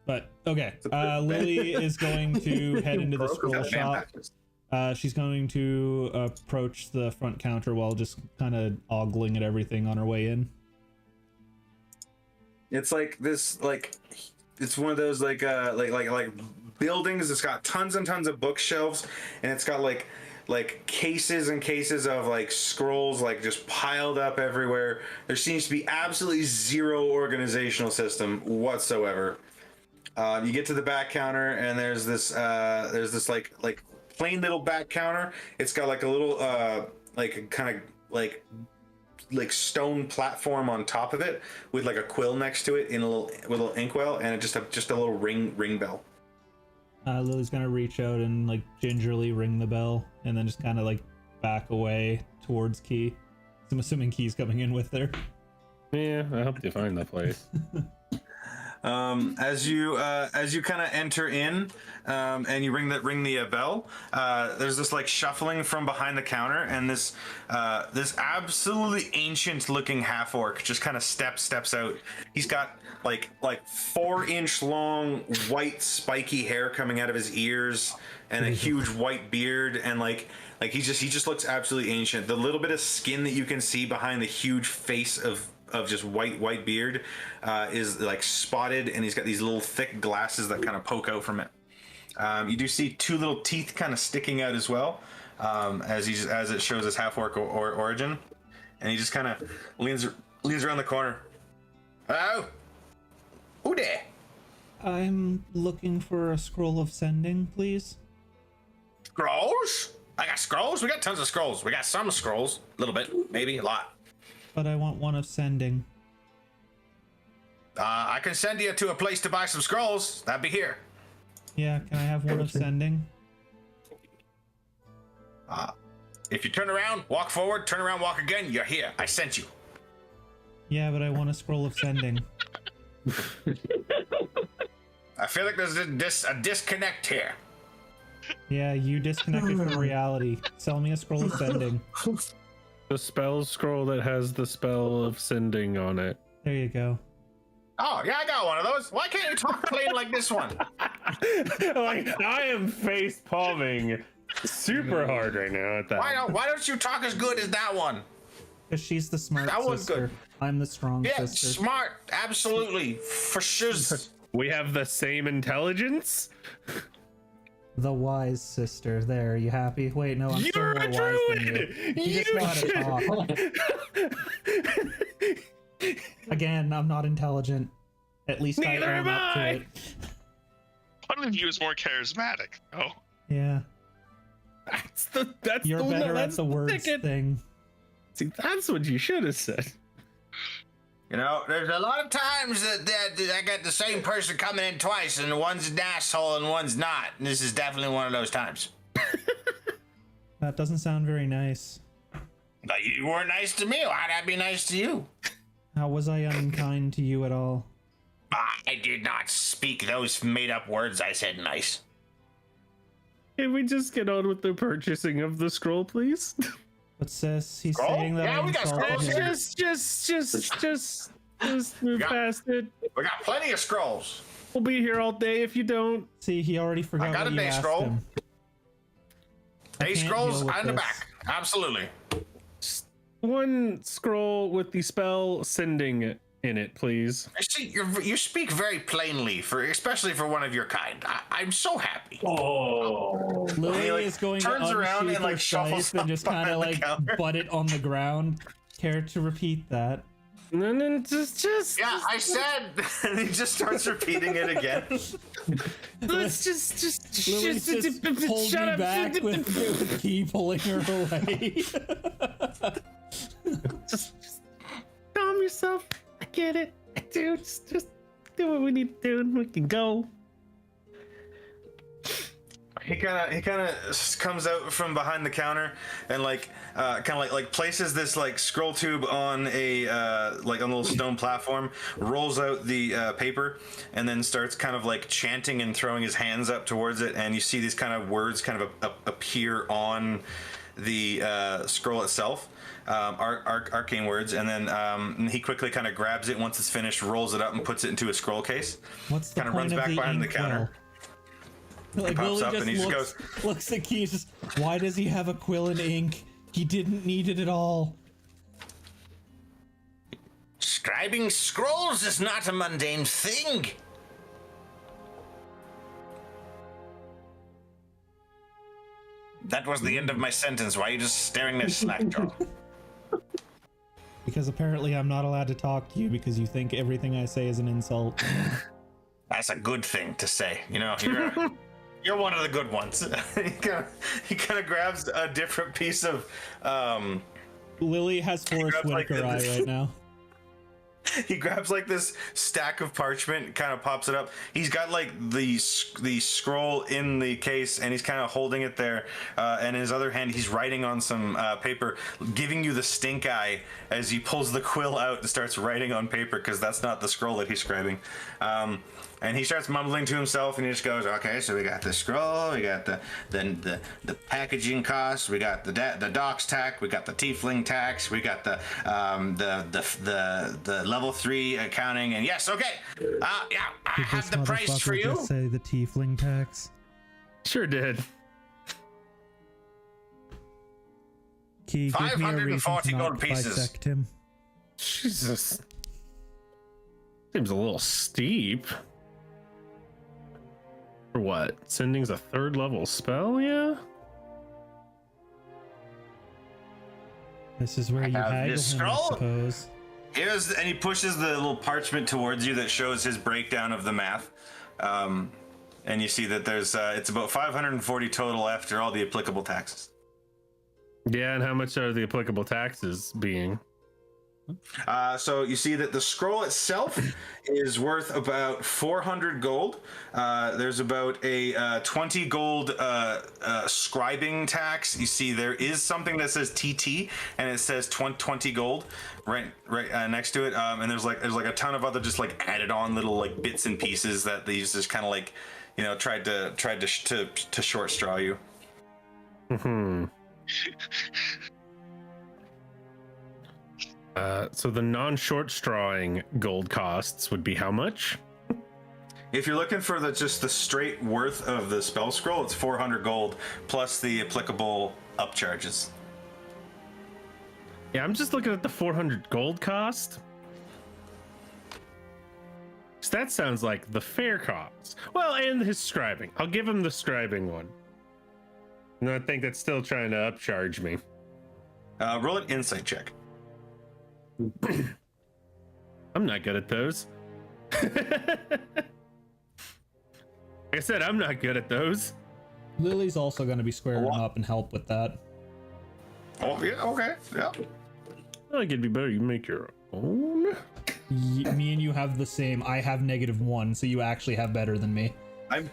G: But, okay. Lily is going to head into the scroll shop. She's going to approach the front counter while just kind of ogling at everything on her way in.
J: It's like this, it's one of those like buildings. It's got tons and tons of bookshelves, and it's got like cases and cases of like scrolls like just piled up everywhere. There seems to be absolutely zero organizational system whatsoever. You get to the back counter, and there's this like plain little back counter. It's got like a little like kind of like stone platform on top of it with like a quill next to it in a little inkwell, and just a little ring bell.
G: Lily's gonna reach out and like gingerly ring the bell, and then just kind of like back away towards Key. I'm assuming Key's coming in with her.
A: Yeah, I hope you find the place.
J: As you kind of enter in, and you ring the bell, there's this like shuffling from behind the counter, and this absolutely ancient looking half orc just kind of steps out. He's got like 4-inch long white spiky hair coming out of his ears, and a huge white beard, and like he just looks absolutely ancient. The little bit of skin that you can see behind the huge face of just white beard is like spotted, and he's got these little thick glasses that kind of poke out from it. You do see 2 little teeth kind of sticking out as well, as it shows his half orc origin, and he just kind of leans around the corner. Hello, who there?
G: I'm looking for a scroll of sending, please.
J: Scrolls? I got scrolls. We got tons of scrolls. We got some scrolls, a little bit, maybe a lot.
G: But I want one of sending.
J: I can send you to a place to buy some scrolls. That'd be here.
G: Yeah, can I have one of sending?
J: If you turn around, walk forward, turn around, walk again, you're here. I sent you.
G: Yeah, but I want a scroll of sending.
J: I feel like there's a disconnect here.
G: Yeah, you disconnected from reality. Sell me a scroll of sending.
A: The spell scroll that has the spell of sending on it.
G: There you go.
J: Oh, yeah, I got one of those. Why can't you talk plain like this one?
A: Like, I am face palming super hard right now at that.
J: Why don't you talk as good as that one?
G: Because she's the smart
J: That one's
G: sister.
J: good.
G: I'm the strong sister.
J: Smart. Absolutely. For sure.
A: We have the same intelligence?
G: The wise sister. There, you happy? Wait, no, I'm still more wise than you. You just know how to talk. Again, I'm not intelligent. At least I own up to it.
E: One of you is more charismatic. Oh.
G: Yeah.
A: That's
G: You're
A: the
G: better
A: one,
G: at the words thing.
A: See, that's what you should have said.
J: You know, there's a lot of times that I got the same person coming in twice, and one's an asshole and one's not. And this is definitely one of those times.
G: That doesn't sound very nice.
J: But you weren't nice to me. Why'd I be nice to you?
G: How was I unkind to you at all?
J: I did not speak those made-up words. I said nice.
A: Can we just get on with the purchasing of the scroll, please?
G: But sis, he's
J: Scroll?
G: saying that
J: Yeah,
G: I
J: we got
G: insulted
J: scrolls.
A: Just move past it.
J: We got plenty of scrolls.
A: We'll be here all day if you don't.
G: See, he already forgot
J: I got
G: what
J: a
G: you
J: day
G: asked
J: scroll.
G: him.
J: Day
G: can't
J: scrolls
G: deal with
J: on the
G: this.
J: back. Absolutely.
A: One scroll with the spell sending in it, please.
J: I see you speak very plainly, especially for one of your kind. I'm so happy.
I: Oh.
G: Lily
J: He, like,
G: is going to
J: turns around
G: unsheath
J: and, like,
G: her
J: shuffles
G: scythe and just kind of
J: behind the
G: like
J: counter.
G: butt it on the ground. Care to repeat that?
A: No, just.
J: Yeah, I said. And he just starts repeating it again.
A: Let's just
G: Lily's just pulled
A: shut
G: me
A: up.
G: back with Key pulling her away.
A: just calm yourself. I get it. I do. Just do what we need to do, and we can go.
J: He kind of comes out from behind the counter and kind of places this like scroll tube on a on a little stone platform, rolls out the paper, and then starts kind of like chanting and throwing his hands up towards it, and you see these kind of words kind of appear on the scroll itself. Arcane words, and then he quickly kind of grabs it once it's finished, rolls it up, and puts it into a scroll case.
G: What's the
J: Kind of
G: point
J: runs
G: of
J: back
G: the
J: behind the
G: ink
J: counter.
G: well? Like
J: pops
G: Lily
J: up
G: just
J: and he just
G: looks at Key. Just, why does he have a quill and ink? He didn't need it at all.
J: Scribing scrolls is not a mundane thing. That was the end of my sentence. Why are you just staring there, slackjaw?
G: Because apparently I'm not allowed to talk to you because you think everything I say is an insult.
J: That's a good thing to say. You know, you're one of the good ones. he kind of grabs a different piece of.
G: Lily has Forrest Whitaker eye right now.
J: He grabs like this stack of parchment, kind of pops it up. He's got like the scroll in the case, and he's kind of holding it there. And in his other hand, he's writing on some paper, giving you the stink eye as he pulls the quill out and starts writing on paper, because that's not the scroll that he's scribing. And he starts mumbling to himself, and he just goes, "Okay, so we got the scroll, we got the packaging costs, we got the docks tax, we got the tiefling tax, we got the level 3 accounting, and yes, okay, yeah, I have the price for you."
G: Just say the tiefling tax.
A: Sure did.
G: Key, give me a reason
J: 540
G: to not
J: gold pieces.
G: bisect him.
A: Jesus. Seems a little steep. For what? Sending's a 3rd level spell, yeah?
G: This is where you haggle him, I suppose.
J: And he pushes the little parchment towards you that shows his breakdown of the math. And you see that there's it's about 540 total after all the applicable taxes.
A: Yeah, and how much are the applicable taxes being?
J: So you see that the scroll itself is worth about 400 gold. There's about a 20 gold scribing tax. You see there is something that says TT, and it says 20 gold right next to it. And there's like a ton of other just like added on little like bits and pieces that these just kind of like, you know, tried to short straw you.
A: Hmm. So the non-short strawing gold costs would be how much?
J: If you're looking for just the straight worth of the spell scroll, it's 400 gold plus the applicable upcharges.
A: Yeah, I'm just looking at the 400 gold cost. So that sounds like the fair cost. Well, and his scribing. I'll give him the scribing one. No, I think that's still trying to upcharge me.
J: Roll an insight check.
A: I'm not good at those. Like I said, I'm not good at those.
G: Lily's also going to be squaring up and help with that.
J: Oh, yeah, okay, yeah.
A: I think it'd be better you make your own.
G: Me and you have the same. I have -1, so you actually have better than me.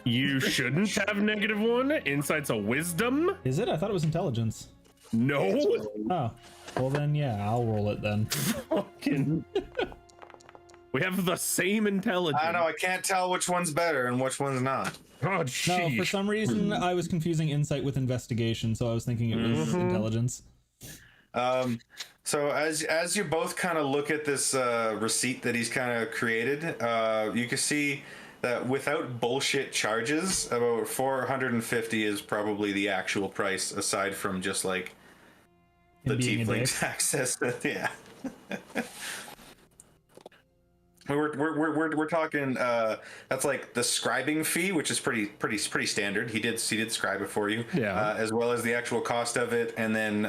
A: You shouldn't have -1. Insight's a wisdom.
G: Is it? I thought it was intelligence.
A: No.
G: Oh, well then, yeah, I'll roll it then.
A: Fucking. We have the same intelligence.
J: I know, I can't tell which one's better and which one's not.
A: Oh,
G: no, for some reason I was confusing insight with investigation, so I was thinking it was intelligence.
J: So as you both kind of look at this receipt that he's kind of created, you can see that without bullshit charges, about 450 is probably the actual price, aside from just like the tiefling's access. Yeah. We're talking that's like the scribing fee, which is pretty standard. He did scribe it for you,
A: yeah,
J: as well as the actual cost of it, and then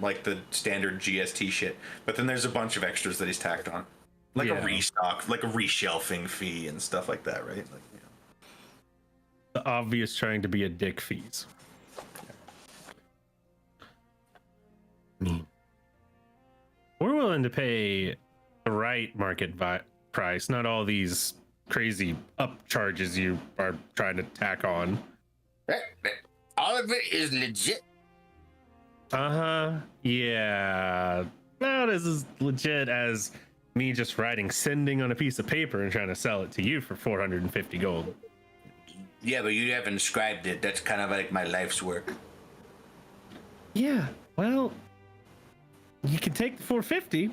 J: like the standard GST shit. But then there's a bunch of extras that he's tacked on, like a restock, like a reshelving fee and stuff like that, right? Like, you know.
A: The obvious trying to be a dick fees. We're willing to pay the right market price, not all these crazy upcharges you are trying to tack on.
I: All of it is legit.
A: Yeah. Not as legit as me just writing sending on a piece of paper and trying to sell it to you for 450 gold.
I: Yeah, but you haven't described it. That's kind of like my life's work.
A: Yeah, well, you can take the 450,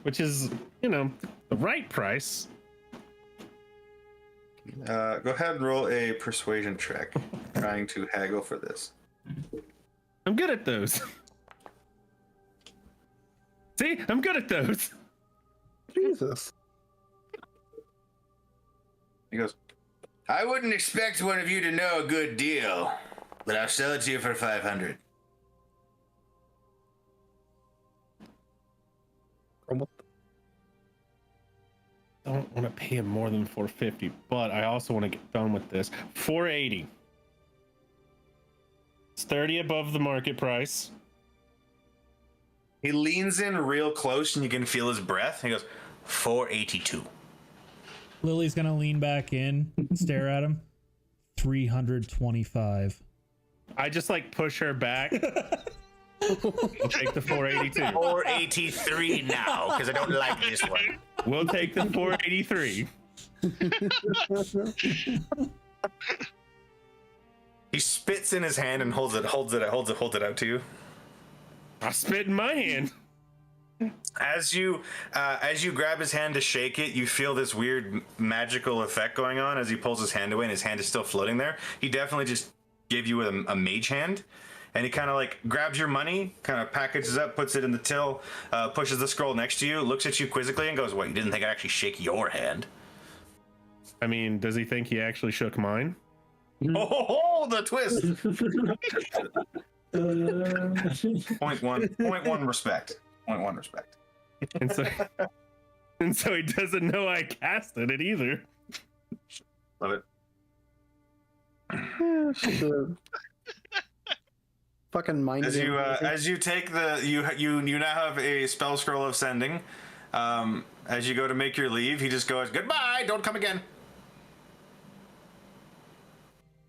A: which is, you know, the right price.
J: Go ahead and roll a persuasion check, trying to haggle for this.
A: I'm good at those. See, I'm good at those.
C: Jesus.
J: He goes,
I: I wouldn't expect one of you to know a good deal, but I'll sell it to you for 500.
A: don't want to pay him more than 450, but I also want to get done with this. 480. It's 30 above the market price.
J: He leans in real close, and you can feel his breath. He goes, 482.
G: Lily's gonna lean back in, stare at him. 325.
A: I just like push her back. We'll take the 482.
I: 483 now, because I don't like this one.
A: We'll take the 483.
J: He spits in his hand and holds it out to you.
A: I spit in my hand.
J: As you grab his hand to shake it, you feel this weird magical effect going on as he pulls his hand away, and his hand is still floating there. He definitely just gave you a mage hand, and he kind of like grabs your money, kind of packages up, puts it in the till, pushes the scroll next to you, looks at you quizzically, and goes, "What? You didn't think I'd actually shake your hand?"
A: I mean, does he think he actually shook mine?
J: Oh, the twist. Point one respect. Point one respect.
A: And so he doesn't know I casted it either.
J: Love it.
C: Fucking mind.
J: As you take the you now have a spell scroll of sending. As you go to make your leave, he just goes, "Goodbye, don't come again."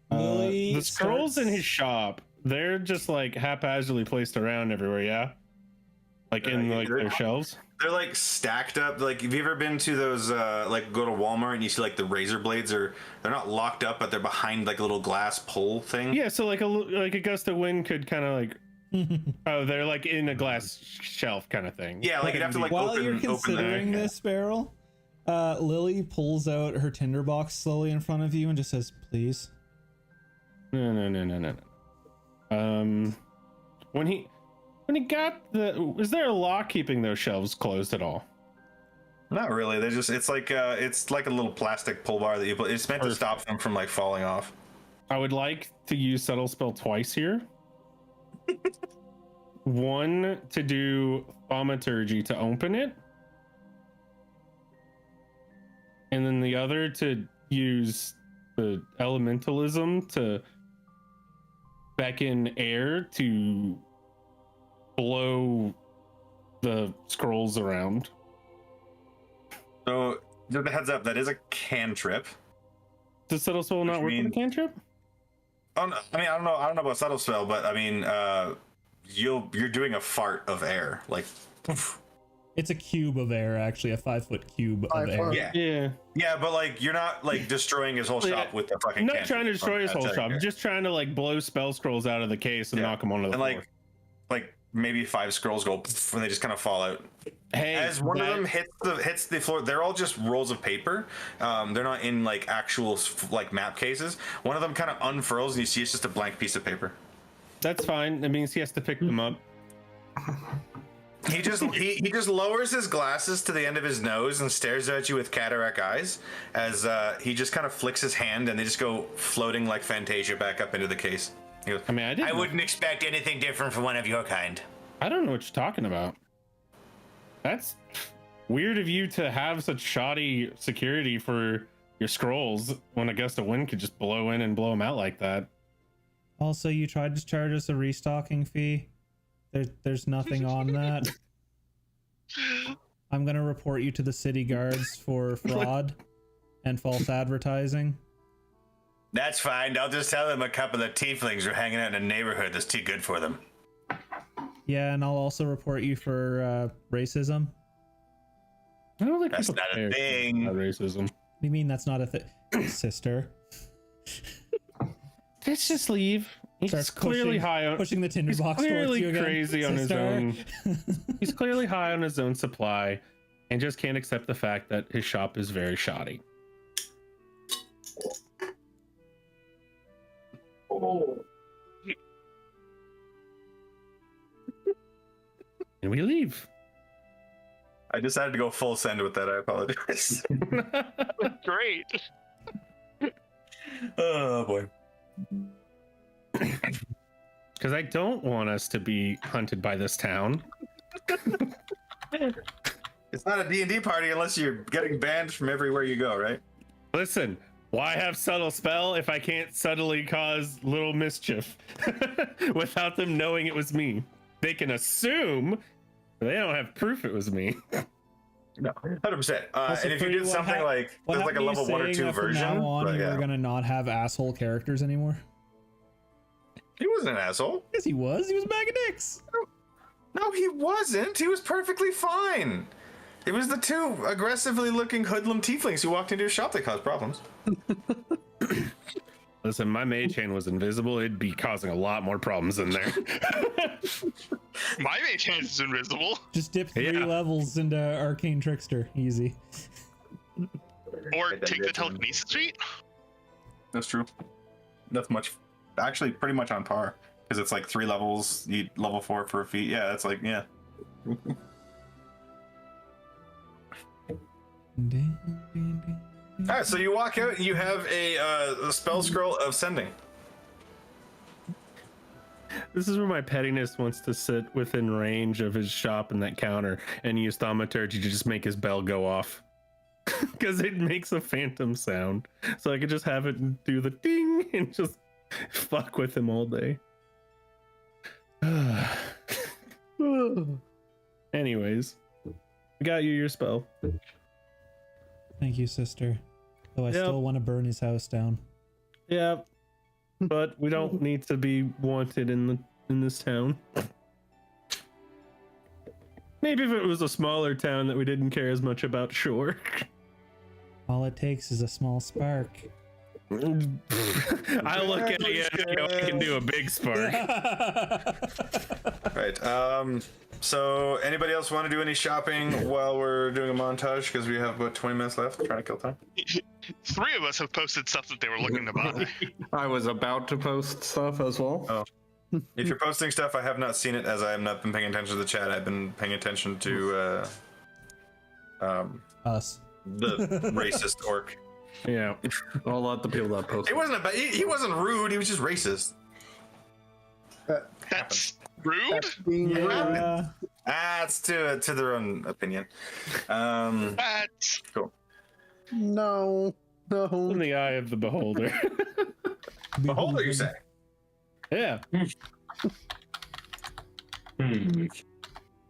A: The scrolls in his shop, they're just like haphazardly placed around everywhere, yeah? Like in like their shelves?
J: They're like stacked up. Like, have you ever been to those like go to Walmart and you see like the razor blades they're not locked up, but they're behind like a little glass pole thing?
A: Yeah, so like a gust of wind could kind of like oh, they're like in a glass shelf kind of thing.
J: Yeah, like you'd have to like
G: While
J: open,
G: you're considering this, Beryl, Lily pulls out her tinderbox slowly in front of you and just says, "Please."
A: No. When he got is there a lock keeping those shelves closed at all?
J: Not really. They just it's like a little plastic pull bar that you put. It's meant to stop them from like falling off.
A: I would like to use subtle spell twice here. One to do thaumaturgy to open it, and then the other to use the elementalism to beckon air to blow the scrolls around.
J: So, just a heads up, that is a cantrip.
A: Does subtle spell not work with a cantrip?
J: I mean, I don't know about subtle spell, but I mean, you're doing a fart of air, like. Poof.
G: It's a cube of air, actually, a 5-foot cube of air.
J: Yeah, but like you're not like destroying his whole shop with the fucking.
A: I'm not trying to destroy his whole shop. I'm just trying to like blow spell scrolls out of the case and knock them onto the floor.
J: Like maybe 5 scrolls go and they just kind of fall out.
A: Hey,
J: as one of them hits the floor, they're all just rolls of paper. They're not in like actual like map cases. One of them kind of unfurls and you see it's just a blank piece of paper.
A: That's fine. That means he has to pick them up.
J: He just lowers his glasses to the end of his nose and stares at you with cataract eyes as he just kind of flicks his hand and they just go floating like Fantasia back up into the case. He goes,
A: I mean, I
I: wouldn't expect anything different from one of your kind.
A: I don't know what you're talking about. That's weird of you to have such shoddy security for your scrolls when a gust of wind could just blow in and blow them out like that.
G: Also, you tried to charge us a restocking fee. There's nothing on that. I'm gonna report you to the city guards for fraud and false advertising.
I: That's fine. I'll just tell them a couple of tieflings are hanging out in a neighborhood that's too good for them.
G: Yeah, and I'll also report you for racism.
A: I don't think
I: that's not a thing.
A: Racism.
G: What do you mean that's not a thing, sister?
A: Let's just leave. He's clearly high on
G: pushing the tinderbox.
A: He's clearly
G: towards you
A: crazy
G: again,
A: on his
G: sister.
A: own. He's clearly high on his own supply, and just can't accept the fact that his shop is very shoddy. And we leave.
J: I decided to go full send with that. I apologize.
K: Great.
J: Oh boy.
A: Because I don't want us to be hunted by this town.
J: It's not a D&D party unless you're getting banned from everywhere you go, right?
A: Listen, why have subtle spell if I can't subtly cause little mischief without them knowing it was me? They can assume, but they don't have proof it was me.
J: No, 100%. And if you did something like there's like a level 1 or 2 version,
G: from now on,
J: but,
G: you're gonna not have asshole characters anymore.
J: He wasn't an asshole.
G: Yes, he was. He was a bag of dicks.
J: No, he wasn't. He was perfectly fine. It was the 2 aggressively looking hoodlum tieflings who walked into your shop that caused problems.
A: Listen, my mage hand was invisible. It'd be causing a lot more problems in there.
E: My mage hand is invisible.
G: Just dip 3 levels into Arcane Trickster. Easy.
E: Or take the telekinesis feat.
J: That's true. That's actually pretty much on par. Because it's like 3 levels, you level 4 for a feat. Yeah, that's like, yeah. Alright, so you walk out and you have a spell scroll of sending.
A: This is where my pettiness wants to sit within range of his shop and that counter and use thaumaturgy to just make his bell go off. Because it makes a phantom sound. So I could just have it do the ding and just fuck with him all day. Anyways, I got you your spell.
G: Thank you, sister. Though I still want to burn his house down.
A: Yeah, but we don't need to be wanted in this town. Maybe if it was a smaller town that we didn't care as much about, sure.
G: All it takes is a small spark.
A: I look at you and I can do a big spark.
J: Right. So anybody else want to do any shopping while we're doing a montage? Because we have about 20 minutes left. Trying to kill time.
E: 3 of us have posted stuff that they were looking to buy.
H: I was about to post stuff as well.
J: Oh. If you're posting stuff, I have not seen it as I have not been paying attention to the chat. I've been paying attention to
G: us.
J: The racist orc.
A: Yeah.
H: I'll let the people that post.
J: It wasn't he wasn't rude, he was just racist.
E: That's rude?
G: Yeah.
J: It's to their own opinion.
E: That's
J: cool.
C: No.
A: In the eye of the beholder.
J: Beholder, you say?
A: Yeah.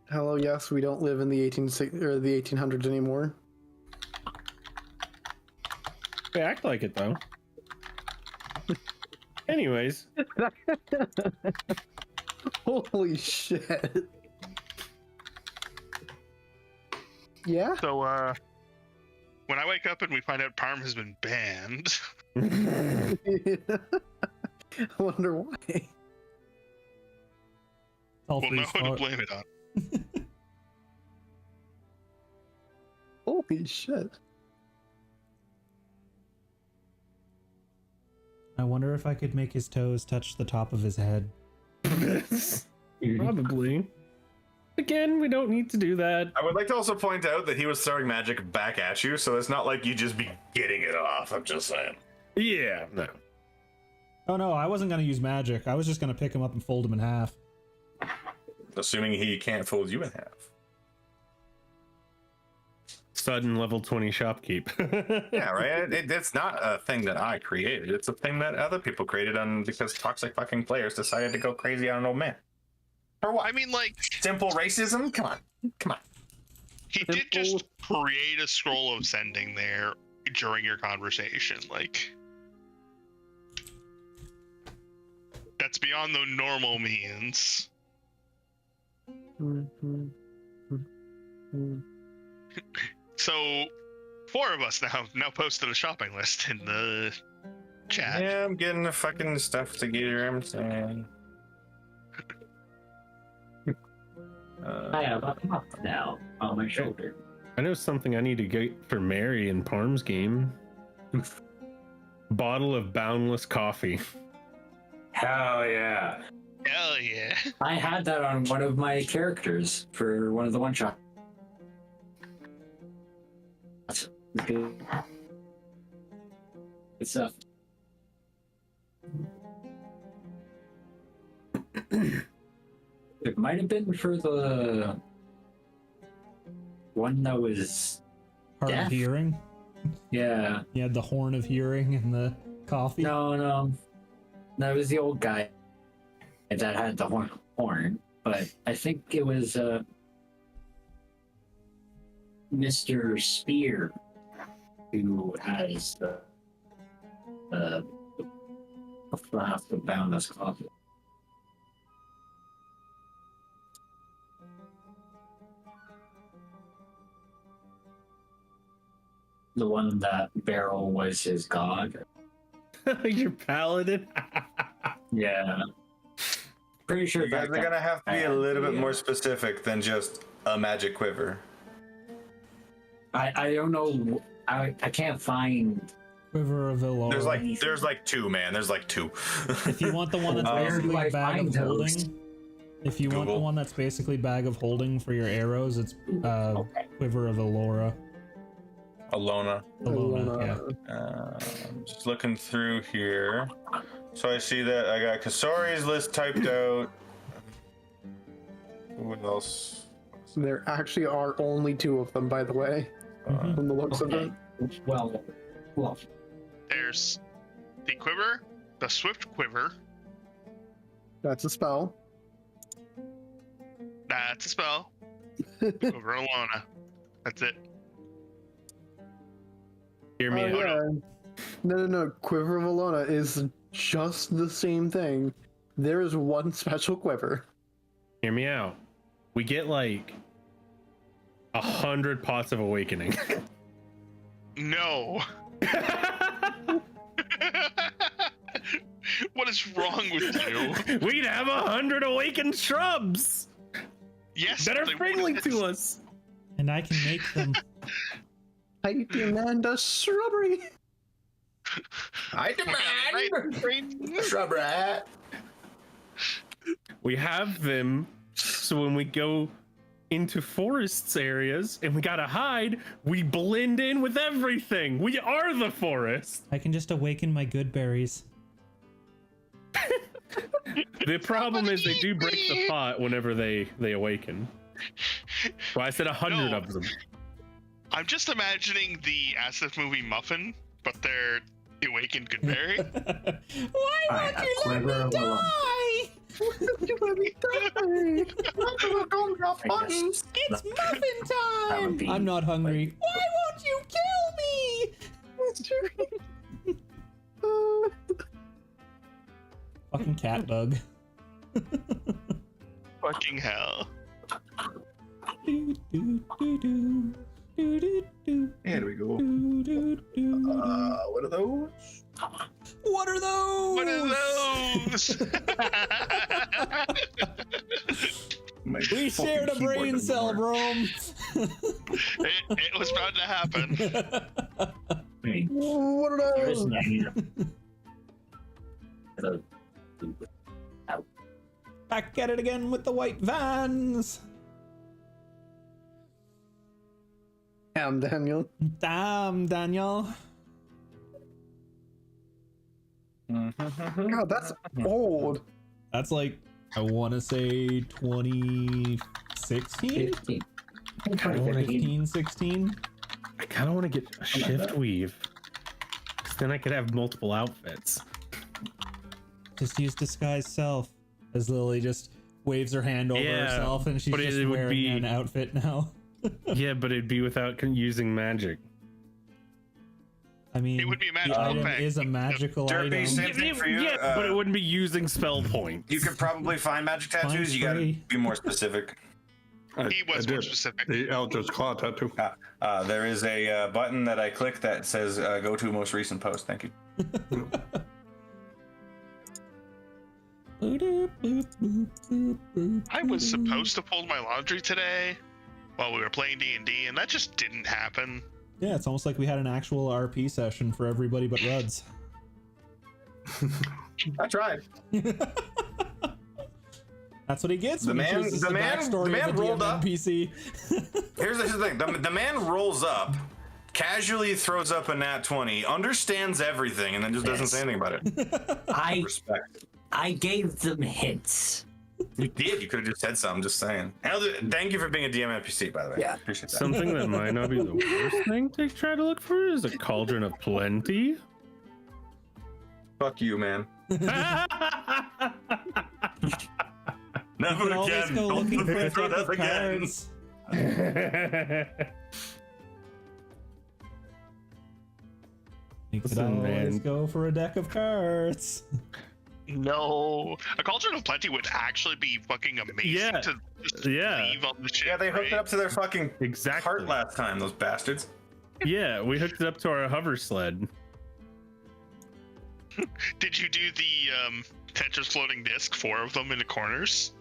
C: Hello, yes, we don't live in the 1800s anymore.
A: They act like it though. Anyways.
C: Holy shit. Yeah?
E: So, when I wake up and we find out Parm has been banned.
C: I wonder why.
E: We'll know who to blame it on.
C: Holy shit.
G: I wonder if I could make his toes touch the top of his head.
A: Probably. Again, we don't need to do that.
J: I would like to also point out that he was throwing magic back at you, so it's not like you just be getting it off. I'm just saying.
A: Yeah, no.
G: Oh no, I wasn't going to use magic. I was just going to pick him up and fold him in half.
J: Assuming he can't fold you in half.
A: Sudden level 20 shopkeep.
J: Yeah, right? It's not a thing that I created. It's a thing that other people created because toxic fucking players decided to go crazy on an old man. For what?
E: I mean, like...
J: Simple racism? Come on. Come on.
E: He did just create a scroll of sending there during your conversation. Like... That's beyond the normal means. So, 4 of us now posted a shopping list in the chat.
J: Yeah, I'm getting the fucking stuff together. I'm saying.
F: I have a pop now on my shoulder.
A: I know something I need to get for Mary in Parm's game. Bottle of boundless coffee.
F: Hell yeah.
E: Hell yeah.
F: I had that on one of my characters for one of the one-shot. Good stuff. It might have been for the one that was
G: Hard of
F: deaf?
G: hearing.
F: Yeah.
G: You had the horn of hearing and the coffee.
F: No. That was the old guy that had the horn. But I think it was Mr. Spear who has the flask of boundless coffee. The one that Beryl was his god.
A: Your paladin.
F: Yeah. Pretty sure
J: You guys are gonna have to be a little bit more specific than just a magic quiver.
F: I don't know. I can't find
G: Quiver of Illora.
J: There's like two, man. There's like two.
G: If you want the one that's basically a bag of holding,
F: those?
G: if you want the one that's basically bag of holding for your arrows, it's Quiver of Illora.
J: Alona.
G: Yeah.
J: I'm just looking through here. So I see that I got Kasori's list typed out. What else?
C: There actually are only two of them, by the way, from the looks of it.
F: Well,
E: There's the quiver, the swift quiver.
C: That's a spell.
E: That's a spell. Quiver Alona. That's it.
A: Hear me out.
C: Yeah. No. Quiver of Alona is just the same thing. There is one special quiver.
A: Hear me out. We get like 100 pots of awakening.
E: No. What is wrong with you?
A: We'd have 100 awakened shrubs
E: Yes,
A: that are
E: they
A: friendly
E: would.
A: to us.
G: And I can make them.
C: I demand a shrubbery.
I: I demand a shrubbery.
A: We have them, so when we go into forests areas and we gotta hide, we blend in with everything. We are the forest.
G: I can just awaken my good berries.
A: The problem is they do break the pot whenever they awaken. Well, I said 100
E: No.
A: of them.
E: I'm just imagining the Asif movie Muffin, but they're the awakened Goodberry.
G: Why won't you let me die?
C: You let me die.
G: It's muffin time! I'm not hungry. Why won't you kill me? Fucking cat bug.
E: Fucking hell.
J: Here we go. What are those?
G: What are those?
E: What are those?
G: We shared a brain cell, Rome.
E: it was bound to happen.
C: What are those?
G: Back at it again with the white vans.
C: Damn, Daniel.
G: Damn, Daniel.
C: God, that's old.
G: That's like, I want to say 2016? 15, 16?
A: I kind of want to get a shift weave. 'Cause then I could have multiple outfits.
G: Just use disguise self. As Lily just waves her hand over herself and she's
A: but
G: just
A: it would
G: wearing
A: be-
G: an outfit now.
A: Yeah, but it'd be without using magic.
G: I mean,
E: It would be a
G: the
E: magical
G: item
E: effect.
G: is a magical
J: Derpy,
G: item.
J: same thing for you.
A: Yeah, but it wouldn't be using spell points.
J: You could probably find magic tattoos. You gotta
G: free.
J: be more specific.
E: He was more specific.
H: The Eldritch Claw tattoo.
J: There is a button that I click that says go to most recent post. Thank you.
E: I was supposed to fold my laundry today while we were playing D&D, and that just didn't happen.
G: Yeah, it's almost like we had an actual RP session for everybody but Ruds.
J: I tried.
G: That's what he gets.
J: The
G: when he
J: man-
G: chooses
J: the
G: the
J: man-
G: backstory
J: the man
G: of a
J: rolled
G: DM
J: up.
G: NPC.
J: Here's the thing. The man rolls up, casually throws up a nat 20, understands everything, and then just doesn't say anything about it.
F: I
J: Respect.
F: gave them hints.
J: You did. You could have just said something. Just saying. Thank you for being a DM NPC, by the way.
F: Yeah.
J: Appreciate that.
A: Something that might not be the worst thing to try to look for is a cauldron of plenty.
J: Fuck you, man.
G: You
J: Never
G: can always
J: again.
G: go
J: Don't
G: looking for a
J: throw
G: deck
J: that
G: of
J: again.
G: cards. You could
A: Listen,
G: always
A: man.
G: go for a deck of cards.
E: No, a cauldron of plenty would actually be fucking amazing
A: Yeah.
E: to just
A: Yeah.
E: leave on the ship.
J: Yeah, they hooked
E: right?
J: it up to their fucking
A: Exactly.
J: cart last time. Those bastards.
A: Yeah, we hooked it up to our hover sled.
E: Did you do the Tetris floating disc, 4 of them in the corners?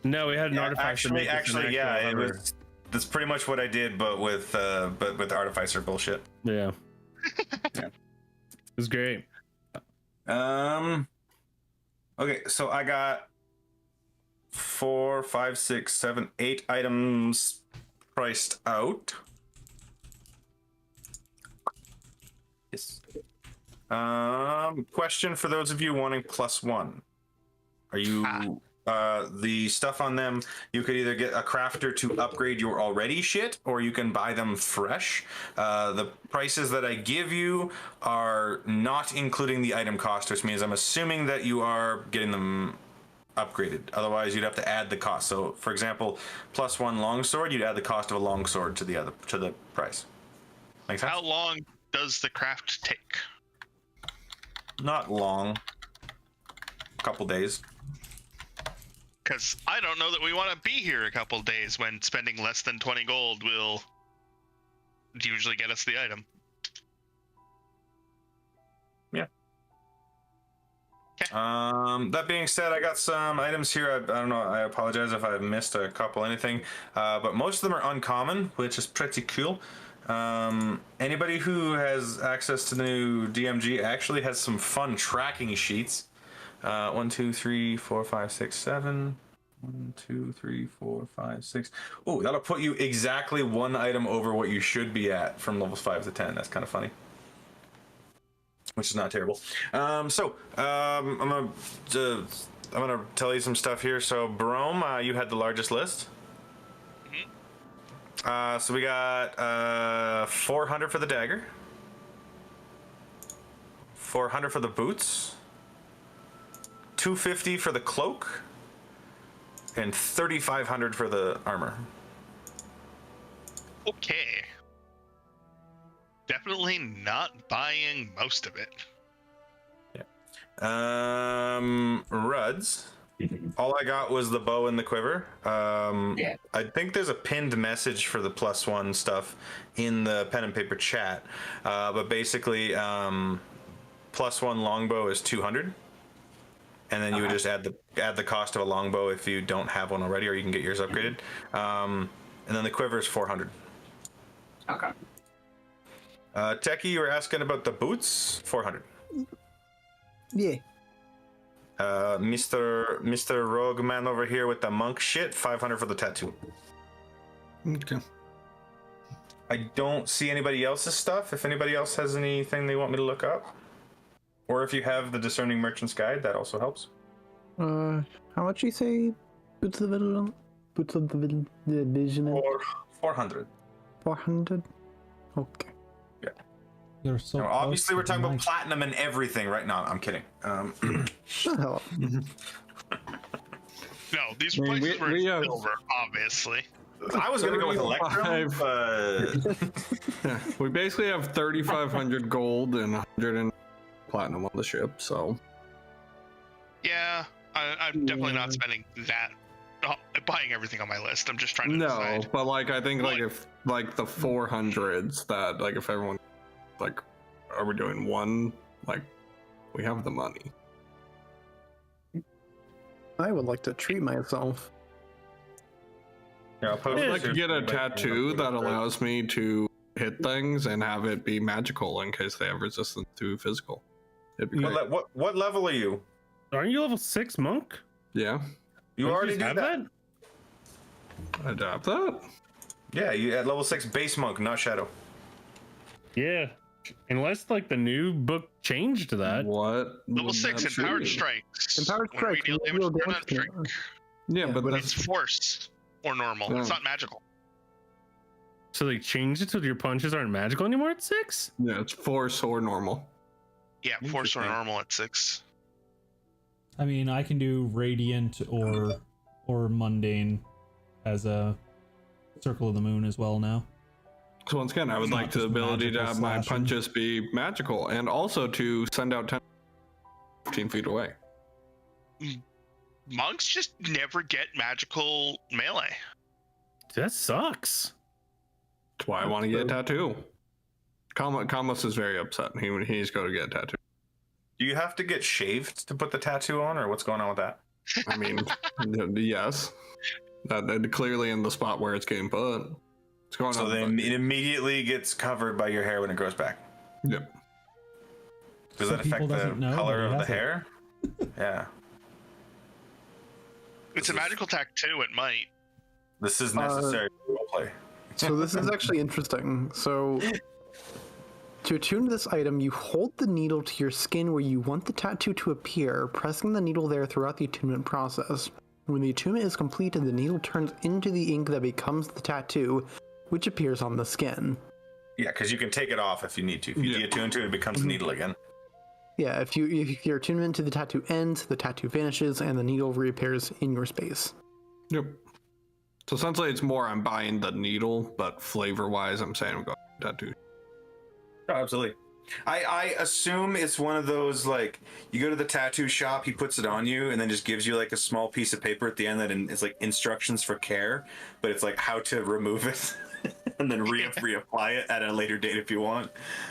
A: No, we had an artificer. make us an
J: Actually, yeah,
A: actual
J: it
A: hover.
J: was. That's pretty much what I did, but with artificer bullshit.
A: Yeah.
J: Yeah.
A: It was great.
J: Okay, so I got 4, 5, 6, 7, 8 items priced out. Yes. Question for those of you wanting +1. Are you the stuff on them? You could either get a crafter to upgrade your already shit, or you can buy them fresh. The prices that I give you are not including the item cost, which means I'm assuming that you are getting them upgraded. Otherwise, you'd have to add the cost. So, for example, +1 longsword, you'd add the cost of a longsword to the price. Make sense?
E: How long does the craft take?
J: Not long. Couple days.
E: Because I don't know that we want to be here a couple days when spending less than 20 gold will usually get us the item.
J: Yeah. That being said, I got some items here. I don't know. I apologize if I've missed a couple, anything. But most of them are uncommon, which is pretty cool. Anybody who has access to the new DMG actually has some fun tracking sheets. 1, 2, 3, 4, 5, 6, 7. 1, 2, 3, 4, 5, 6. Oh, that'll put you exactly 1 item over what you should be at from levels 5 to 10. That's kind of funny. Which is not terrible. I'm gonna tell you some stuff here. So, Brome, you had the largest list. So we got 400 for the dagger, 400 for the boots, 250 for the cloak, and 3,500 for the armor.
E: Okay. Definitely not buying most of it.
J: Ruds. All I got was the bow and the quiver.
F: Yeah.
J: I think there's a pinned message for the +1 stuff in the pen and paper chat. But basically, +1 longbow is 200. And then you would just add the cost of a longbow if you don't have one already, or you can get yours upgraded. And then the quiver is 400.
F: Okay.
J: Techie, you were asking about the boots. 400.
C: Yeah.
J: Mr. Rogue Man over here with the monk shit. 500 for the tattoo.
H: Okay.
J: I don't see anybody else's stuff. If anybody else has anything they want me to look up, or if you have the Discerning Merchant's Guide, that also helps.
C: How much you say? Boots of the Vision.
J: 400.
C: 400. Okay.
G: You're so
J: Now, obviously, we're
G: close to
J: talking
G: the
J: about
G: mic.
J: platinum and everything right now. I'm kidding.
C: Shut up.
E: No, these
H: I mean,
E: prices were
H: we have-
E: silver, obviously.
J: I was gonna go with Electrum,
H: 35.
J: but
H: Yeah, we basically have 3,500 gold and 100 in platinum on the ship, so
E: Yeah, I'm definitely not spending that. Buying everything on my list. I'm just trying to
H: no,
E: decide.
H: but like I think like if like the 400s that like if everyone like are we doing one, like we have the money.
C: I would like to treat myself.
J: yeah, I'll post
H: I'd
J: it
H: like to
J: if
H: get a
J: anybody-
H: tattoo that allows me to hit things and have it be magical in case they have resistance to physical. It'd be great.
J: What level are you?
A: Aren't you level 6 monk?
H: Yeah,
J: You
A: Don't
J: already
A: just
J: did
A: have
J: that.
H: adapt that.
J: Yeah, you at level 6 base monk, not shadow.
A: Yeah. Unless like the new book changed that.
H: What?
E: Level
H: would
E: 6
H: that
E: empowered
H: be?
E: strikes.
C: Empowered
E: When we
C: strike.
E: deal damage to an
C: damage to
E: unstrike.
H: Yeah, but
E: It's force or normal.
H: Yeah.
E: It's not magical.
A: So they changed it so your punches aren't magical anymore at 6?
H: yeah, it's force or normal.
E: Yeah, force or
J: Interesting.
E: normal at 6.
G: I mean, I can do radiant or mundane as a circle of the moon as well now.
H: So once again, I would
G: Not
H: like the
G: just
H: ability to
G: magical
H: have my
G: slashing.
H: punches be magical, and also to send out 15 feet away.
E: Monks just never get magical melee.
A: That sucks.
H: That's why I want to get a tattoo. Kamos is very upset. He needs to go to get a tattoo.
J: Do you have to get shaved to put the tattoo on, or what's going on with that?
H: I mean, yes. That clearly in the spot where it's getting put. It's going
J: So
H: on.
J: then it immediately gets covered by your hair when it grows back.
H: Yep.
J: Does
G: Some
J: that affect
G: people
J: the
G: doesn't know,
J: color
G: but he
J: of the
G: has it.
J: hair? Yeah.
E: It's a magical tattoo. It might.
J: This is necessary for roleplay.
C: So this is actually interesting. So to attune this item, you hold the needle to your skin where you want the tattoo to appear, pressing the needle there throughout the attunement process. When the attunement is completed, the needle turns into the ink that becomes the tattoo, which appears on the skin.
J: Yeah, because you can take it off if you need to. If you deattune to it, it becomes a needle again.
C: Yeah, if your attunement to the tattoo ends, the tattoo vanishes, and the needle reappears in your space.
H: Yep. So essentially, it's more I'm buying the needle, but flavor-wise, I'm saying I'm going tattoo.
J: Oh, absolutely. I assume it's one of those, like, you go to the tattoo shop, he puts it on you, and then just gives you like a small piece of paper at the end that it's like instructions for care, but it's like how to remove it and then reapply it at a later date if you want.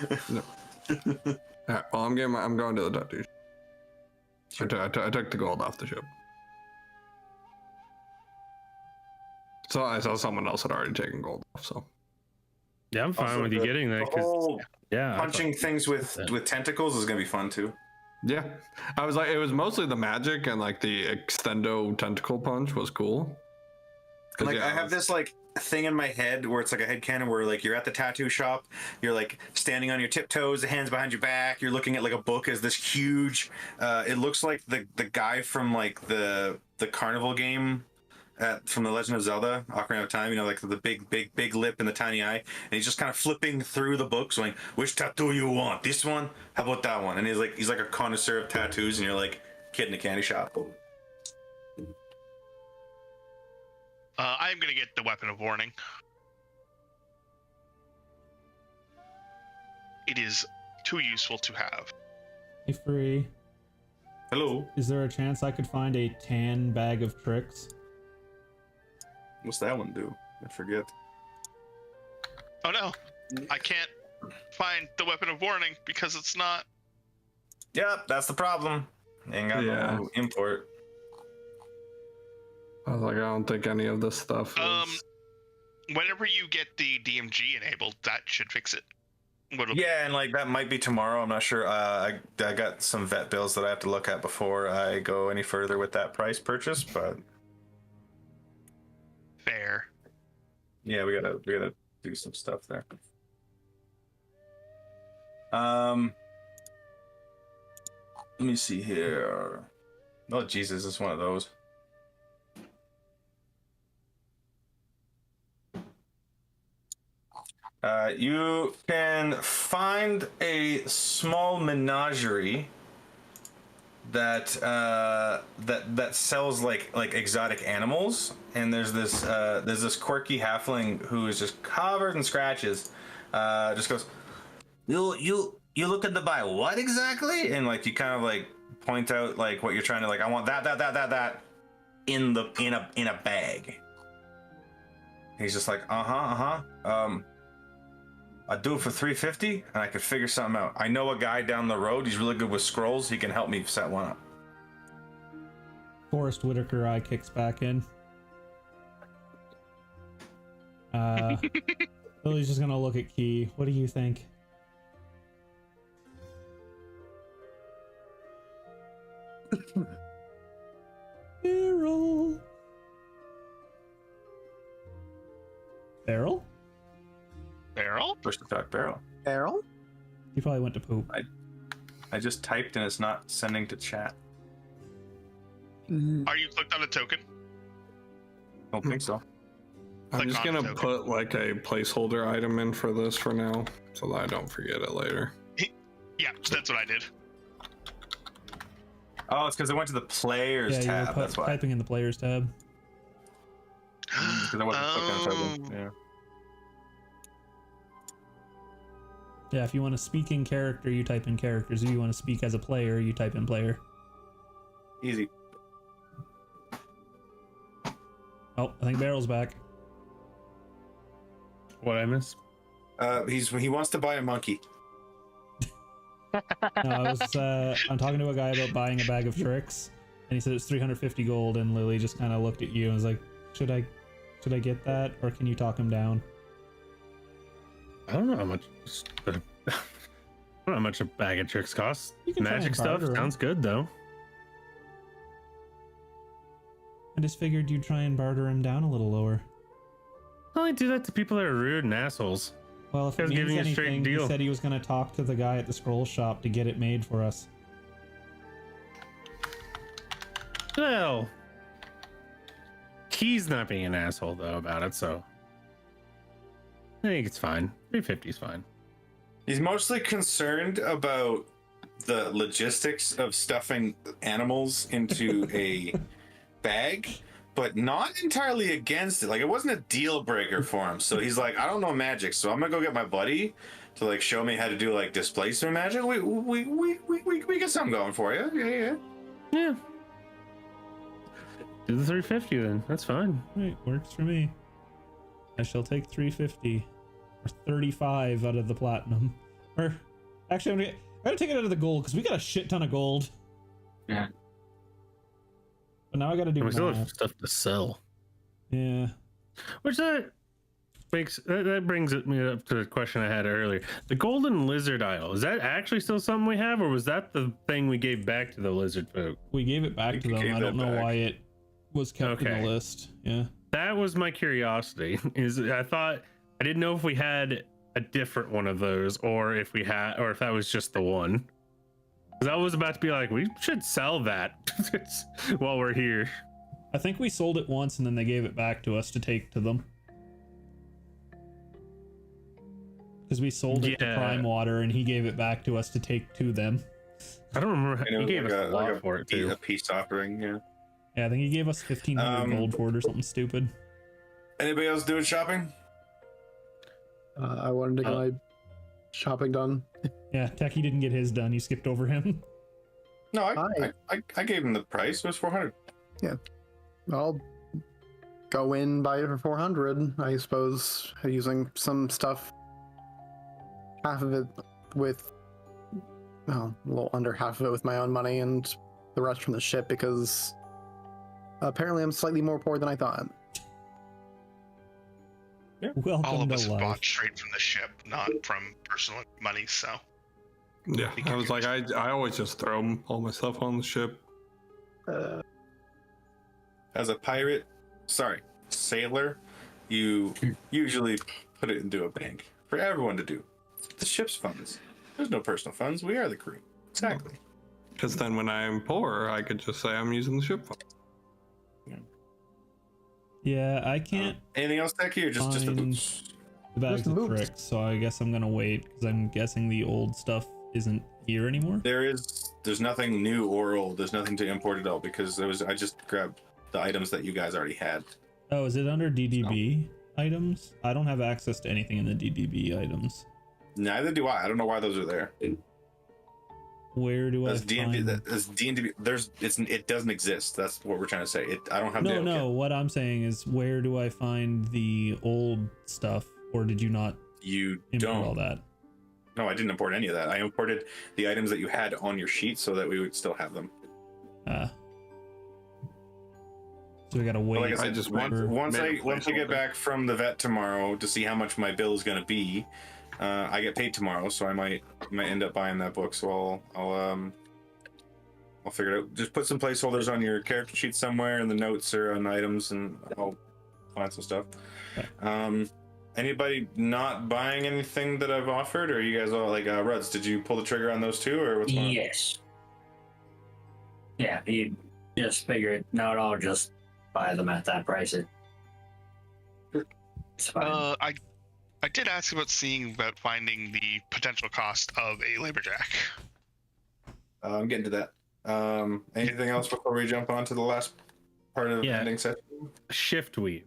H: All right, well, I'm going to the tattoo. I took the gold off the ship. So I saw someone else had already taken gold off. So
A: Yeah, I'm fine
J: Also,
A: with you getting that.
J: The
A: 'Cause
J: whole
A: yeah, I
J: punching things with tentacles is gonna be fun too.
H: yeah, I was like, it was mostly the magic and like the extendo tentacle punch was cool. 'Cause,
J: Like
H: yeah,
J: I have this like thing in my head where it's like a headcanon where like you're at the tattoo shop, you're like standing on your tiptoes, the hands behind your back, you're looking at like a book as this huge it looks like the guy from like the carnival game from the Legend of Zelda, Ocarina of Time, you know, like the big lip and the tiny eye, and he's just kind of flipping through the books going, which tattoo you want? This one? How about that one? And he's like a connoisseur of tattoos, and you're like kid in a candy shop.
E: I'm gonna get the weapon of warning. It is too useful to have.
G: Hey, Free.
J: Hello.
G: Is there a chance I could find a tan bag of tricks?
J: What's that one do? I forget.
E: Oh no, I can't find the weapon of warning because it's not.
J: Yep, that's the problem. Ain't got no import.
H: I was like, I don't think any of this stuff.
E: Whenever you get the DMG enabled, that should fix it.
J: Yeah, and like that might be tomorrow. I'm not sure. I got some vet bills that I have to look at before I go any further with that price purchase. But
E: fair.
J: Yeah, we gotta do some stuff there. Let me see here. Oh Jesus, it's one of those. You can find a small menagerie that that sells like exotic animals, and there's this quirky halfling who is just covered in scratches. Just goes, you looking to buy what exactly? And like you kind of like point out like what you're trying to like. I want that in a bag. He's just like I'd do it for $350 and I could figure something out. I know a guy down the road. He's really good with scrolls. He can help me set one up.
G: Forrest Whitaker eye kicks back in. Lily's just gonna look at Key. What do you think? Barrel. Barrel?
E: Barrel?
J: Push to talk barrel.
C: Barrel?
G: You probably went to poop.
J: I just typed and it's not sending to chat.
E: Are you clicked on a token?
J: don't think so.
H: I'm just gonna put like a placeholder item in for this for now, so that I don't forget it later.
E: Yeah, that's what I did.
J: Oh, it's because I went to the players tab.
G: You were
J: That's why.
G: typing in the players tab.
J: Because I wasn't clicking on something. Yeah.
G: Yeah, if you want to speak in character, you type in characters. If you want to speak as a player, you type in player.
J: Easy.
G: Oh, I think Barrel's back.
A: What I miss?
J: He wants to buy a monkey.
G: No, I'm talking to a guy about buying a bag of tricks, and he said it's 350 gold, and Lily just kind of looked at you and was like, should I get that, or can you talk him down?
A: I don't know how much. I don't know how much a bag of tricks costs. Magic stuff sounds good though.
G: I just figured you'd try and barter him down a little lower.
A: I only do that to people that are rude and assholes.
G: Well, if it means
A: giving a straight
G: anything,
A: deal.
G: he said he was going to talk to the guy at the scroll shop to get it made for us.
A: Well, he's not being an asshole though about it, so I think it's fine. 350 is fine.
J: He's mostly concerned about the logistics of stuffing animals into a bag, but not entirely against it. Like, it wasn't a deal breaker for him. So he's like, I don't know magic, so I'm gonna go get my buddy to like show me how to do like displacement magic. We get something going for you.
A: Yeah. Do the 350 then. That's fine.
G: Right, works for me. I shall take 350 or 35 out of the platinum. Or actually, I'm gonna take it out of the gold because we got a shit ton of gold.
F: Yeah.
G: But now I gotta do
A: And we still have
G: math.
A: stuff to sell.
G: Yeah.
A: Which that brings me up to the question I had earlier. The golden lizard idol, is that actually still something we have, or was that the thing we gave back to the lizard folk?
G: We gave it back to them. I don't know why it was kept in the list. Yeah.
A: That was my curiosity. I didn't know if we had a different one of those, or if that was just the one. Because I was about to be like, we should sell that while we're here.
G: I think we sold it once and then they gave it back to us to take to them. Because we sold it to Prime Water and he gave it back to us to take to them.
A: I don't remember. He gave us a lot for it too.
J: A peace offering, yeah.
G: Yeah, I think he gave us 1,500 gold for it or something stupid.
J: Anybody else doing shopping?
C: I wanted to get my shopping done.
G: Yeah, Techie didn't get his done. You skipped over him.
J: No, I gave him the price. It was 400.
C: Yeah. I'll go in, buy it for 400, I suppose, using some stuff. Half of it with, well, a little under half of it with my own money and the rest from the ship because apparently I'm slightly more poor than I thought.
J: Yeah.
G: Welcome
E: All of
G: to
E: us
G: life.
E: bought straight from the ship, not from personal money, so.
H: Yeah, I was like, I always just throw all my stuff on the ship.
J: As a sailor, you usually put it into a bank for everyone to do. The ship's funds. There's no personal funds. We are the crew. Exactly.
H: Because then when I'm poor, I could just say I'm using the ship fund.
G: Yeah, I can't.
J: Anything else, Techie, or just the
G: find
J: boots?
G: The bags
C: Just the
G: of
C: boots.
G: tricks, so I guess I'm gonna wait because I'm guessing the old stuff isn't here anymore.
J: There's nothing new or old. There's nothing to import at all because I just grabbed the items that you guys already had.
G: Oh, is it under DDB items? I don't have access to anything in the DDB items.
J: Neither do I. I don't know why those are there.
G: Where do
J: That's
G: I
J: D&D.
G: find?
J: That's D&D. It doesn't exist. That's what we're trying to say. I don't have.
G: No. What I'm saying is, where do I find the old stuff, or did you not
J: You
G: import
J: don't.
G: all that?
J: No, I didn't import any of that. I imported the items that you had on your sheet so that we would still have them.
G: So we gotta wait.
J: But like I said,
H: just
J: once I
H: made a
J: get
H: placeholder.
J: back from the vet tomorrow to see how much my bill is going to be, I get paid tomorrow, so I might end up buying that book. So I'll figure it out. Just put some placeholders on your character sheet somewhere, in the notes or on items, and I'll find some stuff. Anybody not buying anything that I've offered, or you guys all like Ruds? Did you pull the trigger on those two, or what's going on?
F: Yes. Yeah, you just figured, no, I'll just buy them at that price. It's fine.
E: I did ask about about finding the potential cost of a laborjack.
J: I'm getting to that. Anything else before we jump on to the last part of the ending session?
A: Shift weave.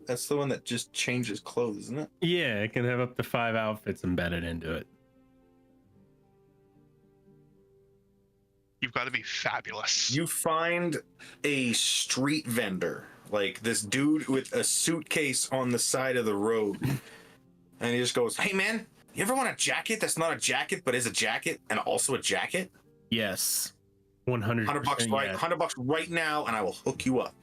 J: That's the one that just changes clothes, isn't it?
A: Yeah, it can have up to 5 outfits embedded into it.
E: You've got to be fabulous.
J: You find a street vendor, like this dude with a suitcase on the side of the road, and he just goes, "Hey man, you ever want a jacket that's not a jacket but is a jacket and also a jacket?"
A: Yes, 100.
J: $100 right, $100 right now, and I will hook you up.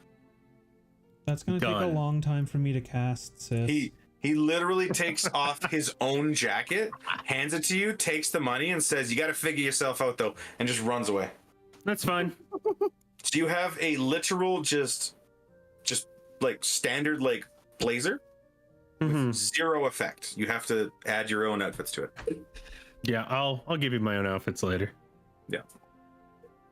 G: That's gonna take a long time for me to cast, sis.
J: He literally takes off his own jacket, hands it to you, takes the money, and says, "You got to figure yourself out though," and just runs away.
A: That's fine.
J: So you have a literal just like standard like blazer with zero effect. You have to add your own outfits to it.
A: Yeah, I'll give you my own outfits later.
J: Yeah.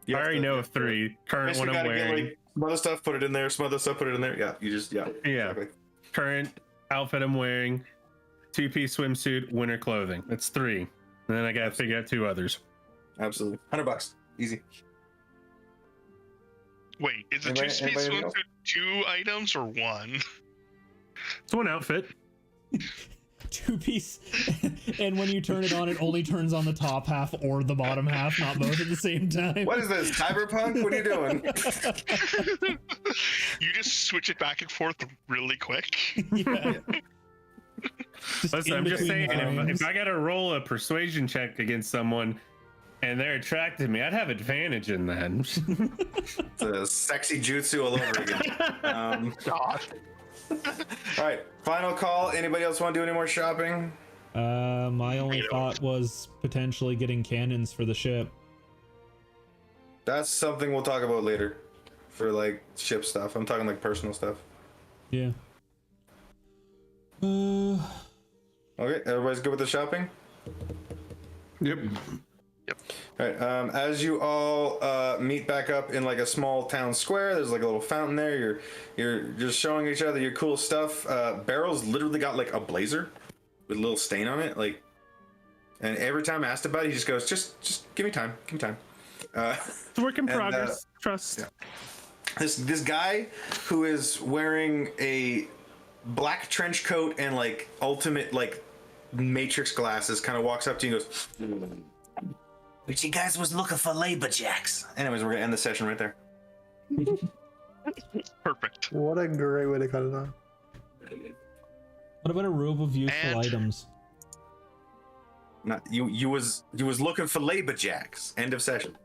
A: I already know of 3 current one I'm wearing.
J: Get, like, some other stuff, put it in there. Some other stuff, put it in there. Yeah, you just exactly.
A: Current outfit I'm wearing, 2-piece swimsuit, winter clothing. That's 3. And then I gotta figure out 2 others.
J: Absolutely, $100, easy.
E: Wait, is a 2-piece swimsuit 2 items or 1?
A: It's 1 outfit.
G: 2-piece, and when you turn it on, it only turns on the top half or the bottom half, not both at the same time.
J: What is this, cyberpunk? What are you doing?
E: You just switch it back and forth really quick.
G: Yeah.
A: Listen, I'm just saying, if I gotta roll a persuasion check against someone and they're attracted to me, I'd have advantage in that.
J: It's a sexy jutsu all over again.
E: God.
J: All right, final call. Anybody else want to do any more shopping?
G: My only thought was potentially getting cannons for the ship.
J: That's something we'll talk about later for like ship stuff. I'm talking like personal stuff.
G: Yeah.
J: Okay, everybody's good with the shopping?
H: Yep.
J: All right. As you all meet back up in like a small town square, there's like a little fountain there. You're just showing each other your cool stuff. Barrel's literally got like a blazer with a little stain on it, like. And every time asked about it, he just goes, "Just give me time, give me time."
A: It's a work in progress. Trust.
J: Yeah. This guy who is wearing a black trench coat and like ultimate like Matrix glasses kind of walks up to you and goes, "But you guys was looking for labor jacks." Anyways, we're gonna end the session right there.
E: Perfect.
C: What a great way to cut it off.
G: What about a robe of useful items?
J: Not you was looking for labor jacks. End of session.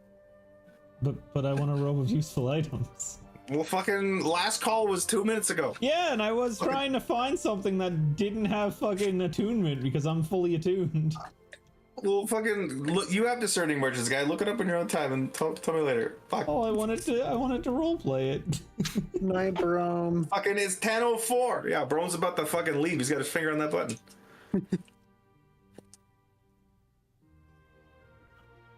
G: But I want a robe of useful items.
J: Well, fucking last call was 2 minutes ago.
G: Yeah, and I was trying to find something that didn't have fucking attunement because I'm fully attuned.
J: Well, fucking look, you have discerning merchants, guy. Look it up in your own time and tell me later. Fuck.
G: Oh, I wanted to roleplay it.
C: Night, Brome.
J: Fucking it's 10:04. Yeah, Brome's about to fucking leave. He's got his finger on that button.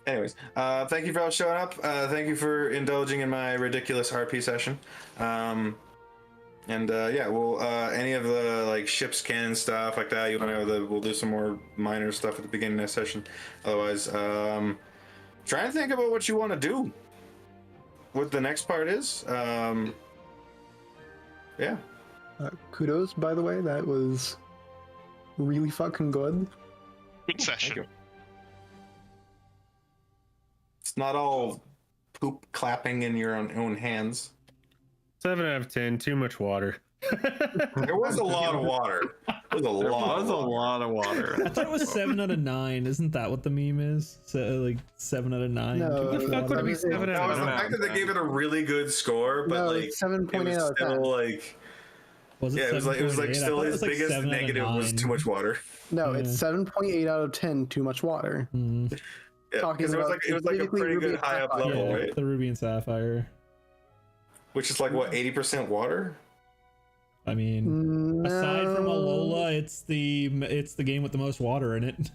J: Anyways, thank you for all showing up. Thank you for indulging in my ridiculous RP session. Yeah, we'll any of the like ships cannon stuff like that. We'll do some more minor stuff at the beginning of the session. Otherwise, trying to think about what you want to do. What the next part is. Yeah.
C: Kudos, by the way. That was really fucking good.
E: Good session.
J: It's not all poop clapping in your own hands.
A: 7 out of 10. Too much water.
J: There was a lot of water. There was a lot of water.
G: I thought it was 7 out of 9. Isn't that what the meme is? So, like 7 out of 9.
C: No,
A: The fuck would it be 7 out of
J: The
A: 9?
J: fact that they gave it a really good score, but
C: No,
J: like
C: it's 7.8
J: it was
C: out of 10.
J: still like
G: Was
J: it was like
G: 7.8?
J: still
G: I thought it
J: his
G: was like
J: biggest
G: 7 out of
J: negative was
G: 9.
J: too much water.
C: No, it's 7.8 out of 10. Too much water.
J: Yeah,
C: Talking
J: because it was like a pretty good high up
C: Sapphire.
J: level,
G: Yeah,
J: right?
G: the ruby and sapphire.
J: Which is like what 80% water.
G: I mean, aside from
C: No.
G: Alola, it's the game with the most water in it.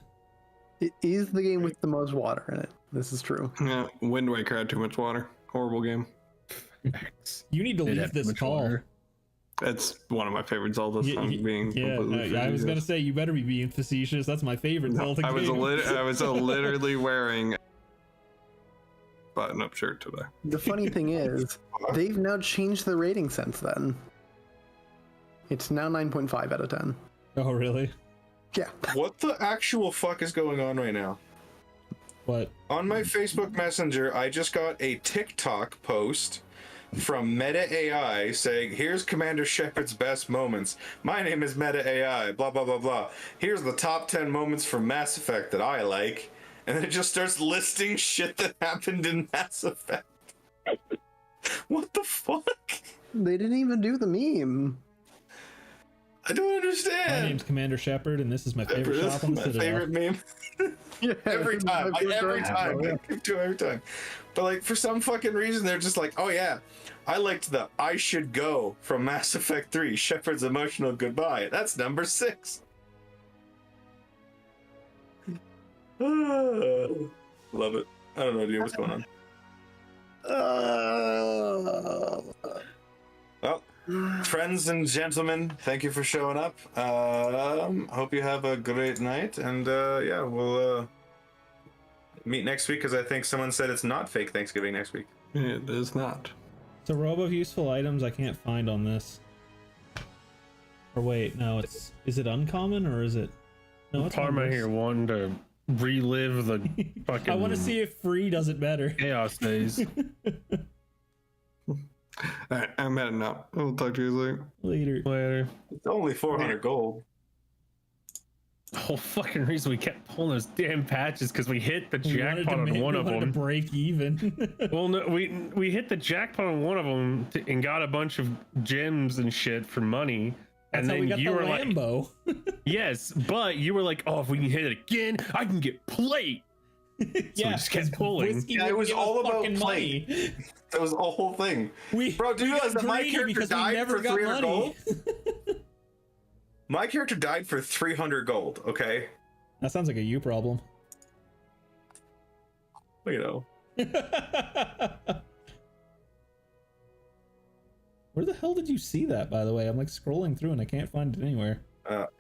C: It is the game with the most water in it. This is true.
H: Yeah, Wind Waker had too much water. Horrible game.
G: You need to
A: Did
G: leave
A: have too
G: this
A: much
G: call.
A: water.
H: It's one of my favorite Zeldas.
G: I was gonna say you better be being facetious. That's my favorite Zelda game.
H: I was literally wearing a button-up shirt today.
C: The funny thing is, they've now changed the rating since then. It's now 9.5 out of 10.
G: Oh, really?
C: Yeah.
L: What the actual fuck is going on right now?
G: What?
L: On my Facebook Messenger, I just got a TikTok post from Meta AI saying, here's Commander Shepard's best moments. My name is Meta AI, blah, blah, blah, blah. Here's the top 10 moments from Mass Effect that I like. And then it just starts listing shit that happened in Mass Effect. What the fuck?
C: They didn't even do the meme.
L: I don't understand.
G: My name's Commander Shepard, and this is my favorite shop on the Citadel.
L: Favorite meme. Every time. Every time. But like, for some fucking reason, they're just like, oh yeah, I liked the I Should Go from Mass Effect 3, Shepard's emotional goodbye. That's number 6. Love it. I don't know, dude. What's going on? Well, friends and gentlemen, thank you for showing up. Hope you have a great night, and yeah, we'll meet next week, because I think someone said it's not fake Thanksgiving next week.
H: It is not.
G: It's a robe of useful items I can't find on this. Or wait, no, is it uncommon or is it? No, it's
A: Parma here wanting to relive the fucking.
G: I want to see if free does it better.
A: Chaos days.
H: Alright, I'm heading out. We'll talk to you
G: Later.
L: It's only 400 gold.
A: The whole fucking reason we kept pulling those damn patches because we hit the jackpot on one of them.
G: To break even.
A: Well, no, we hit the jackpot on one of them and got a bunch of gems and shit for money.
G: That's
A: and
G: how
A: then
G: we got
A: you
G: the
A: were
G: Lambo.
A: like, yes, but you were like, oh, if we can hit it again, I can get plate. So we just kept pulling.
L: Yeah, it was all about plate. That was the whole thing. Bro, do you realize that my character died for 300 gold? My character died for 300 gold, okay?
G: That sounds like a you problem.
L: You know.
G: Where the hell did you see that, by the way? I'm like scrolling through and I can't find it anywhere.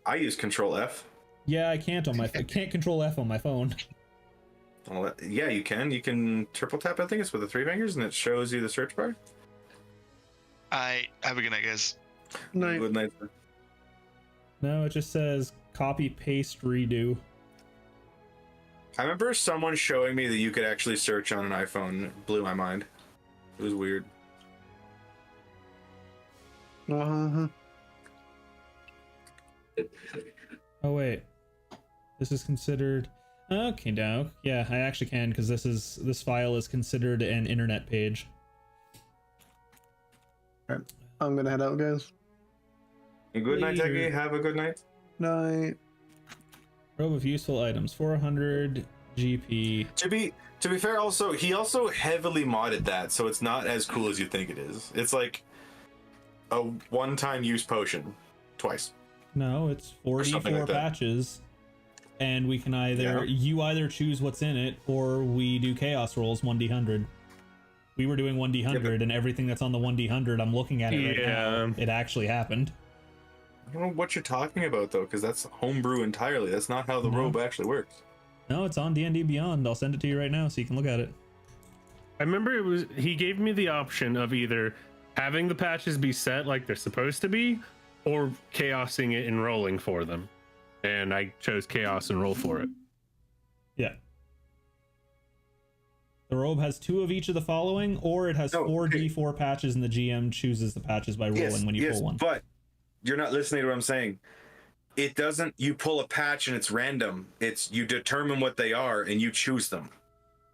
L: I use Control F.
G: Yeah, I can't I can't Control F on my phone.
L: Well, yeah, you can. You can triple tap, I think it's with the 3 fingers, and it shows you the search bar.
E: I have a good night, guys.
L: Good night.
G: No, it just says copy, paste, redo.
L: I remember someone showing me that you could actually search on an iPhone. It blew my mind. It was weird.
C: Uh-huh.
G: Oh wait, this is considered. Okay, Dow. Yeah, I actually can because this file is considered an internet page.
C: All right, I'm gonna head out, guys.
L: Good night, Teggy. Have a good night.
C: Night.
G: Robe of useful items, 400 GP.
L: To be fair, also he also heavily modded that, so it's not as cool as you think it is. It's like a one-time use potion, twice.
G: No, it's 44 like patches, and we can you either choose what's in it, or we do chaos rolls 1d100. We were doing 1d100, and everything that's on the 1d100, I'm looking at it right now. It actually happened.
L: I don't know what you're talking about though, because that's homebrew entirely. That's not how the robe actually works.
G: No, it's on D&D Beyond. I'll send it to you right now so you can look at it.
A: I remember he gave me the option of either having the patches be set like they're supposed to be, or chaosing it and rolling for them. And I chose chaos and roll for it.
G: Yeah. The robe has 2 of each of the following, or it has 4d4 patches, and the GM chooses the patches by rolling when you pull one.
L: But you're not listening to what I'm saying. It doesn't, you pull a patch and it's random. It's, you determine what they are and you choose them.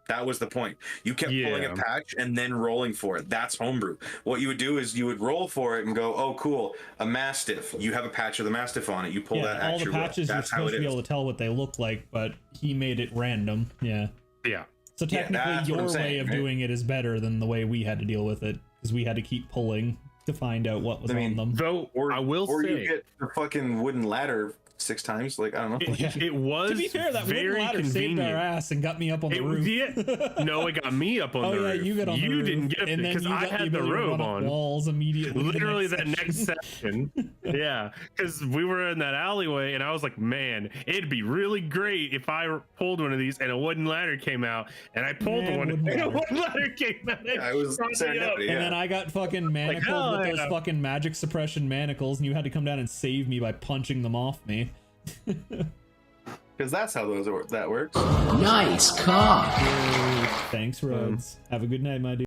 L: That was the point. You kept pulling a patch and then rolling for it. That's homebrew. What you would do is you would roll for it and go, oh, cool, a Mastiff. You have a patch of the Mastiff on it. You pull that
G: all the patches you're supposed to be able to tell what they look like, but he made it random. Yeah.
A: Yeah.
G: So technically your way of doing it is better than the way we had to deal with it, because we had to keep pulling to find out what was on them.
A: Though I will
L: or
A: say,
L: you get the fucking wooden ladder 6 times. Like, I don't know.
A: it was
G: To be fair, that wooden
A: very
G: ladder
A: convenient.
G: saved our ass and got me up on the roof.
A: No, it got me up on
G: Oh
A: the
G: yeah,
A: roof.
G: you got on the
A: You
G: roof,
A: didn't get it
G: and then
A: because
G: you
A: I
G: got
A: had the
G: ability to
A: robe
G: run up
A: on.
G: walls immediately.
A: Literally that next section. Yeah, because we were in that alleyway, and I was like, man, it'd be really great if I pulled one of these and a wooden ladder came out, and I pulled one, and a wooden ladder came out.
L: Yeah, it was serendipity.
G: And then I got fucking manacled
A: hell
G: with those
A: yeah.
G: fucking magic suppression manacles, and you had to come down and save me by punching them off me.
L: Because that's how that works.
M: Nice cock.
G: Thanks, Rhodes. Have a good night, my dude.